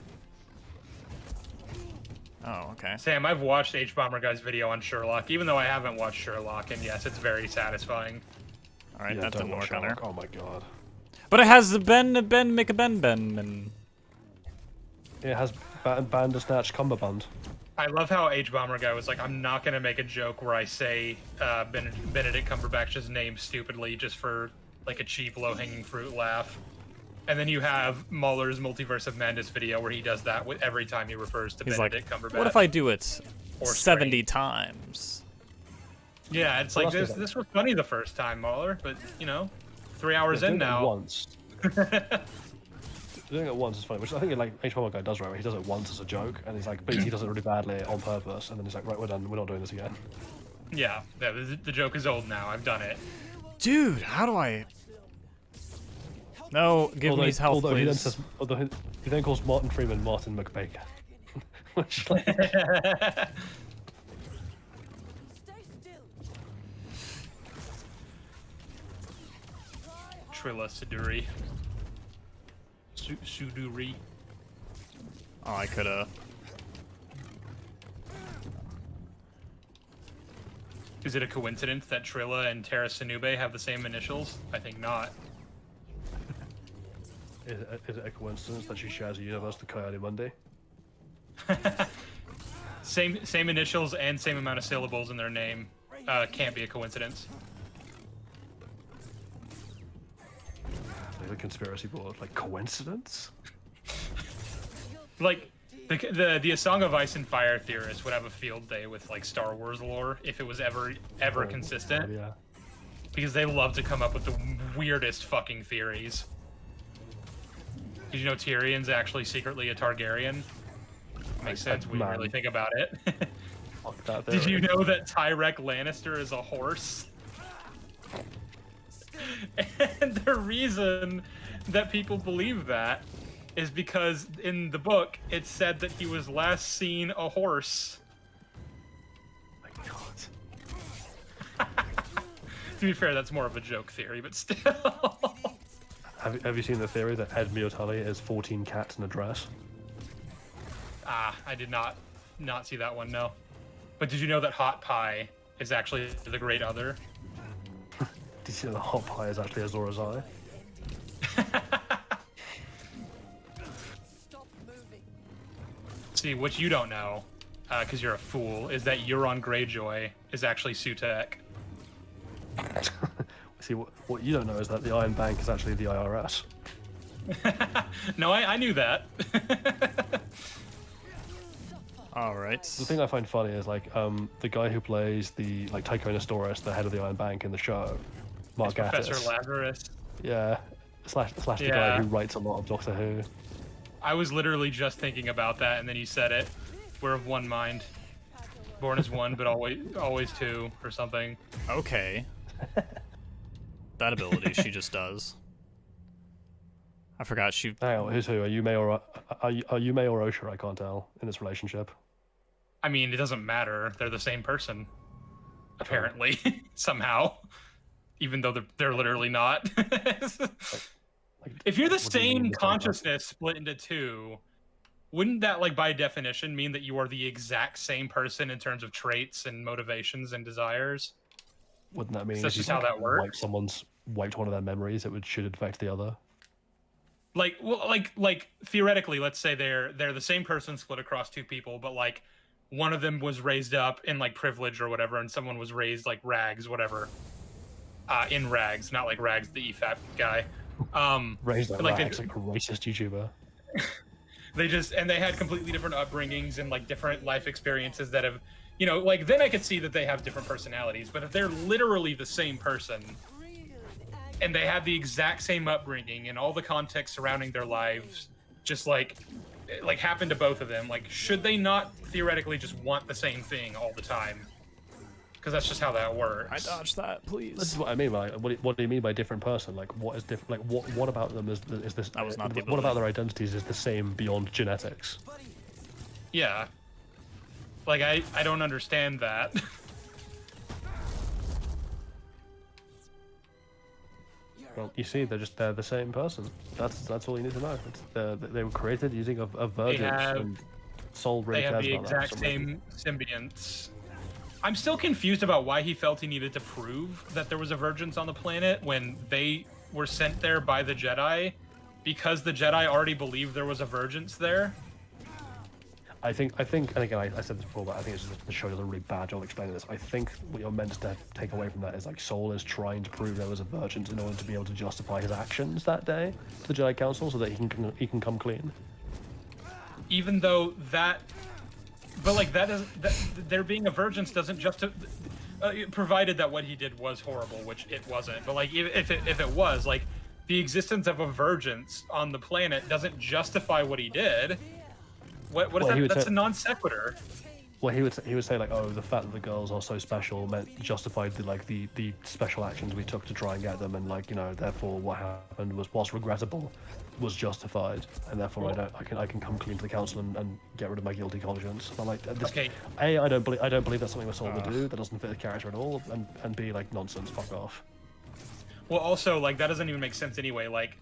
Speaker 1: Oh, okay.
Speaker 2: Sam, I've watched H-Bomber Guy's video on Sherlock, even though I haven't watched Sherlock, and yes, it's very satisfying.
Speaker 1: All right,
Speaker 3: Yeah,
Speaker 1: that
Speaker 3: don't
Speaker 1: didn't
Speaker 3: watch
Speaker 1: work on her.
Speaker 3: Sherlock. Oh my god.
Speaker 1: But it has the Ben, and
Speaker 3: It has Bandersnatch Cumberbund.
Speaker 2: I love how H-Bomber Guy was like, I'm not going to make a joke where I say Benedict Cumberbatch's name stupidly just for like a cheap low-hanging fruit laugh. And then you have Mahler's Multiverse of Madness video where he does that with every time he refers to
Speaker 1: he's
Speaker 2: Benedict
Speaker 1: like,
Speaker 2: Cumberbatch.
Speaker 1: what if I do it
Speaker 2: Or
Speaker 1: 70 times?
Speaker 2: Yeah, it's
Speaker 3: Well,
Speaker 2: like
Speaker 3: that's
Speaker 2: this was funny the first time, Mahler, but you know, 3 hours
Speaker 3: Yeah,
Speaker 2: in
Speaker 3: doing it
Speaker 2: now.
Speaker 3: once. Doing it once is funny, which I think like H-Bomber Guy does right, where he does it once as a joke, and he's like, but he does it really badly on purpose, and then he's like, right, we're done, we're not doing this again.
Speaker 2: Yeah, the joke is old now. I've done it.
Speaker 1: Dude, how do I... No, give me his health,
Speaker 3: although
Speaker 1: please.
Speaker 3: he then says, he then calls Martin Freeman Martin McBacon. Which, like,
Speaker 2: Trilla Siduri. Suduri.
Speaker 1: Oh, I could've...
Speaker 2: Is it a coincidence that Trilla and Terra Sinube have the same initials? I think not.
Speaker 3: is it a coincidence that she shares a universe with Coyote Monday?
Speaker 2: Same initials and same amount of syllables in their name. Can't be a coincidence.
Speaker 3: Like the conspiracy board, like coincidence?
Speaker 2: Like the A Song of Ice and Fire theorists would have a field day with like Star Wars lore if it was ever consistent.
Speaker 3: Yeah.
Speaker 2: Because they love to come up with the weirdest fucking theories. Did you know Tyrion's actually secretly a Targaryen? Makes sense when you really think about it.
Speaker 3: Fuck that
Speaker 2: Did you
Speaker 3: theory.
Speaker 2: know that Tyrek Lannister is a horse? And the reason that people believe that is because in the book it said that he was last seen a horse.
Speaker 3: My god.
Speaker 2: To be fair, that's more of a joke theory, but still.
Speaker 3: Have you seen the theory that Ed Miotali is 14 cats in a dress?
Speaker 2: I did not see that one, no. But did you know that Hot Pie is actually the Great Other?
Speaker 3: Did you see that the hot pie is actually Azora's Eye?
Speaker 2: See, what you don't know, because you're a fool, is that Euron Greyjoy is actually Sutek.
Speaker 3: See, what you don't know is that the Iron Bank is actually the IRS.
Speaker 2: No, I knew that.
Speaker 1: All right.
Speaker 3: The thing I find funny is like the guy who plays the like Tychonosaurus, the head of the Iron Bank in the show, Mark
Speaker 2: It's Professor
Speaker 3: Gatiss.
Speaker 2: Lazarus.
Speaker 3: Yeah, slash the guy
Speaker 2: Yeah.
Speaker 3: who writes a lot of Doctor Who.
Speaker 2: I was literally just thinking about that, and then you said it. We're of one mind. Born as one, but always two, or something.
Speaker 1: Okay. That ability she just does. I forgot she.
Speaker 3: Hang on, who's who? Are you May or Osha? I can't tell in this relationship.
Speaker 2: I mean, it doesn't matter. They're the same person, apparently, somehow. Even though they're literally not. If you're the
Speaker 3: what do you mean
Speaker 2: same
Speaker 3: the same
Speaker 2: consciousness split into two, wouldn't that, like, by definition, mean that you are the exact same person in terms of traits and motivations and desires?
Speaker 3: Wouldn't that mean
Speaker 2: That's
Speaker 3: if you
Speaker 2: just how that works.
Speaker 3: wiped one of their memories, it should affect the other?
Speaker 2: Like, well, like theoretically, let's say they're the same person split across two people, but like one of them was raised up in like privilege or whatever, and someone was raised like rags, whatever. In rags, not like rags, the EFAP guy.
Speaker 3: Raised like
Speaker 2: like
Speaker 3: rags, like a racist YouTuber.
Speaker 2: They had completely different upbringings and like different life experiences that have, you know, like then I could see that they have different personalities. But if they're literally the same person, and they have the exact same upbringing and all the context surrounding their lives, just like happened to both of them, like should they not theoretically just want the same thing all the time? Because that's just how that works.
Speaker 1: I dodged that, please.
Speaker 3: This is what I mean by what do you mean by different person? Like what is different? Like what about them is this?
Speaker 1: That was not the
Speaker 3: what about their identities is the same beyond genetics?
Speaker 2: Yeah. Like I don't understand that.
Speaker 3: Well, you see, they're the same person. That's all you need to know. They were created using a virgin, and Soul really
Speaker 2: They have
Speaker 3: cares
Speaker 2: the
Speaker 3: about that.
Speaker 2: exact same symbionts. I'm still confused about why he felt he needed to prove that there was a virgins on the planet when they were sent there by the Jedi, because the Jedi already believed there was a virgins there.
Speaker 3: I think, and again, I said this before, but I think it's just that the show does a really bad job explaining this. I think what you're meant to take away from that is like Soul is trying to prove there was a virgin in order to be able to justify his actions that day to the Jedi Council, so that he can come clean.
Speaker 2: Even though that, but like that there being a virgins doesn't provided that what he did was horrible, which it wasn't. But like if it was, like the existence of a virgins on the planet doesn't justify what he did. What is that? That's a non sequitur.
Speaker 3: Well, he would say like, oh, the fact that the girls are so special justified the special actions we took to try and get them, and like, you know, therefore what happened was, whilst regrettable, was justified, and therefore I can come clean to the council and get rid of my guilty conscience. But like this,
Speaker 2: okay.
Speaker 3: A, I don't believe that's something Soul would do. That doesn't fit the character at all, and B, like, nonsense, fuck off.
Speaker 2: Well, also, like, that doesn't even make sense anyway. Like,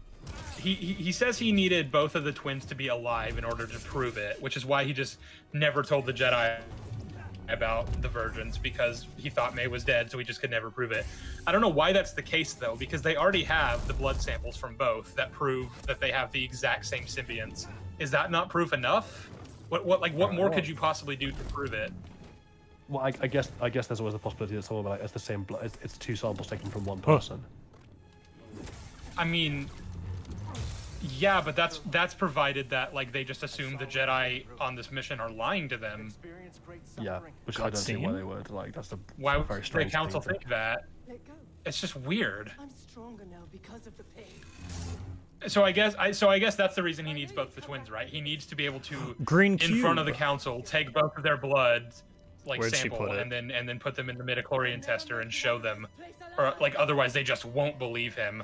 Speaker 2: he says he needed both of the twins to be alive in order to prove it, which is why he just never told the Jedi about the virgins, because he thought May was dead, so he just could never prove it. I don't know why that's the case, though, because they already have the blood samples from both that prove that they have the exact same symbionts. Is that not proof enough? What more could you possibly do to prove it?
Speaker 3: Well, I guess there's always the possibility that someone like it's the same blood. It's two samples taken from one person.
Speaker 2: I mean, yeah, but that's provided that like they just assume the Jedi on this mission are lying to them.
Speaker 3: Yeah, which I don't see why they would. Like, that's
Speaker 2: why
Speaker 3: very
Speaker 2: would the
Speaker 3: strange
Speaker 2: council
Speaker 3: thing to-
Speaker 2: think that? It's just weird.
Speaker 5: I'm stronger now because of the pain.
Speaker 2: So I guess that's the reason he needs both the twins, right? He needs to be able to
Speaker 1: Green
Speaker 2: in front of the
Speaker 1: cube.
Speaker 2: council take both of their blood, like
Speaker 1: Where'd she
Speaker 2: sample,
Speaker 1: put it?
Speaker 2: and then put them in the midichlorian tester and show them, or like otherwise they just won't believe him.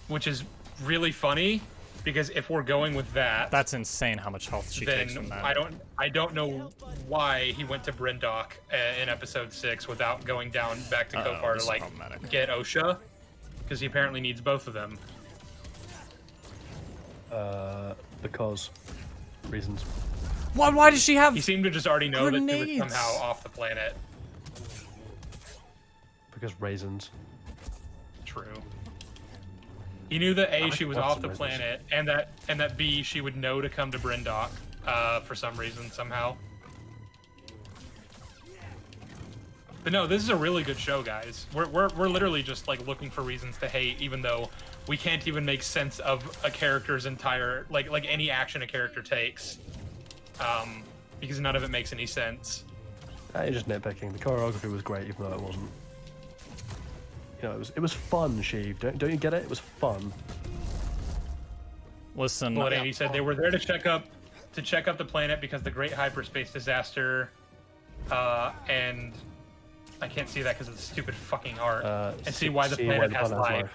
Speaker 2: Which is really funny, because if we're going with that,
Speaker 1: That's insane how much health she takes from
Speaker 2: then
Speaker 1: that.
Speaker 2: I don't know why he went to Brindok in episode 6 without going down back to
Speaker 1: Uh-oh,
Speaker 2: Kofar
Speaker 1: this
Speaker 2: to
Speaker 1: is
Speaker 2: like
Speaker 1: problematic.
Speaker 2: get Osha, because he apparently needs both of them.
Speaker 3: Because reasons.
Speaker 1: Why does she have?
Speaker 2: He seemed to just already know that she was
Speaker 1: Grenades.
Speaker 2: somehow off the planet.
Speaker 3: Because raisins.
Speaker 2: True. He knew that A,
Speaker 3: I
Speaker 2: she was
Speaker 3: want
Speaker 2: off
Speaker 3: some
Speaker 2: the
Speaker 3: raisins.
Speaker 2: planet, and that B, she would know to come to Brindok for some reason, somehow. But no, this is a really good show, guys. We're literally just like looking for reasons to hate, even though we can't even make sense of a character's entire like any action a character takes. because none of it makes any sense.
Speaker 3: You're just nitpicking. The choreography was great, even though it wasn't. You know, it was fun, Sheev. Don't you get it? It was fun.
Speaker 1: Listen,
Speaker 2: What Andy said, they were there to check up the planet because the great hyperspace disaster, and I can't see that because of the stupid fucking heart, and see why the planet has life.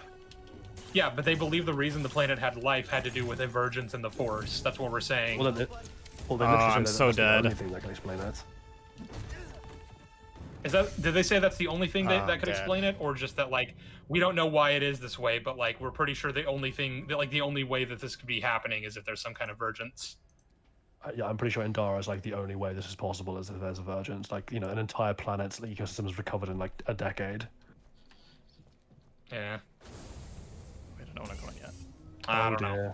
Speaker 2: Yeah, but they believe the reason the planet had life had to do with divergence in the Force. That's what we're saying.
Speaker 3: Well, they
Speaker 1: I'm
Speaker 3: say
Speaker 1: so
Speaker 3: that's
Speaker 1: dead.
Speaker 3: The only thing that can explain that.
Speaker 2: Did they say that's the only thing that could
Speaker 1: dead.
Speaker 2: explain it, or just that like we don't know why it is this way, but like we're pretty sure the only thing that like the only way that this could be happening is if there's some kind of divergence.
Speaker 3: Yeah, I'm pretty sure Indara is like the only way this is possible is if there's a divergence. Like, you know, an entire planet's ecosystem is recovered in like a decade.
Speaker 2: Yeah.
Speaker 1: I don't know what I'm going yet.
Speaker 2: I don't know.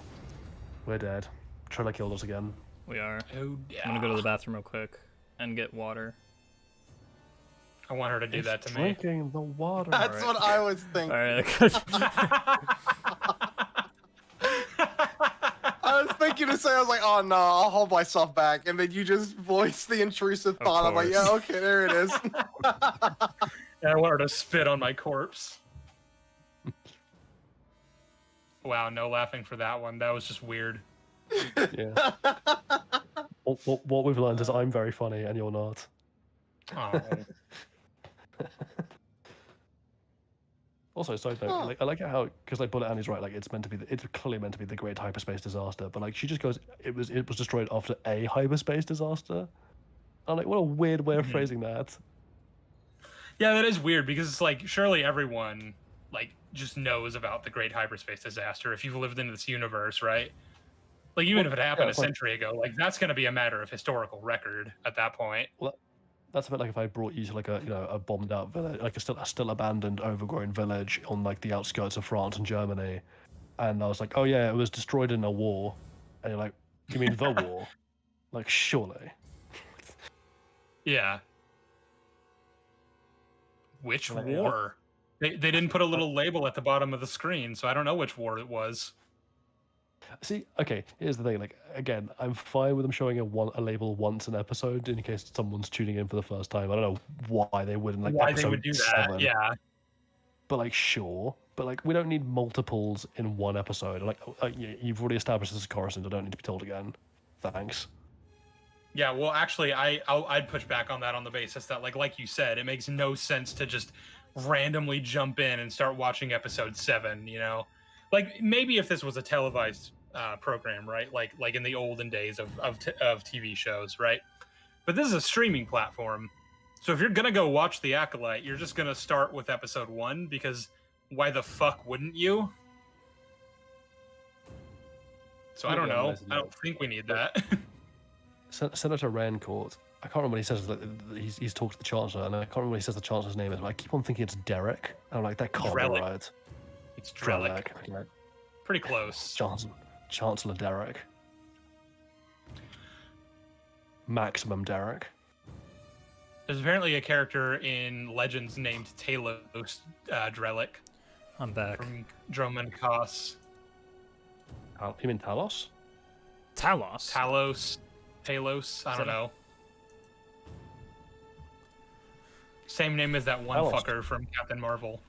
Speaker 3: We're dead. Trilla killed us again.
Speaker 1: We are.
Speaker 2: Oh, yeah.
Speaker 1: I'm gonna go to the bathroom real quick and get water.
Speaker 2: I want her to do that to me.
Speaker 3: Drinking the water.
Speaker 7: That's what I was thinking.
Speaker 1: Alright.
Speaker 7: I was thinking to say, I was like, oh no, I'll hold myself back. And then you just voiced the intrusive thought. I'm like, yeah, okay, there it is.
Speaker 2: And I want her to spit on my corpse. Wow, no laughing for that one. That was just weird.
Speaker 3: Yeah. What we've learned is I'm very funny and you're not.
Speaker 2: Oh.
Speaker 3: Also, side note, like, I like how, because like Bullet Annie's right, like it's clearly meant to be the great hyperspace disaster, but like she just goes, it was destroyed after a hyperspace disaster. I'm like, what a weird way of phrasing that.
Speaker 2: Yeah, that is weird because it's like surely everyone like just knows about the great hyperspace disaster if you've lived in this universe, right? Like even if it happened a century ago, like that's going to be a matter of historical record at that point.
Speaker 3: Well, that's a bit like if I brought you to like a bombed out village, like a still abandoned, overgrown village on like the outskirts of France and Germany, and I was like, oh yeah, it was destroyed in a war, and you're like, you mean the war? Like surely.
Speaker 2: Yeah. Which war? They didn't put a little label at the bottom of the screen, so I don't know which war it was.
Speaker 3: See, okay, here's the thing. Like, again, I'm fine with them showing a label once an episode in case someone's tuning in for the first time. I don't know why they wouldn't like
Speaker 2: Why
Speaker 3: episode
Speaker 2: they would do that?
Speaker 3: 7.
Speaker 2: Yeah.
Speaker 3: But like, sure. But like, we don't need multiples in one episode. Like, you've already established this as Coruscant. I don't need to be told again. Thanks.
Speaker 2: Yeah, well, actually, I'd push back on that on the basis that, like you said, it makes no sense to just randomly jump in and start watching episode 7. You know, like maybe if this was a televised program, right? Like in the olden days of TV shows, right? But this is a streaming platform, so if you're gonna go watch The Acolyte, you're just gonna start with episode 1 because why the fuck wouldn't you? So I don't know. I don't think we need that.
Speaker 3: Senator Rancourt, I can't remember what he says. He's talked to the Chancellor, and I can't remember what he says the Chancellor's name is, but I keep on thinking it's Derek. And I'm like, that can't be right.
Speaker 2: It's Drellick.
Speaker 3: Okay.
Speaker 2: Pretty close.
Speaker 3: Chancellor Derek. Maximum Derek.
Speaker 2: There's apparently a character in Legends named Talos Drellick.
Speaker 1: I'm back.
Speaker 2: From Dromund Kaas.
Speaker 3: You mean Talos?
Speaker 1: Talos?
Speaker 2: Talos, I don't know. Same name as that one fucker from Captain Marvel.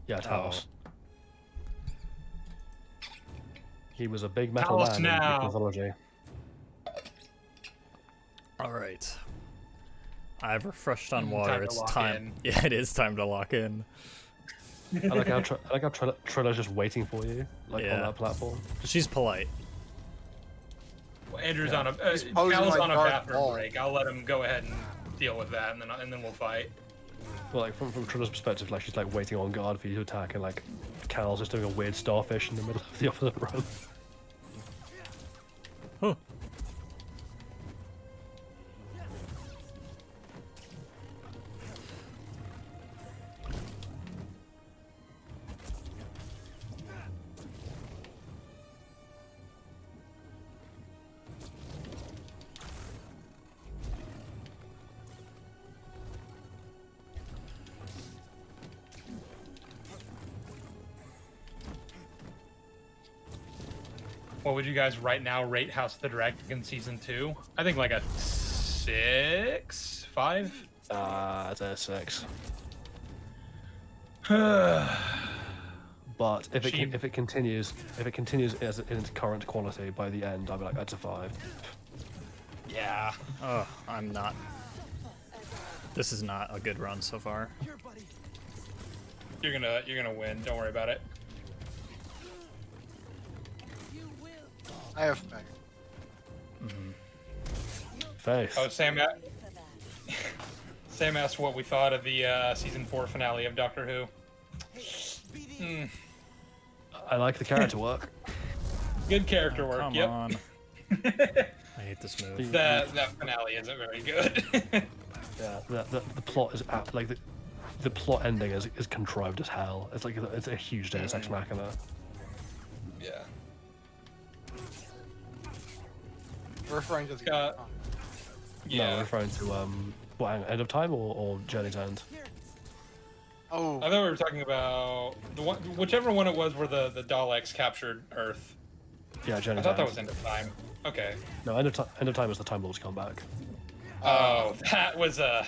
Speaker 3: Yeah, Talos. He was a big metal man in Greek mythology.
Speaker 1: Alright. I've refreshed on water.
Speaker 2: Time to
Speaker 1: It's
Speaker 2: lock
Speaker 1: time.
Speaker 2: in.
Speaker 1: Yeah, it is time to lock in.
Speaker 3: I like how Trilla's just waiting for you, like on that platform.
Speaker 1: She's polite.
Speaker 2: Well, Andrew's on a Cal's on a bathroom break. I'll let him go ahead and deal with that, and then we'll fight.
Speaker 3: Well, like from Trilla's perspective, like she's like waiting on guard for you to attack, and like Cal's just doing a weird starfish in the middle of the opposite row.
Speaker 1: Huh.
Speaker 2: What would you guys right now rate House of the Dragon season 2? I think like a 6, 5.
Speaker 3: It's a 6. But if it continues in its current quality by the end, I'll be like, that's a 5.
Speaker 2: Yeah.
Speaker 1: Oh, I'm not. This is not a good run so far.
Speaker 2: You're gonna win. Don't worry about it.
Speaker 7: I have faith.
Speaker 3: Faith.
Speaker 2: Oh, Sam asked what we thought of the season 4 finale of Doctor Who.
Speaker 3: I like the character work.
Speaker 2: Good character work.
Speaker 1: Come
Speaker 2: Yep.
Speaker 1: on. I hate this move.
Speaker 2: That finale isn't very good.
Speaker 3: Yeah, the plot is like the plot ending is contrived as hell. It's like it's a huge Deus Ex Machina.
Speaker 2: Yeah.
Speaker 7: We're referring to the
Speaker 2: Yeah.
Speaker 3: No, referring to what, End of Time or Journey's End?
Speaker 7: Oh,
Speaker 2: I thought we were talking about the one, whichever one it was, where the Daleks captured Earth.
Speaker 3: Yeah,
Speaker 2: I
Speaker 3: Journey's
Speaker 2: thought that
Speaker 3: End.
Speaker 2: was End of Time. Okay.
Speaker 3: No, End of Time is the Time Lords come back.
Speaker 2: Oh, that was that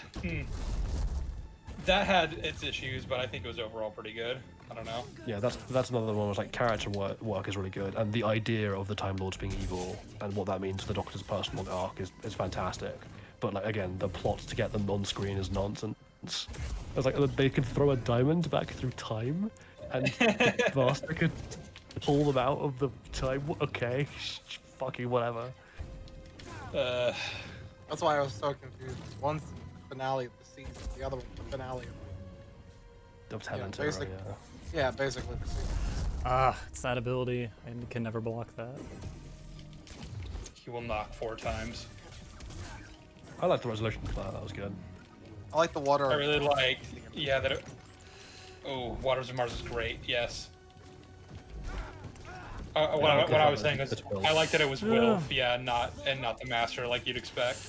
Speaker 2: had its issues, but I think it was overall pretty good. I don't know.
Speaker 3: Yeah, that's another one. Was like character work is really good, and the idea of the Time Lords being evil and what that means to the Doctor's personal arc is fantastic. But like again, the plot to get them on screen is nonsense. It's like they could throw a diamond back through time, and the Master could pull them out of the time. Okay, fucking whatever.
Speaker 7: that's why I was so confused. One's the finale of the season, the other one's the finale
Speaker 3: Of Ten and
Speaker 7: basic-
Speaker 3: Terror,
Speaker 7: yeah, basically the season.
Speaker 1: Ah, it's that ability. I can never block that.
Speaker 2: He will knock 4 times.
Speaker 3: I like the resolution for that. That was good.
Speaker 7: I like the water.
Speaker 2: I really liked, yeah, that. Oh, Waters of Mars is great. Yes. What I was saying is,
Speaker 3: It's Wilf.
Speaker 2: I like that it was Wilf, yeah, not the Master, like you'd expect.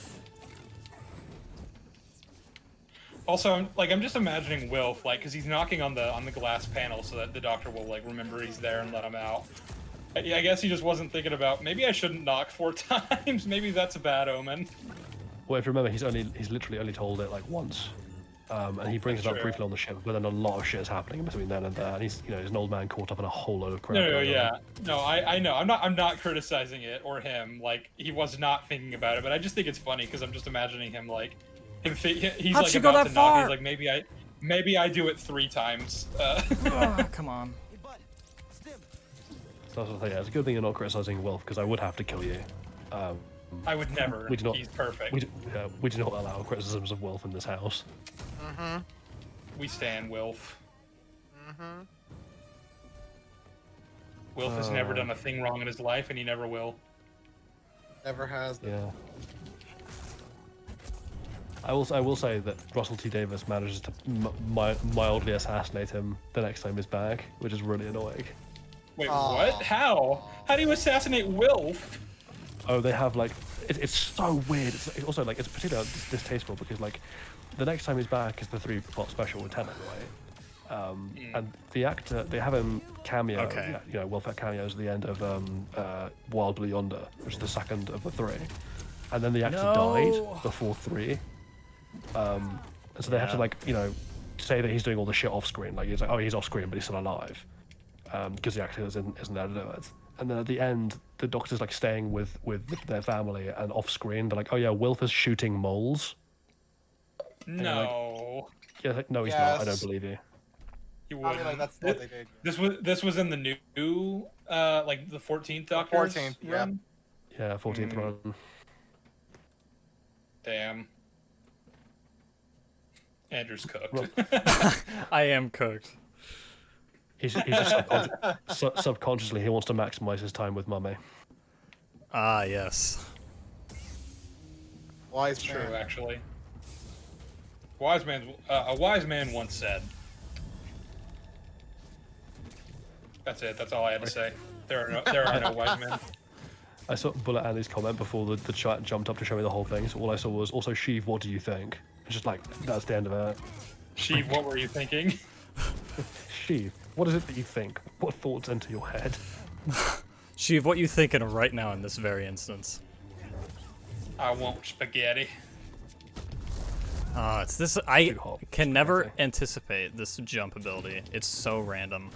Speaker 2: Also, I'm just imagining Wilf, like, because he's knocking on the glass panel so that the Doctor will like remember he's there and let him out. I guess he just wasn't thinking about, maybe I shouldn't knock 4 times. Maybe that's a bad omen.
Speaker 3: Well, if you remember, he's literally only told it like once, and he brings it up
Speaker 2: True.
Speaker 3: briefly on the ship. But then a lot of shit is happening between then and there, and he's he's an old man caught up in a whole load of crap.
Speaker 2: No,
Speaker 3: going on.
Speaker 2: yeah, no, I know. I'm not criticizing it or him. Like he was not thinking about it, but I just think it's funny because I'm just imagining him like he's
Speaker 1: How'd
Speaker 2: like
Speaker 1: she go
Speaker 2: about
Speaker 1: that
Speaker 2: to knock.
Speaker 1: far?
Speaker 2: He's like maybe I do it 3 times.
Speaker 1: Ah, come on.
Speaker 3: So yeah, it's a good thing you're not criticizing Wilf because I would have to kill you.
Speaker 2: I would never.
Speaker 3: We do not-
Speaker 2: He's perfect.
Speaker 3: We do not allow criticisms of Wilf in this house.
Speaker 7: Mm-hmm.
Speaker 2: We stand Wilf.
Speaker 7: Mm-hmm.
Speaker 2: Wilf has never done a thing wrong in his life, and he never will.
Speaker 7: Never has.
Speaker 3: Yeah. I will say that Russell T Davies manages to mildly assassinate him the next time he's back, which is really annoying.
Speaker 2: Wait,
Speaker 7: Aw.
Speaker 2: what? How? How do you assassinate Wilf?
Speaker 3: Oh, they have like it's so weird. It's also like it's particularly distasteful because like the next time he's back is the 3-part special with Tennant, right? And the actor they have him cameo.
Speaker 1: Okay.
Speaker 3: Wilf had cameos at the end of Wild Blue Yonder, which is the second of the 3, and then the actor died before 3. And so they have to say that he's doing all the shit off screen. Like he's like, oh, he's off screen, but he's still alive, because the actor isn't there to do it. And then at the end, the Doctor's like staying with their family, and off screen, they're like, oh yeah, Wilf is shooting moles.
Speaker 2: No.
Speaker 3: Yeah, like, no, he's not. I don't
Speaker 7: Yes.
Speaker 3: believe you.
Speaker 2: You
Speaker 7: I
Speaker 2: would.
Speaker 7: mean, like that's what they did.
Speaker 2: This was in the new like the 14th Doctor.
Speaker 7: 14th, yeah.
Speaker 2: run?
Speaker 3: Yeah, 14th run.
Speaker 2: Damn. Andrew's cooked.
Speaker 3: Well-
Speaker 1: I am cooked.
Speaker 3: He's just subconsciously he wants to maximize his time with Mummy.
Speaker 1: Ah, yes.
Speaker 7: Wise
Speaker 2: True,
Speaker 7: man.
Speaker 2: actually. A wise man once said. That's it. That's all I had to say. There are no wise men.
Speaker 3: I saw Bullet Andy's comment before the chat jumped up to show me the whole thing. So all I saw was also Sheev, what do you think? It's just like that's the end of it.
Speaker 2: Sheev, what were you thinking?
Speaker 3: Sheev, what is it that you think? What thoughts enter your head?
Speaker 1: Sheev, what you thinking of right now in this very instance?
Speaker 2: I want spaghetti.
Speaker 1: It's this. I
Speaker 3: Too hot.
Speaker 1: can never anticipate this jump ability. It's so random.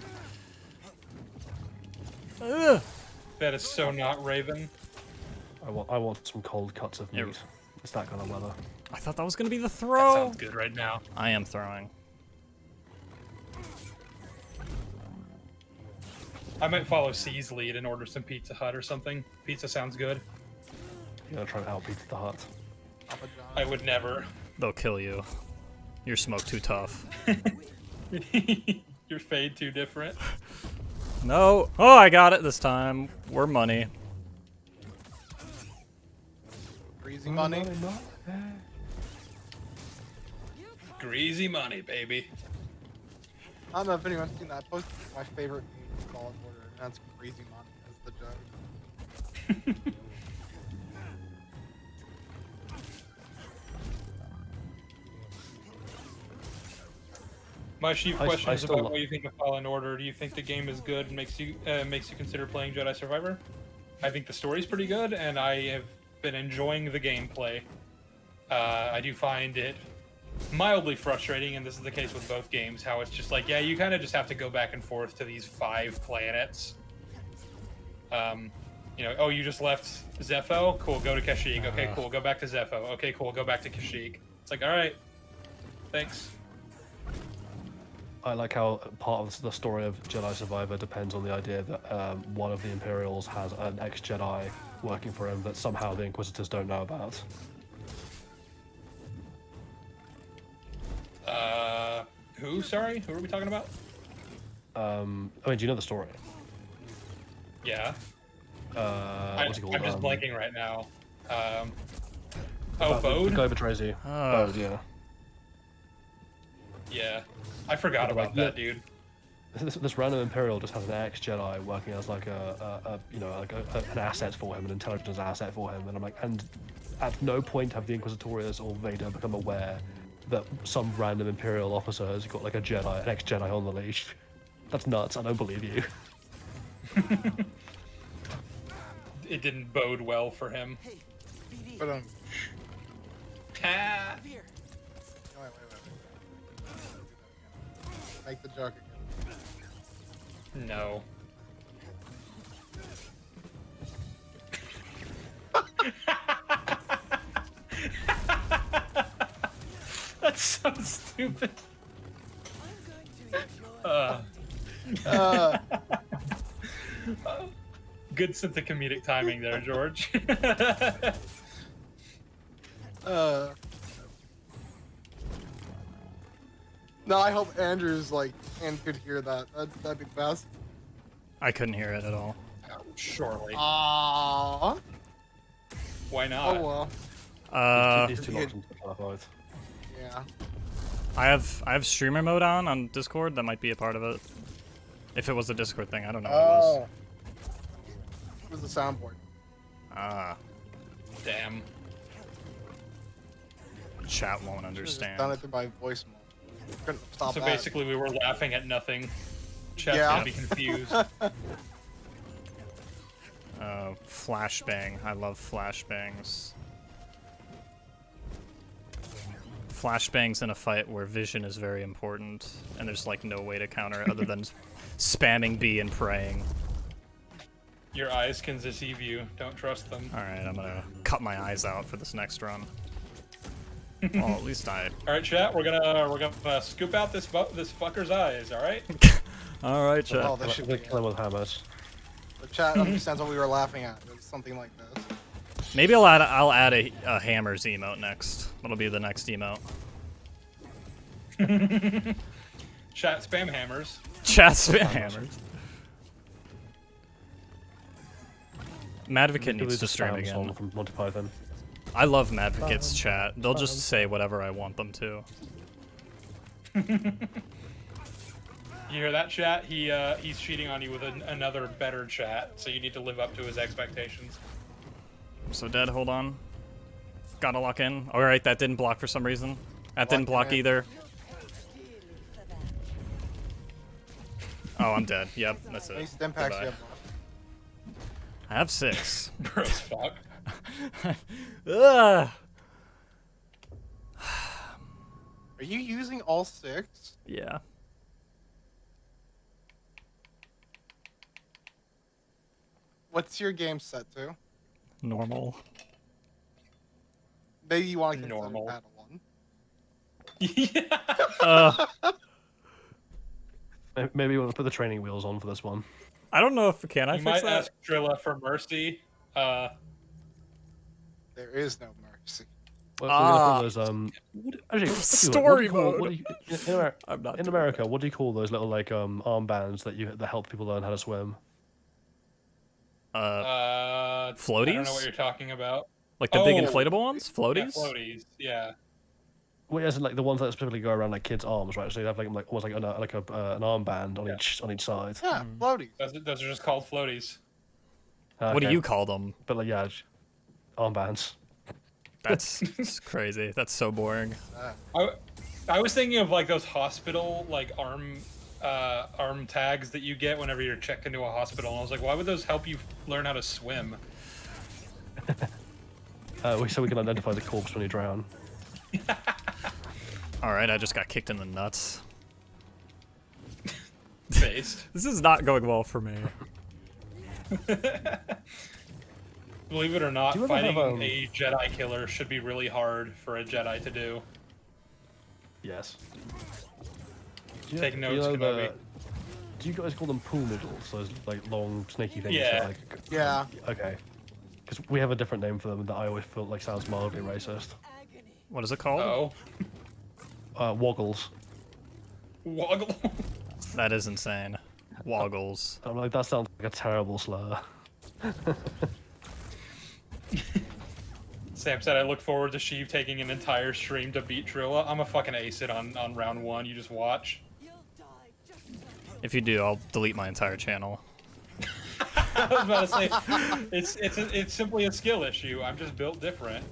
Speaker 1: Ugh.
Speaker 2: That is so not Raven.
Speaker 3: I want some cold cuts of meat. It's that kind of weather.
Speaker 1: I thought that was gonna be the
Speaker 2: That
Speaker 1: throw.
Speaker 2: sounds good right now.
Speaker 1: I am throwing.
Speaker 2: I might follow C's lead and order some Pizza Hut or something. Pizza sounds good.
Speaker 3: You're gonna try and help Pizza the Hut.
Speaker 7: Papa John.
Speaker 2: I would never.
Speaker 1: They'll kill you. Your smoke too tough.
Speaker 2: Your fade too different.
Speaker 1: No. Oh, I got it this time. We're money.
Speaker 7: Greasy money.
Speaker 2: Greasy money, baby.
Speaker 7: I don't know if anyone's seen that. I posted my favorite meme in Fallen Order, and that's Greasy money as the joke.
Speaker 2: My chief
Speaker 3: I
Speaker 2: question is
Speaker 3: still
Speaker 2: about
Speaker 3: lo-
Speaker 2: what you think of Fallen Order. Do you think the game is good and makes you consider playing Jedi Survivor? I think the story's pretty good, and I have been enjoying the gameplay. I do find it mildly frustrating, and this is the case with both games, how it's just like, yeah, you kind of just have to go back and forth to these 5 planets. You know, oh, you just left Zepho? Cool, go to Kashyyyk. Okay, cool, go back to Zepho. Okay, cool, go back to Kashyyyk. It's like, alright, thanks.
Speaker 3: I like how part of the story of Jedi Survivor depends on the idea that one of the Imperials has an ex-Jedi working for him that somehow the Inquisitors don't know about.
Speaker 2: Who? Sorry? Who are we talking about?
Speaker 3: I mean, do you know the story?
Speaker 2: Yeah.
Speaker 3: What's he called?
Speaker 2: I'm just blanking right now. Oh,
Speaker 3: The
Speaker 2: Bode?
Speaker 3: guy betrays you. Bode, yeah.
Speaker 2: Yeah. I forgot
Speaker 3: But, like,
Speaker 2: about that, dude.
Speaker 3: This random Imperial just has an ex-Jedi working as like an asset for him, an intelligence asset for him, and I'm like, and at no point have the Inquisitorius or Vader become aware that some random Imperial officer has got like an ex-Jedi on the leash. That's nuts. I don't believe you.
Speaker 2: It didn't bode well for him.
Speaker 7: But
Speaker 2: Ha!
Speaker 7: wait. Make the joke again.
Speaker 2: No. That's so stupid. Good sense of comedic timing there, George.
Speaker 7: No, I hope Andrew's like and could hear that. That'd be best.
Speaker 1: I couldn't hear it at all.
Speaker 2: Surely.
Speaker 7: Aww.
Speaker 2: Why not?
Speaker 7: Oh well.
Speaker 3: These two options are both.
Speaker 7: Yeah.
Speaker 1: I have streamer mode on Discord. That might be a part of it. If it was a Discord thing, I don't know what it was.
Speaker 7: It was the soundboard.
Speaker 1: Ah,
Speaker 2: Damn.
Speaker 1: chat won't
Speaker 7: Should've
Speaker 1: understand.
Speaker 7: just done it through my voice mode. Couldn't stop
Speaker 2: So
Speaker 7: that.
Speaker 2: basically, we were laughing at nothing. Chat's
Speaker 7: Yeah.
Speaker 2: gonna be confused.
Speaker 1: Flashbang. I love flashbangs. Flashbangs in a fight where vision is very important, and there's like no way to counter it other than spamming B and praying.
Speaker 2: Your eyes can deceive you. Don't trust them.
Speaker 1: Alright, I'm gonna cut my eyes out for this next run. Well, at least I...
Speaker 2: All right, chat. We're gonna scoop out this fucker's eyes. All right.
Speaker 1: Alright, chat.
Speaker 7: Oh, this should be
Speaker 3: Kill him with hammers.
Speaker 7: The chat understands what we were laughing at. It was something like this.
Speaker 1: Maybe I'll add a hammers emote next. That'll be the next emote.
Speaker 2: Chat spam hammers.
Speaker 1: Chat spam hammers. Madvocate needs to stream again.
Speaker 3: From Monty Python.
Speaker 1: I love Madvocate's chat. They'll just say whatever I want them to.
Speaker 2: You hear that, chat? He's cheating on you with another better chat, so you need to live up to his expectations.
Speaker 1: I'm so dead, hold on. Gotta lock in. Alright, that didn't block for some reason. That didn't block
Speaker 7: in.
Speaker 1: either. Oh, I'm dead. Yep, that's
Speaker 7: How many
Speaker 1: it.
Speaker 7: stim packs do you
Speaker 1: Goodbye.
Speaker 7: have left?
Speaker 1: I have 6.
Speaker 2: Bro, as fuck.
Speaker 1: Ugh.
Speaker 7: Are you using all 6?
Speaker 1: Yeah.
Speaker 7: What's your game set to?
Speaker 1: Normal.
Speaker 7: Maybe you want to consider
Speaker 2: Normal.
Speaker 7: battle 1.
Speaker 2: Yeah.
Speaker 3: Maybe we'll put the training wheels on for this one.
Speaker 1: I don't know if can I
Speaker 2: You
Speaker 1: fix
Speaker 2: might
Speaker 1: that.
Speaker 2: ask Drilla for mercy.
Speaker 7: There is no mercy.
Speaker 3: We're gonna
Speaker 1: Ah.
Speaker 3: call those actually
Speaker 1: Story
Speaker 3: what
Speaker 1: mode.
Speaker 3: do you, in,
Speaker 1: I'm not
Speaker 3: in
Speaker 1: doing
Speaker 3: America, what do you call those little like armbands that help people learn how to swim?
Speaker 1: that.
Speaker 2: I don't know
Speaker 1: Floaties?
Speaker 2: what you're talking about.
Speaker 1: Like the big
Speaker 2: Oh.
Speaker 1: inflatable ones?
Speaker 2: Yeah,
Speaker 1: Floaties?
Speaker 2: floaties. Yeah.
Speaker 3: Well, as in, like the ones that specifically go around like kids' arms, right? So you have like almost like an armband on each side.
Speaker 7: Yeah, floaties.
Speaker 2: Those are just called floaties.
Speaker 1: What do
Speaker 3: Okay.
Speaker 1: you call them?
Speaker 3: But like yeah, armbands.
Speaker 1: That's crazy. That's so boring.
Speaker 2: I was thinking of like those hospital like arm tags that you get whenever you're checked into a hospital, and I was like, why would those help you learn how to swim?
Speaker 3: So we can identify the corpse when you drown.
Speaker 1: Alright, I just got kicked in the nuts.
Speaker 2: Based.
Speaker 1: This is not going well for me.
Speaker 2: Believe it or not,
Speaker 3: Do you ever
Speaker 2: fighting
Speaker 3: have,
Speaker 2: a Jedi killer should be really hard for a Jedi to do.
Speaker 3: Yes.
Speaker 2: Take notes, Kenobi.
Speaker 3: Do you guys call them pool noodles? Those like long snaky things?
Speaker 2: Yeah.
Speaker 3: That, like,
Speaker 7: Yeah.
Speaker 3: Okay. Because we have a different name for them that I always feel like sounds mildly racist.
Speaker 1: What is it called?
Speaker 2: Oh.
Speaker 3: Woggles.
Speaker 2: Woggle.
Speaker 1: That is insane. Woggles.
Speaker 3: I'm like, that sounds like a terrible slur.
Speaker 2: Sam said, I look forward to Sheev taking an entire stream to beat Drilla. I'm a fucking ace it on round 1. You just watch.
Speaker 1: If you do, I'll delete my entire channel.
Speaker 2: I was about to say, it's simply a skill issue. I'm just built different.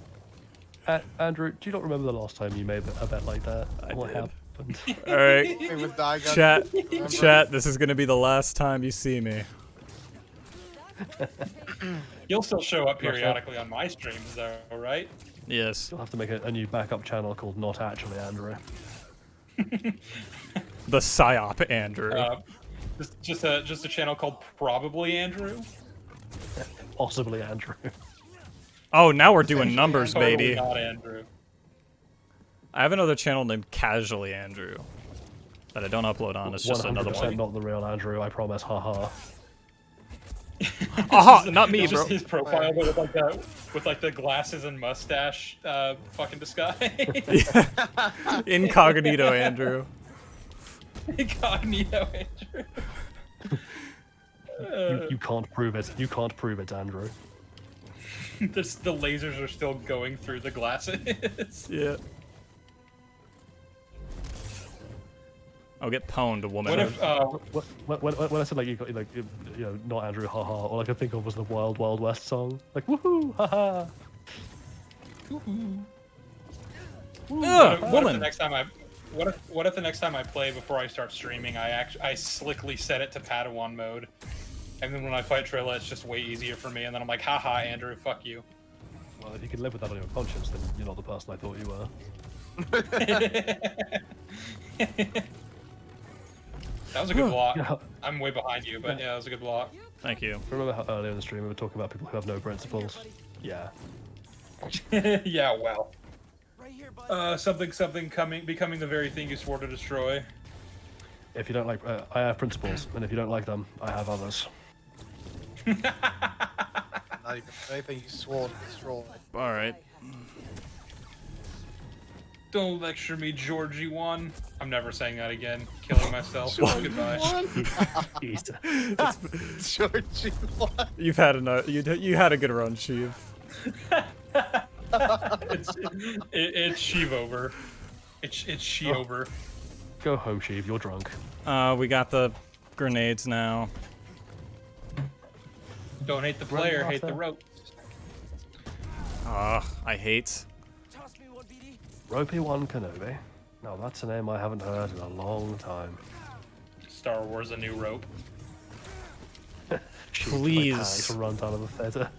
Speaker 3: Andrew, do you not remember the last time you made a bet like that? What
Speaker 1: did.
Speaker 3: happened?
Speaker 1: Alright.
Speaker 7: Hey, with Daigon,
Speaker 1: Chat, chat, this is gonna be the last time you see me.
Speaker 2: You'll still show up periodically on my streams, though, right?
Speaker 1: Yes.
Speaker 3: You'll have to make a new backup channel called Not Actually Andrew.
Speaker 1: The PSYOP Andrew.
Speaker 2: Just a channel called Probably Andrew.
Speaker 3: Possibly Andrew.
Speaker 1: Oh, now we're doing numbers,
Speaker 2: Totally
Speaker 1: baby.
Speaker 2: not Andrew.
Speaker 1: I have another channel named Casually Andrew that I don't upload on. It's just another
Speaker 3: 100%
Speaker 1: one.
Speaker 3: not the real Andrew, I promise. Haha.
Speaker 1: Aha! Not me,
Speaker 2: It's
Speaker 1: bro.
Speaker 2: just his profile, but with like the glasses and mustache, fucking disguise.
Speaker 1: Incognito Andrew.
Speaker 2: Incognito Andrew.
Speaker 3: You can't prove it. You can't prove it, Andrew.
Speaker 2: The lasers are still going through the glasses.
Speaker 1: Yeah. I'll get pwned, woman.
Speaker 2: What if
Speaker 3: When I said like not Andrew, haha, all I could think of was the Wild Wild West song, like woohoo, haha.
Speaker 2: what if the next time what if the next time I play before I start streaming, I slickly set it to Padawan mode, and then when I fight Trilla, it's just way easier for me, and then I'm like, haha, Andrew, fuck you.
Speaker 3: Well, if you can live with that on your conscience, then you're not the person I thought you were.
Speaker 2: That was a good block.
Speaker 3: Yeah.
Speaker 2: I'm way behind you, but yeah, that was a good block.
Speaker 1: Thank you.
Speaker 3: Remember how earlier in the stream we were talking about people who have no principles? Yeah.
Speaker 2: Yeah, well. Something becoming the very thing you swore to destroy.
Speaker 3: If you don't like, I have principles, and if you don't like them, I have others.
Speaker 7: Not even anything you swore to destroy.
Speaker 1: Alright.
Speaker 2: Don't lecture me, Georgie one. I'm never saying that again. Killing myself. Goodbye.
Speaker 7: Georgie one.
Speaker 1: You've had enough. You had a good run, Sheev.
Speaker 2: It's Sheev over. It's She over.
Speaker 3: Go home, Sheev. You're drunk.
Speaker 1: We got the grenades now.
Speaker 2: Don't hate the player, hate the rope.
Speaker 1: I hate.
Speaker 3: Ropey One Kenobi. Now that's a name I haven't heard in a long time.
Speaker 2: Star Wars: A New Rope.
Speaker 1: Please.
Speaker 3: To run down of the theater.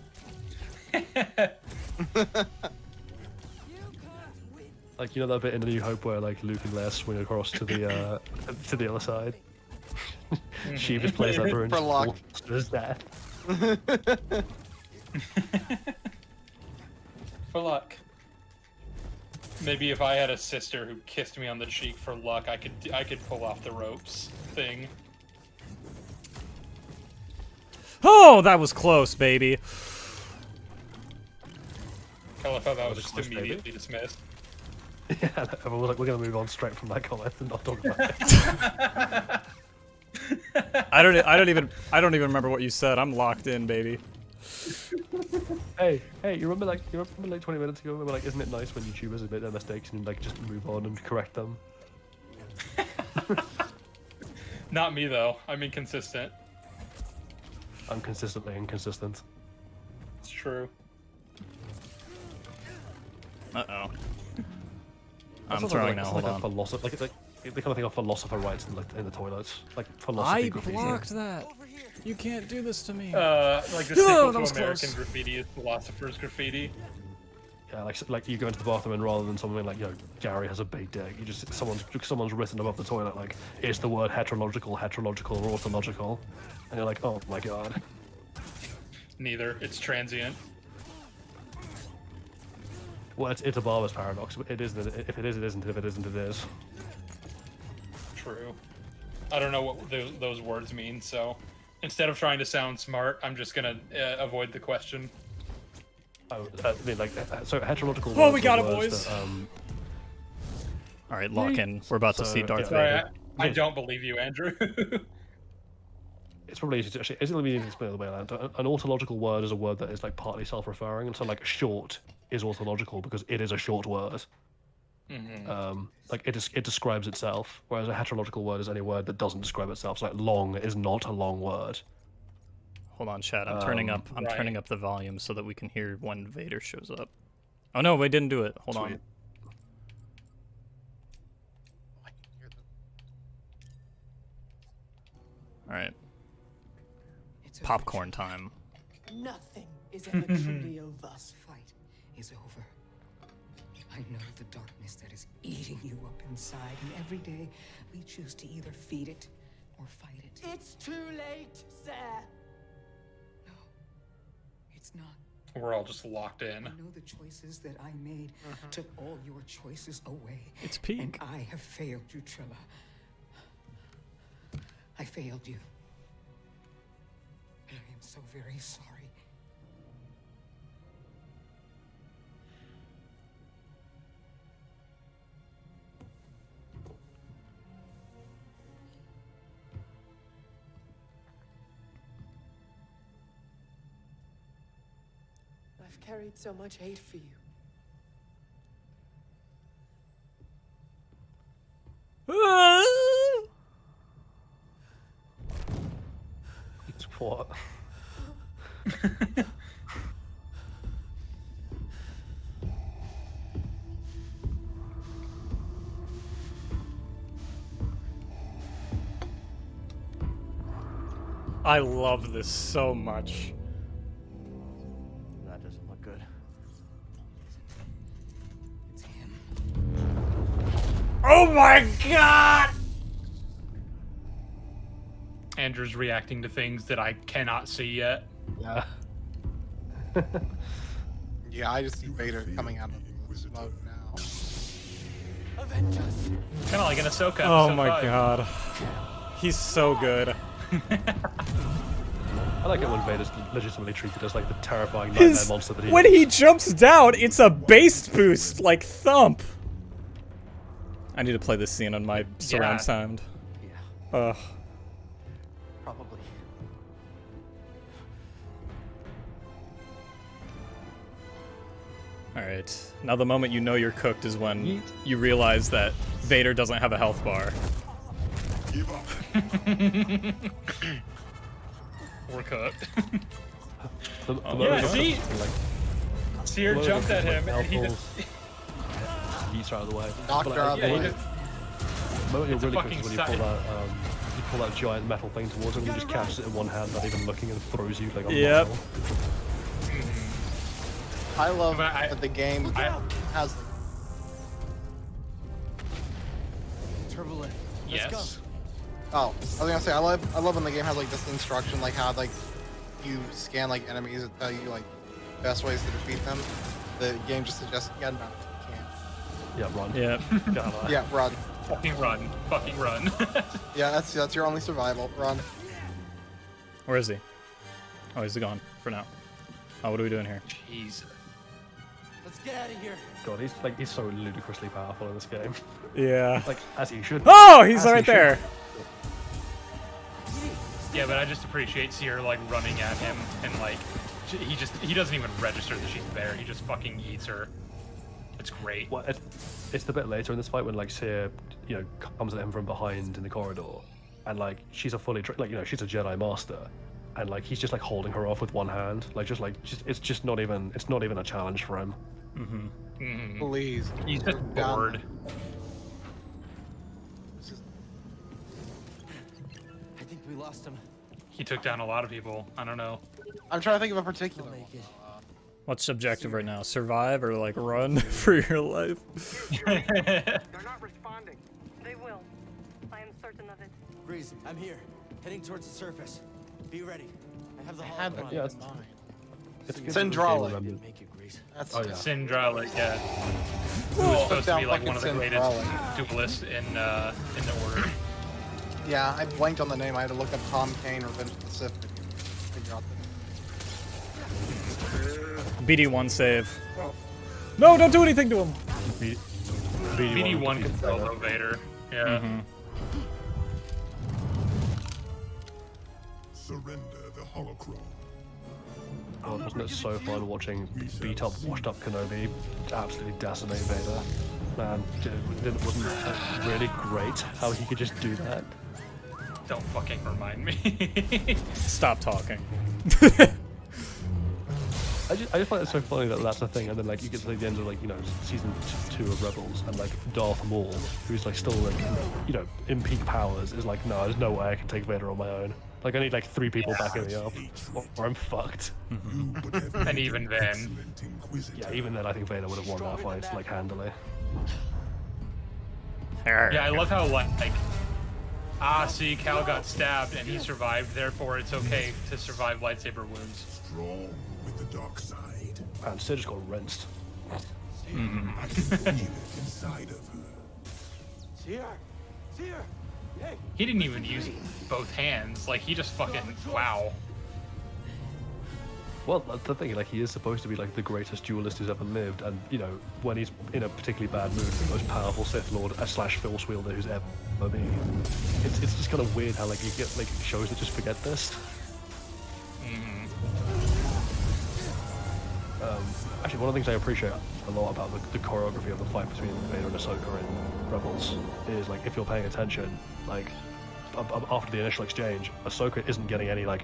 Speaker 3: Like, you know that bit in A New Hope where like Luke and Leia swing across to the other side. She just plays that for
Speaker 7: luck.
Speaker 3: To his death.
Speaker 2: For luck. Maybe if I had a sister who kissed me on the cheek for luck, I could pull off the ropes thing.
Speaker 1: Oh, that was close, baby.
Speaker 2: I love how that was
Speaker 3: a
Speaker 2: just
Speaker 3: close baby.
Speaker 2: immediately dismissed.
Speaker 3: Yeah, everyone was like, we're gonna move on straight from that comment and not talk about it.
Speaker 1: I don't even remember what you said. I'm locked in, baby.
Speaker 3: Hey, you remember like 20 minutes ago? We were like, isn't it nice when YouTubers admit their mistakes and like just move on and correct them?
Speaker 2: Not me though. I'm inconsistent.
Speaker 3: I'm consistently inconsistent.
Speaker 2: It's true.
Speaker 1: Uh-oh.
Speaker 3: That's
Speaker 1: I'm throwing now, hold
Speaker 3: like
Speaker 1: on.
Speaker 3: Philosopher, like the kind of thing of philosopher writes in the toilets, like philosophy
Speaker 1: I
Speaker 3: graffiti.
Speaker 1: blocked that. You can't do this to me.
Speaker 2: Like the sequel to American Graffiti is Philosopher's Graffiti.
Speaker 3: Yeah, like you go into the bathroom and rather than something like, you know, Gary has a big dick, you just someone's written above the toilet like, is the word heterological, or orthological? And you're like, oh my god.
Speaker 2: Neither. It's transient.
Speaker 3: Well, it's a barber's paradox. It isn't. If it is, it isn't. If it isn't, it is.
Speaker 2: True. I don't know what those words mean, so instead of trying to sound smart, I'm just gonna avoid the question.
Speaker 3: Oh, I mean, like, so heterological.
Speaker 1: Oh,
Speaker 3: words
Speaker 1: we got
Speaker 3: are
Speaker 1: it,
Speaker 3: words
Speaker 1: boys.
Speaker 3: that,
Speaker 1: All right, lock in. We're about to see Darth
Speaker 2: Sorry,
Speaker 1: Vader.
Speaker 2: I don't believe you, Andrew.
Speaker 3: It's probably easy to actually. It's going to be easy to explain the way around. An orthological word is a word that is like partly self-referring, and so like short is orthological because it is a short word. Like it describes itself, whereas a heterological word is any word that doesn't describe itself. So like long is not a long word.
Speaker 1: Hold on, chat. I'm turning up. I'm
Speaker 2: right.
Speaker 1: turning up the volume so that we can hear when Vader shows up. Oh no, we didn't do it. Hold on.
Speaker 3: Sweet.
Speaker 1: All right.
Speaker 9: It's
Speaker 1: Popcorn time.
Speaker 9: Nothing is ever truly over. This fight is over. I know the darkness that is eating you up inside, and every day we choose to either feed it or fight it. It's too late, sir. No, it's not.
Speaker 2: We're all just locked in.
Speaker 9: I know the choices that I made took all your choices away.
Speaker 1: It's peak.
Speaker 9: And I have failed you, Trilla. I failed you. And I am so very sorry.
Speaker 11: I've carried so much hate for you.
Speaker 3: What?
Speaker 1: I love this so much.
Speaker 6: That doesn't look good.
Speaker 9: It's him.
Speaker 1: Oh my god!
Speaker 2: Andrew's reacting to things that I cannot see yet.
Speaker 3: Yeah.
Speaker 7: Yeah, I just see Vader coming out of the smoke now.
Speaker 11: Avenge us.
Speaker 2: Kind of like an Ahsoka.
Speaker 1: Oh
Speaker 2: episode
Speaker 1: my
Speaker 2: 5.
Speaker 1: god. He's so good.
Speaker 3: I like it when Vader's legitimately treated as like the terrifying nightmare monster that he
Speaker 1: When
Speaker 3: is.
Speaker 1: he jumps down, it's a bass boost, like thump. I need to play this scene on my surround
Speaker 2: Yeah.
Speaker 1: sound.
Speaker 6: Yeah,
Speaker 1: Ugh.
Speaker 6: probably.
Speaker 1: Alright. Now the moment you know you're cooked is when you realize that Vader doesn't have a health bar.
Speaker 2: We're cooked.
Speaker 3: Yeah,
Speaker 2: see? Seer jumped at him, and he just...
Speaker 3: Yeets her out of the way.
Speaker 7: Knocked
Speaker 3: But,
Speaker 7: her out of
Speaker 2: Yeah,
Speaker 7: the
Speaker 2: he
Speaker 7: way.
Speaker 2: just...
Speaker 3: moment you're
Speaker 2: It's a
Speaker 3: really
Speaker 2: fucking
Speaker 3: good is when you pull that giant metal thing towards him, you just catches it in one hand, not even looking, and throws you like a
Speaker 1: Yep.
Speaker 3: mile.
Speaker 7: I love
Speaker 2: But
Speaker 7: that the game has.
Speaker 6: Turbulent.
Speaker 2: Yes.
Speaker 7: Oh, I was gonna say I love when the game has like this instruction, like how like you scan like enemies that tell you like best ways to defeat them. The game just suggests, yeah, no, you can't.
Speaker 3: Yeah, run.
Speaker 1: Yeah.
Speaker 7: Yeah, run.
Speaker 2: Fucking run. Fucking run.
Speaker 7: Yeah, that's your only survival. Run.
Speaker 1: Where is he? Oh, he's gone for now. Oh, what are we doing here?
Speaker 2: Jeez.
Speaker 6: Let's get out of here.
Speaker 3: God, he's so ludicrously powerful in this game.
Speaker 1: Yeah.
Speaker 3: Like as he should.
Speaker 1: Oh, he's
Speaker 3: As he
Speaker 1: right
Speaker 3: should.
Speaker 1: there.
Speaker 2: Yeah, but I just appreciate Seer like running at him and like he doesn't even register that she's there. He just fucking eats her. It's great.
Speaker 3: Well, it's the bit later in this fight when like Seer, comes at him from behind in the corridor, and like she's a fully she's a Jedi master, and like he's just like holding her off with one hand, it's not even a challenge for him.
Speaker 7: Please.
Speaker 2: He's just bored.
Speaker 6: I think we lost him.
Speaker 2: He took down a lot of people. I don't know.
Speaker 7: I'm trying to think of a particular one.
Speaker 1: What's objective right now? Survive or like run for your life?
Speaker 5: They're not responding. They will. I am certain of it.
Speaker 6: Grease, I'm here. Heading towards the surface. Be ready. I have the
Speaker 7: had
Speaker 6: hologram
Speaker 7: that
Speaker 6: in mind.
Speaker 3: It's good
Speaker 7: Syndraulic.
Speaker 3: that the game
Speaker 6: Make it, Grease.
Speaker 7: That's
Speaker 2: Syndraulic, yeah. Who was supposed to be like one of the
Speaker 7: fucking
Speaker 2: greatest
Speaker 7: Syndraulic.
Speaker 2: duelists in the order.
Speaker 7: Yeah, I blanked on the name. I had to look up Tom Kane Revenge of the Sith to figure out
Speaker 1: BD1 save. No, don't do anything to him.
Speaker 2: BD1 can solo Vader. Yeah.
Speaker 12: Surrender the holocron.
Speaker 3: God, wasn't it so fun watching beat up, washed up Kenobi absolutely decimate Vader? Man, wasn't that really great how he could just do that?
Speaker 2: Don't fucking remind me.
Speaker 1: Stop talking.
Speaker 3: I just find it so funny that that's a thing, and then like you get to like, the end of like season 2 of Rebels, and like Darth Maul, who's like still like in peak powers, is like, no, there's no way I can take Vader on my own. Like I need like 3 people backing me up, or I'm fucked.
Speaker 2: And even then,
Speaker 3: yeah, even then I think Vader would have won that fight like handily.
Speaker 2: yeah, I love how like see, Cal got stabbed and he survived, therefore it's okay to survive lightsaber wounds.
Speaker 12: Strong with the dark side.
Speaker 3: And Sid just got rinsed.
Speaker 12: I can feel it inside of her.
Speaker 6: Seer! Seer! Hey!
Speaker 2: He didn't even use both hands. Like he just fucking wow.
Speaker 3: Well, that's the thing. Like he is supposed to be like the greatest duelist who's ever lived, and when he's in a particularly bad mood, the most powerful Sith Lord / Force wielder who's ever been. It's just kind of weird how like you get like shows that just forget this. Actually, one of the things I appreciate a lot about the choreography of the fight between Vader and Ahsoka in Rebels is like if you're paying attention, like after the initial exchange, Ahsoka isn't getting any like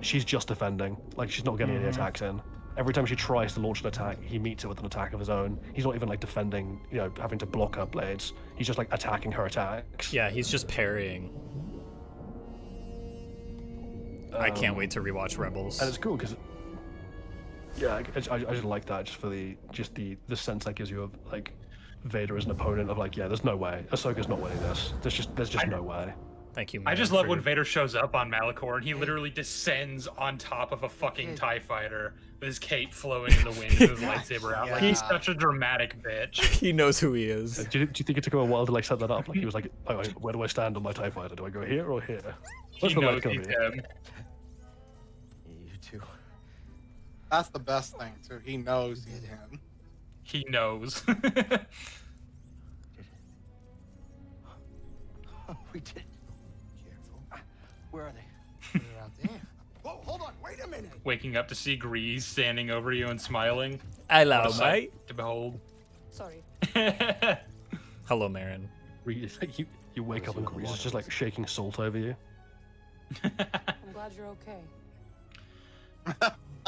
Speaker 3: she's just defending. Like she's not getting any attacks in. Every time she tries to launch an attack, he meets it with an attack of his own. He's not even like defending, having to block her blades. He's just like attacking her attacks.
Speaker 1: Yeah, he's just parrying. I can't wait to rewatch Rebels.
Speaker 3: And it's cool because I just like that just for the sense that gives you of like Vader as an opponent of like, yeah, there's no way Ahsoka's not winning this. There's just no way.
Speaker 1: Thank you.
Speaker 2: I just
Speaker 1: man,
Speaker 2: love
Speaker 1: for
Speaker 2: when
Speaker 1: your-
Speaker 2: Vader shows up on Malachor and he literally descends on top of a fucking TIE fighter with his cape flowing in the wind and his lightsaber out. Like he's such a dramatic bitch.
Speaker 1: He knows who he is.
Speaker 3: Do you think it took him a while to like set that up? Like he was like, oh, where do I stand on my TIE fighter? Do I go here or here? Where's
Speaker 2: He
Speaker 3: the light
Speaker 2: knows
Speaker 3: coming?
Speaker 2: he's him.
Speaker 6: You too.
Speaker 7: That's the best thing too. He knows he's him.
Speaker 2: He knows.
Speaker 6: We did. Careful. Where are they? They're out there. Whoa, hold on. Wait a minute.
Speaker 2: Waking up to see Grease standing over you and smiling.
Speaker 1: Hello,
Speaker 2: What a sight
Speaker 1: mate.
Speaker 2: to behold.
Speaker 5: Sorry.
Speaker 1: Hello, Marin.
Speaker 3: You wake up and Grease is just like shaking salt over you.
Speaker 5: I'm glad you're okay.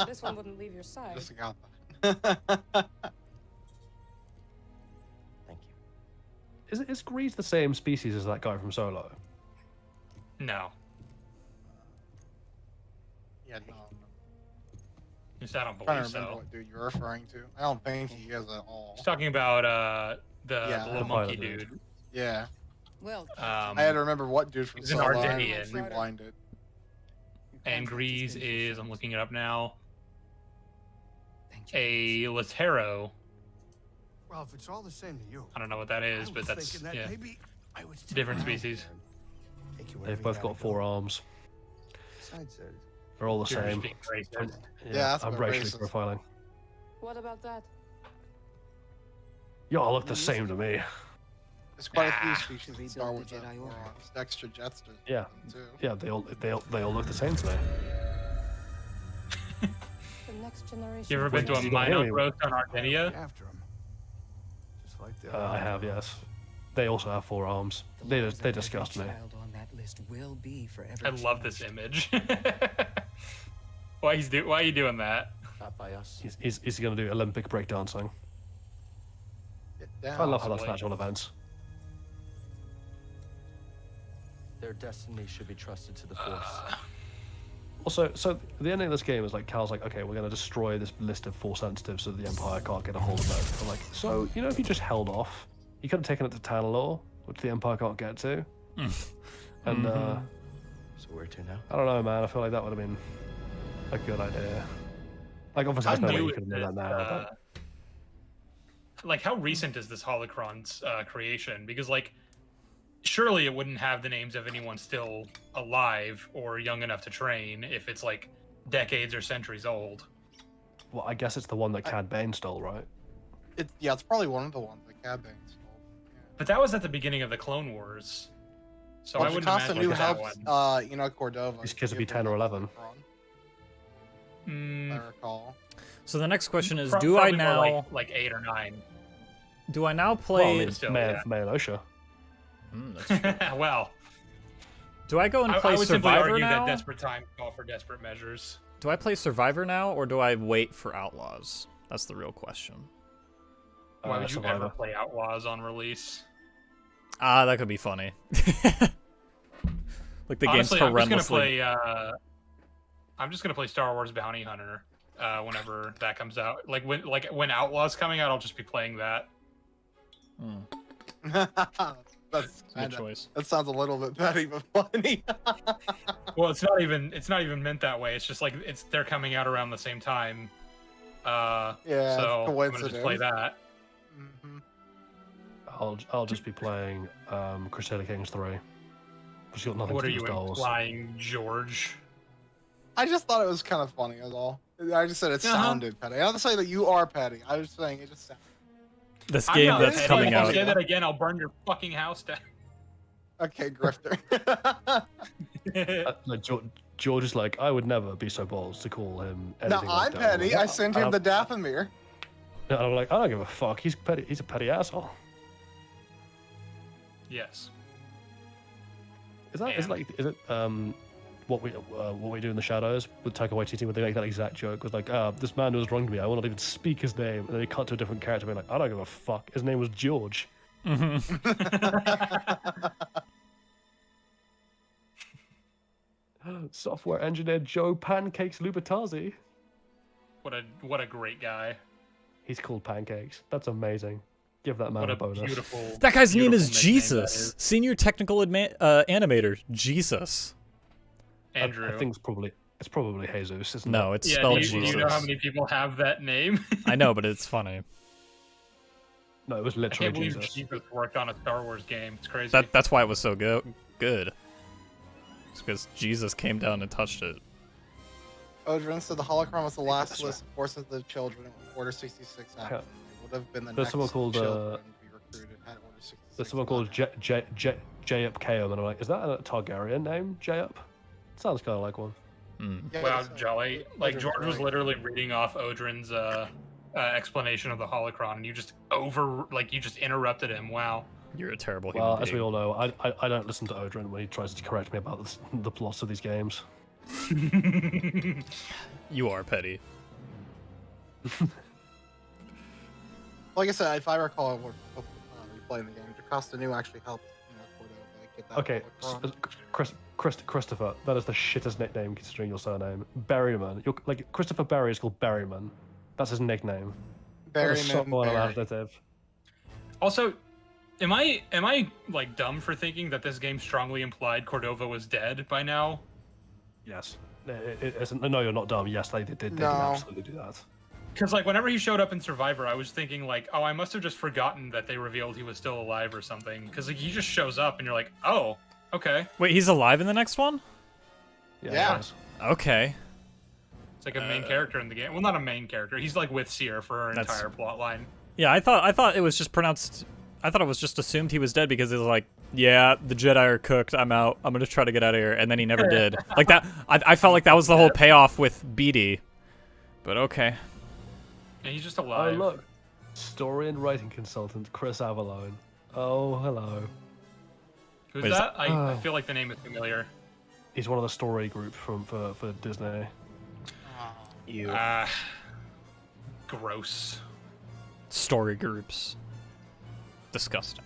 Speaker 5: This one wouldn't leave your side.
Speaker 7: Just got
Speaker 6: Thank you.
Speaker 3: is Grease the same species as that guy from Solo?
Speaker 2: No.
Speaker 7: Yeah, no.
Speaker 2: Just I don't
Speaker 7: I'm trying
Speaker 2: believe
Speaker 7: to remember
Speaker 2: so.
Speaker 7: what dude you're referring to. I don't think he is at all.
Speaker 2: He's talking about the little
Speaker 3: the
Speaker 2: monkey
Speaker 3: pilot dude.
Speaker 2: dude.
Speaker 7: Yeah.
Speaker 9: Well,
Speaker 7: I had to remember what dude from
Speaker 2: he's an
Speaker 7: Solo. I
Speaker 2: Ardenian.
Speaker 7: rewinded.
Speaker 2: And Grease is, I'm looking it up now, a Latero.
Speaker 6: Well, if it's all the same to you,
Speaker 2: I don't know what that is, but that's yeah,
Speaker 6: maybe I would still
Speaker 2: different
Speaker 6: go.
Speaker 2: species.
Speaker 6: Take you
Speaker 3: They've
Speaker 6: wherever
Speaker 3: both
Speaker 6: you
Speaker 3: got
Speaker 6: gotta
Speaker 3: 4
Speaker 6: go.
Speaker 3: arms.
Speaker 6: Besides,
Speaker 3: They're all the
Speaker 2: You're just
Speaker 3: same.
Speaker 2: being racist.
Speaker 7: Yeah, that's
Speaker 3: I'm
Speaker 7: what
Speaker 3: racially
Speaker 7: racist.
Speaker 3: profiling.
Speaker 5: What about that?
Speaker 3: Y'all look the same to me.
Speaker 7: There's quite a few
Speaker 2: Ah.
Speaker 7: species in Star Wars that have 4 arms. Dexter Jetsters.
Speaker 3: Yeah.
Speaker 7: Too.
Speaker 3: Yeah, they all look the same to me.
Speaker 5: The next generation.
Speaker 2: You ever been to a
Speaker 3: Wait,
Speaker 2: Minot
Speaker 3: wait.
Speaker 2: roast on Ardenia?
Speaker 6: after him. Just like the
Speaker 3: I have, yes. They also have 4 arms. They disgust me.
Speaker 9: Child on that list will be forever
Speaker 2: I love this
Speaker 9: changed.
Speaker 2: image. Why are you doing that?
Speaker 6: Not by us.
Speaker 3: He's going to do Olympic breakdancing.
Speaker 7: Get down.
Speaker 3: I love how that's
Speaker 2: Possibly.
Speaker 3: natural events.
Speaker 6: Their destiny should be trusted to the Force.
Speaker 3: Also, so the ending of this game is like Cal's like, okay, we're gonna destroy this list of Force sensitives so the Empire can't get a hold of them. I'm like, so you know, if you just held off, you could have taken it to Tanalorr, which the Empire can't get to. And
Speaker 6: So where to now?
Speaker 3: I don't know, man. I feel like that would have been a good idea. Like, obviously,
Speaker 2: How
Speaker 3: there's no way
Speaker 2: new
Speaker 3: you could have done that now.
Speaker 2: Like, how recent is this holocron's creation? Because, like, surely it wouldn't have the names of anyone still alive or young enough to train if it's, like, decades or centuries old.
Speaker 3: But, well, I guess it's the one that Cad Bane stole, right?
Speaker 7: Yeah, it's probably one of the ones that Cad Bane stole.
Speaker 2: But that was at the beginning of the Clone Wars. So I wouldn't
Speaker 7: Jocasta
Speaker 2: imagine
Speaker 7: knew
Speaker 2: that
Speaker 7: helped,
Speaker 2: one.
Speaker 7: Cordova.
Speaker 3: These kids would be 10 or 11.
Speaker 7: I recall.
Speaker 1: So the next question is,
Speaker 2: Pro-
Speaker 1: do I
Speaker 2: probably more
Speaker 1: now
Speaker 2: like 8 or 9?
Speaker 1: do I now
Speaker 3: Well, I
Speaker 1: play?
Speaker 3: mean,
Speaker 2: still,
Speaker 3: Mayor,
Speaker 2: yeah.
Speaker 3: Mayor Osha.
Speaker 1: That's true.
Speaker 2: Well,
Speaker 1: Do I go and
Speaker 2: I
Speaker 1: play
Speaker 2: would simply
Speaker 1: Survivor
Speaker 2: argue
Speaker 1: now?
Speaker 2: that desperate times call for desperate measures.
Speaker 1: Do I play Survivor now, or do I wait for Outlaws? That's the real question.
Speaker 2: Why would you ever
Speaker 3: Survivor.
Speaker 2: play Outlaws on release?
Speaker 1: Ah, that could be funny. Like the
Speaker 2: Honestly,
Speaker 1: game's
Speaker 2: I'm just
Speaker 1: horrendously.
Speaker 2: gonna play. I'm just gonna play Star Wars Bounty Hunter whenever that comes out. Like when Outlaws coming out, I'll just be playing that.
Speaker 7: That's
Speaker 1: Good
Speaker 7: kinda,
Speaker 1: choice.
Speaker 7: that sounds a little bit petty, but funny.
Speaker 2: Well, it's not even meant that way. It's just like they're coming out around the same time.
Speaker 7: Yeah,
Speaker 2: so I'm gonna just
Speaker 7: coincidence.
Speaker 2: play that.
Speaker 3: I'll just be playing Crusader Kings 3. Which got nothing
Speaker 2: What
Speaker 3: to
Speaker 2: are
Speaker 3: do
Speaker 2: you
Speaker 3: with Star Wars.
Speaker 2: implying, George?
Speaker 7: I just thought it was kind of funny, as all. I just said it sounded petty. I don't say that you are petty. I was saying it just sounded.
Speaker 1: This
Speaker 2: I'm
Speaker 1: game
Speaker 2: not
Speaker 1: that's
Speaker 2: petty.
Speaker 1: coming
Speaker 2: If you
Speaker 1: out.
Speaker 2: say that again, I'll burn your fucking house down.
Speaker 7: Okay, grifter.
Speaker 3: Like George is like, I would never be so bold to call him
Speaker 7: No,
Speaker 3: anything like
Speaker 7: I'm
Speaker 3: that.
Speaker 7: petty.
Speaker 3: I'm
Speaker 7: I
Speaker 3: like,
Speaker 7: sent him the Dathomir.
Speaker 3: And I'm like, I don't give a fuck. He's petty. He's a petty asshole.
Speaker 2: Yes.
Speaker 3: Is it what we do in the shadows with Taika Waititi, where they make that exact joke with like, this man was wrong to me. I will not even speak his name, and then he cut to a different character, being like, I don't give a fuck. His name was George. Software engineer Joe Pancakes Lubitazzi.
Speaker 2: What a great guy.
Speaker 3: He's called Pancakes. That's amazing. Give that man
Speaker 2: What
Speaker 3: a
Speaker 2: a
Speaker 3: bonus.
Speaker 2: beautiful.
Speaker 1: That guy's name is
Speaker 2: beautiful nickname that
Speaker 1: Jesus.
Speaker 2: is.
Speaker 1: Senior technical animator. Jesus.
Speaker 2: Andrew.
Speaker 3: I think it's probably Jesus, isn't it?
Speaker 1: No, it's
Speaker 2: Yeah,
Speaker 1: spelled
Speaker 2: do
Speaker 1: Jesus.
Speaker 2: you know how many people have that name?
Speaker 1: I know, but it's funny.
Speaker 3: No, it was
Speaker 2: I
Speaker 3: literally
Speaker 2: can't believe
Speaker 3: Jesus.
Speaker 2: Jesus worked on a Star Wars game. It's crazy.
Speaker 1: That's why it was so good. It's because Jesus came down and touched it.
Speaker 7: Odrin said the holocron was the last list of Forces of the Children when Order 66 happened. It would have been the
Speaker 3: There's
Speaker 7: next
Speaker 3: someone called,
Speaker 7: children to be recruited had Order 66.
Speaker 3: There's someone called J Up Kaum, and I'm like, is that a Targaryen name? J Up? Sounds kind of like one.
Speaker 7: Yeah,
Speaker 2: Wow,
Speaker 7: it's,
Speaker 2: Jolly. Like,
Speaker 7: Odrin's
Speaker 2: George was
Speaker 7: right.
Speaker 2: literally reading off Odrin's explanation of the holocron, and you just interrupted him. Wow.
Speaker 1: You're a terrible human
Speaker 3: Well,
Speaker 1: being.
Speaker 3: as we all know, I don't listen to Odrin when he tries to correct me about the plots of these games.
Speaker 1: You are petty.
Speaker 7: like I said, if I recall, I would playing the game. Jocasta Nu actually helped, Cordova get that.
Speaker 3: Okay, Christopher, that is the shittest nickname considering your surname. Berryman. You're, like, Christopher Berry is called Berryman. That's his nickname. That is so
Speaker 7: Berryman.
Speaker 3: unimaginative.
Speaker 2: Also, am I like dumb for thinking that this game strongly implied Cordova was dead by now?
Speaker 3: Yes. No, you're not dumb. Yes, they did absolutely do that.
Speaker 2: Because like whenever he showed up in Survivor, I was thinking like, oh, I must have just forgotten that they revealed he was still alive or something. Because like he just shows up and you're like, oh, okay.
Speaker 1: Wait, he's alive in the next one?
Speaker 7: Yeah.
Speaker 1: Okay.
Speaker 2: It's like a main character in the game. Well, not a main character. He's like with Seer for her entire plot line.
Speaker 1: Yeah, I thought it was just pronounced. I thought it was just assumed he was dead because it was like, yeah, the Jedi are cooked. I'm out. I'm gonna try to get out of here, and then he never did. Like that. I felt like that was the whole payoff with BD. But okay.
Speaker 2: Yeah, he's just alive.
Speaker 3: Oh look, story and writing consultant Chris Avalone. Oh hello.
Speaker 2: Who's that? I feel like the name is familiar.
Speaker 3: He's one of the story group for Disney.
Speaker 1: You.
Speaker 2: Gross.
Speaker 1: Story groups. Disgusting.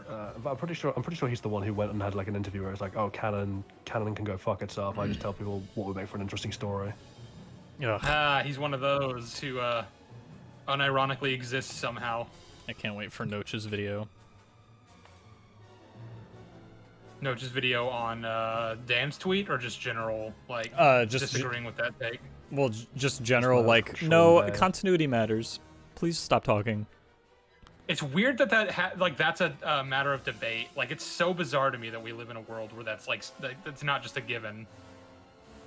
Speaker 3: But I'm pretty sure he's the one who went and had like an interview where it's like, oh, canon can go fuck itself. I just tell people what would make for an interesting story.
Speaker 1: Yeah.
Speaker 2: He's one of those who unironically exists somehow.
Speaker 1: I can't wait for Noach's video.
Speaker 2: Noach's video on Dan's tweet or just general like
Speaker 1: just
Speaker 2: disagreeing with that take?
Speaker 1: Well, just general like continuity matters. Please stop talking.
Speaker 2: It's weird that that's a matter of debate. Like it's so bizarre to me that we live in a world where that's like that's not just a given.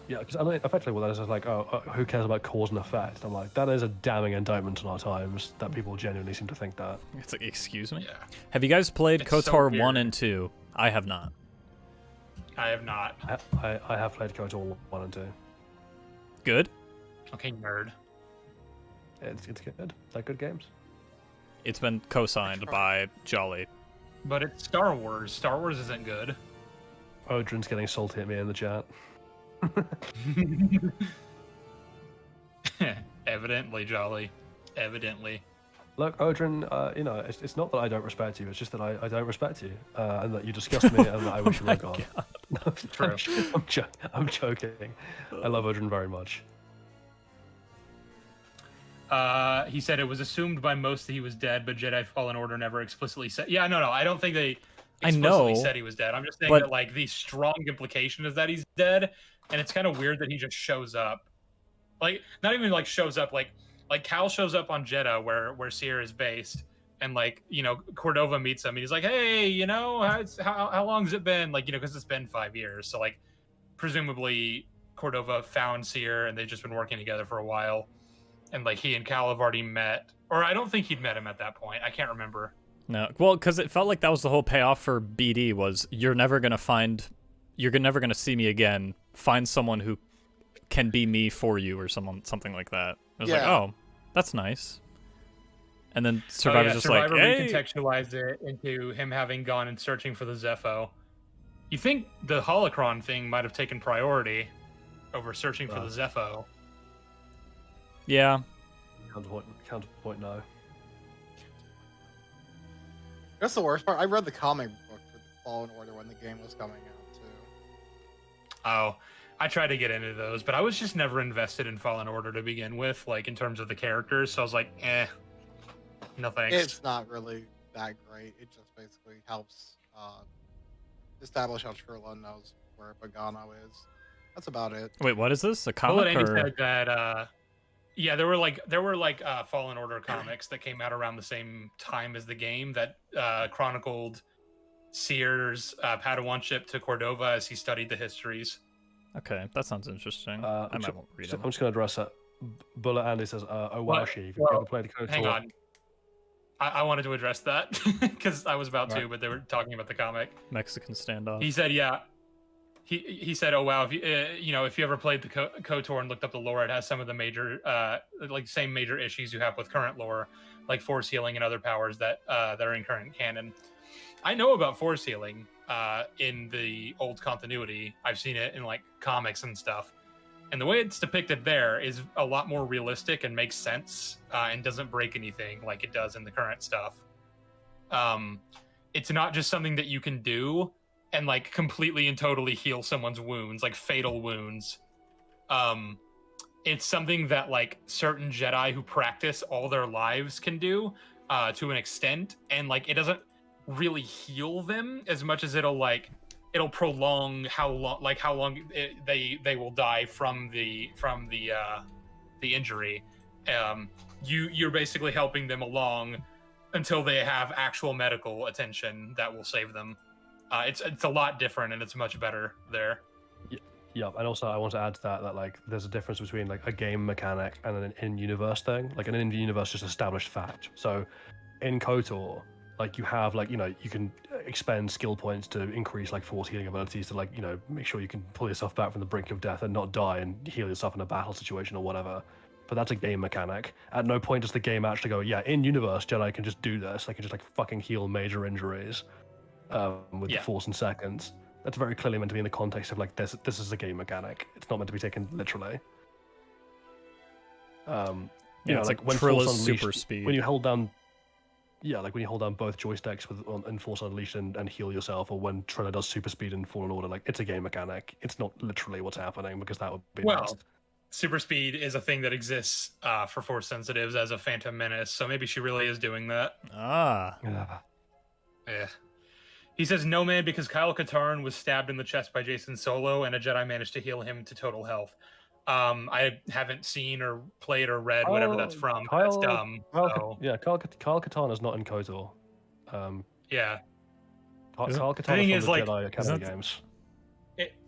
Speaker 3: Yeah, because I mean, effectively what that is like, who cares about cause and effect? I'm like, that is a damning indictment on our times that people genuinely seem to think that.
Speaker 1: It's like, excuse me?
Speaker 2: Yeah.
Speaker 1: Have you guys played
Speaker 2: It's so
Speaker 1: KOTOR
Speaker 2: weird.
Speaker 1: 1 and 2? I have not.
Speaker 2: I have not.
Speaker 3: I have played KOTOR 1 and 2.
Speaker 1: Good?
Speaker 2: Okay, nerd.
Speaker 3: It's good. They're good games.
Speaker 1: It's been co-signed by Jolly.
Speaker 2: But it's Star Wars. Star Wars isn't good.
Speaker 3: Odrin's getting salty at me in the chat.
Speaker 2: Evidently, Jolly. Evidently.
Speaker 3: Look, Odrin, it's not that I don't respect you, it's just that I don't respect you, and that you disgust me, and that I wish you were gone. No,
Speaker 2: True.
Speaker 3: I'm joking. I love Odrin very much.
Speaker 2: He said it was assumed by most that he was dead, but Jedi Fallen Order never explicitly said. Yeah, no, I don't think they explicitly said he was dead. I'm just saying that like the strong implication is that he's dead, and it's kind of weird that he just shows up. Like, not even like shows up, like Cal shows up on Jeddah where Seer is based, and like, Cordova meets him and he's like, hey, how long has it been? Like, because it's been 5 years. So like, presumably Cordova found Seer and they've just been working together for a while. And like he and Cal have already met, or I don't think he'd met him at that point. I can't remember.
Speaker 1: No, well, because it felt like that was the whole payoff for BD was you're never gonna see me again. Find someone who can be me for you, or something like that. I was like, oh, that's nice. And then Survivor's just
Speaker 2: Survivor
Speaker 1: like, hey.
Speaker 2: recontextualized it into him having gone and searching for the Zepho. You think the holocron thing might have taken priority over searching for the Zepho?
Speaker 1: Yeah.
Speaker 3: Counterpoint, no.
Speaker 7: That's the worst part. I read the comic book for the Fallen Order when the game was coming out, too.
Speaker 2: Oh, I tried to get into those, but I was just never invested in Fallen Order to begin with, like in terms of the characters. So I was like, no thanks.
Speaker 7: It's not really that great. It just basically helps establish how Trilla knows where Pagano is. That's about it.
Speaker 1: Wait, what is this? A
Speaker 2: Well,
Speaker 1: comic?
Speaker 2: Andy
Speaker 1: Or...
Speaker 2: said that. Yeah, there were like Fallen Order comics that came out around the same time as the game that chronicled Seer's Padawanship to Cordova as he studied the histories.
Speaker 1: Okay, that sounds interesting. I might won't read
Speaker 3: I'm
Speaker 1: them.
Speaker 3: just going to address that. Bullet Andy says, oh wow, Sheev, have you ever played KOTOR?
Speaker 2: Hang on. I wanted to address that because I was about to, but they were talking about the comic.
Speaker 1: Mexican standoff.
Speaker 2: He said, yeah. He said, oh wow, if you ever played the KOTOR and looked up the lore, it has some of the major same major issues you have with current lore, like force healing and other powers that are in current canon. I know about force healing in the old continuity. I've seen it in like comics and stuff, and the way it's depicted there is a lot more realistic and makes sense and doesn't break anything like it does in the current stuff. It's not just something that you can do and like completely and totally heal someone's wounds, like fatal wounds. It's something that like certain Jedi who practice all their lives can do to an extent, and like it doesn't really heal them as much as it'll prolong how long they will die from the injury. You're basically helping them along until they have actual medical attention that will save them. It's a lot different and it's much better there.
Speaker 3: Yeah, and also I want to add to that like there's a difference between like a game mechanic and an in-universe thing. Like an in-universe just established fact. So in KOTOR, like you have like, you know, you can expend skill points to increase like force healing abilities to like, you know, make sure you can pull yourself back from the brink of death and not die and heal yourself in a battle situation or whatever. But that's a game mechanic. At no point does the game actually go, yeah, in universe Jedi can just do this. They can just like fucking heal major injuries with the force in seconds. That's very clearly meant to be in the context of like this is a game mechanic. It's not meant to be taken literally. You know,
Speaker 1: it's
Speaker 3: like when
Speaker 1: Trilla's
Speaker 3: Force Unleashed,
Speaker 1: super speed.
Speaker 3: when you hold down, like when you hold down both joysticks in Force Unleashed and heal yourself, or when Trilla does super speed in Fallen Order, like it's a game mechanic. It's not literally what's happening because that would be
Speaker 2: Well, super speed is a thing that exists for force sensitives as a Phantom Menace, so maybe she really is doing that. Yeah. He says no man because Kyle Katarn was stabbed in the chest by Jason Solo and a Jedi managed to heal him to total health. I haven't seen or played or read whatever that's from. That's dumb.
Speaker 3: Yeah, Kyle Katarn is not in KOTOR.
Speaker 2: Yeah.
Speaker 3: Kyle Katarn
Speaker 2: thing
Speaker 3: is
Speaker 2: is,
Speaker 3: from the
Speaker 2: like,
Speaker 3: Jedi Academy games.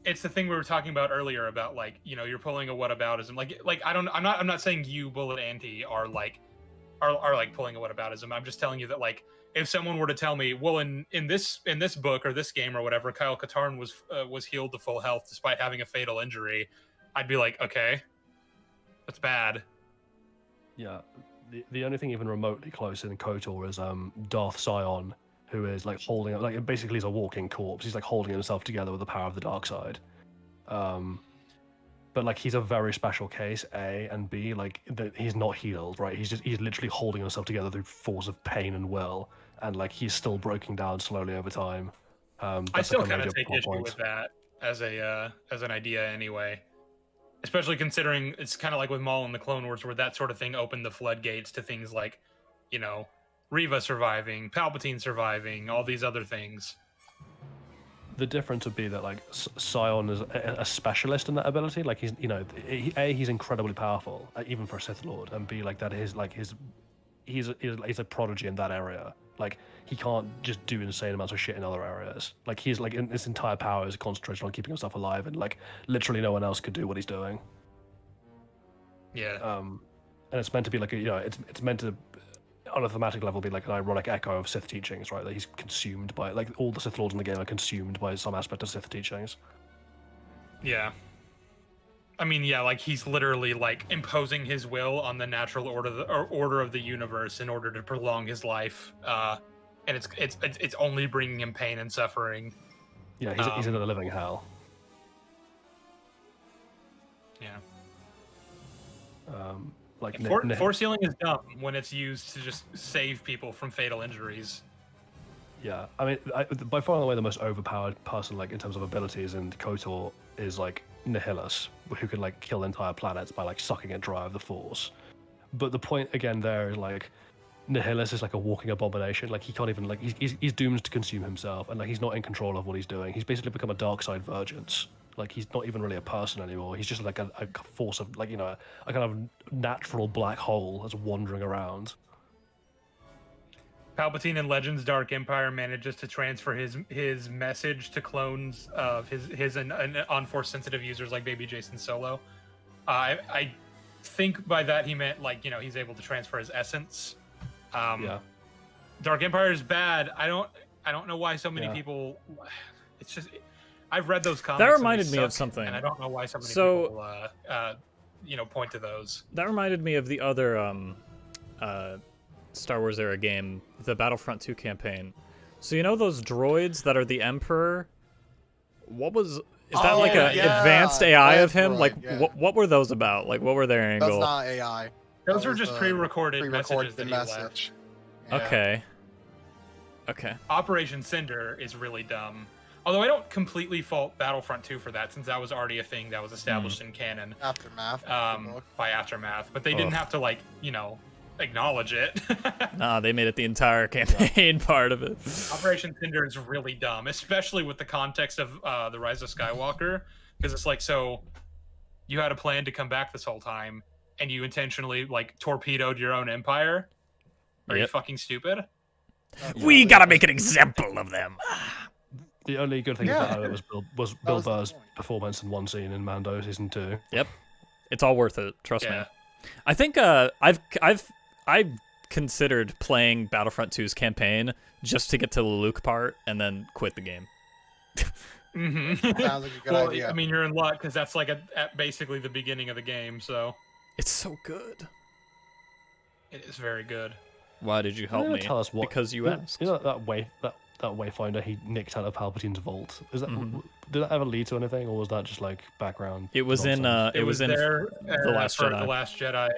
Speaker 2: It's the thing we were talking about earlier about like, you know, you're pulling a whataboutism. Like I'm not saying you, Bullet Anti, are like pulling a whataboutism. I'm just telling you that like if someone were to tell me, well, in this book or this game or whatever, Kyle Katarn was healed to full health despite having a fatal injury, I'd be like, okay, that's bad.
Speaker 3: Yeah, the only thing even remotely close in KOTOR is Darth Sion, who is like holding, like basically he's a walking corpse. He's like holding himself together with the power of the dark side. But like he's a very special case, A, and B, like he's not healed, right? He's literally holding himself together through force of pain and will, and like he's still breaking down slowly over time.
Speaker 2: I still kind of take issue with that as an idea anyway. Especially considering it's kind of like with Maul in the Clone Wars, where that sort of thing opened the floodgates to things like, you know, Reva surviving, Palpatine surviving, all these other things.
Speaker 3: The difference would be that like Sion is a specialist in that ability. Like he's, you know, he's incredibly powerful, even for a Sith Lord, and B, like that is like he's a prodigy in that area. Like he can't just do insane amounts of shit in other areas. Like he's like his entire power is concentrated on keeping himself alive, and like literally no one else could do what he's doing.
Speaker 2: Yeah.
Speaker 3: And it's meant to be like a, you know, it's meant to, on a thematic level, be like an ironic echo of Sith teachings, right? That he's consumed by, like all the Sith Lords in the game are consumed by some aspect of Sith teachings.
Speaker 2: Yeah. I mean, yeah, like he's literally like imposing his will on the natural order of the universe in order to prolong his life, and it's only bringing him pain and suffering.
Speaker 3: Yeah, he's in a living hell.
Speaker 2: Yeah.
Speaker 3: Like
Speaker 2: force healing is dumb when it's used to just save people from fatal injuries.
Speaker 3: Yeah, I mean, by far and away the most overpowered person, like in terms of abilities in KOTOR, is like Nihilus, who can like kill entire planets by like sucking it dry of the Force. But the point again there is like Nihilus is like a walking abomination. Like he can't even like he's doomed to consume himself, and like he's not in control of what he's doing. He's basically become a dark side Vergence. Like he's not even really a person anymore. He's just like a force of like, you know, a kind of natural black hole that's wandering around.
Speaker 2: Palpatine in Legends Dark Empire manages to transfer his message to clones of his on force sensitive users like baby Jason Solo. I think by that he meant like, you know, he's able to transfer his essence.
Speaker 3: Yeah.
Speaker 2: Dark Empire is bad. I don't know why so many people. It's just I've read those comics.
Speaker 1: That reminded me of something,
Speaker 2: and I don't know why so many people you know, point to those.
Speaker 1: That reminded me of the other Star Wars era game, the Battlefront 2 campaign. So you know those droids that are the Emperor? Is that like an advanced AI of him?
Speaker 7: Droid,
Speaker 1: like
Speaker 7: yeah.
Speaker 1: what were those about? Like what were their angle?
Speaker 7: That's not AI.
Speaker 2: Those were just pre-recorded messages that he left.
Speaker 7: message. Yeah.
Speaker 1: Okay. Okay.
Speaker 2: Operation Cinder is really dumb. Although I don't completely fault Battlefront 2 for that, since that was already a thing that was established in canon.
Speaker 7: Aftermath.
Speaker 2: By Aftermath. But they didn't have to, like, you know, acknowledge it.
Speaker 1: Nah, they made it the entire campaign part of it.
Speaker 2: Operation Cinder is really dumb, especially with the context of The Rise of Skywalker. Because it's like, so you had a plan to come back this whole time, and you intentionally, like, torpedoed your own empire? Are you fucking stupid?
Speaker 1: We gotta make an example of them.
Speaker 3: The only good thing about it was Bill Burr's performance in one scene in Mando season 2.
Speaker 1: Yep, it's all worth it. Trust me. I think I've considered playing Battlefront 2's campaign just to get to the Luke part and then quit the game.
Speaker 7: Sounds like a good idea.
Speaker 2: I mean, you're in luck because that's like at basically the beginning of the game. So
Speaker 1: it's so good.
Speaker 2: It is very good.
Speaker 1: Why did you help me?
Speaker 3: Tell us what,
Speaker 1: because you asked.
Speaker 3: You know that Wayfinder he nicked out of Palpatine's vault. Is that did that ever lead to anything, or was that just like background?
Speaker 1: It was
Speaker 3: nonsense?
Speaker 1: in. It was in
Speaker 2: there,
Speaker 1: the Last Jedi.
Speaker 2: The Last Jedi.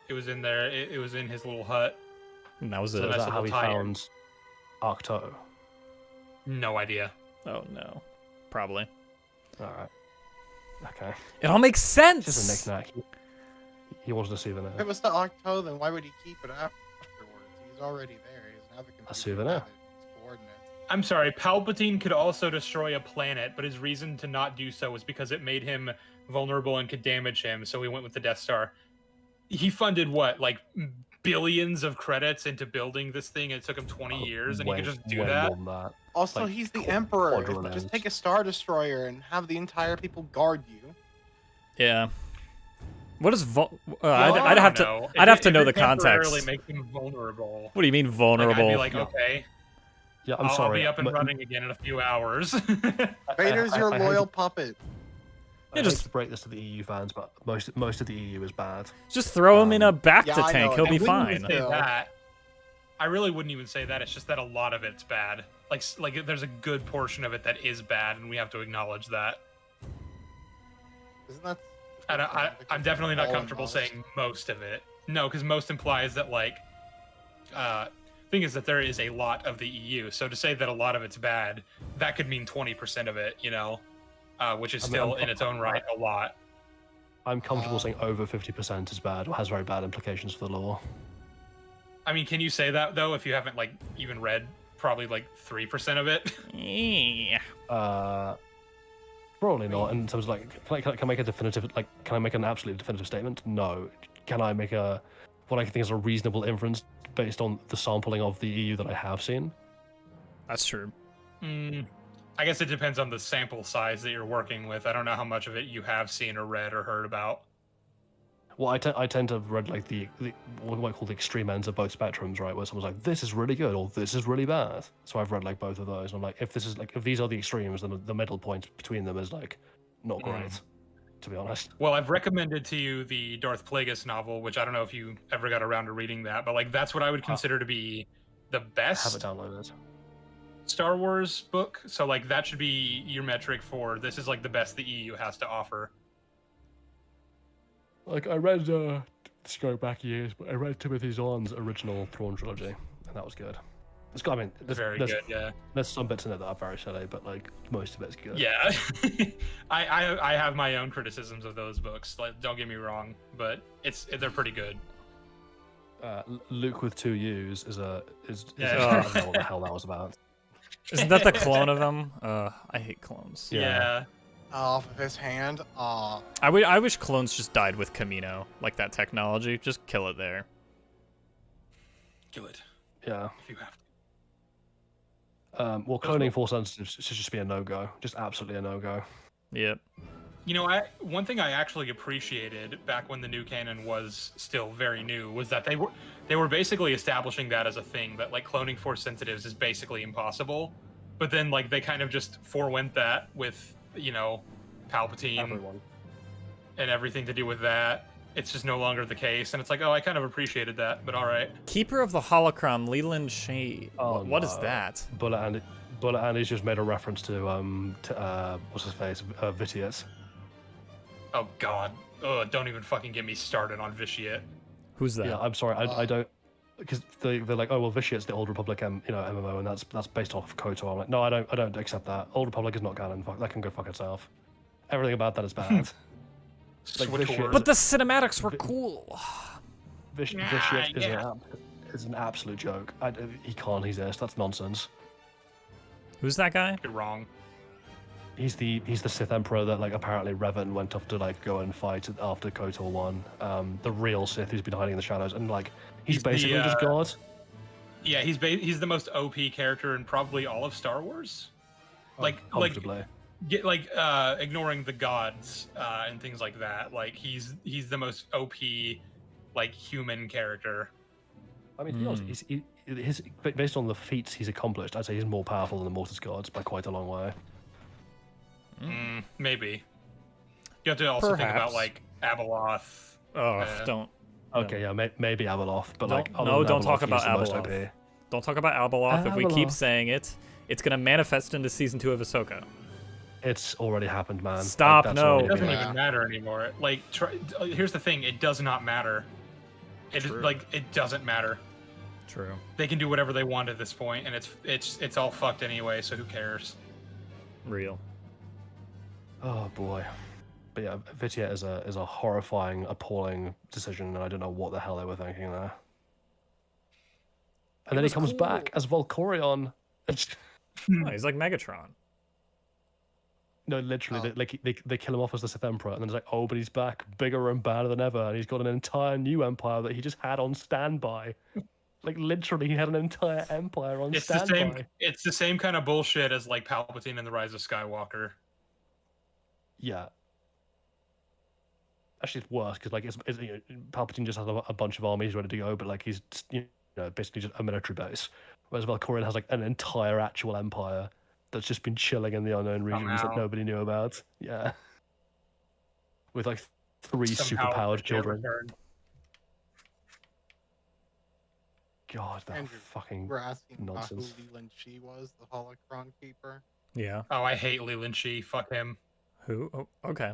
Speaker 2: It was in there. It was in his little hut.
Speaker 1: And that was it.
Speaker 3: So is that how he found Arcto?
Speaker 2: No idea.
Speaker 1: Oh no, probably.
Speaker 3: All right. Okay.
Speaker 1: It all makes sense.
Speaker 3: Just a knick-knack. He wanted to see the
Speaker 7: If it was the Octo, then why would he keep it afterwards? He's already there. He doesn't have the computer.
Speaker 3: A souvenir.
Speaker 2: I'm sorry, Palpatine could also destroy a planet, but his reason to not do so was because it made him vulnerable and could damage him, so he went with the Death Star. He funded, what, like billions of credits into building this thing, and it took him 20 years, and he could just do that?
Speaker 7: Also,
Speaker 3: Like,
Speaker 7: he's the Emperor.
Speaker 3: quadrillions.
Speaker 7: Just take a Star Destroyer and have the entire people guard you.
Speaker 1: Yeah. What is I'd have to. I'd have to know the context.
Speaker 2: Temporarily make him vulnerable.
Speaker 1: What do you mean vulnerable?
Speaker 2: Like, I'd be like, okay.
Speaker 3: Yeah,
Speaker 2: I'll
Speaker 3: sorry.
Speaker 2: be up and running again in a few hours.
Speaker 7: Vader's your loyal puppet.
Speaker 3: I hate to break this to the EU fans, but most of the EU is bad.
Speaker 1: Just throw him in a Bacta
Speaker 7: yeah, I
Speaker 1: tank.
Speaker 7: know.
Speaker 1: He'll
Speaker 7: I
Speaker 1: be
Speaker 7: wouldn't
Speaker 1: fine.
Speaker 7: say
Speaker 2: that. I really wouldn't even say that. It's just that a lot of it's bad. Like there's a good portion of it that is bad, and we have to acknowledge that.
Speaker 7: Isn't that?
Speaker 2: And I'm definitely not comfortable saying most of it. No, because most implies that like. Thing is that there is a lot of the EU, so to say that a lot of it's bad, that could mean 20% of it, you know, which is still in its own right a lot.
Speaker 3: I'm comfortable saying over 50% is bad or has very bad implications for the law.
Speaker 2: I mean, can you say that though if you haven't like even read probably like 3% of it?
Speaker 1: Yeah.
Speaker 3: Probably not. In terms of like, can I make a definitive, like, can I make an absolute definitive statement? No. Can I make what I think is a reasonable inference based on the sampling of the EU that I have seen?
Speaker 1: That's true.
Speaker 2: I guess it depends on the sample size that you're working with. I don't know how much of it you have seen or read or heard about.
Speaker 3: Well, I tend to have read like the what I call the extreme ends of both spectrums, right? Where someone's like, this is really good or this is really bad. So I've read like both of those. And I'm like, if these are the extremes, then the middle point between them is like not great, to be honest.
Speaker 2: Well, I've recommended to you the Darth Plagueis novel, which I don't know if you ever got around to reading that, but like that's what I would consider to be the best.
Speaker 3: Have it downloaded.
Speaker 2: Star Wars book. So like that should be your metric for this is like the best the EU has to offer.
Speaker 3: Like I read, let's go back years, but I read Timothy Zahn's original Thrawn trilogy, and that was good. It's got, I mean,
Speaker 2: Very good, yeah.
Speaker 3: There's some bits in it that are very silly, but like most of it's good.
Speaker 2: Yeah, I have my own criticisms of those books. Like, don't get me wrong, but they're pretty good.
Speaker 3: Luke with 2 U's is I don't know what the hell that was about.
Speaker 1: Isn't that the clone of him? I hate clones.
Speaker 2: Yeah.
Speaker 7: Off of his hand.
Speaker 1: I wish clones just died with Camino, like that technology. Just kill it there.
Speaker 2: Kill it.
Speaker 3: Yeah.
Speaker 2: If you have to.
Speaker 3: Well, cloning Force sensitives should just be a no-go. Just absolutely a no-go.
Speaker 1: Yep.
Speaker 2: You know, one thing I actually appreciated back when the new canon was still very new was that they were basically establishing that as a thing, that like cloning Force sensitives is basically impossible. But then like they kind of just forewent that with, you know, Palpatine and everything to do with that. It's just no longer the case, and it's like, oh, I kind of appreciated that, but all right.
Speaker 1: Keeper of the Holocron, Leland Shade.
Speaker 3: Oh,
Speaker 1: what is that?
Speaker 3: Bullet Andy's just made a reference to what's his face, Vitius.
Speaker 2: Oh God! Don't even fucking get me started on Vitiate.
Speaker 1: Who's that?
Speaker 3: Yeah, I'm sorry, I don't. because they're like, oh well, Vitiate's the Old Republic, MMO, and that's based off of KOTOR. I'm like, no, I don't accept that. Old Republic is not canon. Fuck, that can go fuck itself. Everything about that is bad. Like Vitiate,
Speaker 1: But the cinematics were cool.
Speaker 3: Vitiate is an absolute joke. He can't exist. That's nonsense.
Speaker 1: Who's that guy?
Speaker 2: You're wrong.
Speaker 3: He's the Sith Emperor that like apparently Revan went off to like go and fight after KOTOR 1. The real Sith who's been hiding in the shadows, and like he's basically just God.
Speaker 2: Yeah, he's the most OP character in probably all of Star Wars.
Speaker 3: Comfortably.
Speaker 2: Ignoring the gods and things like that. Like he's the most OP like human character.
Speaker 3: I mean, to be honest, based on the feats he's accomplished, I'd say he's more powerful than the Mortis gods by quite a long way.
Speaker 2: Maybe. You have to also think about like Abeloth.
Speaker 1: Don't.
Speaker 3: Okay, yeah, maybe Abeloth, but
Speaker 1: don't talk about
Speaker 3: Abeloth.
Speaker 1: Abeloth. Don't talk about Abeloth. If we keep saying it, it's gonna manifest into season 2 of Ahsoka.
Speaker 3: It's already happened, man.
Speaker 1: Stop!
Speaker 3: Like,
Speaker 1: No,
Speaker 2: it doesn't even matter anymore. Like, here's the thing: it does not matter. It doesn't matter.
Speaker 1: True.
Speaker 2: They can do whatever they want at this point, and it's all fucked anyway. So who cares?
Speaker 1: Real.
Speaker 3: Oh boy. But yeah, Vitiate is a horrifying, appalling decision, and I don't know what the hell they were thinking there. And then he comes back as Volcorion.
Speaker 1: No, he's like Megatron.
Speaker 3: No, literally, they kill him off as the Sith Emperor, and then it's like, oh, but he's back, bigger and badder than ever, and he's got an entire new empire that he just had on standby. Like literally, he had an entire empire on standby.
Speaker 2: It's the same kind of bullshit as like Palpatine in The Rise of Skywalker.
Speaker 3: Yeah. Actually, it's worse because like Palpatine just has a bunch of armies ready to go, but like he's basically just a military base, whereas Valkorion has like an entire actual empire that's just been chilling in the unknown regions that nobody knew about. Yeah, with like 3 superpowered children. God, that
Speaker 7: Andrew,
Speaker 3: fucking
Speaker 7: we're asking
Speaker 3: nonsense.
Speaker 7: about who Leland Shi was, the Holocron Keeper.
Speaker 1: Yeah.
Speaker 2: Oh, I hate Leland Shi. Fuck him.
Speaker 1: Who? Oh, okay.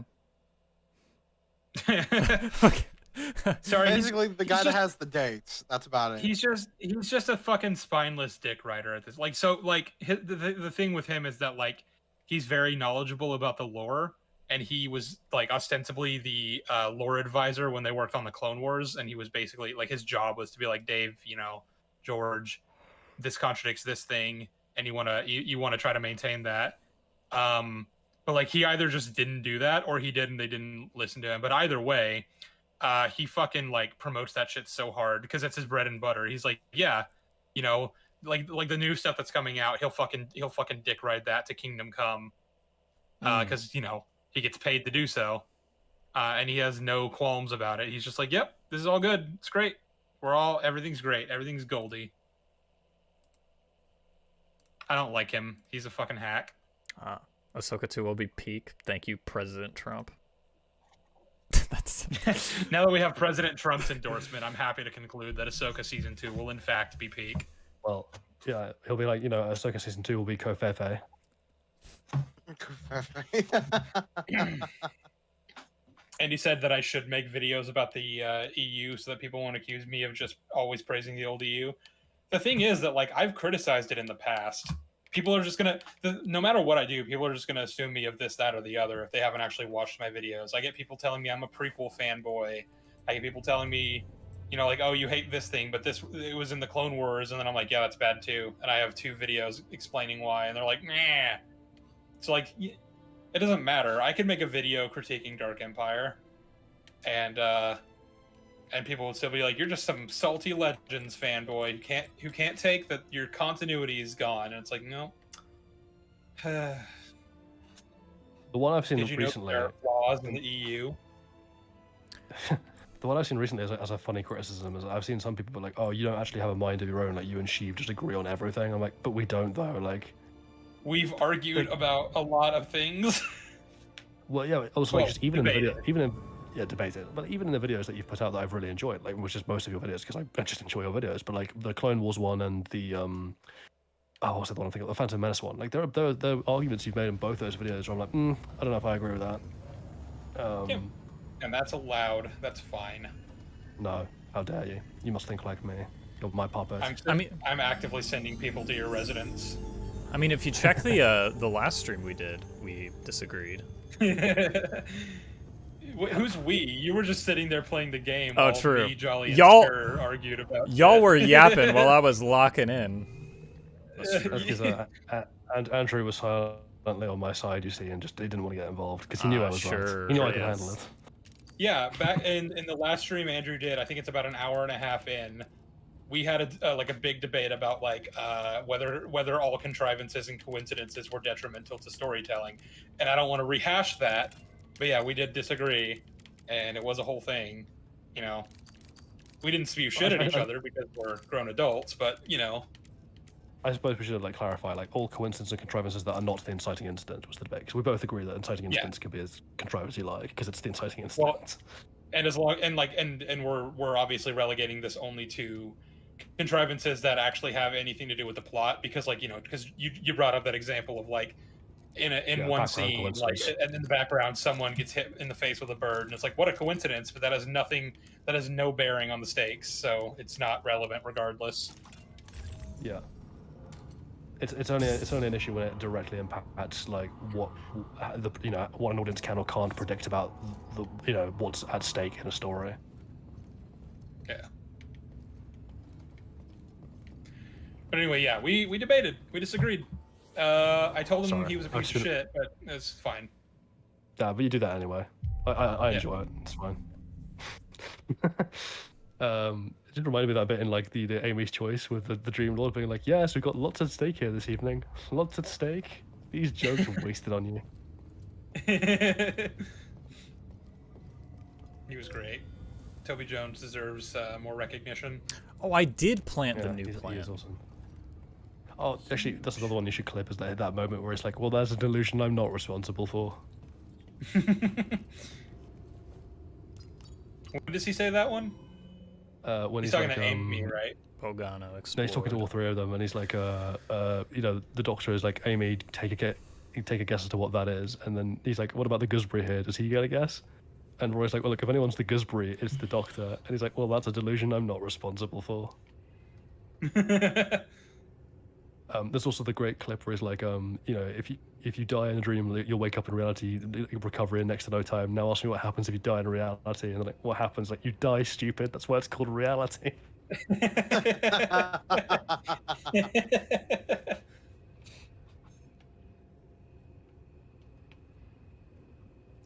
Speaker 2: Sorry,
Speaker 7: basically the guy that has the dates. That's about it.
Speaker 2: He's just a fucking spineless dick rider at this. Like, so like the thing with him is that like he's very knowledgeable about the lore, and he was like ostensibly the lore advisor when they worked on the Clone Wars, and he was basically like his job was to be like, Dave, George, this contradicts this thing, and you wanna try to maintain that. But like he either just didn't do that or he did and they didn't listen to him. But either way, he fucking like promotes that shit so hard because it's his bread and butter. He's like, yeah, like the new stuff that's coming out, he'll fucking dick ride that to Kingdom Come, because he gets paid to do so, and he has no qualms about it. He's just like, yep, this is all good. It's great. Everything's great. Everything's Goldie. I don't like him. He's a fucking hack.
Speaker 1: Ahsoka 2 will be peak. Thank you, President Trump. That's
Speaker 2: now that we have President Trump's endorsement, I'm happy to conclude that Ahsoka Season 2 will in fact be peak.
Speaker 3: Well, yeah, he'll be like, Ahsoka Season 2 will be Kofefe.
Speaker 2: And he said that I should make videos about the EU so that people won't accuse me of just always praising the old EU. The thing is that like I've criticized it in the past. People are just gonna, no matter what I do, people are just gonna assume me of this, that, or the other if they haven't actually watched my videos. I get people telling me I'm a prequel fanboy. I get people telling me, like, oh, you hate this thing, but it was in the Clone Wars, and then I'm like, yeah, that's bad too. And I have 2 videos explaining why, and they're like, nah. So like, it doesn't matter. I could make a video critiquing Dark Empire, and people would still be like, you're just some salty Legends fanboy who can't take that your continuity is gone. And it's like, no.
Speaker 3: The one I've seen
Speaker 2: Did you
Speaker 3: recently.
Speaker 2: Know there are flaws in the EU.
Speaker 3: The one I've seen recently as a funny criticism is I've seen some people be like, oh, you don't actually have a mind of your own. Like you and Sheev just agree on everything. I'm like, but we don't though. Like,
Speaker 2: we've argued about a lot of things.
Speaker 3: Well, yeah. Also, like just even in the video, debated. But even in the videos that you've put out that I've really enjoyed, like which is most of your videos, because I just enjoy your videos. But like the Clone Wars one and the what's the one I'm thinking of? The Phantom Menace one. Like there are arguments you've made in both those videos where I'm like, I don't know if I agree with that.
Speaker 2: And that's allowed. That's fine.
Speaker 3: No, how dare you? You must think like me. my puppet.
Speaker 2: I'm actively sending people to your residence.
Speaker 1: I mean, if you check the last stream we did, we disagreed.
Speaker 2: Who's we? You were just sitting there playing the game.
Speaker 1: Oh,
Speaker 2: while
Speaker 1: true.
Speaker 2: Me, Jolly, and
Speaker 1: Y'all
Speaker 2: Skur argued about.
Speaker 1: Y'all were
Speaker 2: shit.
Speaker 1: yapping while I was locking in.
Speaker 3: That's because and Andrew was silently on my side, you see, and just he didn't want to get involved because he knew I was right. He knew I could handle it.
Speaker 2: Yeah, back in the last stream Andrew did, I think it's about an hour and a half in, we had a big debate about whether all contrivances and coincidences were detrimental to storytelling, and I don't want to rehash that, but yeah, we did disagree, and it was a whole thing. You know, we didn't spew shit at each other because we're grown adults, but you know.
Speaker 3: I suppose we should clarify, all coincidences and contrivances that are not the inciting incident was the debate, because we both agree that inciting incidents could be as contrivance-like, because it's the inciting incident.
Speaker 2: Well, and as long and we're obviously relegating this only to contrivances that actually have anything to do with the plot, because because you brought up that example of in one scene, and in the background someone gets hit in the face with a bird, and it's like, what a coincidence, but that has no bearing on the stakes, so it's not relevant regardless.
Speaker 3: Yeah. It's only an issue when it directly impacts what what an audience can or can't predict about what's at stake in a story.
Speaker 2: Yeah. But anyway, yeah, we debated, we disagreed. I told him he was a piece of shit, but it's fine.
Speaker 3: Yeah, but you do that anyway. I enjoy it. It's fine. It did remind me of that bit in the Amy's Choice with the Dream Lord being like, yes, we've got lots at stake here this evening. Lots at stake. These jokes are wasted on you.
Speaker 2: He was great. Toby Jones deserves more recognition.
Speaker 1: Oh, I did plant the new plant.
Speaker 3: He is awesome. Oh, actually, that's another one you should clip, is that moment where it's like, well, there's a delusion I'm not responsible for.
Speaker 2: When does he say that one?
Speaker 3: When
Speaker 2: he's talking to Amy, right?
Speaker 1: Pogano.
Speaker 3: No, he's talking to all three of them, and he's like, the doctor is like, Amy, take a guess as to what that is, and then he's like, what about the gooseberry here? Does he get a guess? And Roy's like, well, look, if anyone's the gooseberry, it's the doctor. And he's like, well, that's a delusion I'm not responsible for. There's also the great clip where he's like, if you die in a dream, you'll wake up in reality, you'll recover in next to no time. Now ask me what happens if you die in reality. And they're like, what happens? Like, you die, stupid. That's why it's called reality.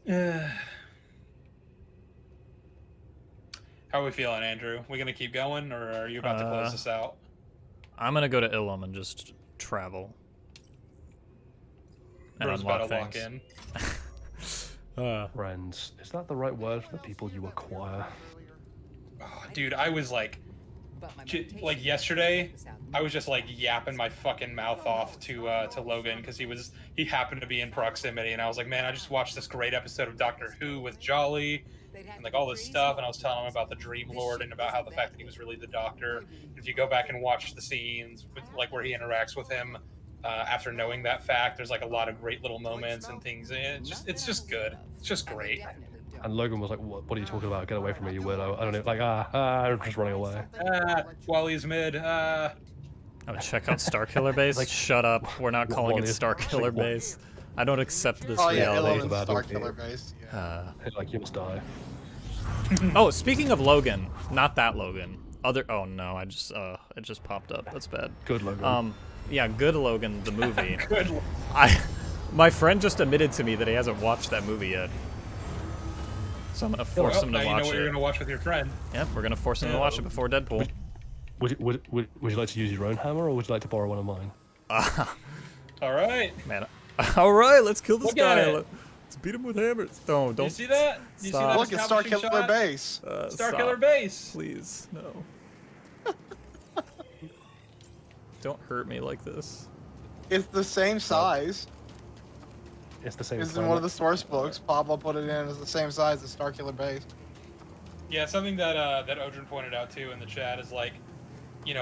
Speaker 2: How are we feeling, Andrew? We gonna keep going, or are you about to close this out?
Speaker 1: I'm gonna go to Ilum and just travel. And
Speaker 2: Bro's about to lock in.
Speaker 3: Friends, is that the right word for the people you acquire?
Speaker 2: Oh, dude, I was like yesterday, I was just yapping my fucking mouth off to Logan because he happened to be in proximity, and I was like, man, I just watched this great episode of Doctor Who with Jolly, and all this stuff, and I was telling him about the Dream Lord and about how the fact that he was really the Doctor. If you go back and watch the scenes with, where he interacts with him after knowing that fact, there's a lot of great little moments and things. And it's just good. It's just great.
Speaker 3: And Logan was like, what are you talking about? Get away from me, you weirdo. I don't know, I'm just running away.
Speaker 2: Wally's mid.
Speaker 1: Oh, check out Starkiller Base? Shut up. We're not calling it Starkiller Base. I don't accept this reality.
Speaker 7: Starkiller Base. Yeah.
Speaker 3: You must die.
Speaker 1: Oh, speaking of Logan, not that Logan. Oh no, it just popped up. That's bad.
Speaker 3: Good Logan.
Speaker 1: Yeah, Good Logan, the movie.
Speaker 2: Good.
Speaker 1: My friend just admitted to me that he hasn't watched that movie yet. So I'm gonna force him to watch it.
Speaker 2: You know what you're gonna watch with your friend.
Speaker 1: Yep, we're gonna force him to watch it before Deadpool.
Speaker 3: Would you like to use your own hammer, or would you like to borrow one of mine?
Speaker 2: All right.
Speaker 1: Man. All right, let's kill this
Speaker 2: Look
Speaker 1: guy. Let's beat him with hammers. Don't.
Speaker 2: You see that? You see that?
Speaker 7: Look, it's Starkiller Base.
Speaker 2: Starkiller Base.
Speaker 1: Please, no. Don't hurt me like this.
Speaker 7: It's the same size.
Speaker 3: It's the same.
Speaker 7: It's in one of the source books. Pablo put it in as the same size as Starkiller Base.
Speaker 2: Yeah, something that Odrin pointed out too in the chat is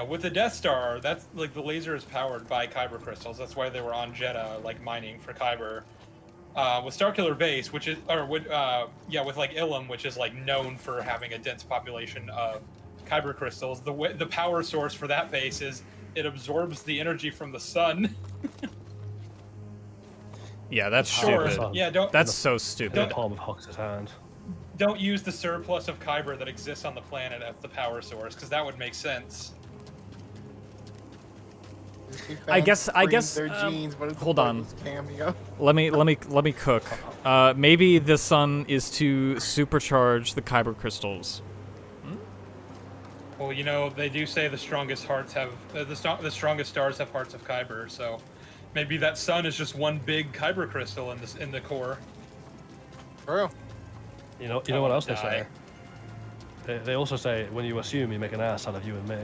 Speaker 2: with the Death Star, that's the laser is powered by Kyber crystals. That's why they were on Jeddah, mining for Kyber. With Starkiller Base, with Ilum, which is known for having a dense population of kyber crystals, the power source for that base is it absorbs the energy from the sun.
Speaker 1: Yeah, that's
Speaker 2: Sure.
Speaker 1: stupid.
Speaker 2: Yeah, don't.
Speaker 1: That's so
Speaker 3: In the
Speaker 1: stupid.
Speaker 3: palm of Hux's hand.
Speaker 2: Don't use the surplus of kyber that exists on the planet as the power source, because that would make sense.
Speaker 1: I guess.
Speaker 7: Their genes, but it's a
Speaker 1: Hold on.
Speaker 7: pointless Cameo.
Speaker 1: Let me cook. Maybe the sun is to supercharge the kyber crystals.
Speaker 2: Well, you know, they do say the strongest hearts have the strongest stars have hearts of kyber, so maybe that sun is just one big kyber crystal in the core.
Speaker 7: True.
Speaker 3: You know what else they say? They also say when you assume you make an ass out of you and me.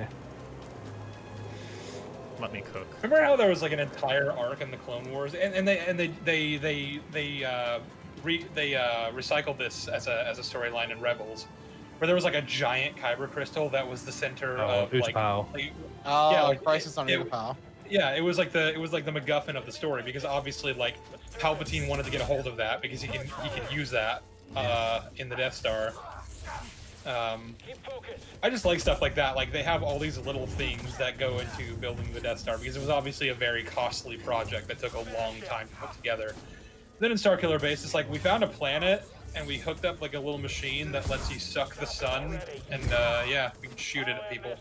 Speaker 1: Let me cook.
Speaker 2: Remember how there was like an entire arc in the Clone Wars, and they recycled this as a storyline in Rebels, where there was like a giant kyber crystal that was the center of like,
Speaker 7: Crisis on Utapau.
Speaker 2: Yeah, it was like the MacGuffin of the story, because obviously like Palpatine wanted to get a hold of that because he can use that in the Death Star. I just like stuff like that. Like they have all these little things that go into building the Death Star, because it was obviously a very costly project that took a long time to put together. Then in Starkiller Base, it's like we found a planet and we hooked up like a little machine that lets you suck the sun, and yeah, we can shoot it at people.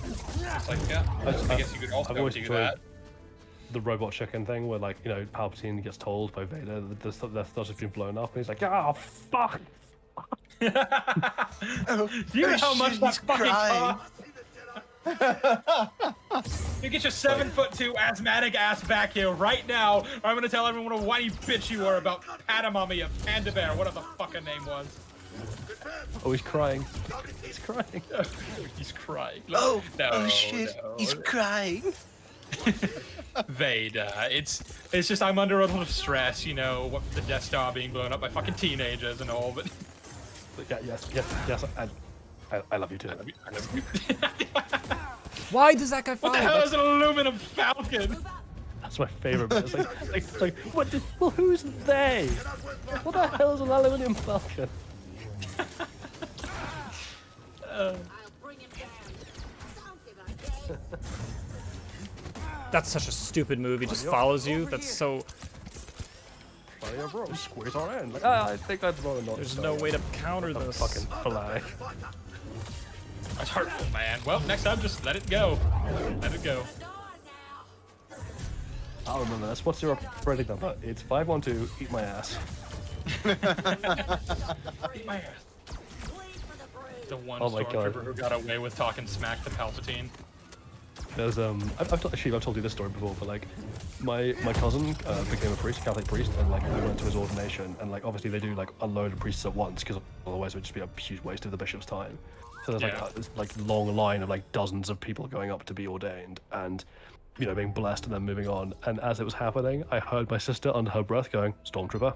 Speaker 2: It's like, yeah, I guess you could also do that.
Speaker 3: The robot chicken thing, where like, you know, Palpatine gets told by Vader that the Death Star's been blown up, and he's like, "Oh fuck!"
Speaker 2: Do you know how much that fucking costs? You get your 7'2" asthmatic ass back here right now, or I'm gonna tell everyone what a whiny bitch you are about Padamami of Panda Bear, whatever the fucking name was.
Speaker 3: Oh, he's crying. He's crying.
Speaker 2: He's crying.
Speaker 7: Oh,
Speaker 2: no,
Speaker 7: oh shit,
Speaker 2: no.
Speaker 7: he's crying.
Speaker 2: Vader, it's just I'm under a little stress, you know, what the Death Star being blown up by fucking teenagers and all, but.
Speaker 3: Yeah, yes, I love you too.
Speaker 2: I love you.
Speaker 1: Why does that guy fly?
Speaker 2: What the hell is an aluminum falcon?
Speaker 3: That's my favorite bit. It's like what? Well, who's they? What the hell is an aluminium falcon?
Speaker 1: That's such a stupid move. He just follows you. That's so.
Speaker 3: Fire bro, squeeze our end. Like, I think I'd rather not.
Speaker 1: There's no way to counter this.
Speaker 3: Fucking flag.
Speaker 2: That's hurtful, man. Well, next time, just let it go. Let it go.
Speaker 3: I'll remember this. What's your operating number? It's 512. Eat my ass.
Speaker 2: Eat my ass. The one
Speaker 3: Oh my
Speaker 2: stormtrooper
Speaker 3: God.
Speaker 2: who got away with talking smack to Palpatine.
Speaker 3: There's I've told you this story before, but like my cousin became a priest, a Catholic priest, and like we went to his ordination, and like obviously they do like a load of priests at once, because otherwise it would just be a huge waste of the bishop's time. So there's like this like long line of like dozens of people going up to be ordained, and you know, being blessed and then moving on. And as it was happening, I heard my sister under her breath going, "Stormtrooper,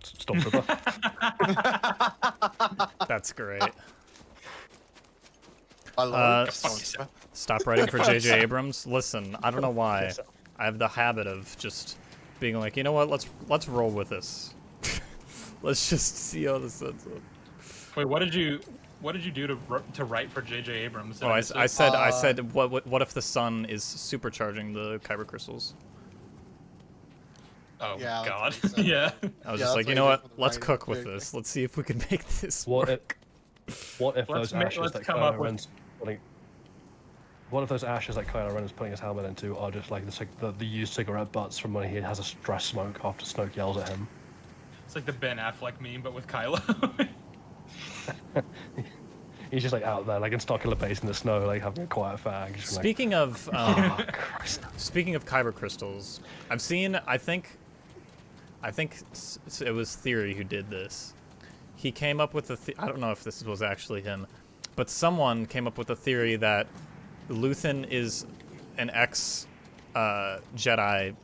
Speaker 3: Stormtrooper."
Speaker 1: That's great.
Speaker 7: I love
Speaker 1: Stop writing for J.J. Abrams. Listen, I don't know why. I have the habit of just being like, you know what? Let's roll with this. Let's just see how this ends up.
Speaker 2: Wait, what did you do to write for J.J. Abrams?
Speaker 1: Oh, I said, what if the sun is supercharging the kyber crystals?
Speaker 2: Oh
Speaker 7: Yeah,
Speaker 2: God,
Speaker 7: that's what he
Speaker 2: yeah.
Speaker 1: I was
Speaker 7: Yeah,
Speaker 1: just like,
Speaker 7: that's
Speaker 1: you know
Speaker 7: what
Speaker 1: what?
Speaker 7: he did for the
Speaker 1: Let's
Speaker 7: writing.
Speaker 1: cook with this. Let's see if we can make this
Speaker 3: What
Speaker 1: work.
Speaker 3: What if
Speaker 2: Let's
Speaker 3: those ashes that
Speaker 2: come up
Speaker 3: Kylo
Speaker 2: with-
Speaker 3: Ren's putting? What if those ashes that Kylo Ren is putting his helmet into are just like the used cigarette butts from when he has a stress smoke after Snoke yells at him?
Speaker 2: It's like the Ben Affleck meme, but with Kylo.
Speaker 3: He's just like out there, like in Starkiller Base in the snow, like having a quiet fag. Just
Speaker 1: Speaking of
Speaker 3: Christ.
Speaker 1: speaking of kyber crystals, I've seen. I think it was Theory who did this. He came up with I don't know if this was actually him, but someone came up with a theory that Luthen is an ex-Jedi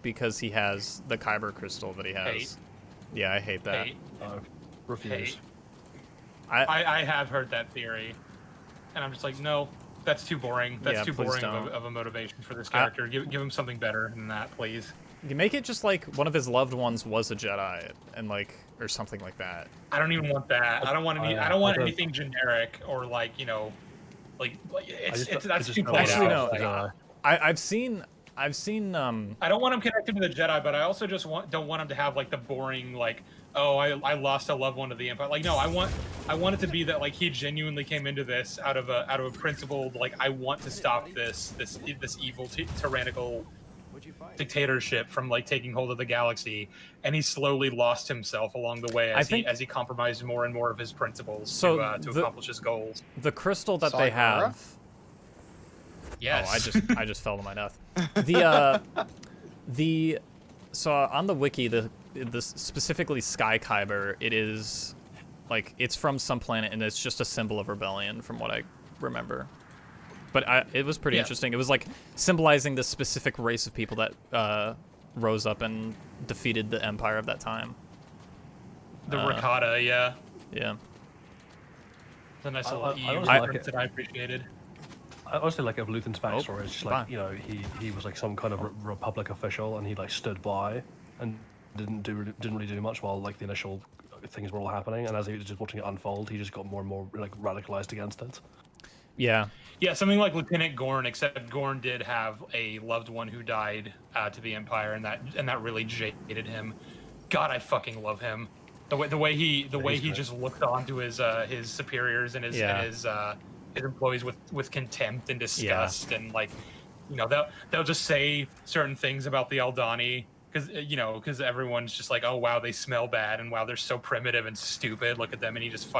Speaker 1: because he has the kyber crystal that he has.
Speaker 2: Hate.
Speaker 1: Yeah, I hate that.
Speaker 2: Hate.
Speaker 3: Refuse.
Speaker 2: Hate. I have heard that theory, and I'm just like, no, that's too boring. That's
Speaker 1: Yeah,
Speaker 2: too
Speaker 1: please
Speaker 2: boring
Speaker 1: don't.
Speaker 2: of a motivation for this character. Give him something better than that, please.
Speaker 1: You make it just like one of his loved ones was a Jedi, and like, or something like that.
Speaker 2: I don't even want that. I don't want any. I don't want anything generic or like that's too played
Speaker 1: Actually,
Speaker 2: out.
Speaker 1: no. I've seen.
Speaker 2: I don't want him connected to the Jedi, but I also just don't want him to have like the boring like, oh, I lost a loved one to the Empire. Like, no, I want it to be that like he genuinely came into this out of a principled like, I want to stop this evil tyrannical dictatorship from like taking hold of the galaxy, and he slowly lost himself along the way as he compromised more and more of his principles to accomplish his goals.
Speaker 1: The crystal that they have.
Speaker 2: Yes.
Speaker 1: Oh, I just fell to my death. So on the wiki, the specifically Sky Kyber, it is like it's from some planet and it's just a symbol of rebellion from what I remember. But it was pretty interesting. It was like symbolizing this specific race of people that rose up and defeated the Empire of that time.
Speaker 2: The Rakata, yeah.
Speaker 1: Yeah.
Speaker 2: It's a nice little reference that I appreciated.
Speaker 3: I also like Luthen's backstory. It's just like, you know, he was like some kind of Republic official, and he like stood by and didn't really do much while like the initial things were all happening. And as he was just watching it unfold, he just got more and more like radicalized against it.
Speaker 1: Yeah.
Speaker 2: Yeah, something like Lieutenant Gorn, except Gorn did have a loved one who died to the Empire, and that really jaded him. God, I fucking love him. The way he just looked on to his superiors and his employees with contempt and disgust, and like, you know, they'll just say certain things about the Aldani because everyone's just like, oh wow, they smell bad, and wow, they're so primitive and stupid. Look at them, and he's just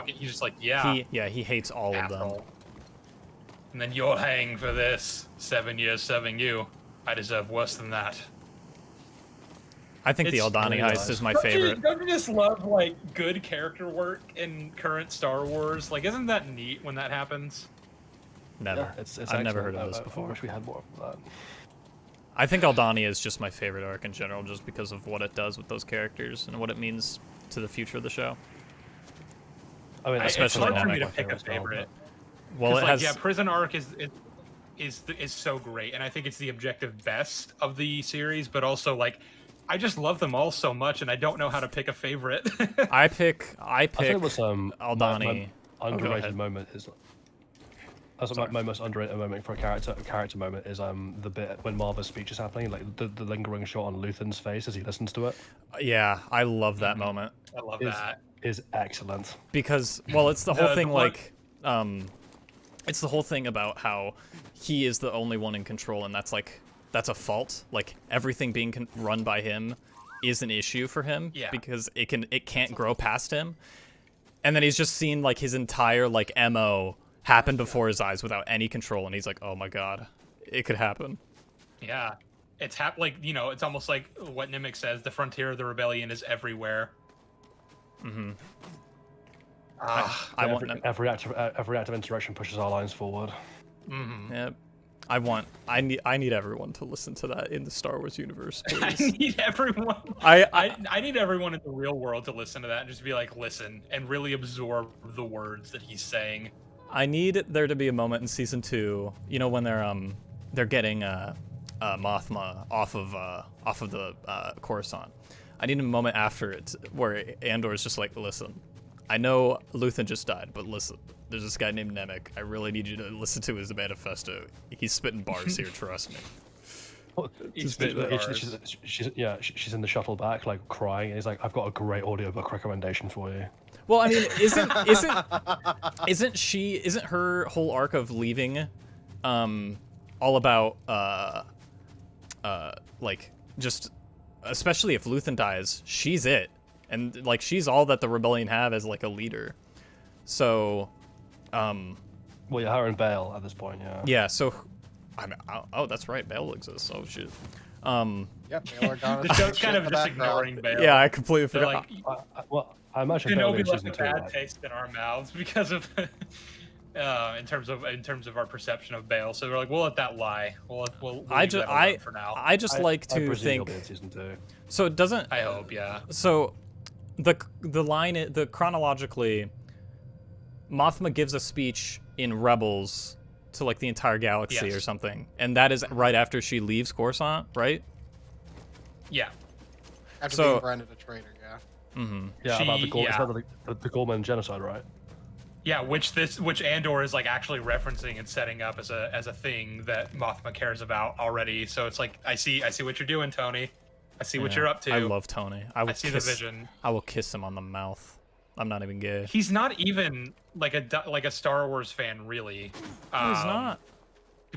Speaker 2: like,
Speaker 1: he hates all of them.
Speaker 2: And then you're hanging for this. 7 years serving you. I deserve worse than that.
Speaker 1: I think the Aldani heist is my favorite.
Speaker 2: Don't you just love like good character work in current Star Wars? Like, isn't that neat when that happens?
Speaker 1: Never.
Speaker 3: Yeah,
Speaker 1: I've never heard of this before.
Speaker 3: I wish we had more of that.
Speaker 1: I think Aldani is just my favorite arc in general, just because of what it does with those characters and what it means to the future of the show.
Speaker 3: I mean,
Speaker 2: especially it's hard for me to pick a favorite.
Speaker 1: Well, it has.
Speaker 2: Yeah, Prison Arc is so great, and I think it's the objective best of the series. But also, like, I just love them all so much, and I don't know how to pick a favorite.
Speaker 1: I pick.
Speaker 3: I think it was
Speaker 1: Aldani.
Speaker 3: My underrated moment is. My most underrated moment for a character moment is the bit when Marva's speech is happening, like the lingering shot on Luthen's face as he listens to it.
Speaker 1: Yeah, I love that moment.
Speaker 2: I love that.
Speaker 3: Is excellent.
Speaker 1: Because, well, it's the whole thing, like, it's the whole thing about how he is the only one in control, and that's a fault. Like, everything being run by him is an issue for him, because it can't grow past him. And then he's just seen like his entire like MO happen before his eyes without any control, and he's like, oh my god, it could happen.
Speaker 2: Yeah, it's like, you know, it's almost like what Nimic says: the frontier of the rebellion is everywhere.
Speaker 1: Mm-hmm.
Speaker 3: I want every act of insurrection pushes our lines forward.
Speaker 2: Mm-hmm.
Speaker 1: Yeah, I need everyone to listen to that in the Star Wars universe, please.
Speaker 2: I need everyone. I need everyone in the real world to listen to that and just be like, listen, and really absorb the words that he's saying.
Speaker 1: I need there to be a moment in season 2, you know, when they're getting Mothma off of the Coruscant. I need a moment after it where Andor is just like, listen, I know Luthen just died, but listen, there's this guy named Nemec. I really need you to listen to his manifesto. He's spitting bars here, trust me.
Speaker 3: She's in the shuttle back, like crying, and he's like, I've got a great audiobook recommendation for you.
Speaker 1: Well, I mean, isn't her whole arc of leaving all about like, just, especially if Luthen dies, she's it, and like she's all that the rebellion have as like a leader. So
Speaker 3: well, yeah, her and Bail at this point,
Speaker 1: yeah, so I mean, oh, that's right, Bail exists. Oh shit.
Speaker 7: Yep, Bail Organa.
Speaker 2: The show's kind of just ignoring Bail.
Speaker 1: Yeah, I completely forgot.
Speaker 3: Like, I imagine
Speaker 2: Kenobi left a bad taste in our mouths because of in terms of our perception of Bail. So we're like, we'll let that lie. We'll leave that alone for now.
Speaker 1: I just like to think. So it doesn't.
Speaker 2: I hope, yeah.
Speaker 1: So the chronologically, Mothma gives a speech in Rebels to like the entire galaxy or something, and that is right after she leaves Coruscant, right?
Speaker 2: Yeah.
Speaker 7: After
Speaker 1: So-
Speaker 7: being branded a traitor, yeah.
Speaker 1: Mm-hmm.
Speaker 3: Yeah, about the
Speaker 2: She-
Speaker 3: Gorman,
Speaker 2: yeah.
Speaker 3: it's about the Gorman genocide, right?
Speaker 2: Yeah, which Andor is like actually referencing and setting up as a thing that Mothma cares about already. So it's like I see what you're doing, Tony. I see what
Speaker 1: Yeah.
Speaker 2: you're up to.
Speaker 1: I love Tony. I
Speaker 2: see the vision.
Speaker 1: I will kiss him on the mouth. I'm not even gay.
Speaker 2: He's not even like a Star Wars fan, really.
Speaker 1: No, he's not.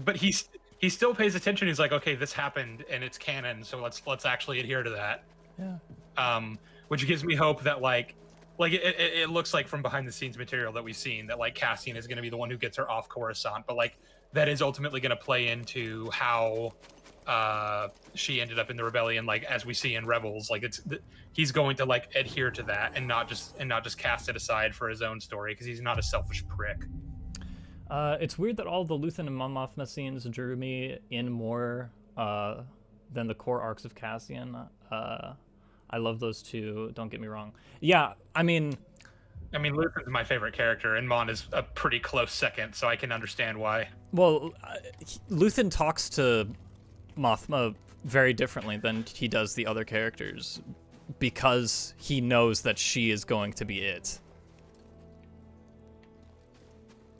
Speaker 2: But he still pays attention. He's like, okay, this happened and it's canon, so let's actually adhere to that.
Speaker 1: Yeah.
Speaker 2: Which gives me hope that like it looks like from behind the scenes material that we've seen that like Cassian is going to be the one who gets her off Coruscant, but like that is ultimately going to play into how she ended up in the rebellion, like as we see in Rebels. Like he's going to like adhere to that and not just cast it aside for his own story, because he's not a selfish prick.
Speaker 1: It's weird that all the Luthen and Mon Mothma scenes drew me in more than the core arcs of Cassian. I love those two, don't get me wrong. Yeah, I mean,
Speaker 2: Luthen's my favorite character, and Mon is a pretty close second, so I can understand why.
Speaker 1: Well, Luthen talks to Mothma very differently than he does the other characters, because he knows that she is going to be it.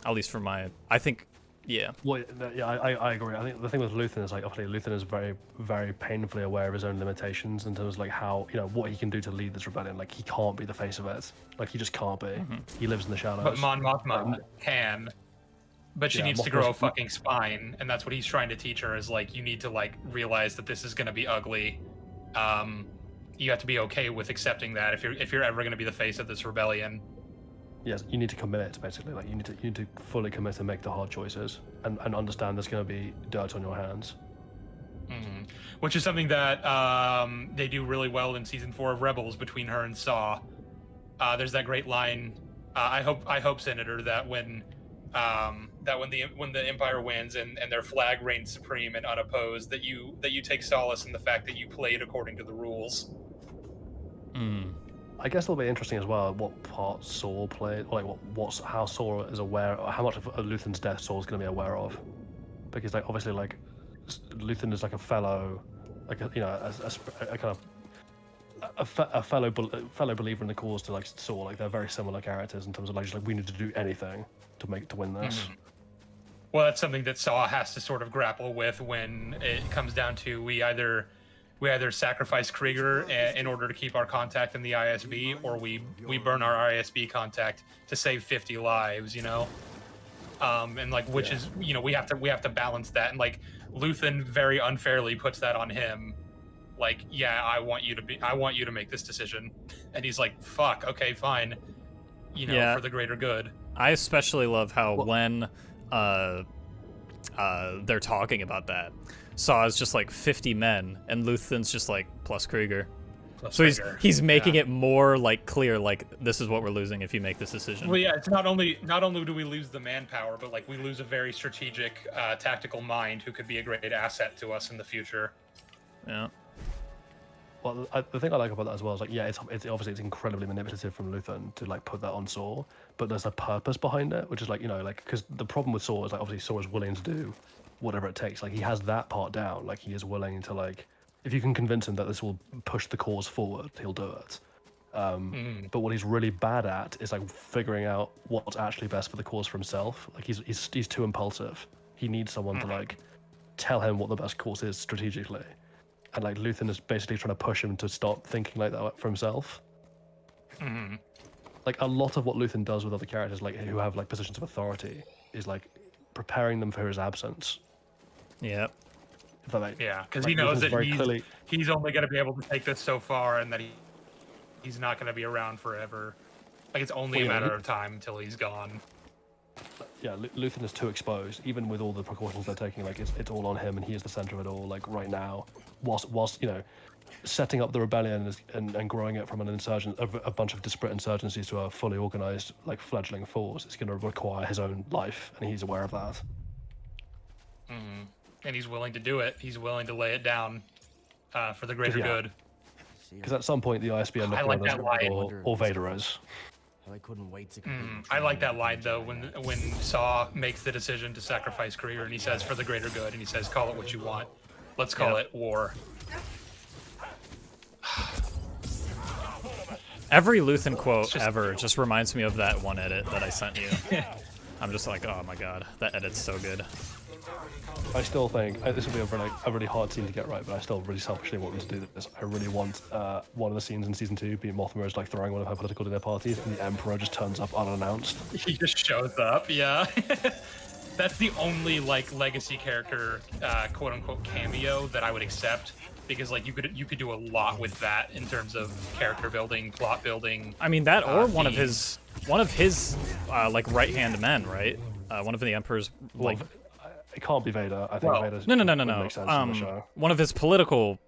Speaker 1: At least for I think, yeah.
Speaker 3: Well, yeah, I agree. I think the thing with Luthen is like, obviously, Luthen is very, very painfully aware of his own limitations in terms of like how, what he can do to lead this rebellion. Like, he can't be the face of it. Like, he just can't be.
Speaker 1: Mm-hmm.
Speaker 3: He lives in the shadows.
Speaker 2: But Mon Mothma can. But she needs to grow a fucking spine, and that's what he's trying to teach her. Is like, you need to like realize that this is going to be ugly. You have to be okay with accepting that if you're ever going to be the face of this rebellion.
Speaker 3: Yes, you need to commit, basically. Like, you need to fully commit and make the hard choices, and understand there's going to be dirt on your hands.
Speaker 2: Mm-hmm. Which is something that they do really well in season 4 of Rebels between her and Saw. There's that great line. I hope, Senator, that when the Empire wins and their flag reigns supreme and unopposed, that you take solace in the fact that you played according to the rules.
Speaker 3: I guess it'll be interesting as well what part Saw played, or like how Saw is aware, or how much of Luthen's death Saw is going to be aware of, because like obviously like Luthen is like a fellow, like a kind of a fellow believer in the cause to like Saw. Like they're very similar characters in terms of like just like we need to do anything to win this.
Speaker 2: Mm-hmm. Well, that's something that Saw has to sort of grapple with when it comes down to we either sacrifice Krieger in order to keep our contact in the ISB, or we burn our ISB contact to save 50 lives, and like which is we have to balance that, and like Luthen very unfairly puts that on him, like I want you to make this decision, and he's like fuck, okay, fine, for the greater good.
Speaker 1: I especially love how when they're talking about that, Saw is just like 50 men, and Luthen's just like plus Krieger. So he's making it more like clear, like this is what we're losing if you make this decision.
Speaker 2: Well, yeah, it's not only do we lose the manpower, but like we lose a very strategic, tactical mind who could be a great asset to us in the future.
Speaker 1: Yeah.
Speaker 3: Well, the thing I like about that as well is like, it's obviously it's incredibly manipulative from Luthen to like put that on Saw, but there's a purpose behind it, which is like because the problem with Saw is like obviously Saw is willing to do whatever it takes. Like he has that part down. Like he is willing to like, if you can convince him that this will push the cause forward, he'll do it. But what he's really bad at is like figuring out what's actually best for the cause for himself. Like he's too impulsive. He needs someone to like tell him what the best course is strategically. And like Luthen is basically trying to push him to stop thinking like that for himself.
Speaker 2: Mm-hmm.
Speaker 3: Like a lot of what Luthen does with other characters, like who have like positions of authority, is like preparing them for his absence.
Speaker 1: Yep.
Speaker 2: Because he knows that he's only going to be able to take this so far, and that he's not going to be around forever. Like it's only a matter of time until he's gone.
Speaker 3: Yeah, Luthen is too exposed, even with all the precautions they're taking. Like it's all on him, and he is the center of it all. Like right now, whilst setting up the rebellion and growing it from a bunch of disparate insurgencies to a fully organized like fledgling force, it's going to require his own life, and he's aware of that.
Speaker 2: Mm-hmm. And he's willing to do it. He's willing to lay it down for the greater good.
Speaker 3: Because at some point the ISB are looking at us, or Vader is.
Speaker 6: I couldn't wait to.
Speaker 2: I like that line though when Saw makes the decision to sacrifice Krieger, and he says for the greater good, and he says call it what you want. Let's call it war.
Speaker 1: Every Luthen quote
Speaker 2: just-
Speaker 1: ever just reminds me of that one edit that I sent you. I'm just like, oh my god, that edit's so good.
Speaker 3: I still think this will be a really hard scene to get right, but I still really selfishly want them to do this. I really want one of the scenes in season 2 being Mothma is like throwing one of her political dinner parties, and the Emperor just turns up unannounced.
Speaker 2: He just shows up, yeah. That's the only like legacy character, quote unquote cameo that I would accept, because like you could do a lot with that in terms of character building, plot building.
Speaker 1: I mean that, or one
Speaker 2: themes.
Speaker 1: of his like right hand men, right? One of the Emperor's like.
Speaker 3: It can't be Vader. I think Vader's
Speaker 1: No.
Speaker 3: wouldn't make sense in the show.
Speaker 1: One of his political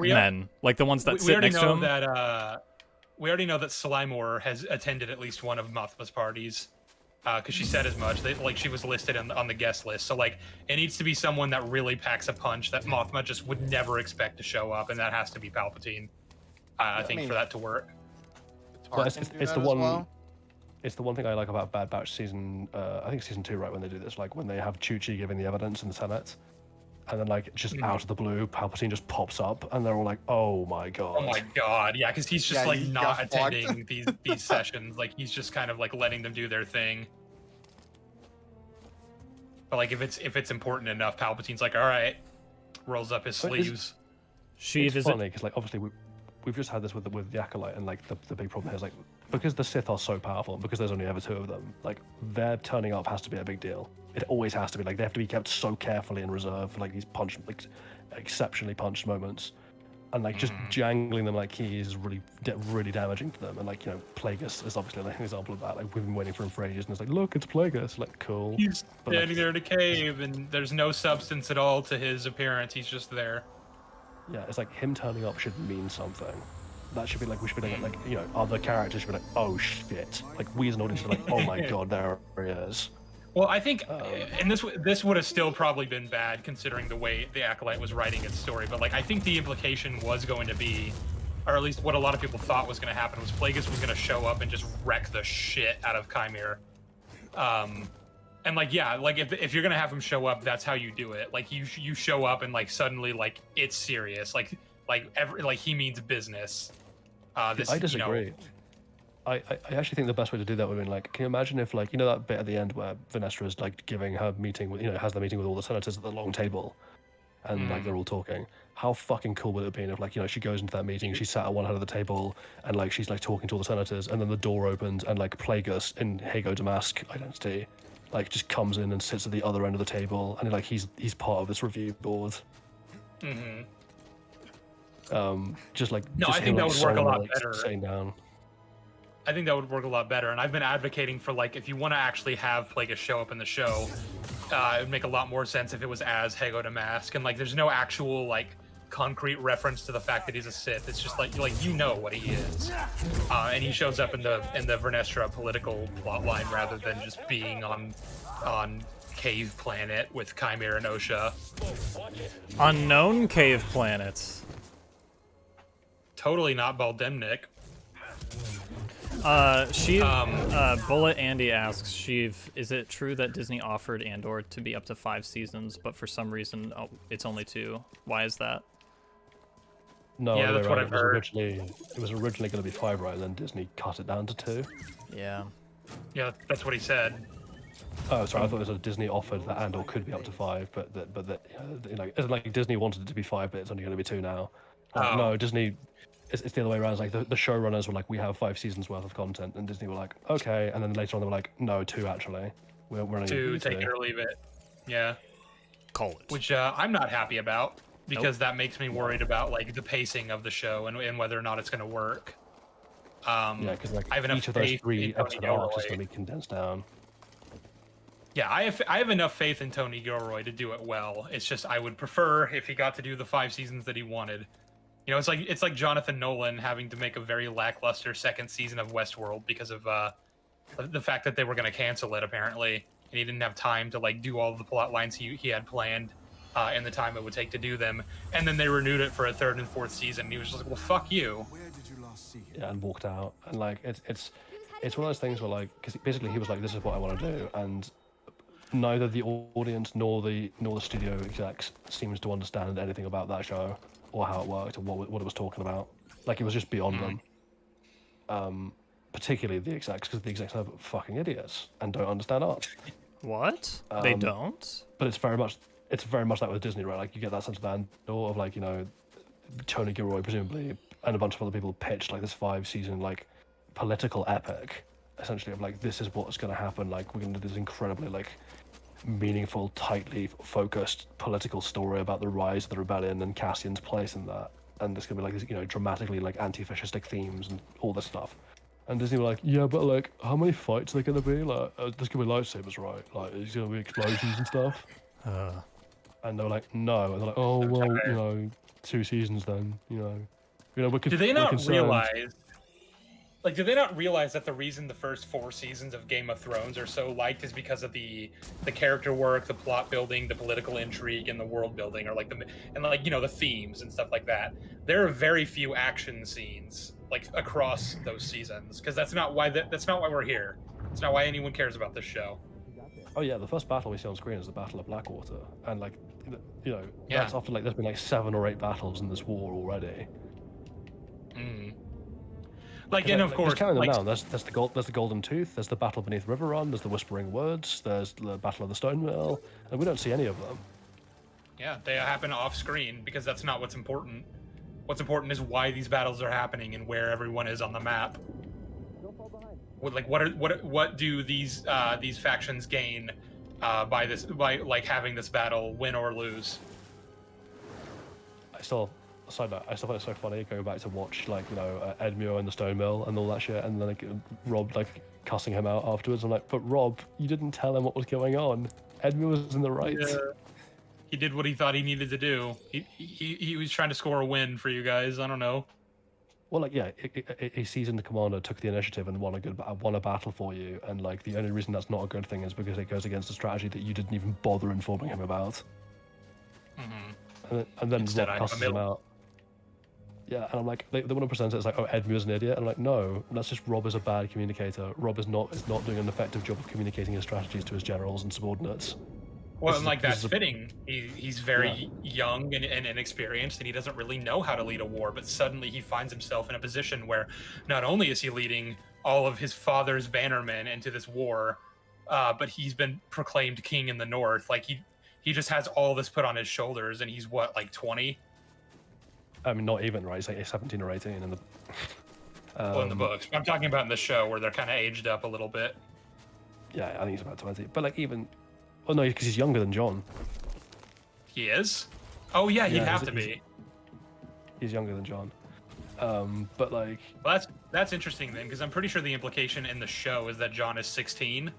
Speaker 1: men, like the ones that sit next to him.
Speaker 2: We already know that Slimore has attended at least one of Mothma's parties, because she said as much. Like she was listed on the guest list. So like it needs to be someone that really packs a punch that Mothma just would never expect to show up, and that has to be Palpatine. I think for that to work.
Speaker 3: But it's the one. It's the one thing I like about Bad Batch season, I think season 2, right, when they do this, like when they have Chuchi giving the evidence in the Senate, and then like just out of the blue, Palpatine just pops up, and they're all like, "Oh my god!"
Speaker 2: Oh my god, yeah, because he's just like
Speaker 7: he
Speaker 2: not
Speaker 7: got
Speaker 2: attending these sessions. Like he's just kind of like letting them do their thing. But like if it's important enough, Palpatine's like, all right, rolls up his sleeves.
Speaker 3: It's funny because like obviously we've just had this with the Acolyte, and like the big problem here is like because the Sith are so powerful, because there's only ever 2 of them, like their turning up has to be a big deal. It always has to be. Like they have to be kept so carefully in reserve for like these exceptionally punched moments, and like just jangling them like keys is really damaging to them. And like, you know, Plagueis is obviously like an example of that. Like we've been waiting for him for ages, and it's like, look, it's Plagueis. Like cool.
Speaker 2: He's
Speaker 3: But,
Speaker 2: standing there in a cave, and there's no substance at all to his appearance. He's just there.
Speaker 3: Yeah, it's like him turning up should mean something. That should be like, we should be like, you know, other characters should be like, oh shit. Like we as an audience should be like, oh my god, there he is.
Speaker 2: Well, I think, and this would have still probably been bad considering the way the Acolyte was writing its story. But like, I think the implication was going to be, or at least what a lot of people thought was going to happen, was Plagueis was going to show up and just wreck the shit out of Chimera. And like, yeah, like if you're gonna have him show up, that's how you do it. Like you show up and like suddenly like it's serious. Like he means business.
Speaker 3: I disagree.
Speaker 2: You know,
Speaker 3: I actually think the best way to do that would be like, can you imagine if like, you know that bit at the end where Vanessa is like giving her meeting with, you know, has the meeting with all the senators at the long table, and like they're all talking. How fucking cool would it have been if like, you know, she goes into that meeting, she's sat at one end of the table, and like she's like talking to all the senators, and then the door opens and like Plagueis in Hago Damask identity like just comes in and sits at the other end of the table, and like he's part of this review board. Just like
Speaker 2: no,
Speaker 3: just
Speaker 2: I think that would work a lot better.
Speaker 3: Sitting down.
Speaker 2: I think that would work a lot better, and I've been advocating for like if you want to actually have Plagueis show up in the show, it would make a lot more sense if it was as Hago Damask, and like there's no actual like concrete reference to the fact that he's a Sith. It's just like you know what he is, and he shows up in the Vernestra political plotline rather than just being on Cave Planet with Chimera and Osha.
Speaker 1: Unknown cave planets.
Speaker 2: Totally not Baldemnik.
Speaker 1: Bullet Andy asks, Sheev, is it true that Disney offered Andor to be up to 5 seasons, but for some reason it's only 2? Why is that?
Speaker 3: No,
Speaker 2: yeah, that's what I've heard.
Speaker 3: It was originally going to be 5, right? And then Disney cut it down to 2.
Speaker 1: Yeah.
Speaker 2: Yeah, that's what he said.
Speaker 3: Oh, sorry. I thought it was a Disney offered that Andor could be up to 5, but you know, it's like Disney wanted it to be 5, but it's only going to be 2 now. No, Disney. It's the other way around. It's like the showrunners were like, we have 5 seasons worth of content, and Disney were like, okay, and then later on they were like, no, 2 actually. We're only
Speaker 2: 2, take it or leave it. Yeah.
Speaker 1: Call it.
Speaker 2: Which I'm not happy about, because that makes me worried about like the pacing of the show and whether or not it's going to work.
Speaker 3: Yeah, because like
Speaker 2: I have enough
Speaker 3: each of those
Speaker 2: faith
Speaker 3: 3
Speaker 2: in Tony
Speaker 3: episode arcs is
Speaker 2: Gilroy.
Speaker 3: going to be condensed down.
Speaker 2: Yeah, I have enough faith in Tony Gilroy to do it well. It's just I would prefer if he got to do the 5 seasons that he wanted. You know, it's like Jonathan Nolan having to make a very lackluster 2nd season of Westworld because of the fact that they were going to cancel it apparently, and he didn't have time to like do all the plot lines he had planned in the time it would take to do them. And then they renewed it for a 3rd and 4th season. And he was just like, well, fuck you.
Speaker 3: Yeah, and walked out. And like it's one of those things where like, because basically he was like, this is what I want to do, and neither the audience nor the studio execs seems to understand anything about that show or how it worked or what it was talking about. Like it was just beyond them. particularly the execs, because the execs are fucking idiots and don't understand art.
Speaker 1: What? They don't?
Speaker 3: But it's very much like with Disney, right? Like you get that sense of Andor of like, you know, Tony Gilroy presumably and a bunch of other people pitched like this 5-season like political epic, essentially of like this is what's going to happen. Like we're going to do this incredibly like meaningful, tightly focused political story about the rise of the rebellion and Cassian's place in that. And there's going to be like this, you know, dramatically like anti-fascistic themes and all this stuff. And Disney were like, yeah, but like, how many fights are there going to be? Like, there's going to be lightsabers, right? Like, there's going to be explosions and stuff. And they were like, no. And they're like, oh, well, you know, 2 seasons then, you know.
Speaker 2: Do they not realize? Like, do they not realize that the reason the first 4 seasons of Game of Thrones are so liked is because of the character work, the plot building, the political intrigue, and the world building, or like the themes and stuff like that. There are very few action scenes like across those seasons because that's not why we're here. It's not why anyone cares about this show.
Speaker 3: Oh yeah, the first battle we see on screen is the Battle of Blackwater, and like, you know, that's after like there's been like 7 or 8 battles in this war already.
Speaker 2: Like, and of course,
Speaker 3: just counting them down. There's the Golden Tooth. There's the Battle Beneath River Run. There's the Whispering Woods. There's the Battle of the Stone Mill, and we don't see any of them.
Speaker 2: Yeah, they happen off screen because that's not what's important. What's important is why these battles are happening and where everyone is on the map. What do these factions gain by like having this battle, win or lose?
Speaker 3: I still find it so funny going back to watch like, you know, Edmure and the Stone Mill and all that shit, and then like Rob like cussing him out afterwards. I'm like, but Rob, you didn't tell him what was going on. Edmure was in the right.
Speaker 2: Yeah. He did what he thought he needed to do. He was trying to score a win for you guys. I don't know.
Speaker 3: Well, like, yeah, a seasoned commander took the initiative and won a battle for you, and like the only reason that's not a good thing is because it goes against a strategy that you didn't even bother informing him about. And then
Speaker 2: Instead,
Speaker 3: Rob cusses him out. Yeah, and I'm like, they want to present it as like, oh, Edmure's an idiot. And I'm like, no, that's just Rob is a bad communicator. Rob is not doing an effective job of communicating his strategies to his generals and subordinates.
Speaker 2: Well, and like that's fitting. He's very young and inexperienced, and he doesn't really know how to lead a war. But suddenly he finds himself in a position where not only is he leading all of his father's bannermen into this war, but he's been proclaimed king in the north. Like he just has all this put on his shoulders, and he's what, like 20?
Speaker 3: I mean, not even, right? He's like 17 or 18 in the.
Speaker 2: Well, in the books. I'm talking about in the show where they're kind of aged up a little bit.
Speaker 3: Yeah, I think he's about 20. But like even. Well, no, because he's younger than John.
Speaker 2: He is? Oh yeah, he'd have to be.
Speaker 3: He's younger than John. But like.
Speaker 2: Well, that's interesting then, because I'm pretty sure the implication in the show is that John is 16,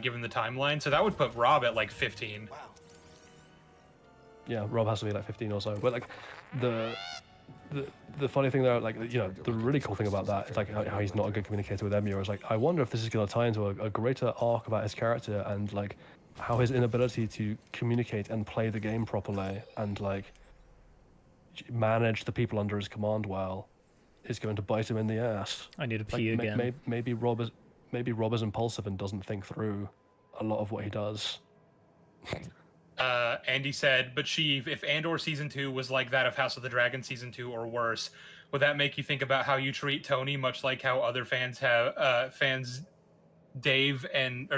Speaker 2: given the timeline. So that would put Rob at like 15.
Speaker 6: Wow.
Speaker 3: Yeah, Rob has to be like 15 or so. But like, the funny thing there, like, you know, the really cool thing about that is like how he's not a good communicator with Emir. Is like, I wonder if this is going to tie into a greater arc about his character and like how his inability to communicate and play the game properly and like manage the people under his command well is going to bite him in the ass.
Speaker 1: I need to pee again.
Speaker 3: Maybe Rob is impulsive and doesn't think through a lot of what he does.
Speaker 2: Andy said, but Sheev, if Andor Season 2 was like that of House of the Dragon Season 2 or worse, would that make you think about how you treat Tony, much like how other fans have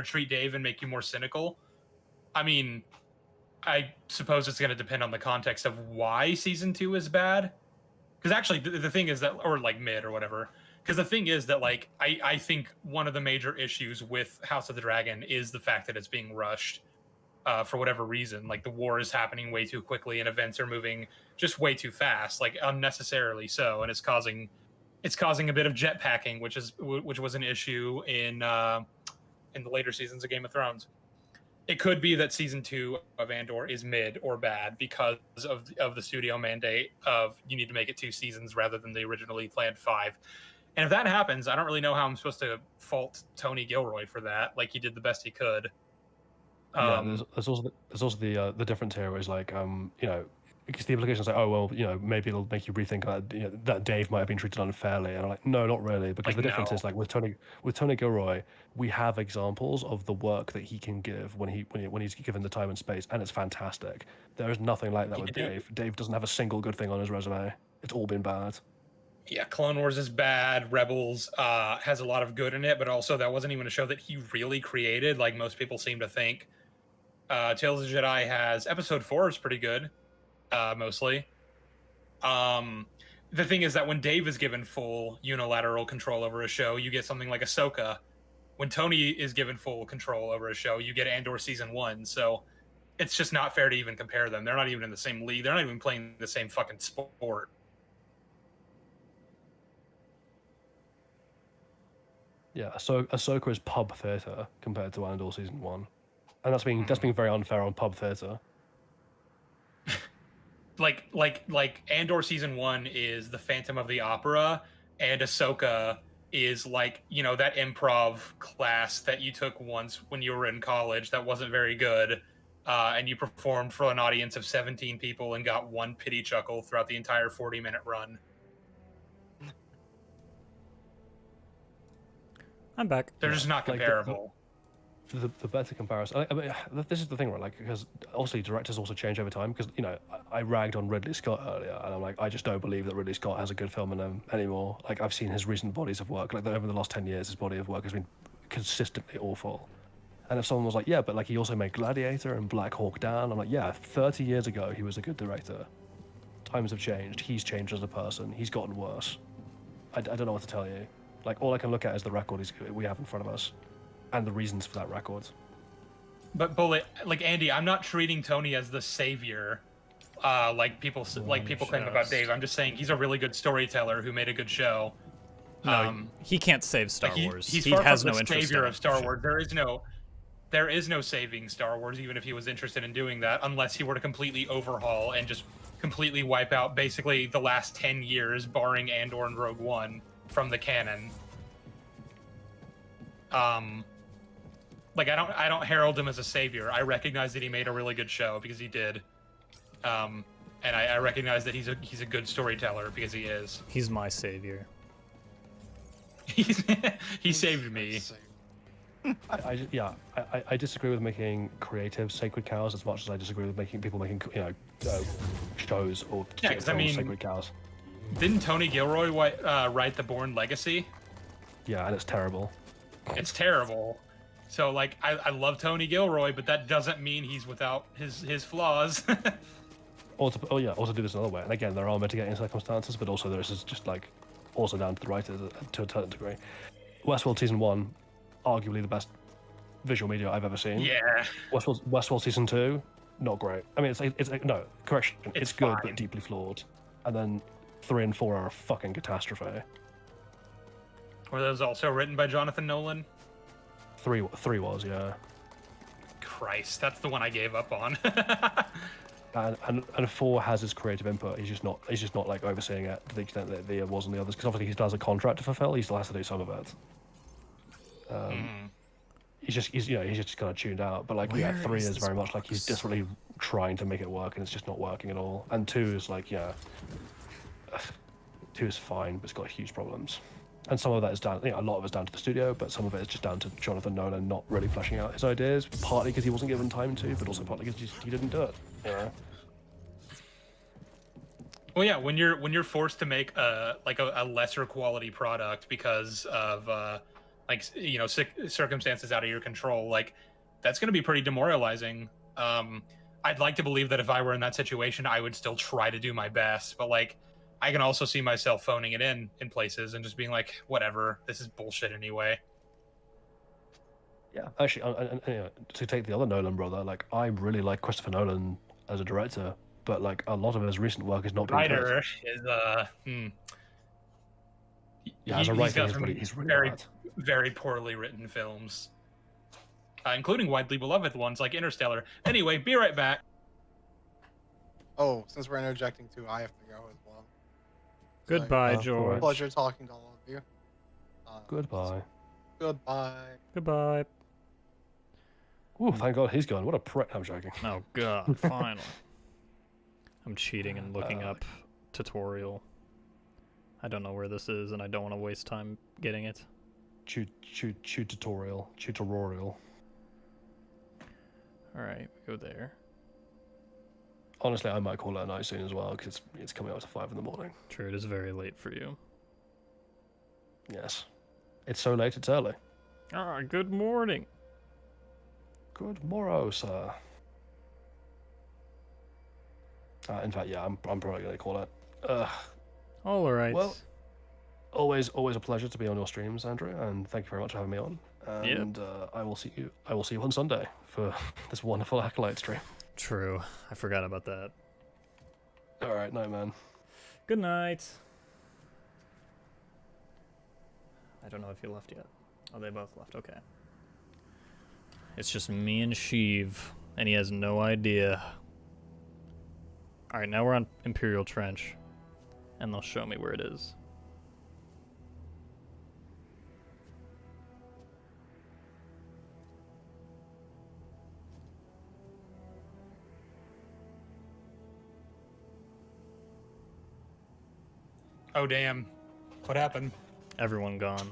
Speaker 2: treat Dave and make you more cynical? I mean, I suppose it's going to depend on the context of why Season 2 is bad. Because actually, the thing is that, or like mid or whatever, because the thing is that, like, I think one of the major issues with House of the Dragon is the fact that it's being rushed. For whatever reason, like the war is happening way too quickly and events are moving just way too fast, like unnecessarily so, and it's causing a bit of jetpacking, which was an issue in the later seasons of Game of Thrones. It could be that Season 2 of Andor is mid or bad because of the studio mandate of you need to make it 2 seasons rather than the originally planned 5. And if that happens, I don't really know how I'm supposed to fault Tony Gilroy for that. Like, he did the best he could.
Speaker 3: Yeah, there's also the difference here is like you know, because the implication is like, oh well, you know, maybe it'll make you rethink that, you know, that Dave might have been treated unfairly, and I'm like, no, not really, because the difference is like with Tony Gilroy, we have examples of the work that he can give when he's given the time and space, and it's fantastic. There is nothing like that with Dave. Dave doesn't have a single good thing on his resume. It's all been bad.
Speaker 2: Yeah, Clone Wars is bad. Rebels has a lot of good in it, but also that wasn't even a show that he really created, like most people seem to think. Tales of the Jedi has episode 4 is pretty good, mostly. The thing is that when Dave is given full unilateral control over a show, you get something like Ahsoka. When Tony is given full control over a show, you get Andor season 1. So it's just not fair to even compare them. They're not even in the same league. They're not even playing the same fucking sport.
Speaker 3: Yeah, so Ahsoka is pub theater compared to Andor season 1, and that's being very unfair on pub theater.
Speaker 2: Like Andor season 1 is the Phantom of the Opera, and Ahsoka is like, you know, that improv class that you took once when you were in college that wasn't very good, and you performed for an audience of 17 people and got one pity chuckle throughout the entire 40-minute run.
Speaker 1: I'm back.
Speaker 2: They're just not comparable.
Speaker 3: The better comparison. I mean, this is the thing, right? Like, because obviously directors also change over time. Because, you know, I ragged on Ridley Scott earlier, and I'm like, I just don't believe that Ridley Scott has a good film in him anymore. Like, I've seen his recent bodies of work. Like, over the last 10 years, his body of work has been consistently awful. And if someone was like, yeah, but like he also made Gladiator and Black Hawk Down, I'm like, yeah, 30 years ago he was a good director. Times have changed. He's changed as a person. He's gotten worse. I don't know what to tell you. Like, all I can look at is the record we have in front of us, and the reasons for that record.
Speaker 2: But Bullet, like Andy, I'm not treating Tony as the savior, like people claim about Dave. I'm just saying he's a really good storyteller who made a good show.
Speaker 1: No, he can't save Star Wars.
Speaker 2: He
Speaker 1: He has
Speaker 2: from
Speaker 1: no
Speaker 2: the
Speaker 1: interest
Speaker 2: savior
Speaker 1: in
Speaker 2: of
Speaker 1: it.
Speaker 2: Star Wars. There is no saving Star Wars, even if he was interested in doing that, unless he were to completely overhaul and just completely wipe out basically the last 10 years, barring Andor and Rogue One, from the canon. Like I don't herald him as a savior. I recognize that he made a really good show because he did, and I recognize that he's a good storyteller because he is.
Speaker 1: He's my savior.
Speaker 2: He saved me.
Speaker 3: I disagree with making creative sacred cows as much as I disagree with people making shows or
Speaker 2: Yeah, I mean,
Speaker 3: sacred cows.
Speaker 2: Didn't Tony Gilroy write The Bourne Legacy?
Speaker 3: Yeah, and it's terrible.
Speaker 2: It's terrible. So like I love Tony Gilroy, but that doesn't mean he's without his flaws.
Speaker 3: Also do this another way. And again, there are mitigating circumstances, but also this is just like also down to the writers to a certain degree. Westworld season 1, arguably the best visual media I've ever seen.
Speaker 2: Yeah.
Speaker 3: Westworld season 2, not great. I mean, it's no correction. It's good
Speaker 2: fine.
Speaker 3: but deeply flawed. And then 3 and 4 are a fucking catastrophe.
Speaker 2: Were those also written by Jonathan Nolan?
Speaker 3: 3 was, yeah.
Speaker 2: Christ, that's the one I gave up on.
Speaker 3: and 4 has his creative input. He's just not like overseeing it to the extent that there was in the others. Because obviously he still has a contract to fulfill. He still has to do some of it. He's just kind of tuned out. But like, yeah, 3 is very much like he's desperately trying to make it work, and it's just not working at all. And 2 is like, yeah, 2 is fine, but it's got huge problems. And some of that is down, a lot of it's down to the studio, but some of it is just down to Jonathan Nolan not really fleshing out his ideas, partly because he wasn't given time to, but also partly because he didn't do it. Yeah.
Speaker 2: Well, yeah, when you're forced to make a lesser quality product because of circumstances out of your control, like that's going to be pretty demoralizing. I'd like to believe that if I were in that situation, I would still try to do my best, but like I can also see myself phoning it in places and just being like, whatever, this is bullshit anyway.
Speaker 3: Yeah, actually, to take the other Nolan brother, like I really like Christopher Nolan as a director, but like a lot of his recent work is not being
Speaker 2: Writer
Speaker 3: good.
Speaker 2: is
Speaker 3: Yeah, as a writer, he's really
Speaker 2: very
Speaker 3: bad.
Speaker 2: very poorly written films, including widely beloved ones like Interstellar. Anyway, be right back.
Speaker 7: Oh, since we're interjecting too, I have to go as well.
Speaker 1: Goodbye, George.
Speaker 7: Pleasure talking to all of you.
Speaker 3: Goodbye.
Speaker 7: Goodbye.
Speaker 1: Goodbye.
Speaker 3: Ooh, thank God he's gone. What a prick. I'm joking.
Speaker 1: Oh God, finally. I'm cheating and looking up tutorial. I don't know where this is, and I don't want to waste time getting it.
Speaker 3: Tutorial.
Speaker 1: Alright, go there.
Speaker 3: Honestly, I might call it a night soon as well, because it's coming out to 5 in the morning.
Speaker 1: True, it is very late for you.
Speaker 3: Yes. It's so late, it's early.
Speaker 1: Ah, good morning.
Speaker 3: Good morrow, sir. In fact, yeah, I'm probably going to call it.
Speaker 1: All right.
Speaker 3: Well, always a pleasure to be on your streams, Andrew, and thank you very much for having me on. And I will see you on Sunday for this wonderful Acolyte stream.
Speaker 1: True. I forgot about that.
Speaker 3: All right, night, man.
Speaker 1: Good night. I don't know if you left yet. Oh, they both left. Okay. It's just me and Sheev, and he has no idea. All right, now we're on Imperial Trench, and they'll show me where it is.
Speaker 2: Oh damn! What happened?
Speaker 1: Everyone gone.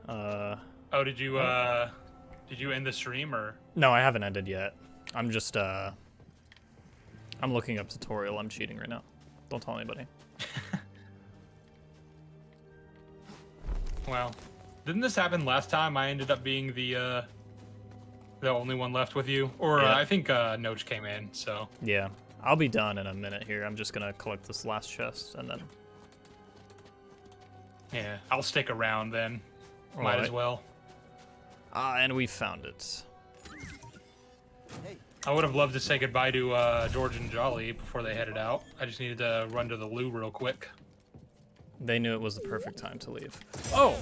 Speaker 2: Oh, did you end the stream or?
Speaker 1: No, I haven't ended yet. I'm just I'm looking up tutorial. I'm cheating right now. Don't tell anybody.
Speaker 2: Well, didn't this happen last time? I ended up being the only one left with you, or
Speaker 1: Yeah.
Speaker 2: I think Noach came in. So
Speaker 1: Yeah, I'll be done in a minute here. I'm just gonna collect this last chest and then.
Speaker 2: yeah, I'll stick around then. Might
Speaker 1: Alright.
Speaker 2: as well.
Speaker 1: Ah, and we found it.
Speaker 2: I would have loved to say goodbye to George and Jolly before they headed out. I just needed to run to the loo real quick.
Speaker 1: They knew it was the perfect time to leave.
Speaker 2: Oh!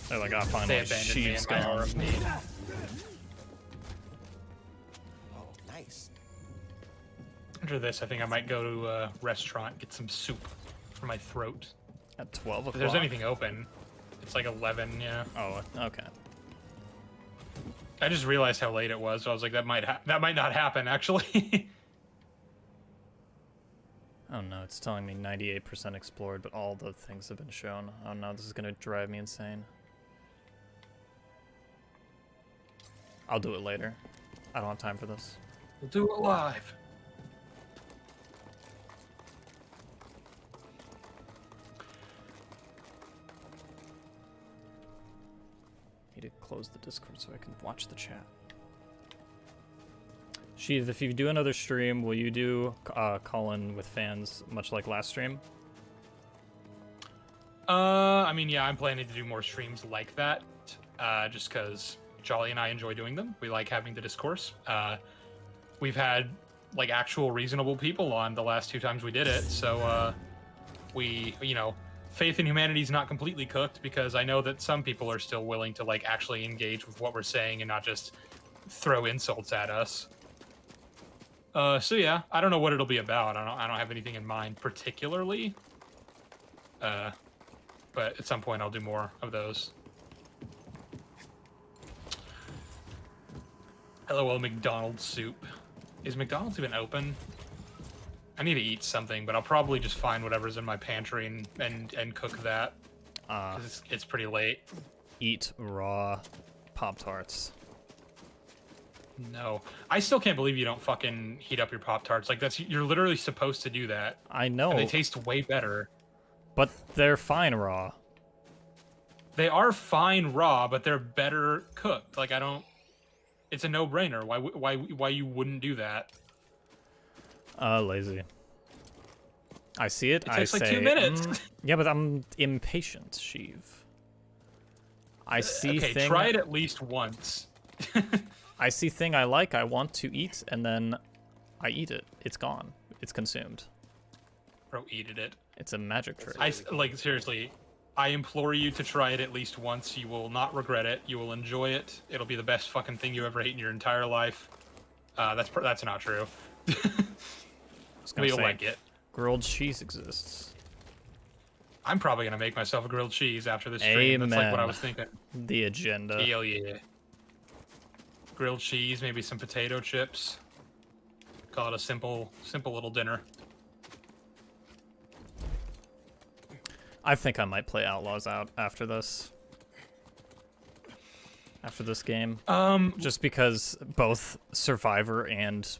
Speaker 1: They're like, ah,
Speaker 2: They
Speaker 1: finally,
Speaker 2: abandoned me in
Speaker 1: Sheev's
Speaker 2: my hour
Speaker 1: gone.
Speaker 2: of need.
Speaker 6: Oh, nice.
Speaker 2: After this, I think I might go to a restaurant, get some soup for my throat.
Speaker 1: At 12 o'clock?
Speaker 2: If there's anything open. It's like 11, yeah.
Speaker 1: Oh, okay.
Speaker 2: I just realized how late it was, so I was like, that might not happen, actually.
Speaker 1: Oh no, it's telling me 98% explored, but all the things have been shown. Oh no, this is gonna drive me insane. I'll do it later. I don't have time for this.
Speaker 2: We'll do it live.
Speaker 1: Need to close the Discord so I can watch the chat. Sheev, if you do another stream, will you do call-in with fans, much like last stream?
Speaker 2: I mean, yeah, I'm planning to do more streams like that, just because Jolly and I enjoy doing them. We like having the discourse. We've had, like, actual reasonable people on the last 2 times we did it, so, faith in humanity is not completely cooked, because I know that some people are still willing to, like, actually engage with what we're saying and not just throw insults at us. So yeah, I don't know what it'll be about. I don't have anything in mind particularly. But at some point I'll do more of those. LOL McDonald's soup. Is McDonald's even open? I need to eat something, but I'll probably just find whatever's in my pantry and cook that. 'Cause it's pretty late.
Speaker 1: Eat raw Pop-Tarts.
Speaker 2: No. I still can't believe you don't fucking heat up your Pop-Tarts. Like, you're literally supposed to do that.
Speaker 1: I know.
Speaker 2: And they taste way better.
Speaker 1: But they're fine raw.
Speaker 2: They are fine raw, but they're better cooked. Like, it's a no-brainer. Why you wouldn't do that?
Speaker 1: Lazy. I see it.
Speaker 2: It
Speaker 1: I
Speaker 2: takes
Speaker 1: say,
Speaker 2: like 2 minutes.
Speaker 1: Yeah, but I'm impatient, Sheev. I see
Speaker 2: okay,
Speaker 1: thing.
Speaker 2: try it at least once.
Speaker 1: I see thing I like, I want to eat, and then I eat it. It's gone. It's consumed.
Speaker 2: Bro, eated it.
Speaker 1: It's a magic trick.
Speaker 2: Like, seriously, I implore you to try it at least once. You will not regret it. You will enjoy it. It'll be the best fucking thing you ever ate in your entire life. That's not true. But you'll like it.
Speaker 1: Grilled cheese exists.
Speaker 2: I'm probably gonna make myself a grilled cheese after this stream.
Speaker 1: Amen.
Speaker 2: That's like what I was thinking.
Speaker 1: The agenda.
Speaker 2: Hell yeah. Grilled cheese, maybe some potato chips. Call it a simple little dinner.
Speaker 1: I think I might play Outlaws out after this. After this game. Just because both Survivor and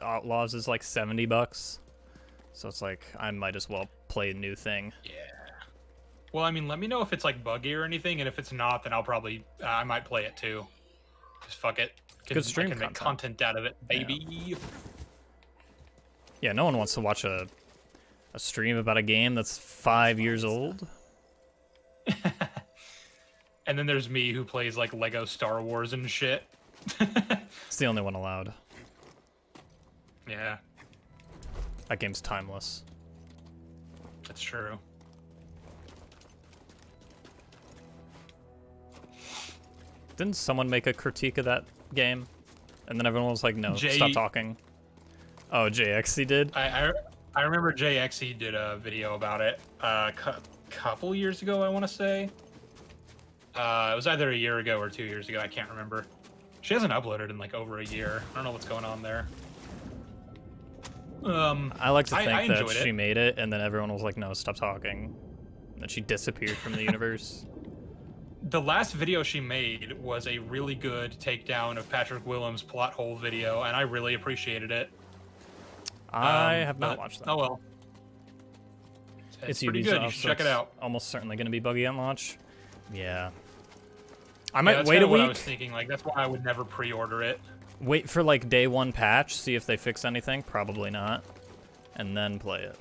Speaker 1: Outlaws is like $70. So it's like I might as well play a new thing.
Speaker 2: Yeah. Well, I mean, let me know if it's like buggy or anything, and if it's not, then I'll probably I might play it too. Just fuck it.
Speaker 1: Good stream
Speaker 2: I can make content out of it, baby.
Speaker 1: Yeah, no one wants to watch a stream about a game that's 5 years old.
Speaker 2: And then there's me who plays like Lego Star Wars and shit.
Speaker 1: It's the only one allowed.
Speaker 2: Yeah,
Speaker 1: That game's timeless.
Speaker 2: that's true.
Speaker 1: Didn't someone make a critique of that game? And then everyone was like, no, stop talking. Oh, JXC did?
Speaker 2: I remember JXE did a video about it a couple years ago, I want to say. It was either a year ago or 2 years ago. I can't remember. She hasn't uploaded in like over a year. I don't know what's going on there.
Speaker 1: I like to think that
Speaker 2: enjoyed
Speaker 1: she
Speaker 2: it.
Speaker 1: made it, and then everyone was like, no, stop talking. And then she disappeared from the universe.
Speaker 2: The last video she made was a really good takedown of Patrick Willems' plot hole video, and I really appreciated it.
Speaker 1: I have not watched that.
Speaker 2: Oh well. It's pretty
Speaker 1: Ubisoft,
Speaker 2: good. You should
Speaker 1: so
Speaker 2: check it
Speaker 1: it's
Speaker 2: out.
Speaker 1: Almost certainly going to be buggy at launch. Yeah. I
Speaker 2: Yeah,
Speaker 1: might
Speaker 2: that's
Speaker 1: wait a
Speaker 2: kinda what I
Speaker 1: week.
Speaker 2: was thinking. Like that's why I would never pre-order it.
Speaker 1: Wait for like day one patch, see if they fix anything. Probably not. And then play it.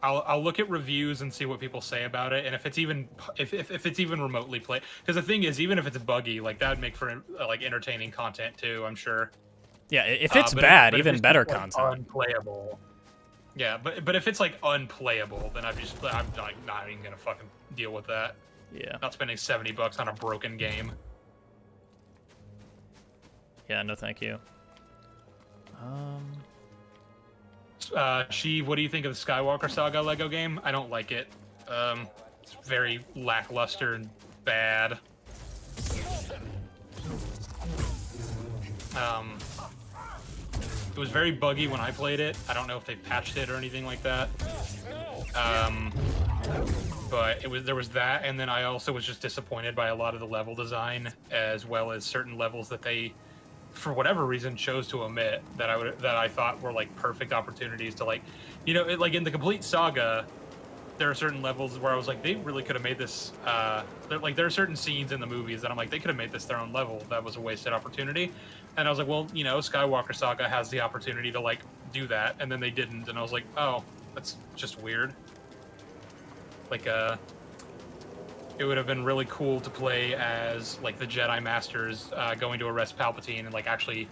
Speaker 2: I'll look at reviews and see what people say about it, and if it's even if it's even remotely play. Because the thing is, even if it's buggy, like that would make for like entertaining content too. I'm sure.
Speaker 1: Yeah, if it's
Speaker 2: But
Speaker 1: bad,
Speaker 2: but
Speaker 1: even
Speaker 2: it's
Speaker 1: better
Speaker 2: just, like,
Speaker 1: content.
Speaker 2: Unplayable. Yeah, but if it's like unplayable, then I'm like not even gonna fucking deal with that.
Speaker 1: Yeah.
Speaker 2: Not spending $70 on a broken game.
Speaker 1: Yeah, no thank you.
Speaker 2: Sheev, what do you think of the Skywalker Saga Lego game? I don't like it. It's very lackluster and bad. It was very buggy when I played it. I don't know if they've patched it or anything like that. But there was that, and then I also was just disappointed by a lot of the level design, as well as certain levels that they, for whatever reason, chose to omit that I thought were like perfect opportunities to like, like in the complete saga, there are certain levels where I was like, they really could have made this. There are certain scenes in the movies that I'm like, they could have made this their own level. That was a wasted opportunity. And I was like, well, Skywalker Saga has the opportunity to like do that, and then they didn't. And I was like, oh, that's just weird. Like, it would have been really cool to play as like the Jedi Masters going to arrest Palpatine and like actually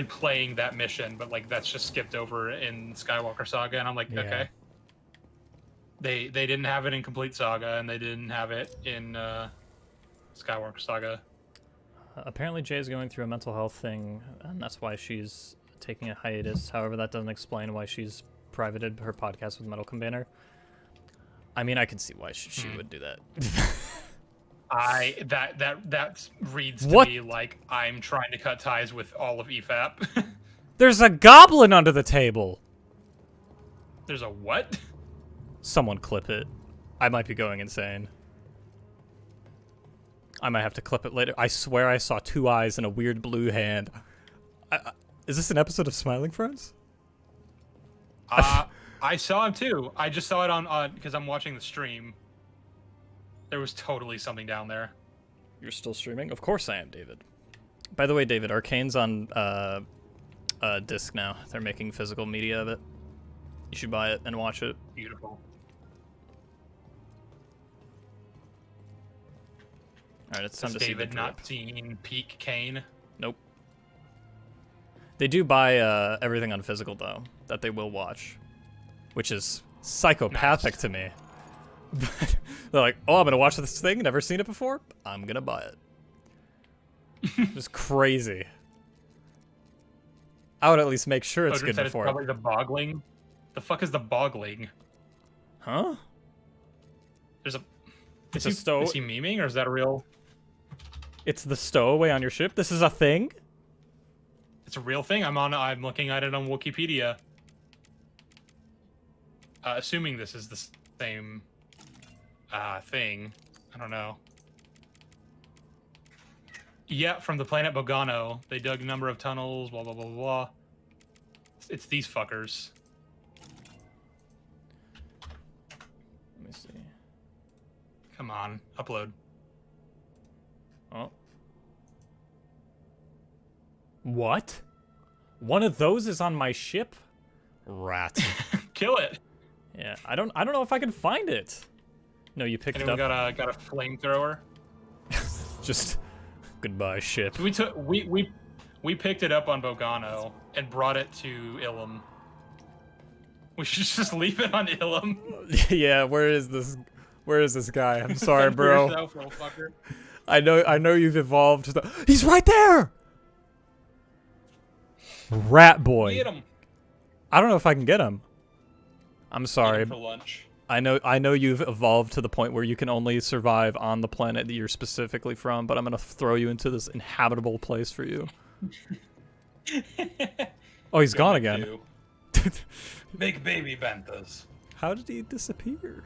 Speaker 2: playing that mission, but like that's just skipped over in Skywalker Saga, and I'm like, okay. They didn't have it in Complete Saga, and they didn't have it in Skywalker Saga.
Speaker 1: Apparently Jay's going through a mental health thing, and that's why she's taking a hiatus. However, that doesn't explain why she's privated her podcast with Metal Combainer. I mean, I can see why she would do that.
Speaker 2: That reads to me like I'm trying to cut ties with all of EFAP.
Speaker 1: There's a goblin under the table.
Speaker 2: There's a what?
Speaker 1: Someone clip it. I might be going insane. I might have to clip it later. I swear I saw 2 eyes and a weird blue hand. Is this an episode of Smiling Friends?
Speaker 2: I saw him too. I just saw it on because I'm watching the stream. There was totally something down there.
Speaker 1: You're still streaming? Of course I am, David. By the way, David, Arcane's on disc now. They're making physical media of it. You should buy it and watch it.
Speaker 2: Beautiful.
Speaker 1: Alright, it's time
Speaker 2: Has
Speaker 1: to see the
Speaker 2: David
Speaker 1: drip.
Speaker 2: not seen Peak Kane?
Speaker 1: Nope. They do buy everything on physical, though, that they will watch. Which is psychopathic to me. They're like, oh, I'm going to watch this thing, never seen it before? I'm going to buy it. Just crazy. I would at least make sure it's good
Speaker 2: said
Speaker 1: before.
Speaker 2: It's probably the Bogling. The fuck is the Bogling?
Speaker 1: Huh?
Speaker 2: There's a...
Speaker 1: It's a stow.
Speaker 2: Is he memeing, or is that a real...
Speaker 1: It's the stowaway on your ship? This is a thing?
Speaker 2: It's a real thing. I'm looking at it on Wikipedia. Assuming this is the same thing. I don't know. Yeah, from the planet Bogano. They dug a number of tunnels, blah, blah, blah, blah. It's these fuckers. on, upload.
Speaker 1: Oh. What? One of those is on my ship? Rat.
Speaker 2: Kill it.
Speaker 1: Yeah, I don't know if I can find it. No, you picked
Speaker 2: Anyone
Speaker 1: it up.
Speaker 2: got a flamethrower?
Speaker 1: Just goodbye ship.
Speaker 2: So we picked it up on Bogano and brought it to Ilum. We should just leave it on Ilum.
Speaker 1: Yeah, where is this guy? I'm sorry,
Speaker 2: Fend for
Speaker 1: bro.
Speaker 2: yourself, little fucker.
Speaker 1: I know you've evolved. He's right there. Rat boy.
Speaker 2: Get him.
Speaker 1: I don't know if I can get him. I'm
Speaker 2: Eat
Speaker 1: sorry.
Speaker 2: him for lunch.
Speaker 1: I know you've evolved to the point where you can only survive on the planet that you're specifically from, but I'm gonna throw you into this inhabitable place for you. Oh, he's gone again.
Speaker 2: Big baby bantas.
Speaker 1: How did he disappear?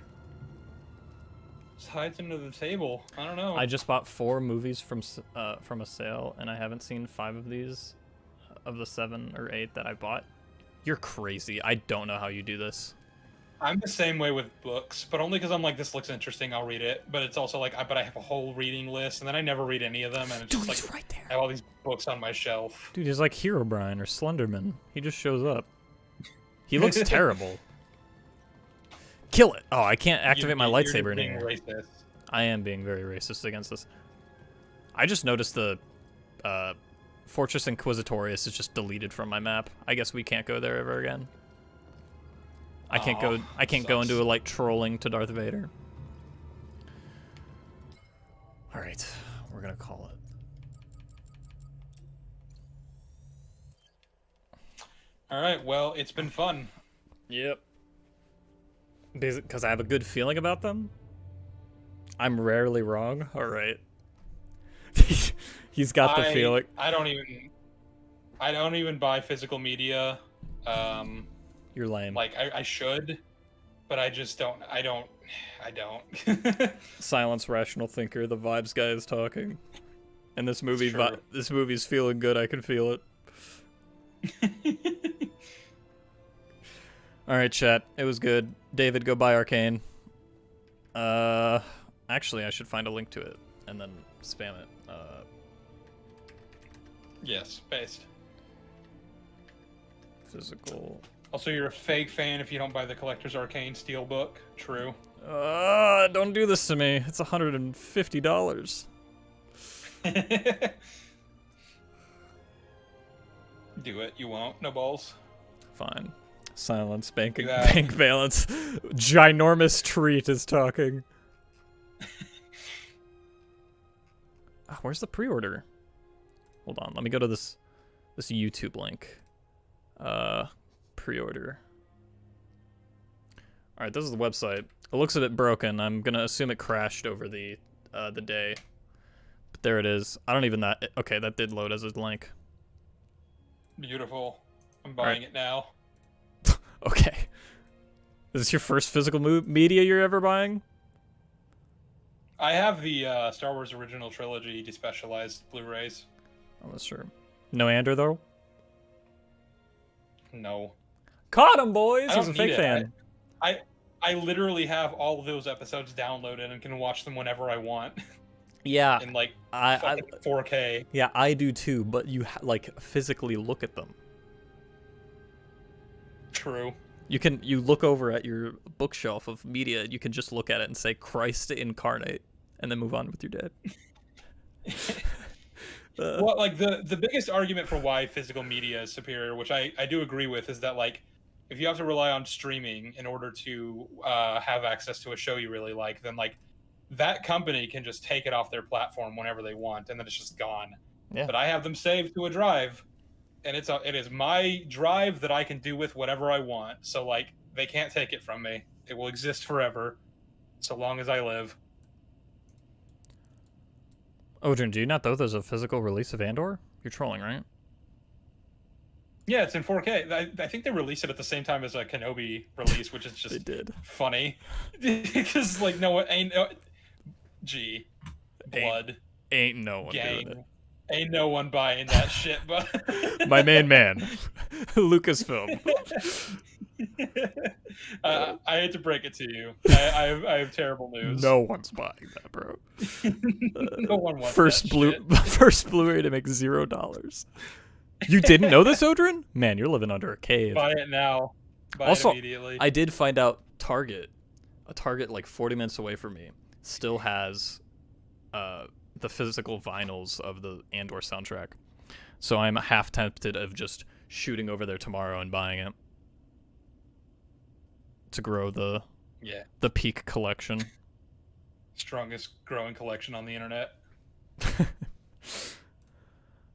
Speaker 2: Just hides under the table. I don't know.
Speaker 1: I just bought 4 movies from a sale, and I haven't seen 5 of these, of the 7 or 8 that I bought. You're crazy. I don't know how you do this.
Speaker 2: I'm the same way with books, but only because I'm like, this looks interesting, I'll read it. But it's also like, but I have a whole reading list, and then I never read any of them, and it's just like,
Speaker 1: right there.
Speaker 2: I have all these books on my shelf.
Speaker 1: Dude, he's like Herobrine or Slenderman. He just shows up. He looks terrible. Kill it! Oh, I can't activate my lightsaber in here.
Speaker 2: Racist.
Speaker 1: I am being very racist against this. I just noticed the Fortress Inquisitorius is just deleted from my map. I guess we can't go there ever again. I can't go into like trolling to Darth Vader. All right, we're gonna call it.
Speaker 2: All right, well, it's been fun.
Speaker 1: Yep. Because I have a good feeling about them. I'm rarely wrong. All right. He's got the feeling.
Speaker 2: I don't even buy physical media.
Speaker 1: You're lame.
Speaker 2: Like I should, but I just don't. I don't.
Speaker 1: Silence, rational thinker. The vibes guy is talking, and this movie. This movie's feeling good. I can feel it. All right, chat. It was good. David, go buy Arcane. Actually, I should find a link to it and then spam it.
Speaker 2: Yes, based.
Speaker 1: Physical.
Speaker 2: Also, you're a fake fan if you don't buy the Collector's Arcane Steelbook. True.
Speaker 1: Don't do this to me. It's $150.
Speaker 2: Do it. You won't. No balls.
Speaker 1: Fine. Silence. Bank balance. Ginormous treat is talking. Where's the pre-order? Hold on. Let me go to this YouTube link. Pre-order. All right, this is the website. It looks a bit broken. I'm gonna assume it crashed over the day. But there it is. I don't even okay, that did load as a link.
Speaker 2: Beautiful. I'm buying it now.
Speaker 1: Okay. Is this your first physical media you're ever buying?
Speaker 2: I have the Star Wars Original Trilogy despecialized Blu-rays.
Speaker 1: Oh, that's true. No Andrew, though?
Speaker 2: No.
Speaker 1: Caught him, boys! He's a fake fan.
Speaker 2: I literally have all of those episodes downloaded and can watch them whenever I want.
Speaker 1: Yeah.
Speaker 2: In like 4K.
Speaker 1: Yeah, I do too, but you like physically look at them.
Speaker 2: True.
Speaker 1: You look over at your bookshelf of media, you can just look at it and say Christ incarnate and then move on with your day.
Speaker 2: Well, like the biggest argument for why physical media is superior, which I do agree with, is that like if you have to rely on streaming in order to have access to a show you really like, then like that company can just take it off their platform whenever they want, and then it's just gone.
Speaker 1: Yeah.
Speaker 2: But I have them saved to a drive, and it is my drive that I can do with whatever I want. So like they can't take it from me. It will exist forever, so long as I live.
Speaker 1: Odin, do you not know there's a physical release of Andor? You're trolling, right?
Speaker 2: Yeah, it's in 4K. I think they released it at the same time as a Kenobi release, which is just
Speaker 1: They did.
Speaker 2: funny. Because like blood.
Speaker 1: Ain't no one
Speaker 2: gang.
Speaker 1: doing it.
Speaker 2: Ain't no one buying that shit, but
Speaker 1: My main man, Lucasfilm.
Speaker 2: I hate to break it to you. I have terrible news.
Speaker 1: No one's buying that, bro.
Speaker 2: No one wants
Speaker 1: First
Speaker 2: that
Speaker 1: blue,
Speaker 2: shit.
Speaker 1: first Blu-ray to make $0. You didn't know this, Odrin? Man, you're living under a cave.
Speaker 2: Buy it now. Buy
Speaker 1: Also,
Speaker 2: it immediately.
Speaker 1: I did find out a Target like 40 minutes away from me, still has the physical vinyls of the Andor soundtrack. So I'm half tempted of just shooting over there tomorrow and buying it to grow the peak collection.
Speaker 2: Strongest growing collection on the internet.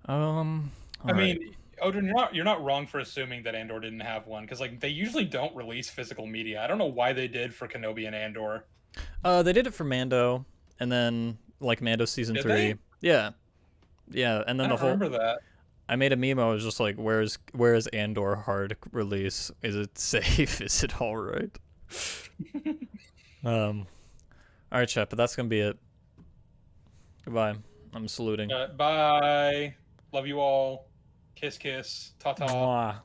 Speaker 1: I
Speaker 2: mean, Odin, you're not wrong for assuming that Andor didn't have one, because like they usually don't release physical media. I don't know why they did for Kenobi and Andor.
Speaker 1: They did it for Mando, and then like Mando season 3.
Speaker 2: They?
Speaker 1: Yeah, and then
Speaker 2: I don't remember that.
Speaker 1: I made a meme. I was just like, "Where's Andor hard release? Is it safe? Is it all right?" All right, chat, but that's gonna be it. Goodbye. I'm saluting.
Speaker 2: Bye. Love you all. Kiss, kiss. Ta ta.
Speaker 1: Mwah.